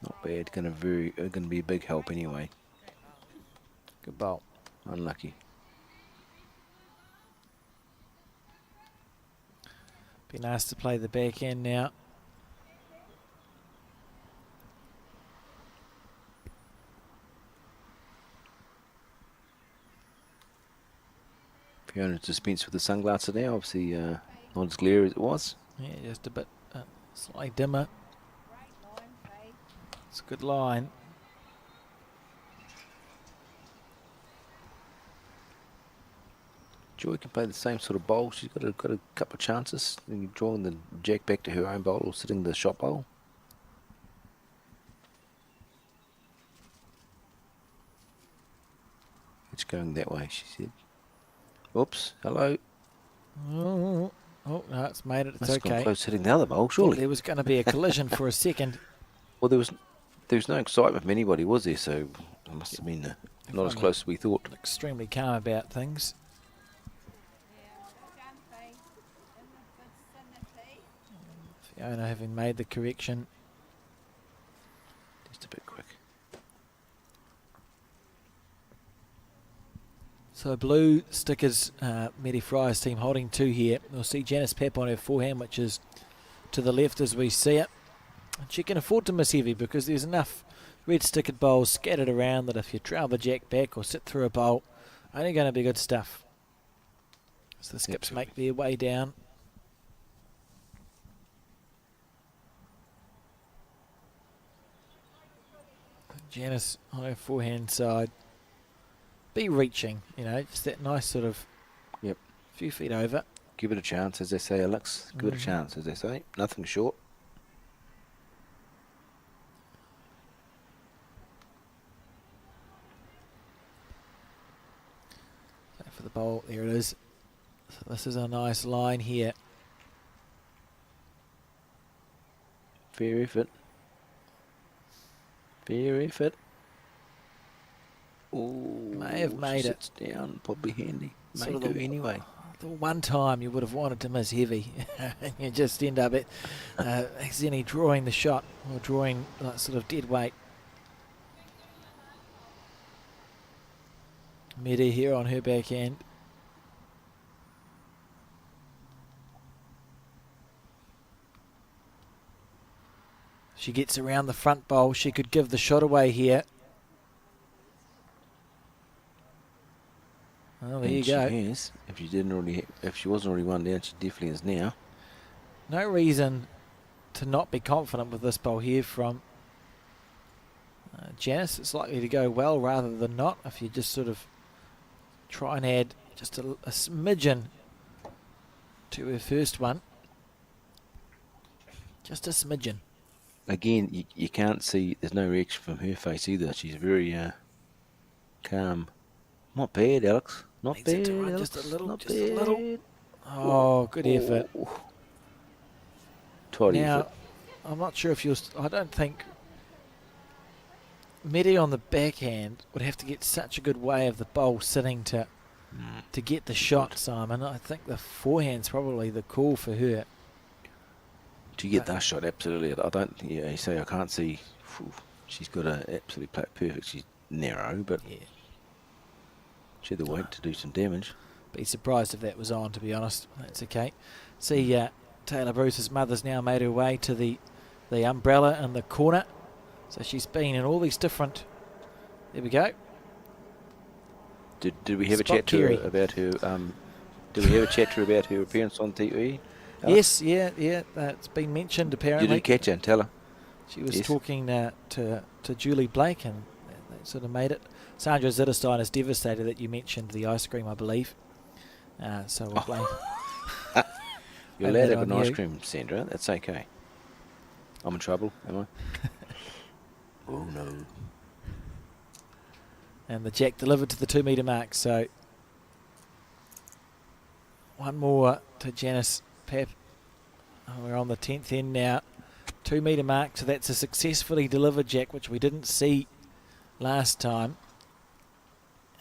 Not bad. Going to be a big help anyway. Good bowl. Unlucky. Be nice to play the back end now. Fiona dispensed with the sunglasses now. Obviously, not as glary as it was. Yeah, just a bit slightly dimmer. Great line, Faye. It's a good line. Joy can play the same sort of bowl. She's got a couple of chances. Drawing the jack back to her own bowl or sitting the shot bowl. It's going that way, she said. Oops, hello. Oh, no, it's made it. It's Must have gone okay. close hitting the other bowl, Thought surely. there was going to be a collision for a second. Well, there was no excitement from anybody, was there? So it must have been not as close as we thought. Extremely calm about things. Yeah, well done, Faye. In the vicinity. Fiona having made the correction. Just a bit quick. So blue stickers, Medi Fry's team holding 2 here. We'll see Janice Pep on her forehand, which is to the left as we see it. And she can afford to miss heavy because there's enough red stickered bowls scattered around that if you trail the jack back or sit through a bowl, only going to be good stuff. So the skips make their way down. Janice on her forehand side. Be reaching, just that nice sort of few feet over. Give it a chance, as they say, Alex. Give it a chance, as they say. Nothing short. For the bowl, there it is. So this is a nice line here. Fair effort. Fair effort. Ooh, May have made it. sits down, probably handy. Sort May of do the- anyway. The one time you would have wanted to miss heavy, and you just end up accidentally drawing the shot or drawing sort of dead weight. Medi here on her backhand. She gets around the front bowl. She could give the shot away here. Oh, there you go. She has. If she wasn't already one down, she definitely is now. No reason to not be confident with this bowl here from Janice. It's likely to go well rather than not if you just sort of try and add just a smidgen to her first one. Just a smidgen. Again, you can't see, there's no reaction from her face either. She's very calm. Not bad, Alex. Not Needs it bad, to run Alex. just a little, Not just a little. bad. Oh, good effort. Tidy Now, effort. I'm not sure if I don't think Medi on the backhand would have to get such a good way of the bowl sitting to get the shot, Simon. I think the forehand's probably the call for her. To get that shot, absolutely. I don't, you say I can't see. She's got to absolutely play it perfect. She's narrow, but Yeah. she had the weight to do some damage. Be surprised if that was on, to be honest. That's okay. See, Taylor Bruce's mother's now made her way to the umbrella in the corner. So she's been in all these different... There we go. Did we have Spot a chat to Kerry. her about her? Did we have a chat to her about her appearance on TV? Alex? Yes, yeah. That's been mentioned, You apparently. did catch her and tell her. She was Yes. talking to Julie Blake, and that sort of made it. Sandra Zitterstein is devastated that you mentioned the ice cream, I believe. So we'll blame. You're Blame allowed that to have on an ice you. cream, Sandra. That's okay. I'm in trouble, am I? Oh no. And the jack delivered to the 2 metre mark. So one more to Janice Pep. Oh, we're on the 10th end now. 2 metre mark. So that's a successfully delivered jack, which we didn't see last time.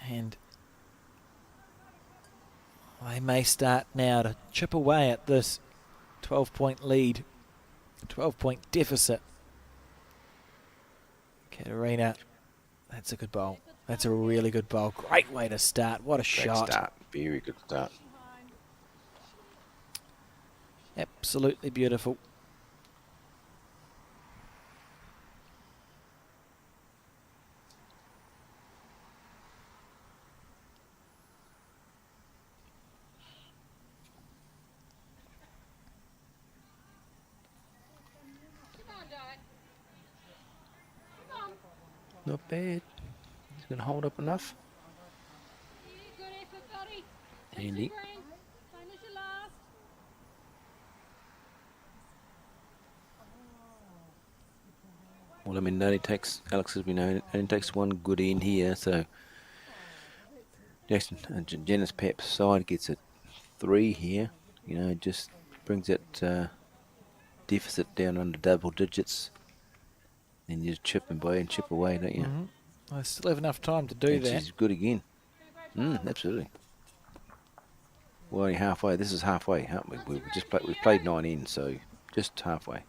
And they may start now to chip away at this 12-point lead, 12-point deficit. Katerina, that's a good bowl. That's a really good bowl. Great way to start. What a Great shot. start. Very good start. Absolutely beautiful. Not bad. He's going to hold up enough. Good effort, buddy. Handy. Finish your last. Well, I mean, Alex has been only takes one good end here, so Jackson, Janice Pep's side gets a 3 here. You know, just brings that deficit down under double digits. Then you chip away, don't you? I still have enough time to do And that. she's good again. Absolutely. We're only halfway. This is halfway, aren't we? We've played 9 ends, so just halfway.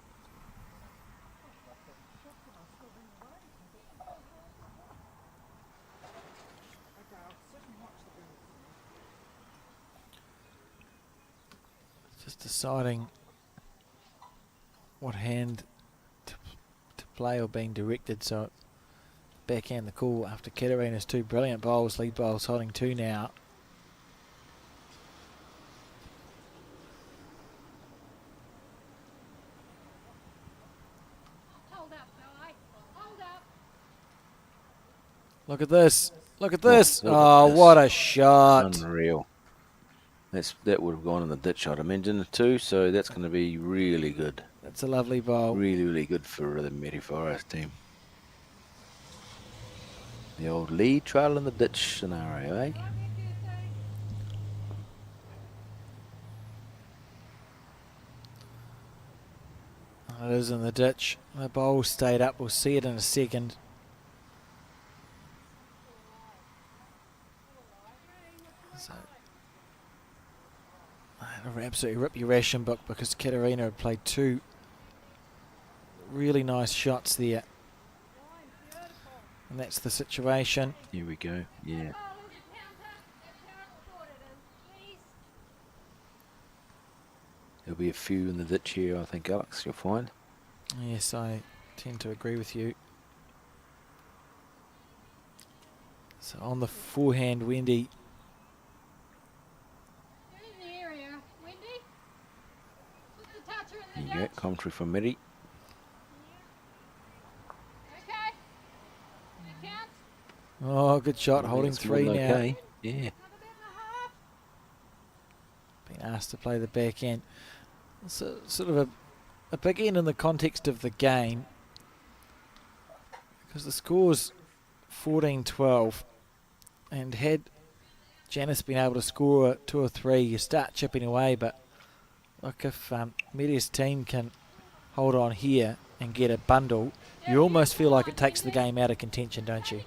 Just deciding what hand to play or being directed. So backhand the call after Katarina's 2 brilliant bowls. Lead bowls holding 2 now. Hold up, guy. Hold up. Look at this. Look at this. Look at Oh, this. what a shot. Unreal. That would have gone in the ditch, I'd imagine, too. So that's going to be really good. That's a lovely bowl. Really, really good for the Mary Forest team. The old lead trail in the ditch scenario, eh? It is in the ditch. The bowl stayed up. We'll see it in a second. So, it'll absolutely rip your ration book because Katarina had played 2 really nice shots there. And that's the situation. Here we go. Yeah. There'll be a few in the ditch here, I think, Alex, you'll find. Yes, I tend to agree with you. So on the forehand, Wendy. Get in the area, Wendy. Put the toucher There in the you go, ditch. commentary from Mary. Okay. That counts. Oh, good shot, holding That's more 3 than now. okay. Yeah. Another bit and a half. Been asked to play the backhand. So, sort of a big end in the context of the game. Because the score's 14-12. And had Janice been able to score 2 or 3, you start chipping away. But look, if Media's team can hold on here and get a bundle, you almost feel like it takes the game out of contention, don't you?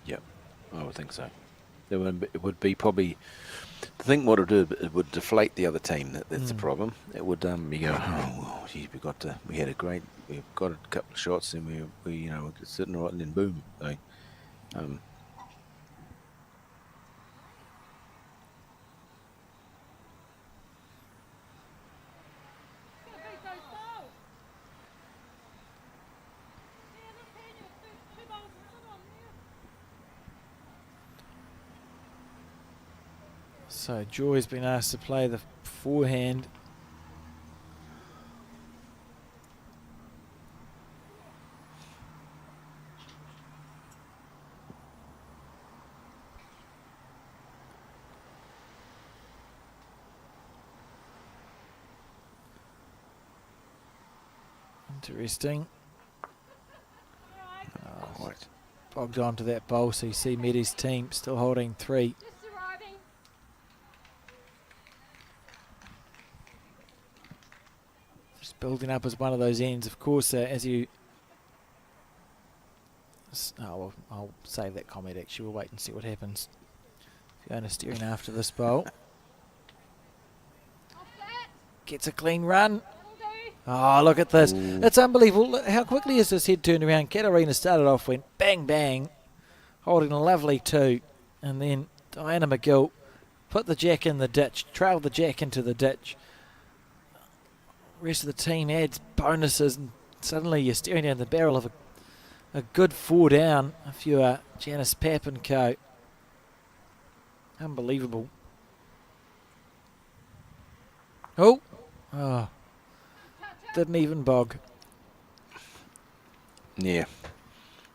Yep, I would think so. It would be probably, I think what it would do, it would deflate the other team. That's the problem. It would you go, oh well, geez, we've got a couple of shots and we we're sitting right and then boom. So, So Joy's been asked to play the forehand. Interesting. quite. Bogged onto that bowl, so you see Medi's team still holding 3. Just arriving. Just building up as one of those ends. Of course, as you... Oh, well, I'll save that comment actually. We'll wait and see what happens. Fiona steering after this bowl. Off that. Gets a clean run. That'll do. Oh, look at this. Ooh. It's unbelievable. Look how quickly has this head turned around. Katarina started off, went bang, bang, holding a lovely 2. And then Diana McGill put the jack in the ditch, trailed the jack into the ditch. Rest of the team adds bonuses, and suddenly you're staring down the barrel of a good 4 down if you are Janice Papp and co. Unbelievable. Oh, didn't even bog. Yeah.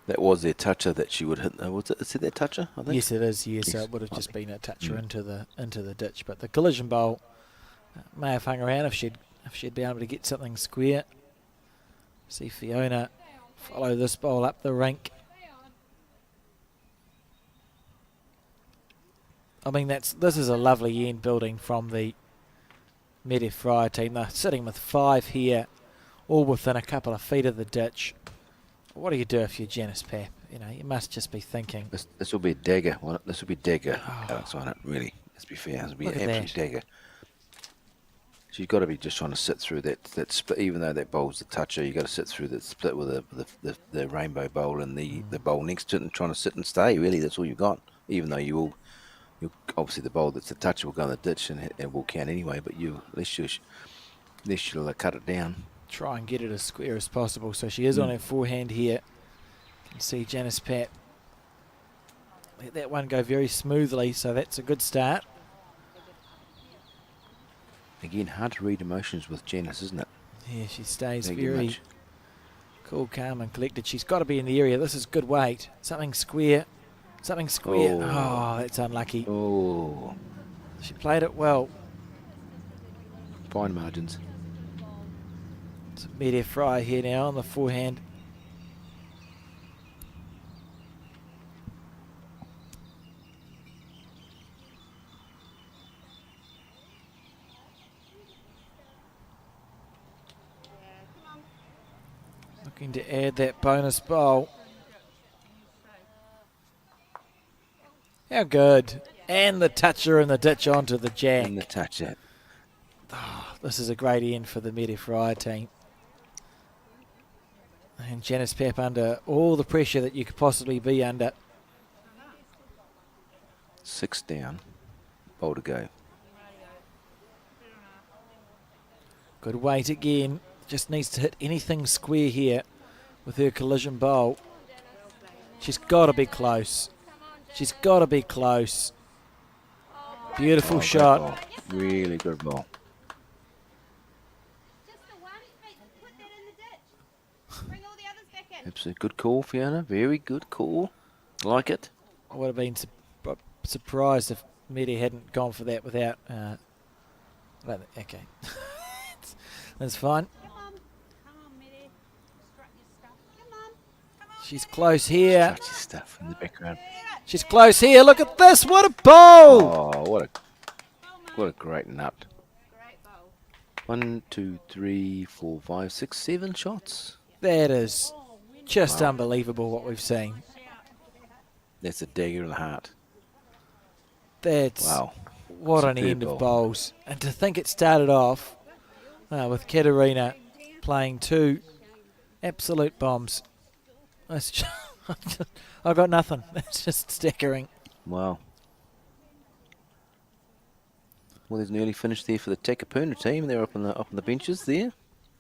That was their toucher that she would hit. Is it their toucher, I think? Yes, it is. Yes, so Yes, it would have I just think. been a toucher into the ditch. But the collision bowl may have hung around if she'd been able to get something square. See Fiona follow this bowl up the rink. I mean, this is a lovely end building from the Medi Fryer team. They're sitting with 5 here, all within a couple of feet of the ditch. What do you do if you're Janice Papp? You know, you must just be thinking. This will be a dagger. This will be dagger, Alex, on it, really. Let's be fair. This will be Look an at absolute that. dagger. She's got to be just trying to sit through that split, even though that bowl's the toucher. You've got to sit through that split with the rainbow bowl and the bowl next to it and trying to sit and stay, really. That's all you've got. Even though you obviously the bowl that's the toucher will go in the ditch and it will count anyway, but at least you'll cut it down. Try and get it as square as possible. So she is on her forehand here. You can see Janice Papp let that one go very smoothly, so that's a good start. Again, hard to read emotions with Janice, isn't it? Yeah, she stays Thank you very much. cool, calm and collected. She's got to be in the area. This is good weight. Something square. Something square. Oh, that's unlucky. Oh, She played it well. fine margins. It's Media Fry here now on the forehand. Looking to add that bonus bowl. How good. And the toucher and the ditch onto the jack. And the touch that. This is a great end for the Medi Fryer team. And Janice Papp under all the pressure that you could possibly be under. 6 down. Bowl to go. Good weight again. Just needs to hit anything square here with her collision bowl. She's got to be close. She's got to be close. Beautiful Great shot. ball. Really good ball. Just the one. Put that in the ditch. Bring all the others back in. Absolutely good call, Fiona. Very good call. Like it. I would have been surprised if Medi hadn't gone for that without. Okay. That's fine. Come on, Medi. Strut your stuff. Come on. She's close here. Touchy stuff in the background. She's close here. Look at this. What a bowl. Oh, what a great nut. Great bowl. 1, 2, 3, 4, 5, 6, 7 shots. That is just unbelievable what we've seen. That's a dagger in the heart. That's Wow. what an Superb end of bowl. bowls. And to think it started off with Katerina playing 2 absolute bombs. That's just, I've got nothing. That's just staggering. Wow. Well, there's an early finish there for the Takapuna team. They're up on the benches there,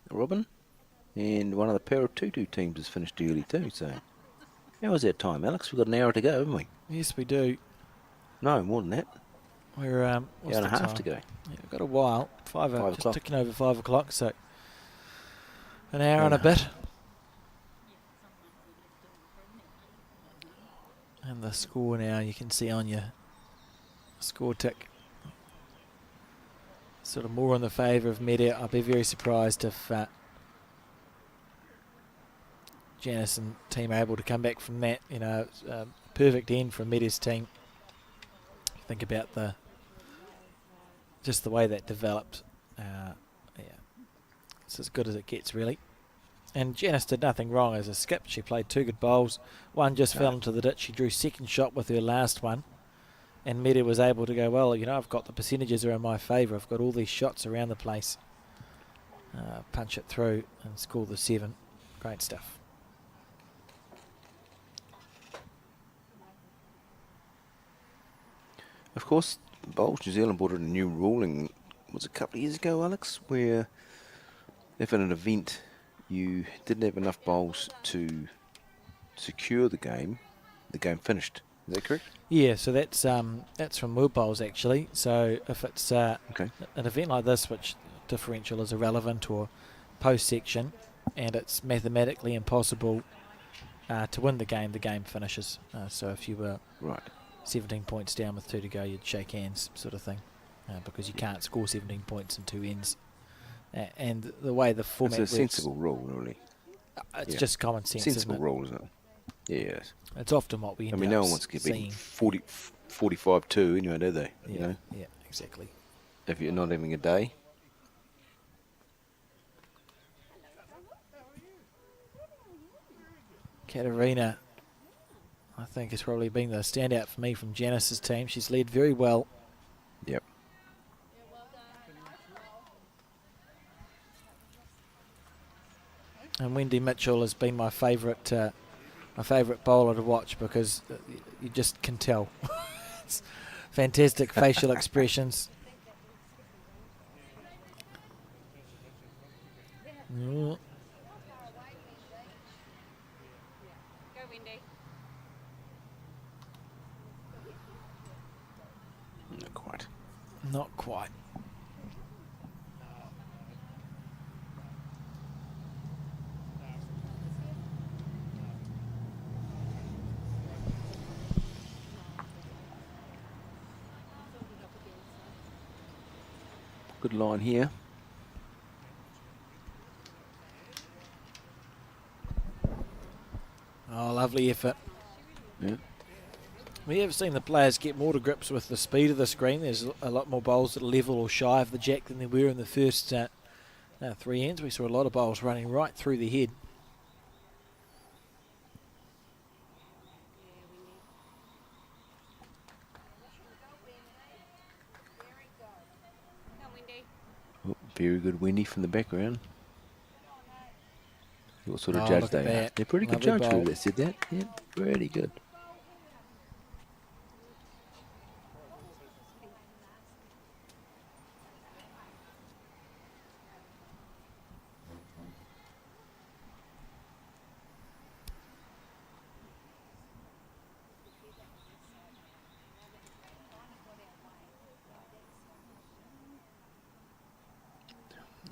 Robin. And one of the Paratutu teams has finished early too. So, how was that time, Alex? We've got an hour to go, haven't we? Yes, we do. No, more than that. We're Hour what's and the a half time? to go. Yeah, we've got a while. 5 5 just o'clock. ticking over 5 o'clock. So an hour and a Uh-huh. bit. And the score now you can see on your score tick. Sort of more in the favour of Medi. I'd be very surprised if Janice and team are able to come back from that. You know, it's a perfect end from Medi's team. Think about just the way that developed. Yeah, it's as good as it gets, really. And Janice did nothing wrong as a skip. She played 2 good bowls. One just fell into the ditch. She drew second shot with her last one. And Medi was able to go, well, you know, I've got the percentages are in my favour. I've got all these shots around the place. Punch it through and score the 7. Great stuff. Of course, Bowls New Zealand brought in a new ruling, was it a couple of years ago, Alex, where if in an event you didn't have enough bowls to secure the game finished. Is that correct? Yeah, so that's from World Bowls actually. So if it's Okay. an event like this, which differential is irrelevant or post section, and it's mathematically impossible to win the game finishes. So if you were Right. 17 points down with 2 to go, you'd shake hands, sort of thing, because you can't score 17 points in 2 ends. And the way the format It's a works, sensible rule, really. it's Yeah. just common sense, Sensible isn't it? rule, isn't it? Yes. It's often what we I end mean, up no one wants to get seeing. beaten 45-2 anyway, do they? Yeah, You know, yeah, exactly. if you're not having a day. Katerina, I think, has probably been the standout for me from Janice's team. She's led very well. Yep. And Wendy Mitchell has been my favourite bowler to watch, because you just can tell. It's fantastic facial expressions. Mm, Go, Wendy. Not quite. not quite. Good line here. Oh, lovely effort. Yeah. We have seen the players get more to grips with the speed of the screen. There's a lot more bowls at level or shy of the jack than there were in the first 3 ends. We saw a lot of bowls running right through the head. Go, Wendy. Oh, very good Wendy from the background. What sort of Oh, judge look at they are. that. They're pretty good Lovely judge, bowl. who that said that. Yeah, pretty good.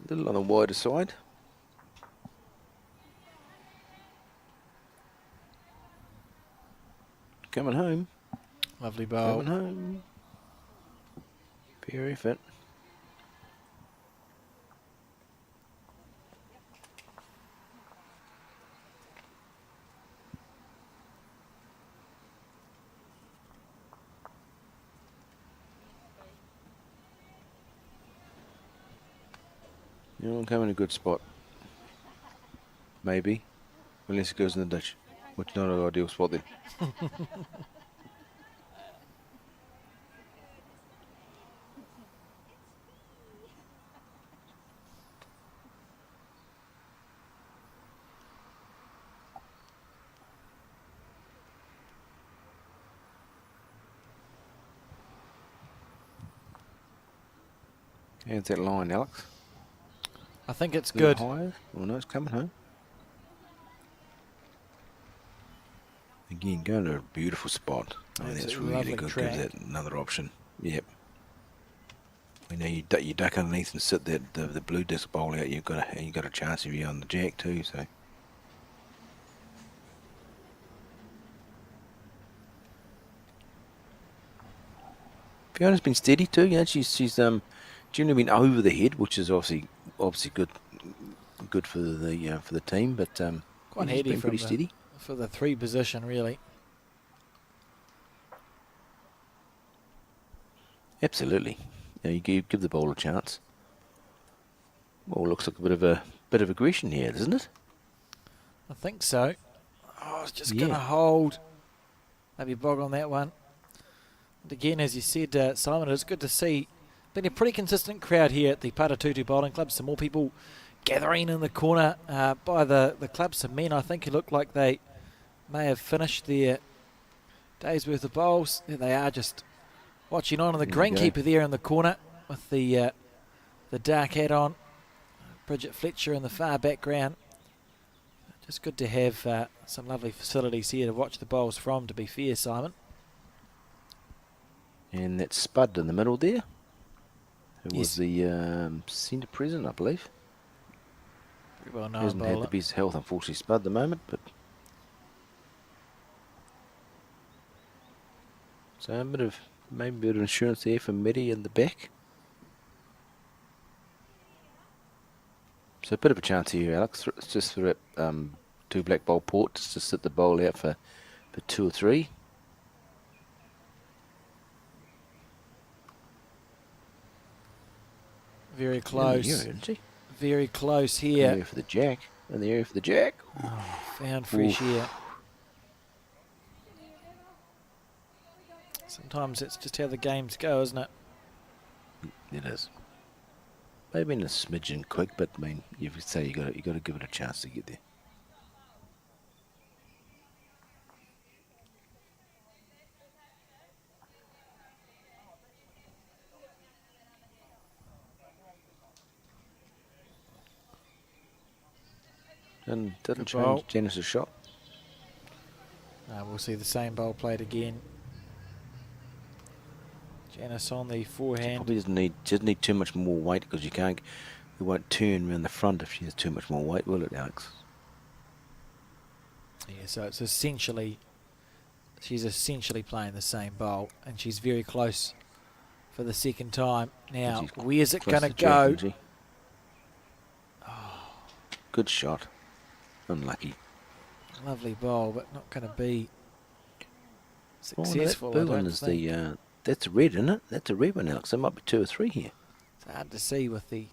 A little on the wider side. Coming home. Lovely bowl. Coming home. Very fit. You know, come in a good spot. Maybe. Unless it goes in the ditch. Which is not an ideal spot then. How's that line, Alex? I think it's A little good. higher? Oh no, it's coming home. Again, going to a beautiful spot. I mean, It's that's a really lovely good. track. Gives that another option. Yep. You know, you duck underneath and sit the blue disc bowl out. You got a chance if you're on the jack too. So. Fiona's been steady too. You know, she's generally been over the head, which is obviously good for the team. But Quite she's handy been pretty from steady. for the 3 position, really. Absolutely. You know, you give the ball a chance. Well, looks like a bit of aggression here, doesn't it? I think so. Oh, it's just Yeah. going to hold. Maybe bog on that one. And again, as you said, Simon, it's good to see. Been a pretty consistent crowd here at the Paratutu Bowling Club. Some more people gathering in the corner by the club. Some men, I think, who look like they may have finished their day's worth of bowls. There they are, just watching on. And the There you go. greenkeeper there in the corner with the dark hat on. Bridget Fletcher in the far background. Just good to have some lovely facilities here to watch the bowls from, to be fair, Simon. And that's Spud in the middle there. Who Yes. was the centre president, I believe. Very well known Hasn't had bowler. the best health, unfortunately, Spud at the moment, but So maybe a bit of insurance there for Medi in the back. So a bit of a chance here, Alex. It's just for it, 2 black bowl port, just to sit the bowl out for 2 or 3. Very close. In the area, isn't she? Very close In the here. area for the jack. In the area for the jack. Found fresh Oof. here. Sometimes it's just how the games go, isn't it? It is. Maybe in a smidgen quick, but I mean, you would say you got to give it a chance to get there. And didn't Good ball. change Janice's shot. We'll see the same bowl played again. Janice on the She forehand. probably doesn't need too much more weight because it won't turn around the front if she has too much more weight, will it, Alex? Yeah, so it's essentially, she's essentially playing the same bowl, and she's very close for the second time. Now, She's where's it close going to to jack, go? isn't she? Good shot. Unlucky. Lovely bowl, but not going to be Oh, successful. that I blue one don't is think. that's a red, isn't it? That's a red one, Alex. There might be 2 or 3 here. It's hard to see with the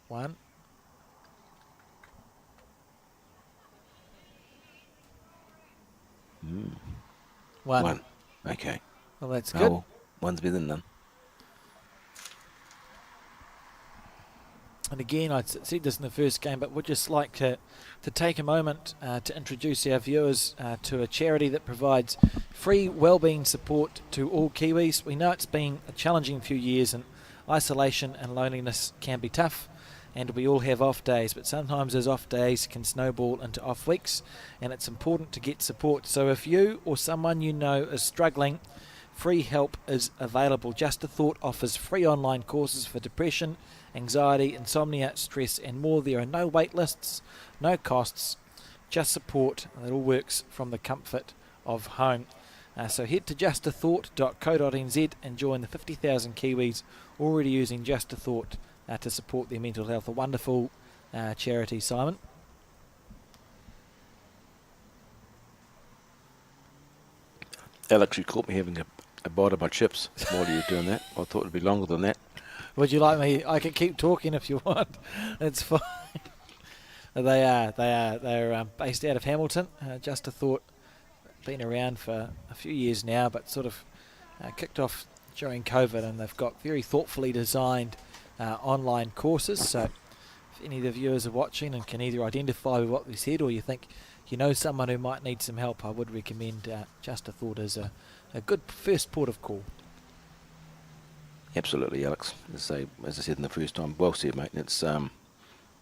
one. One. One. Okay. Well, that's Oh, good. well, one's better than none. And again, I said this in the first game, but would just like to take a moment to introduce our viewers to a charity that provides free wellbeing support to all Kiwis. We know it's been a challenging few years, and isolation and loneliness can be tough, and we all have off days, but sometimes those off days can snowball into off weeks, and it's important to get support. So if you or someone you know is struggling, free help is available. Just a Thought offers free online courses for depression, anxiety, insomnia, stress and more. There are no wait lists, no costs, just support, and it all works from the comfort of home. So head to justathought.co.nz and join the 50,000 Kiwis already using Just a Thought to support their mental health. A wonderful charity, Simon. Alex, you caught me having a bite of my chips while you were doing that. I thought it'd be longer than that. Would you like me? I can keep talking if you want. It's fine. They're based out of Hamilton. Just a Thought, been around for a few years now, but sort of kicked off during COVID, and they've got very thoughtfully designed online courses. So if any of the viewers are watching and can either identify with what we said, or you think you know someone who might need some help, I would recommend Just a Thought as a good first port of call. Absolutely, Alex. As I said in the first time, well said, mate.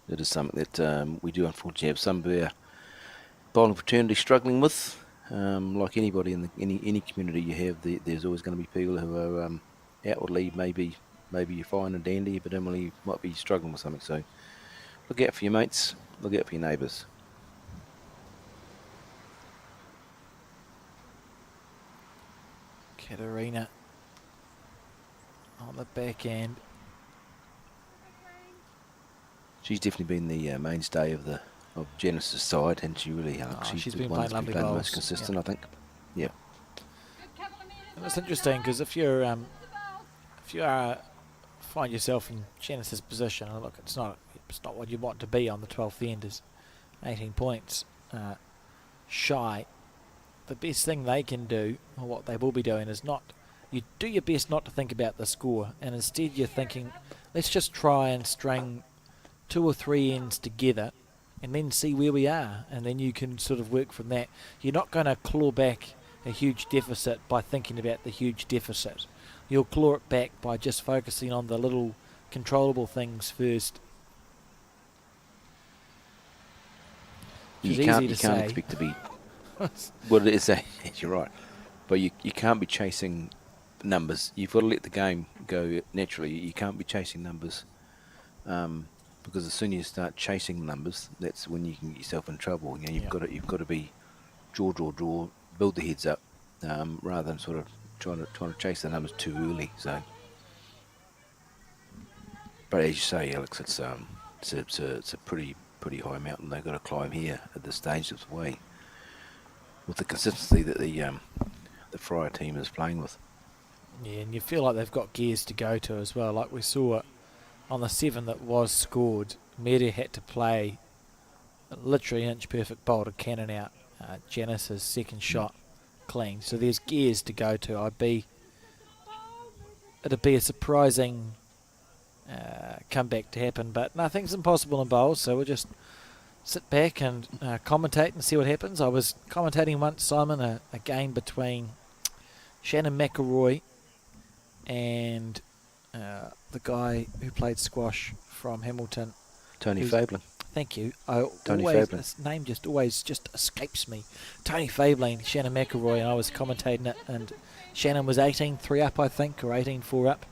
It is something that we do unfortunately have some of our bowling fraternity struggling with. Like anybody in any community you have, there's always going to be people who are outwardly maybe you're fine and dandy, but inwardly might be struggling with something. So look out for your mates, look out for your neighbours. Katerina on the back end. She's definitely been the mainstay of Janice's side, and she really, Alex. She's the been one playing that's lovely the bowls. most consistent, Yeah. I think. Yeah. And it's interesting because if you find yourself in Janice's position, and look, it's not what you want to be on the 12th end, is 18 points shy. The best thing they can do, or what they will be doing, is you do your best not to think about the score, and instead you're thinking, let's just try and string 2 or 3 ends together and then see where we are, and then you can sort of work from that. You're not going to claw back a huge deficit by thinking about the huge deficit. You'll claw it back by just focusing on the little controllable things first. Which is easy to can't say. expect to be. Well, it is. You're right, but you can't be chasing numbers. You've got to let the game go naturally. You can't be chasing numbers, because as soon as you start chasing numbers, that's when you can get yourself in trouble. You've got to be draw, build the heads up, rather than sort of trying to chase the numbers too early. So, but as you say, Alex, it's a pretty high mountain they've got to climb here at this stage of the way, with the consistency that the Fryer team is playing with. Yeah, and you feel like they've got gears to go to as well. Like we saw on the 7 that was scored, Mary had to play a literally inch perfect bowl to cannon out Janice's second shot clean. So there's gears to go to. It'd be a surprising comeback to happen, but nothing's impossible in bowls. So we'll just sit back and commentate and see what happens. I was commentating once, Simon, a game between Shannon McElroy and the guy who played squash from Hamilton. Tony Fabling. Thank you. Tony Fabling. His name always escapes me. Tony Fabling, Shannon McElroy, and I was commentating it, and Shannon was 18-3 up, I think, or 18-4 up.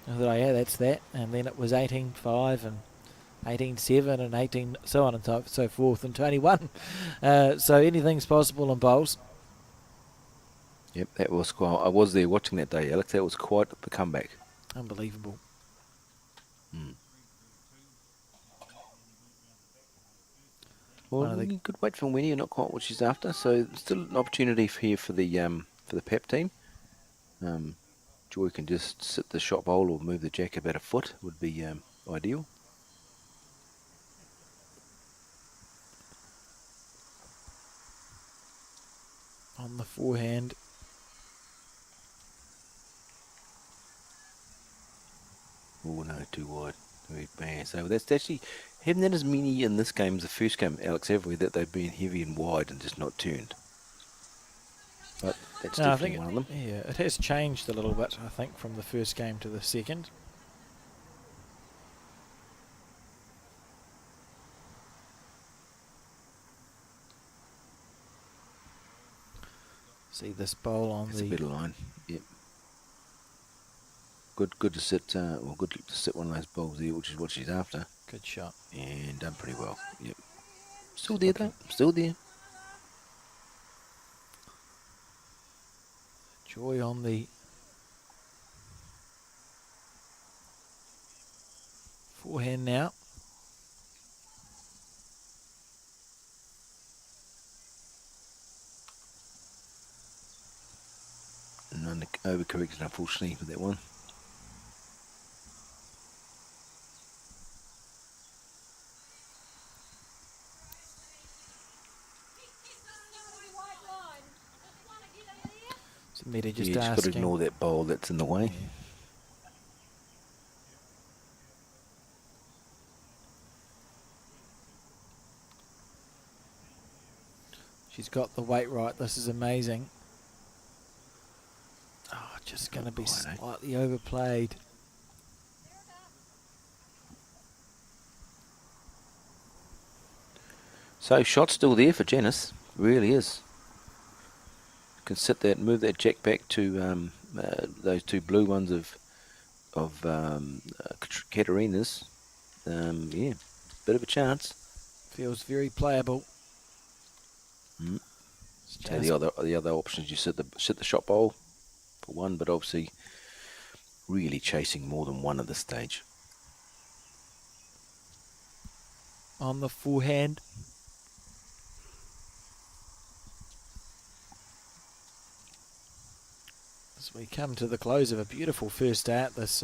I thought, oh yeah, that's that. And then it was 18-5 and 18-7 and 18, so on and so forth, and Tony won. So anything's possible in bowls. Yep, that was quite. I was there watching that day, Alex. That was quite the comeback. Unbelievable. Well, good wait for Winnie, not quite what she's after. So still an opportunity here for the Pep team. Joy can just sit the shot bowl or move the jack about a foot would be ideal. On the forehand. Oh no, too wide. Bang. So that's actually haven't had as many in this game as the first game, Alex, have we? That they've been heavy and wide and just not turned. But that's definitely one of them. Yeah, it has changed a little bit, I think, from the first game to the second. See this bowl on It's a better line. Yep. Good to sit. Good to sit one of those bowls there, which is what she's after. Good shot. And done pretty well. Yep. Still there though. Still there. Joy on the forehand now. And overcorrected, unfortunately, with that one. So Meta just Just got to asking. ignore that bowl that's in the way. Yeah. She's got the weight right. This is amazing. Oh, just going to be slightly overplayed. So shot's still there for Janice. Really is. Can sit that, move that jack back to those two blue ones of Katarina's. Yeah, bit of a chance. Feels very playable. So the other options, you sit the shot bowl for one, but obviously really chasing more than one at this stage. On the forehand. As we come to the close of a beautiful first day at this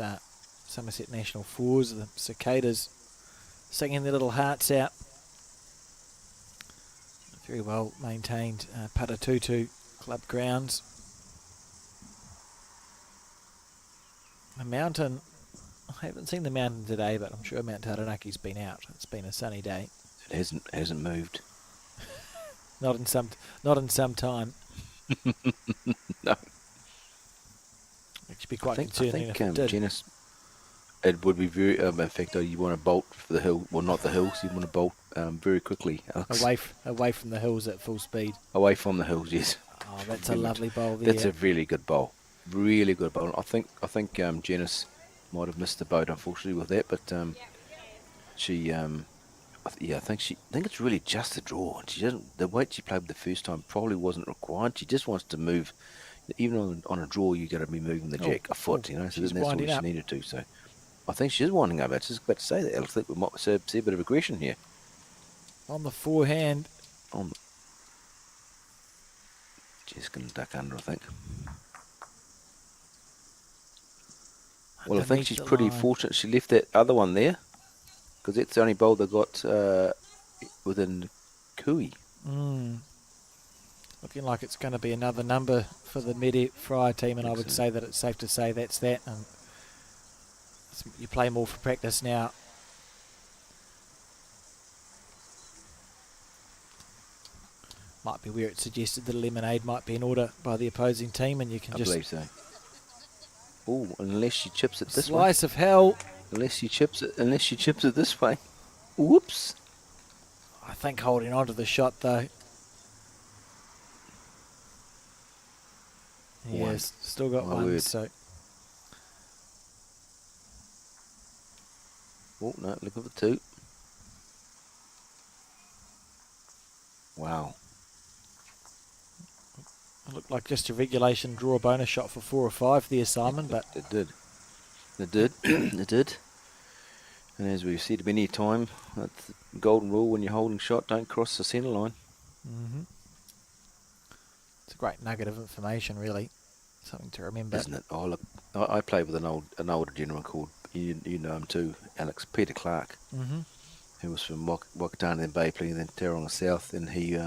Summerset National Fours, the cicadas singing their little hearts out. Very well maintained Paratutu club grounds. The mountain, I haven't seen the mountain today, but I'm sure Mount Taranaki's been out. It's been a sunny day. It hasn't moved. Not in some time. No. It should be quite I concerning think if it did. Janice, it would be very. In fact, you want to bolt for the hill. Well, not the hills. You want to bolt very quickly, Alex. Away from the hills at full speed. Away from the hills, yes. Oh, that's a lovely bowl there. That's a really good bowl. Really good bowl. I think Janice might have missed the boat, unfortunately, with that. But she, I think it's really just a draw. She doesn't. The weight she played the first time probably wasn't required. She just wants to move, even on a draw, you got to be moving the jack a foot, So she's that's all winding she up. needed to. So I think she's winding up. I was just about to say that. I think we might see a bit of aggression here. On the forehand. She's going to duck under, I think. Well, I think she's pretty fortunate she left that other one there, because that's the only bowl they got within Kui. Looking like it's going to be another number for the Medi Fryer team, and I would say that it's safe to say that's that. And you play more for practice now. Might be where it suggested that a lemonade might be in order by the opposing team, and you can I just... believe so. Oh, unless she chips it this way. Slice of hell. Unless she chips it this way. Whoops. I think holding on to the shot, though. Yes, still got one, word. so... Oh, no, look at the two. Wow. It looked like just a regulation draw bonus shot for 4 or 5 there, Simon, but... It did. It did. It did. And as we've said many a time, that's the golden rule: when you're holding shot, don't cross the centre line. It's a great nugget of information, really. Something to remember. Isn't it? Oh, look, I played with an older gentleman called, you know him too, Alex, Peter Clark, who was from Wakatane and Bay, playing in Tauranga South, and he,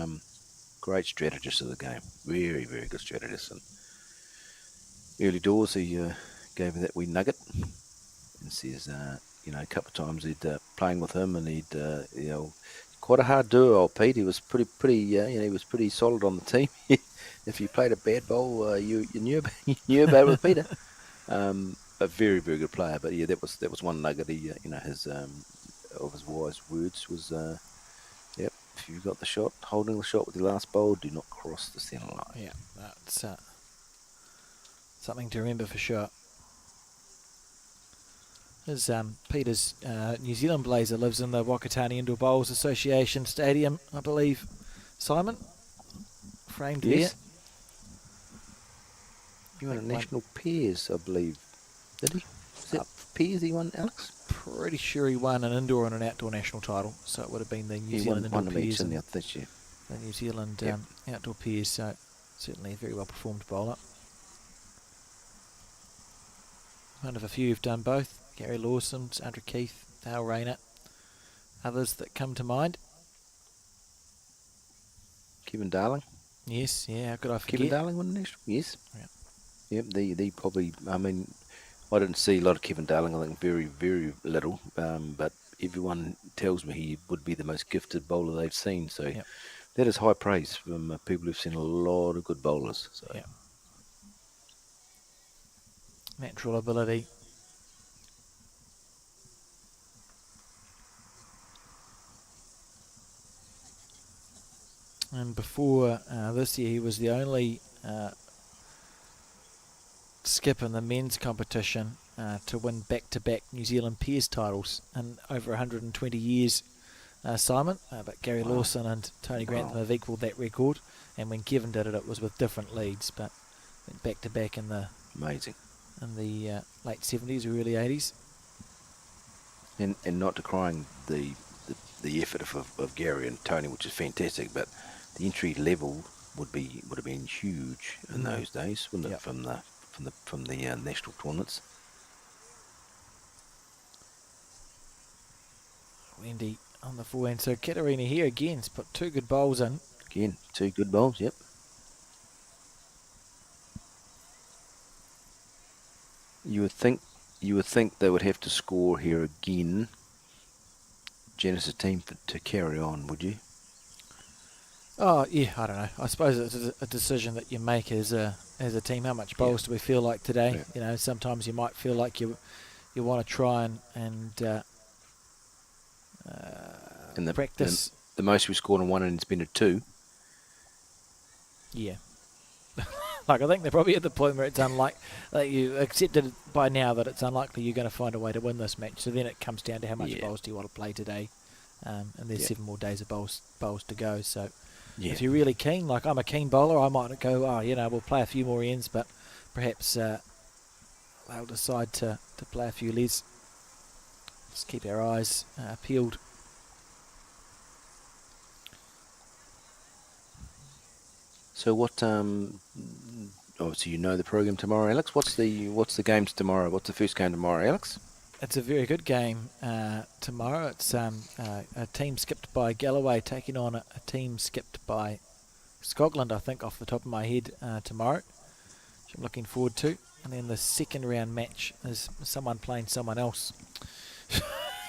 great strategist of the game, very, very good strategist. And early doors, he gave me that wee nugget, and says, a couple of times he'd playing with him, and he'd, quite a hard duo, old Pete. He was pretty, he was pretty solid on the team. If you played a bad bowl, you knew about it with Peter. A very, very good player. But yeah, that was one nugget. He, his of his wise words was, if you got the shot, holding the shot with your last bowl, do not cross the centre line. Yeah, that's something to remember for sure. As Peter's New Zealand blazer lives in the Wakatane Indoor Bowls Association Stadium, I believe, Simon, framed Yes. there. He won a national pairs, I believe. Did he? Is that pairs he won, Alex? Pretty sure he won an indoor and an outdoor national title, so it would have been the New Zealand won indoor them each pairs in and this year. the New Zealand Yep. outdoor pairs, so certainly a very well performed bowler. One of a few who've done both. Gary Lawson, Andrew Keith, Dale Rayner, others that come to mind. Kevin Darling. Yes, yeah, how could I forget? Kevin Darling won the national. Yes. Yeah. Yep. They probably. I mean, I didn't see a lot of Kevin Darling. I think very, very little. But everyone tells me he would be the most gifted bowler they've seen. So Yep. that is high praise from people who've seen a lot of good bowlers. So. Yep. Natural ability. And before this year, he was the only skip in the men's competition to win back-to-back New Zealand pairs titles in over 120 years, Simon. But Gary Lawson and Tony Grantham have equalled that record. And when Kevin did it, it was with different leads, but went back-to-back in the Amazing. in the late 70s or early 80s. And not decrying the effort of Gary and Tony, which is fantastic, but the entry level would have been huge in those days, wouldn't it? From the national tournaments. Wendy on the forehand. So Katarina here again has put 2 good bowls in. Again, 2 good bowls. Yep. You would think they would have to score here again, Genesis team, to carry on, would you? Oh yeah, I don't know. I suppose it's a decision that you make as a team. How much bowls do we feel like today? Yeah. Sometimes you might feel like you want to try and practice. The most we scored on one and it's been a 2. Yeah. Like I think they're probably at the point where it's unlikely that you accepted by now that it's unlikely you're going to find a way to win this match. So then it comes down to how much bowls do you want to play today, and there's 7 more days of bowls to go. So Yeah. If you're really keen, like I'm a keen bowler, I might go, we'll play a few more ends, but perhaps they'll decide to play a few less. Just keep our eyes peeled. So what? Obviously, you know the program tomorrow, Alex. What's the games tomorrow? What's the first game tomorrow, Alex? It's a very good game tomorrow. It's a team skipped by Galloway taking on a team skipped by Scotland, I think, off the top of my head, tomorrow, which I'm looking forward to. And then the second round match is someone playing someone else.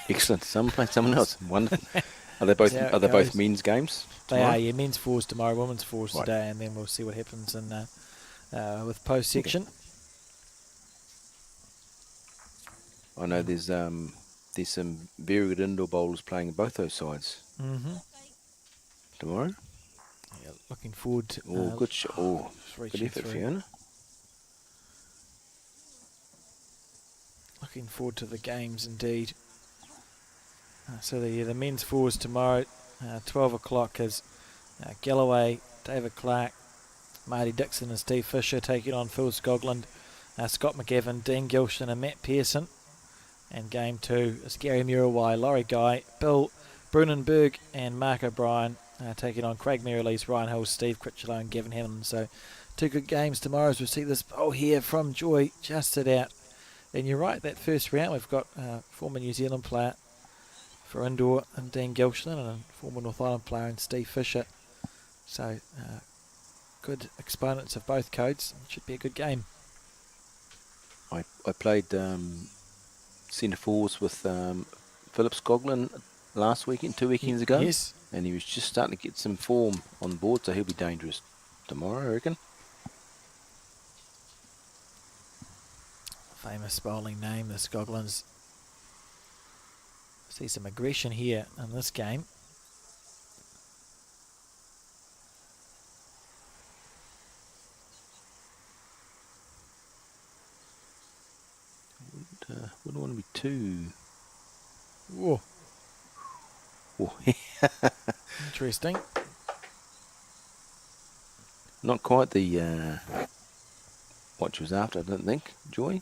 Excellent. Someone playing someone else. Wonderful. Are they both? That's how it Are they both goes. men's games? They Tomorrow? are, yeah. Men's fours tomorrow, women's fours Right. today, and then we'll see what happens in with post section. I know there's some very good indoor bowlers playing both those sides Mm-hmm. tomorrow. Yeah, looking forward to. Oh, good shot. Oh, just good reaching effort, through. Fiona. Looking forward to the games indeed. So the men's fours tomorrow, 12 o'clock is Galloway, David Clark, Marty Dixon and Steve Fisher taking on Phil Scogland, Scott McGavin, Dean Gilshan and Matt Pearson. And game 2 is Gary Muriwai, Laurie Guy, Bill Brunenberg and Mark O'Brien taking on Craig Merrilees, Ryan Hill, Steve Critchlow and Gavin Hamlin. So 2 good games tomorrow as we see this bowl here from Joy just set out. And you're right, that first round we've got former New Zealand player for indoor and Dean Gilshan and a former North Island player and Steve Fisher. So good exponents of both codes. It should be a good game. I played centre forwards with Philip Scogland last weekend, 2 weekends ago. Yes. And he was just starting to get some form on board, so he'll be dangerous tomorrow, I reckon. Famous bowling name, the Scoglands. See some aggression here in this game. Wouldn't want to be too... Whoa, Oh, interesting. not quite the what she was after, I don't think, Joy.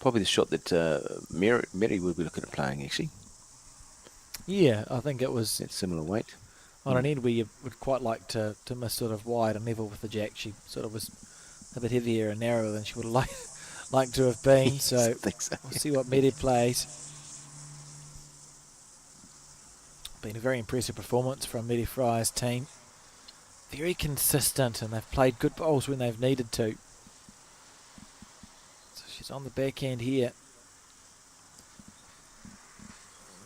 Probably the shot that Mary would be looking at playing, actually. Yeah, I think it was At similar weight. on an end where you would quite like to miss sort of wide and level with the jack. She sort of was a bit heavier and narrower than she would have liked to have been. So I think so. we'll see what Medi plays. Been a very impressive performance from Medi Fry's team. Very consistent, and they've played good bowls when they've needed to. So she's on the back end here.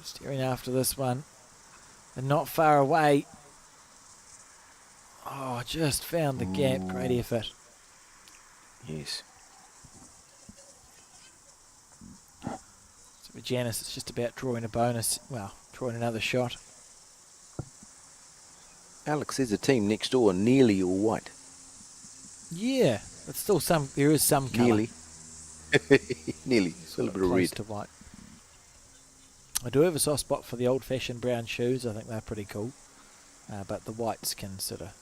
Steering after this one. And not far away. Oh, just found the gap. Great effort. Yes. So for Janice, it's just about drawing a bonus. Well, drawing another shot. Alex, there's a team next door, nearly all white. Yeah, but still there is some colour. Nearly. Nearly. Still a bit of Close red. to white. I do have a soft spot for the old-fashioned brown shoes. I think they're pretty cool. But the whites can sort of...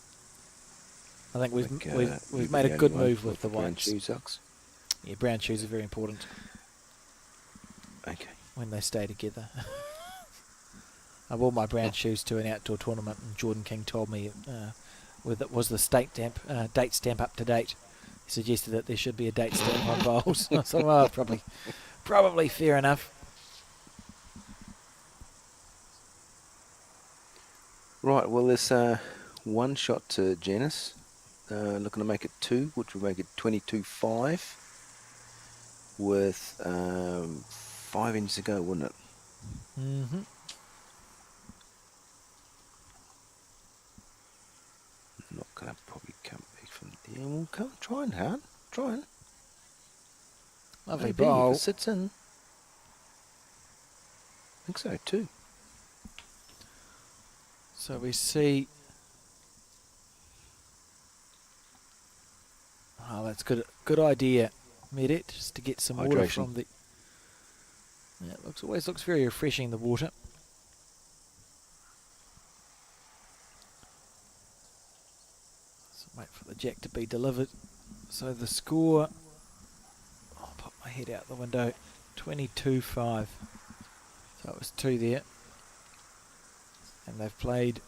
I think we've made a good move with the brown whites. shoes, Alex. Yeah, brown shoes are very important Okay. when they stay together. I wore my brown shoes to an outdoor tournament, and Jordan King told me was the date stamp up to date. He suggested that there should be a date stamp on bowls. I thought, well, probably fair enough. Right, well, there's one shot to Janice. Looking to make it 2, which will make it 22-5 with 5 inches to go, wouldn't it? Mm-hmm. Not going to probably come back from there. We'll come trying hard. Trying. Lovely Maybe if bowl. it sits in. I think so too. So we see... Oh, that's good idea, Medet, just to get some water Hydration. from the... Yeah, it always looks very refreshing, the water. Wait for the jack to be delivered. So the score, I'll pop my head out the window, 22-5. So it was 2 there. And they've played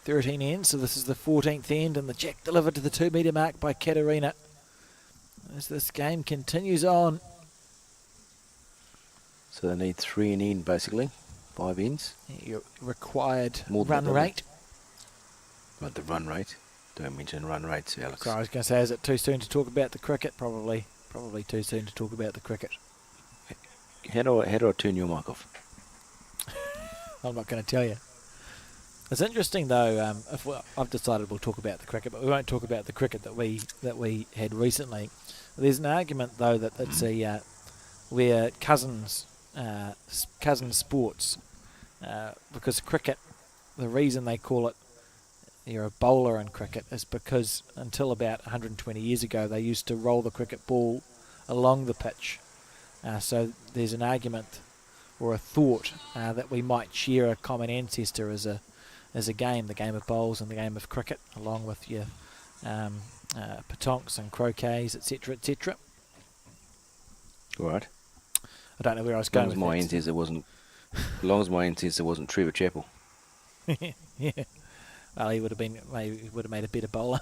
13 ends, so this is the 14th end, and the jack delivered to the 2 metre mark by Katerina. As this game continues on. So they need 3 an end, basically. 5 ends. Your required More than run that, rate. But the run rate. Don't mention run rates, Alex. So I was going to say, is it too soon to talk about the cricket? Probably too soon to talk about the cricket. How do I turn your mic off? I'm not going to tell you. It's interesting though. I've decided we'll talk about the cricket, but we won't talk about the cricket that we had recently. There's an argument though that it's we're cousins sports because cricket. The reason they call it you're a bowler in cricket is because until about 120 years ago they used to roll the cricket ball along the pitch. So there's an argument or a thought that we might share a common ancestor as a game, the game of bowls and the game of cricket, along with your petanques and croquets, etc., etc. All right. I don't know where I was As long going as with my that. ancestor wasn't, as long as my ancestor wasn't Trevor Chappell. Yeah. Well, he would have made a better bowler.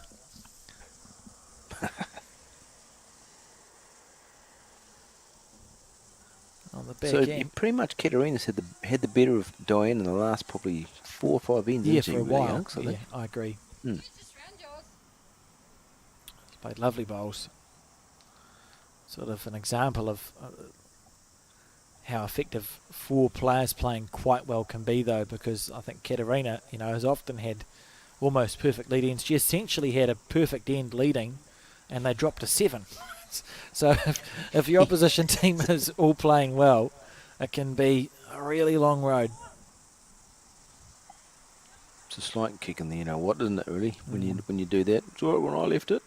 On the back So end. pretty much Katerina's had the better of Diane in the last probably 4 or 5 ends. Yeah, hasn't she, for a really, while. Alex, I Yeah, think? I agree. Hmm. Just round yours. He's played lovely bowls. Sort of an example of how effective 4 players playing quite well can be, though, because I think Katerina, has often had almost perfect lead ends. She essentially had a perfect end leading, and they dropped to 7. So if your opposition team is all playing well, it can be a really long road. It's a slight kick in the what, isn't it, really? When you do that. It's all right when I left it.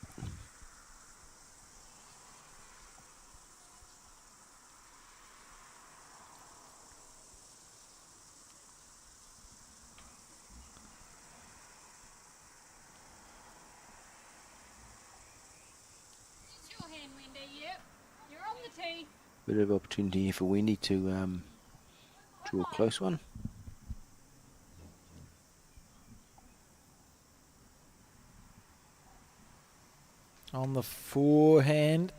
It's your hand, Wendy. Yep. You're on the tee. Bit of opportunity here for Wendy to draw a close one. On the forehand.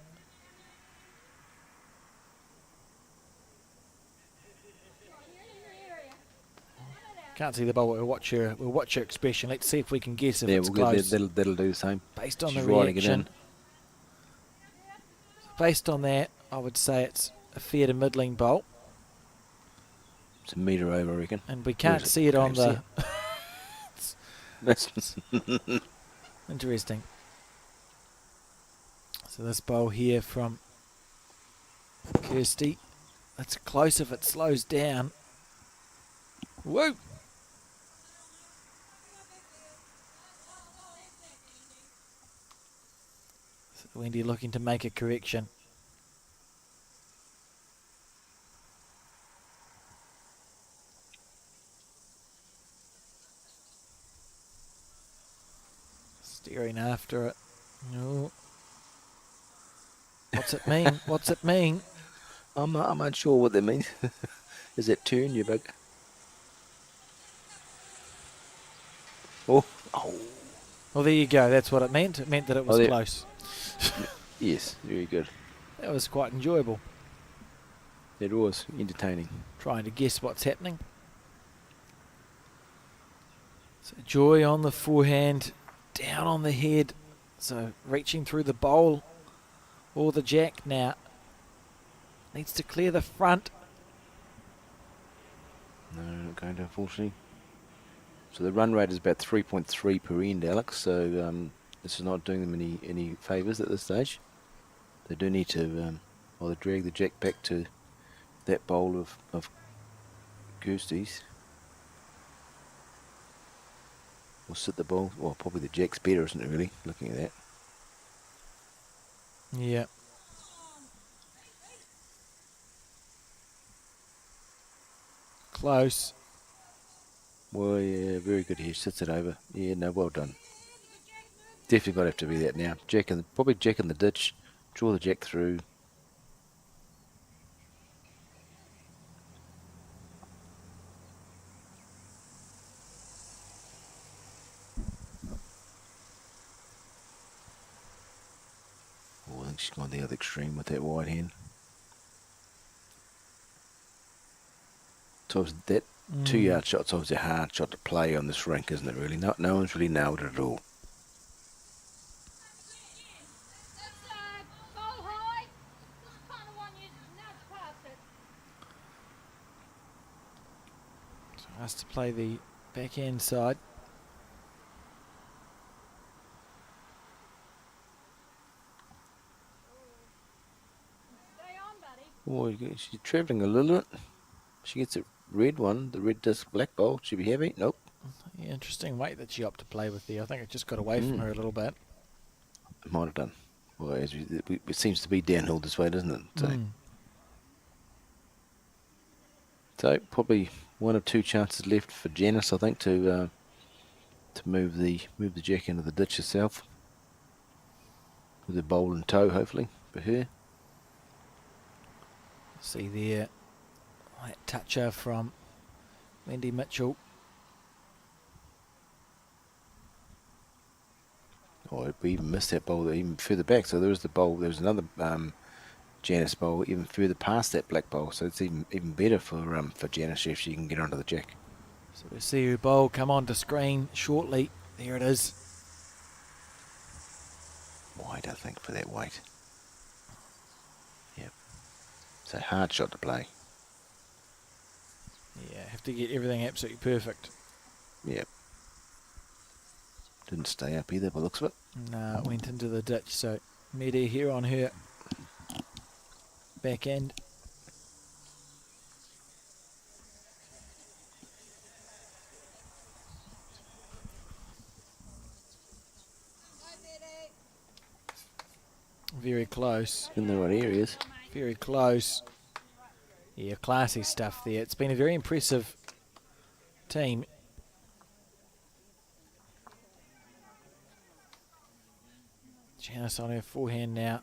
Can't see the ball. We'll watch your expression. Let's see if we can guess if Yeah, it's we'll close. that'll do the same. Based on She's the riding it reaction. in. Based on that, I would say it's a fair to middling bolt, It's a metre over, I reckon. and we Where can't is it? see it on Can't the. That's Interesting. So this bowl here from Kirsty. That's close if it slows down. Whoa! So Wendy looking to make a correction. Staring after it. No. What's it mean? What's it mean? I'm unsure what that means. Is that turn, you bug? Oh, Well, there you go. That's what it meant. It meant that it was there- close. yes, very good. That was quite enjoyable. It was entertaining. Trying to guess what's happening. So Joy on the forehand, down on the head. So reaching through the bowl or the jack now. Needs to clear the front. No, not going to, unfortunately. So the run rate is about 3.3 per end, Alex. So this is not doing them any favours at this stage. They do need to either drag the jack back to that bowl of Kirsty's, or sit the bowl. Well, probably the jack's better, isn't it? Really, looking at that. Yeah. Close. Well, yeah, very good here. Sits it over. Yeah, no, well done. Definitely got to have to be that now. Probably jack in the ditch, draw the jack through. Oh, I think she's gone the other extreme with that wide hand. So that 2-yard shot's obviously a hard shot to play on this rink, isn't it, really? No one's really nailed it at all. Go high. Just kind of want you to nudge past it. So has to play the backhand side. Stay on, buddy. Oh, she's travelling a little bit. She gets a red one, the red disc black bowl. She'll be happy. Nope. Yeah, interesting weight that she opted to play with there. I think it just got away from her a little bit. It might have done. Well, it seems to be downhill this way, doesn't it? So probably 1 or 2 chances left for Janice, I think, to move the jack into the ditch herself with a bowl in tow, hopefully for her. See there, light toucher from Wendy Mitchell. Oh, we even missed that bowl even further back. So there was the bowl. There was another Janice bowl even further past that black bowl. So it's even better for Janice if she can get onto the jack. So we see her bowl come onto screen shortly. There it is. Wide, I think, for that weight. Yep. It's a hard shot to play. Yeah, have to get everything absolutely perfect. Yep. Didn't stay up either by the looks of it. No, it went into the ditch. So mid-air here on her back end. Very close. In the right areas. Very close. Yeah, classy stuff there. It's been a very impressive team. Janice on her forehand now.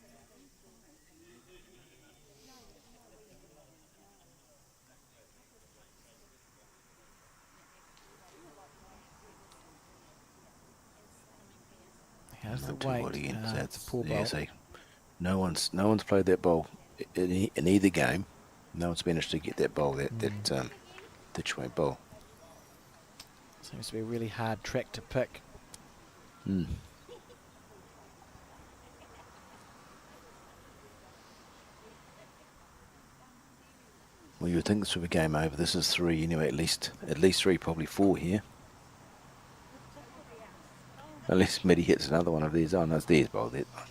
How's the Not too weight? wide again. So It's a poor bowl. yeah, see, no one's played that bowl in either game. No one's managed to get that bowl, that ditch way bowl. Seems to be a really hard track to pick. Well, you would think this would be game over. This is 3 anyway, at least 3, probably 4 here. Unless Mitty hits another one of these. Oh no, it's theirs bowl. That one.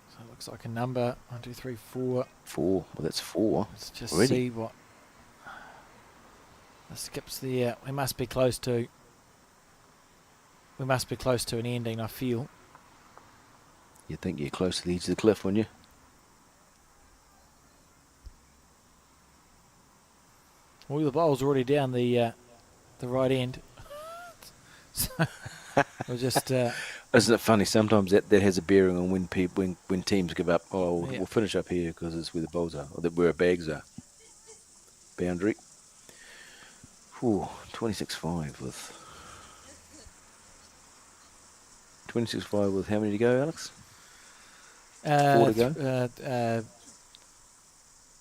So it looks like a number. 1, 2, 3, 4. 4. Well, that's 4. Let's just already. see what the skips there. We must be close to. We must be close to an ending, I feel. You think you're close to the edge of the cliff, wouldn't you? Well, the bowl's already down the right end. So we'll just. Isn't it funny? Sometimes that has a bearing on when teams give up. Oh, Yeah. we'll finish up here because it's where the bowls are, or where our bags are. Boundary. 26-5 with 26-5 with how many to go, Alex? 4 to go.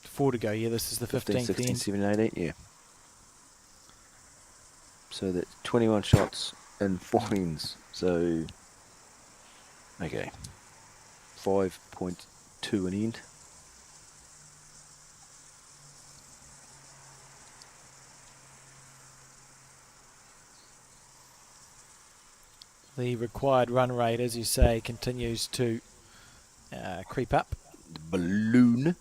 4 to go. Yeah, this is the 15th 16, end. 17, 18, yeah. So that's 21 shots and 4 ends. So, okay. 5.2 an end. The required run rate, as you say, continues to creep up. The balloon.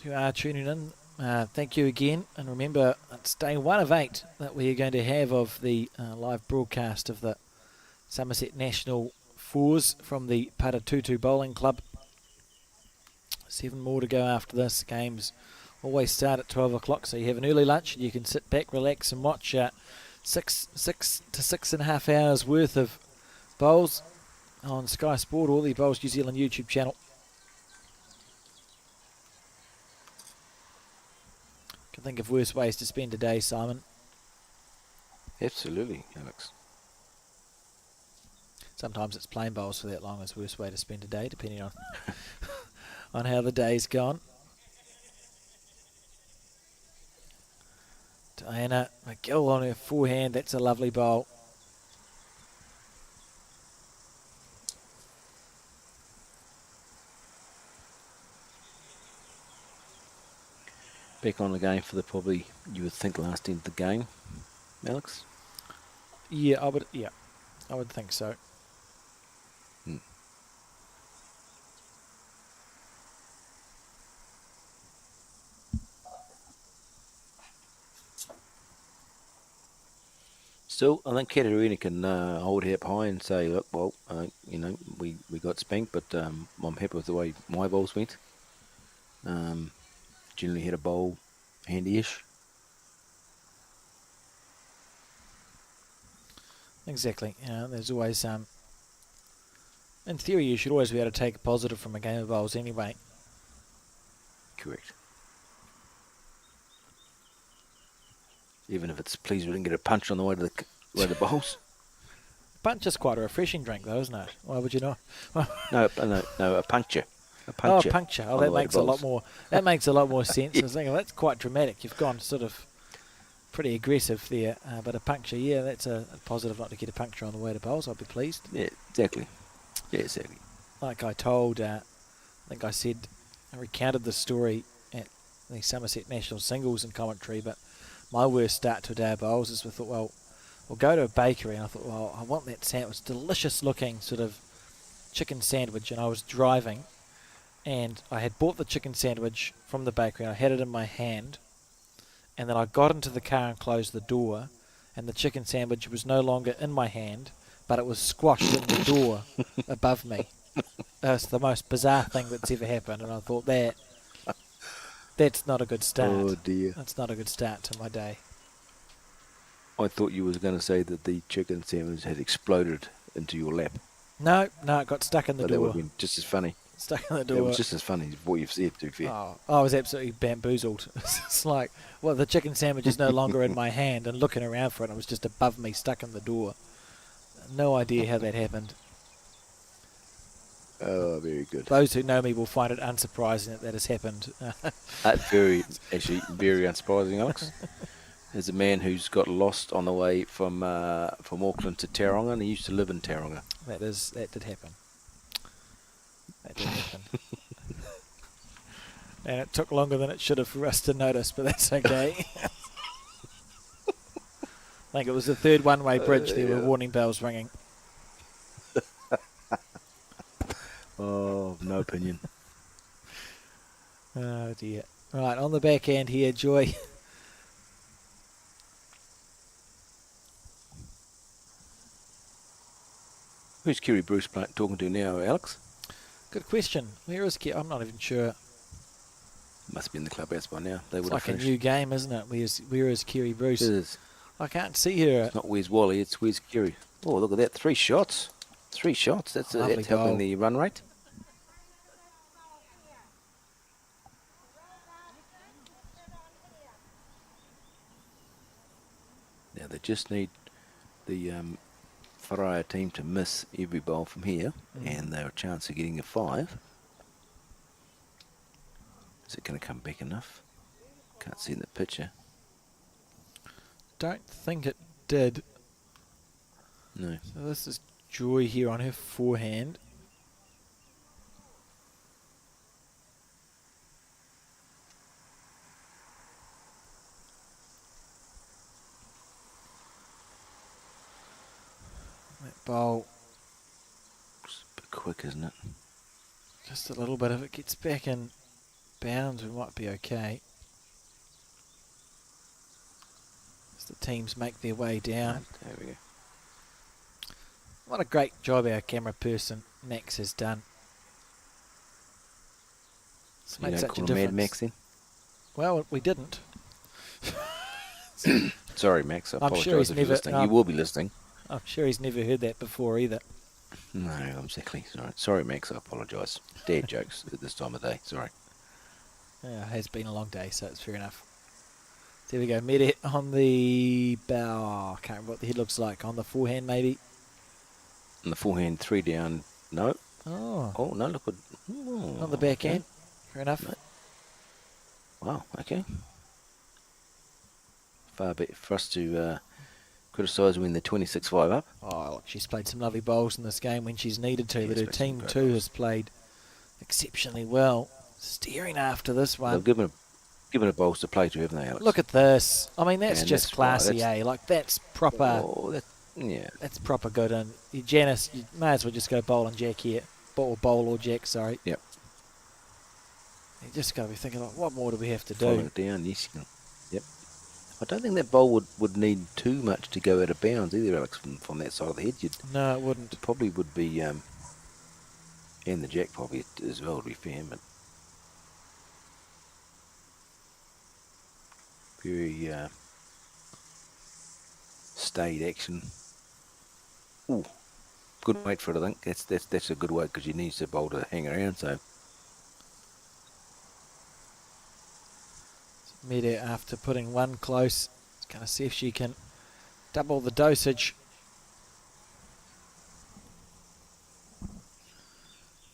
If you are tuning in, thank you again. And remember, it's day 1 of 8 that we are going to have of the live broadcast of the Summerset National Fours from the Paratutu Bowling Club. 7 more to go after this. Games always start at 12 o'clock, so you have an early lunch and you can sit back, relax and watch 6 to 6.5 hours worth of bowls on Sky Sport or the Bowls New Zealand YouTube channel. Can think of worse ways to spend a day, Simon. Absolutely, Alex. Sometimes it's plain bowls for that long is the worst way to spend a day, depending on on how the day's gone. Diana McGill on her forehand. That's a lovely bowl. Back on the game for the probably, you would think, last end of the game, Alex? Yeah, I would think so. Still, I think Katerina can hold her up high and say, look, well, we got spanked, but I'm happy with the way my bowls went. Generally had a bowl handy-ish. Exactly. There's always, in theory, you should always be able to take a positive from a game of bowls anyway. Correct. Even if it's pleased we didn't get a punch on the way to the bowls. Punch is quite a refreshing drink, though, isn't it? Why would you not? No, a puncture. Oh, a puncture. Oh, on the that way to makes a lot bowls. more. That makes a lot more sense. I was thinking that's quite dramatic. You've gone sort of pretty aggressive there, but a puncture, yeah, that's a positive. Not to get a puncture on the way to bowls, I'd be pleased. Yeah, exactly. Yeah, exactly. Like I told, I think I recounted the story at the Summerset National Singles and commentary, but my worst start to a day of bowls is we thought, well, we'll go to a bakery, and I thought, well, I want that sandwich, delicious looking sort of chicken sandwich, and I was driving, and I had bought the chicken sandwich from the bakery, and I had it in my hand, and then I got into the car and closed the door, and the chicken sandwich was no longer in my hand, but it was squashed in the door above me. That's the most bizarre thing that's ever happened, and I thought that's not a good start. Oh dear. That's not a good start to my day. I thought you was going to say that the chicken sandwich had exploded into your lap. No, it got stuck in the But that door. would have been just as funny. Stuck in the door. It was just as funny as what you've said, to be fair. Oh, I was absolutely bamboozled. It's like, well, the chicken sandwich is no longer in my hand, and looking around for it, it was just above me, stuck in the door. No idea how that happened. Oh, very good. Those who know me will find it unsurprising that has happened. That's very unsurprising, Alex. There's a man who's got lost on the way from Auckland to Tauranga, and he used to live in Tauranga. That did happen. That did happen. And it took longer than it should have for us to notice, but that's okay. I think it was the third one-way bridge. There were warning bells ringing. Oh, no opinion. Oh dear. Right, on the back end here, Joy. Who's Kerry Bruce talking to now, Alex? Good question. Where is I'm not even sure. Must be in the clubhouse by now. They It's would like have a finished. new game, isn't it? Where is Kerry Bruce? It is. I can't see her. It's not where's Wally, it's where's Kerry. Oh, look at that. 3 shots. 3 shots. That's Lovely helping goal. the run rate. Now they just need the Wharaia team to miss every bowl from here, and they're a chance of getting a 5. Is it going to come back enough? Can't see in the picture. Don't think it did. No. So this is Joy here on her forehand. That bowl, It's a bit quick, isn't it? just a little bit of it gets back in. bounds, we might be okay. As the teams make their way down. There we go. What a great job our camera person, Max, has done. It's You made don't such call a him Mad difference. Max then? Well, we didn't. Sorry, Max. I I'm apologise sure he's if you're never- listening. You will be listening. I'm sure he's never heard that before either. No, exactly. Sorry, Max. I apologise. Dad jokes at this time of day. Sorry. Yeah, it has been a long day, so it's fair enough. There we go. Mid on the bow. Can't remember what the head looks like. On the forehand, maybe. On the forehand, 3 down. No. Oh, Oh, no, look. Oh, on the backhand. Fair enough. No. Wow, okay. Far better for us to criticise when they're 26-5 up. Oh, look, she's played some lovely bowls in this game when she's needed to, Yes, but her played some team great too bowls. has played exceptionally well. Steering after this one. They've given a bowls to play to, haven't they, Alex? Look at this. I mean, that's And just that's right, classy, that's- Like, that's proper. Oh, yeah. That's proper good. And Janice, you may as well just go bowl and jack here. Bowl or jack, sorry. Yep. You just got to be thinking, like, what more do we have to Follow do? it down, yes. Yep. I don't think that bowl would need too much to go out of bounds either, Alex, from that side of the head. No, it wouldn't. It probably would be, and the jack probably as well, to be fair, but very staid action. Ooh, good weight for it, I think. That's a good weight because you need the bowl to hang around, so Meta, after putting one close, is going to see if she can double the dosage.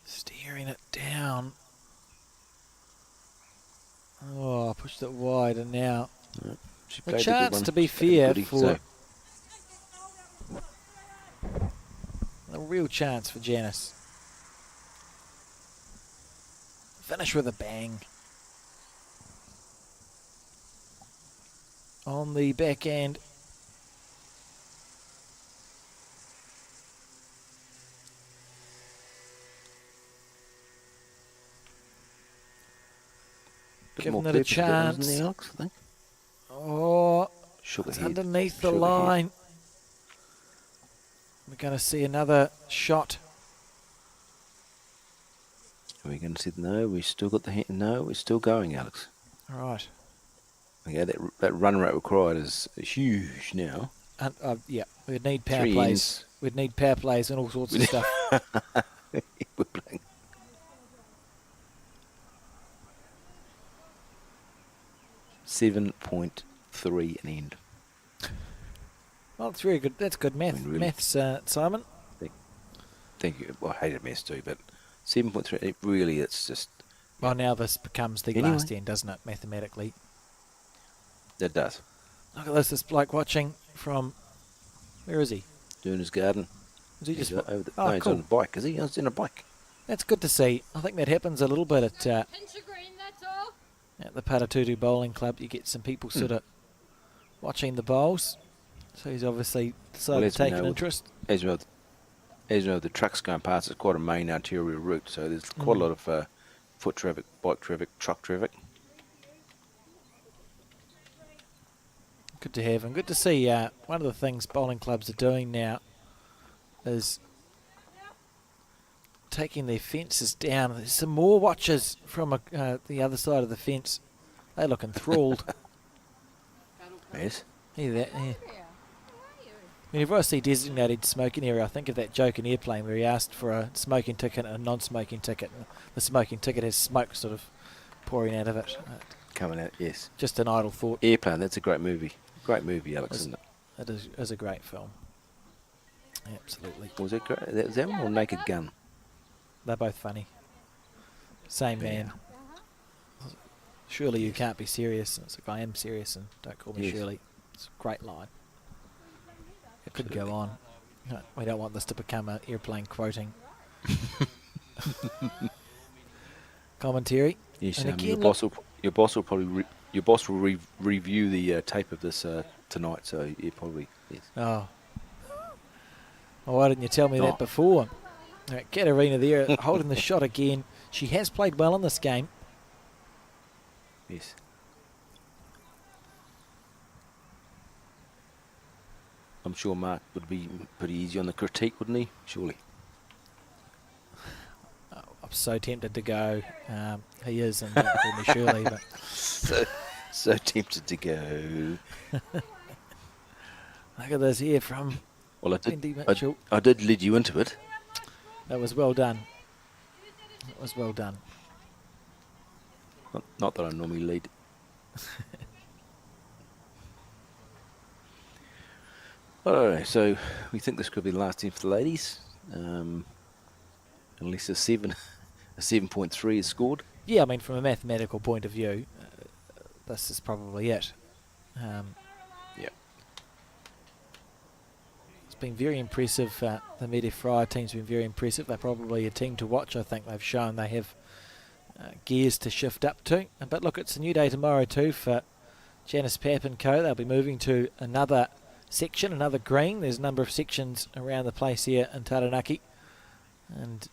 Steering it down. Oh, pushed it wide, and now she a played a good chance, one. to be She played a fair, goodie, for so a real chance for Janice. Finish with a bang. On the backhand. bit Giving more it a purpose to that one, isn't chance. there, Alex, I think. Oh, Sugar it's head. underneath the Sugar head. line. We're going to see another shot. Are we going to see? No, we still got the hand. No, we're still going, Alex. All right. Okay, that run rate required is huge now. And, yeah, we'd need power 3 plays. ends. We'd need power plays and all sorts of stuff. We're playing. .3 an end. Well, it's very good. That's good math. I mean, really. Maths, Simon. Thank you. Well, I hated maths too, but 7.3. It really, it's just Well, now this becomes the Anyway. last end, doesn't it, mathematically? it does. Look at this. This bloke watching from... Where is he? Doing his garden. Is he He's just... over the, Oh, no, he's cool. on a bike. Is he? He's on a bike. That's good to see. I think that happens a little bit Pinch of green, that's all. at the Paratutu Bowling Club. You get some people sort of watching the bowls. So he's obviously decided as to we take an know, interest. As well, the trucks going past, it's quite a main arterial route, so there's quite a lot of foot traffic, bike traffic, truck traffic. Good to have and good to see. One of the things bowling clubs are doing now is taking their fences down. There's some more watchers from the other side of the fence. They look enthralled. Yes. Hear that? Yeah. Here. How are you? Whenever I see designated smoking area, I think of that joke in Airplane where he asked for a smoking ticket and a non-smoking ticket. And the smoking ticket has smoke sort of pouring out of it. Coming out, yes. Just an idle thought. Airplane, that's a great movie. Great movie, Alex, isn't it? It is a great film. Absolutely. Was it great? Was that one or Naked Gun? They're both funny. Same man. Surely you can't be serious. And it's like, I am serious and don't call me Yes. Shirley. It's a great line. It could go on. No, we don't want this to become an airplane quoting. Commentary. Yes, And your again, boss will probably review the tape of this tonight. So yeah, probably yes. Oh. Well, why didn't you tell me Oh. that before? Katarina there holding the shot again. She has played well in this game. Yes. I'm sure Mark would be pretty easy on the critique, wouldn't he? Surely. I'm so tempted to go. He is, and don't call me Shirley, but So tempted to go. look at this here from Well, Wendy Mitchell. I did lead you into it. That was well done. That was well done. Not that I normally lead. Alright, so we think this could be the last team for the ladies. Unless a 7.3 is scored. Yeah, I mean, from a mathematical point of view, this is probably it. Yeah. It's been very impressive. The Medi Fryer team's been very impressive. They're probably a team to watch. I think they've shown they have gears to shift up to. But look, it's a new day tomorrow too for Janice Papp and co. They'll be moving to another section, another green. There's a number of sections around the place here in Taranaki. And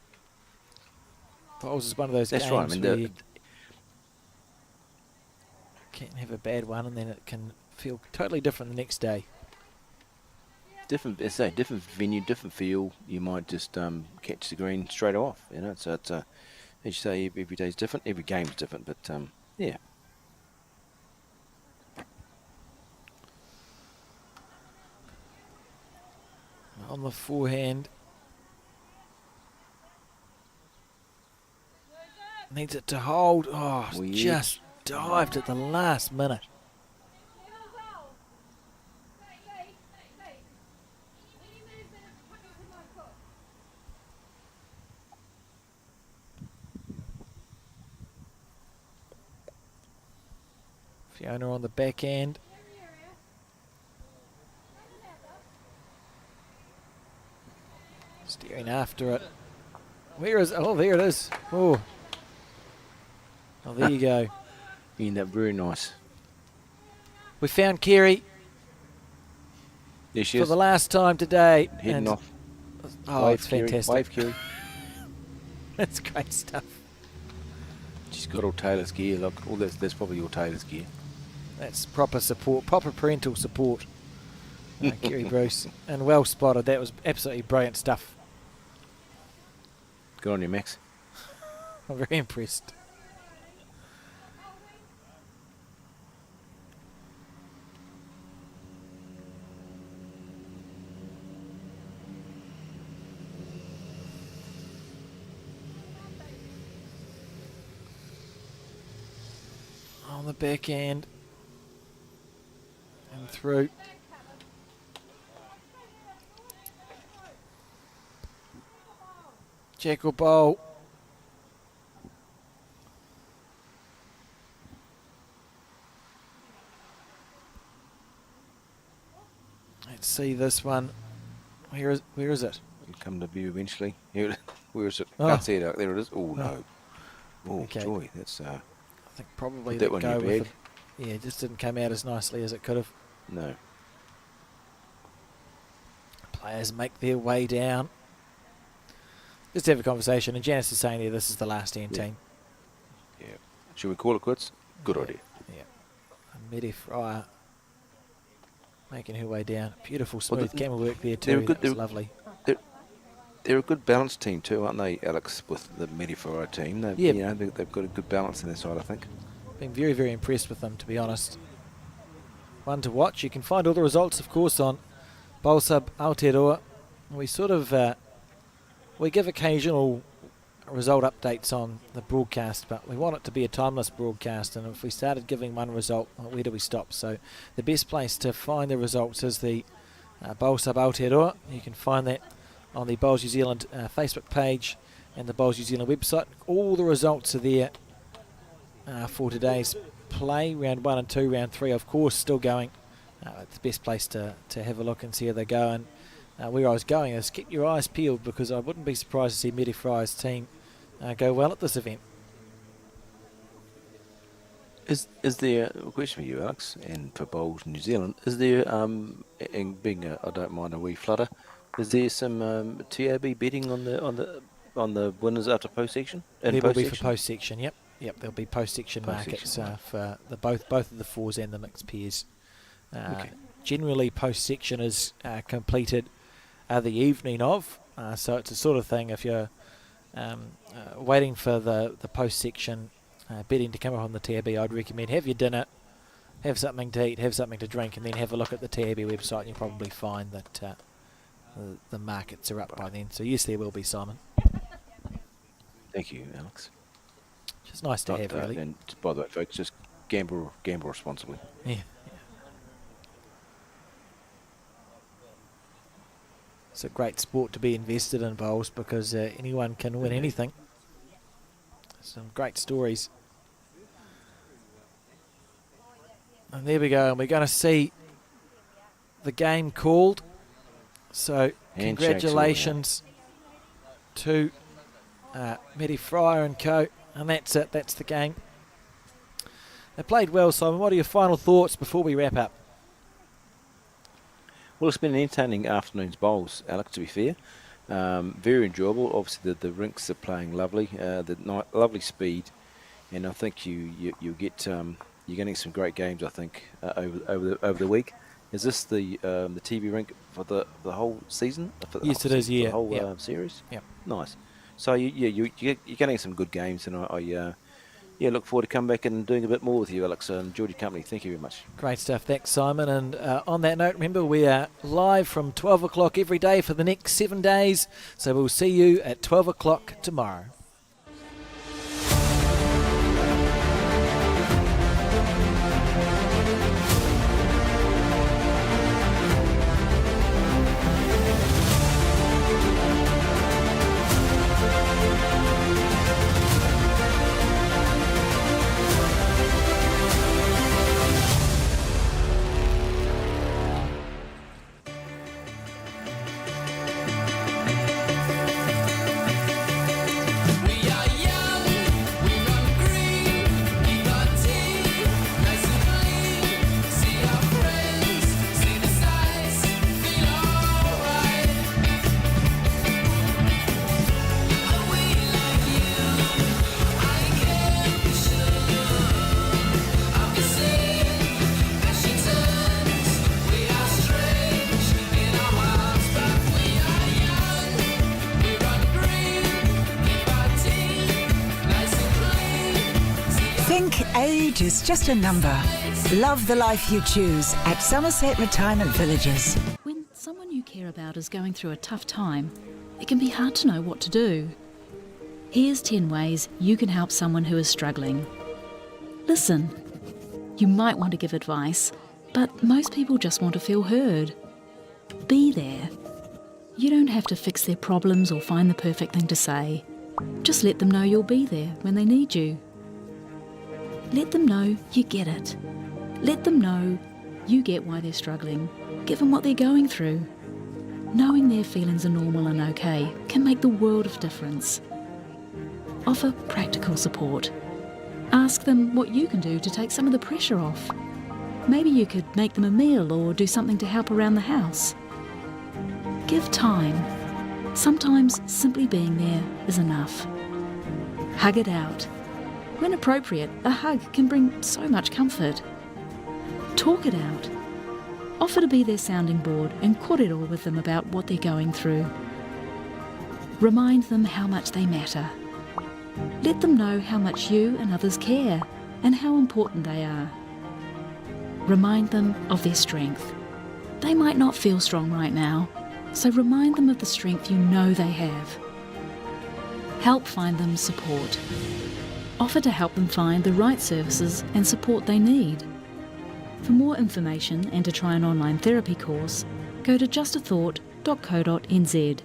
bowls is one of those That's games right. I mean, where you can have a bad one and then it can feel totally different the next day. different venue, different feel. You might just catch the green straight off. So it's as you say, every day's different, every game's different. But yeah. On the forehand. Needs it to hold. Oh, Weird. just dived at the last minute. Fiona on the backhand. Steering after it. Where is it? Oh, there it is. Oh, there you go. You end up very nice. We found Kerry There she for is. the last time today. Heading and off. Oh, Wave, it's Kerry. fantastic. Wave, Kerry. That's great stuff. She's got all Taylor's gear. Look, all that's probably your Taylor's gear. That's proper support, proper parental support. Kerry Bruce. And well spotted. That was absolutely brilliant stuff. Good on you, Max. I'm very impressed. On the back end. And through. Jackal bowl. Let's see this one. Where is it? It'll come to view eventually. Here, where is it? Oh. Can't see it. There it is. Oh, no. Oh, Okay. joy. That's I think probably Put that let one go in your with bag. it. Yeah, it just didn't come out as nicely as it could have. no. Players make their way down. Just have a conversation. And Janice is saying here this is the last end Yeah. team. Yeah. Should we call it quits? Good idea. Yeah. And Medi Fryer making her way down. Beautiful Well, smooth the- camel work there they're too. good- That was they're- lovely. They're a good balanced team too, aren't they, Alex? With the Medifera team, Yeah. they've got a good balance in their side, I think. Been very, very impressed with them, to be honest. One to watch. You can find all the results, of course, on Bowl Sub Aotearoa. We sort of we give occasional result updates on the broadcast, but we want it to be a timeless broadcast. And if we started giving one result, where do we stop? So the best place to find the results is the Bowl Sub Aotearoa. You can find that on the Bowls New Zealand Facebook page and the Bowls New Zealand website. All the results are there for today's play. Round 1 and 2, round 3 of course still going. It's the best place to have a look and see how they go. And where I was going is keep your eyes peeled, because I wouldn't be surprised to see Medi Fry's team go well at this event. Is there a question for you, Alex, and for Bowls New Zealand? Is there, and being I don't mind a wee flutter, is there some TAB betting on the winners after post section? There will be for post section, yep. Yep, there'll be post-section Post-section, markets for the both of the fours and the mixed pairs. Okay. Generally, post-section is completed the evening of, so it's a sort of thing if you're waiting for the post-section betting to come up on the TAB, I'd recommend have your dinner, have something to eat, have something to drink, and then have a look at the TAB website, and you'll probably find that the markets are up by then. So yes, there will be, Simon. Thank you, Alex. Just nice to have, really. And by the way, folks, just gamble responsibly. Yeah. It's a great sport to be invested in, bowls, because anyone can win anything. Some great stories. And there we go. And we're going to see the game called. So congratulations to Matty Fryer and co. And that's it. That's the game. They played well, Simon. What are your final thoughts before we wrap up? Well, it's been an entertaining afternoon's bowls, Alex, to be fair. Very enjoyable. Obviously, the rinks are playing lovely. Lovely speed. And I think you'll get you're getting some great games, I think, over the week. Is this the TV rink for the whole season? Yes, it is, yeah. The whole Yep. series? Yep. Nice. So, you're getting some good games, and I look forward to coming back and doing a bit more with you, Alex. Enjoyed your company. Thank you very much. Great stuff. Thanks, Simon. And on that note, remember, we are live from 12 o'clock every day for the next 7 days. So we'll see you at 12 o'clock tomorrow. Think age is just a number. Love the life you choose at Summerset Retirement Villages. When someone you care about is going through a tough time, it can be hard to know what to do. Here's 10 ways you can help someone who is struggling. Listen. You might want to give advice, but most people just want to feel heard. Be there. You don't have to fix their problems or find the perfect thing to say. Just let them know you'll be there when they need you. Let them know you get it. Let them know you get why they're struggling, given what they're going through. Knowing their feelings are normal and okay can make the world of difference. Offer practical support. Ask them what you can do to take some of the pressure off. Maybe you could make them a meal or do something to help around the house. Give time. Sometimes simply being there is enough. Hug it out. When appropriate, a hug can bring so much comfort. Talk it out. Offer to be their sounding board and kōrero with them about what they're going through. Remind them how much they matter. Let them know how much you and others care and how important they are. Remind them of their strength. They might not feel strong right now, so remind them of the strength you know they have. Help find them support. Offer to help them find the right services and support they need. For more information and to try an online therapy course, go to justathought.co.nz.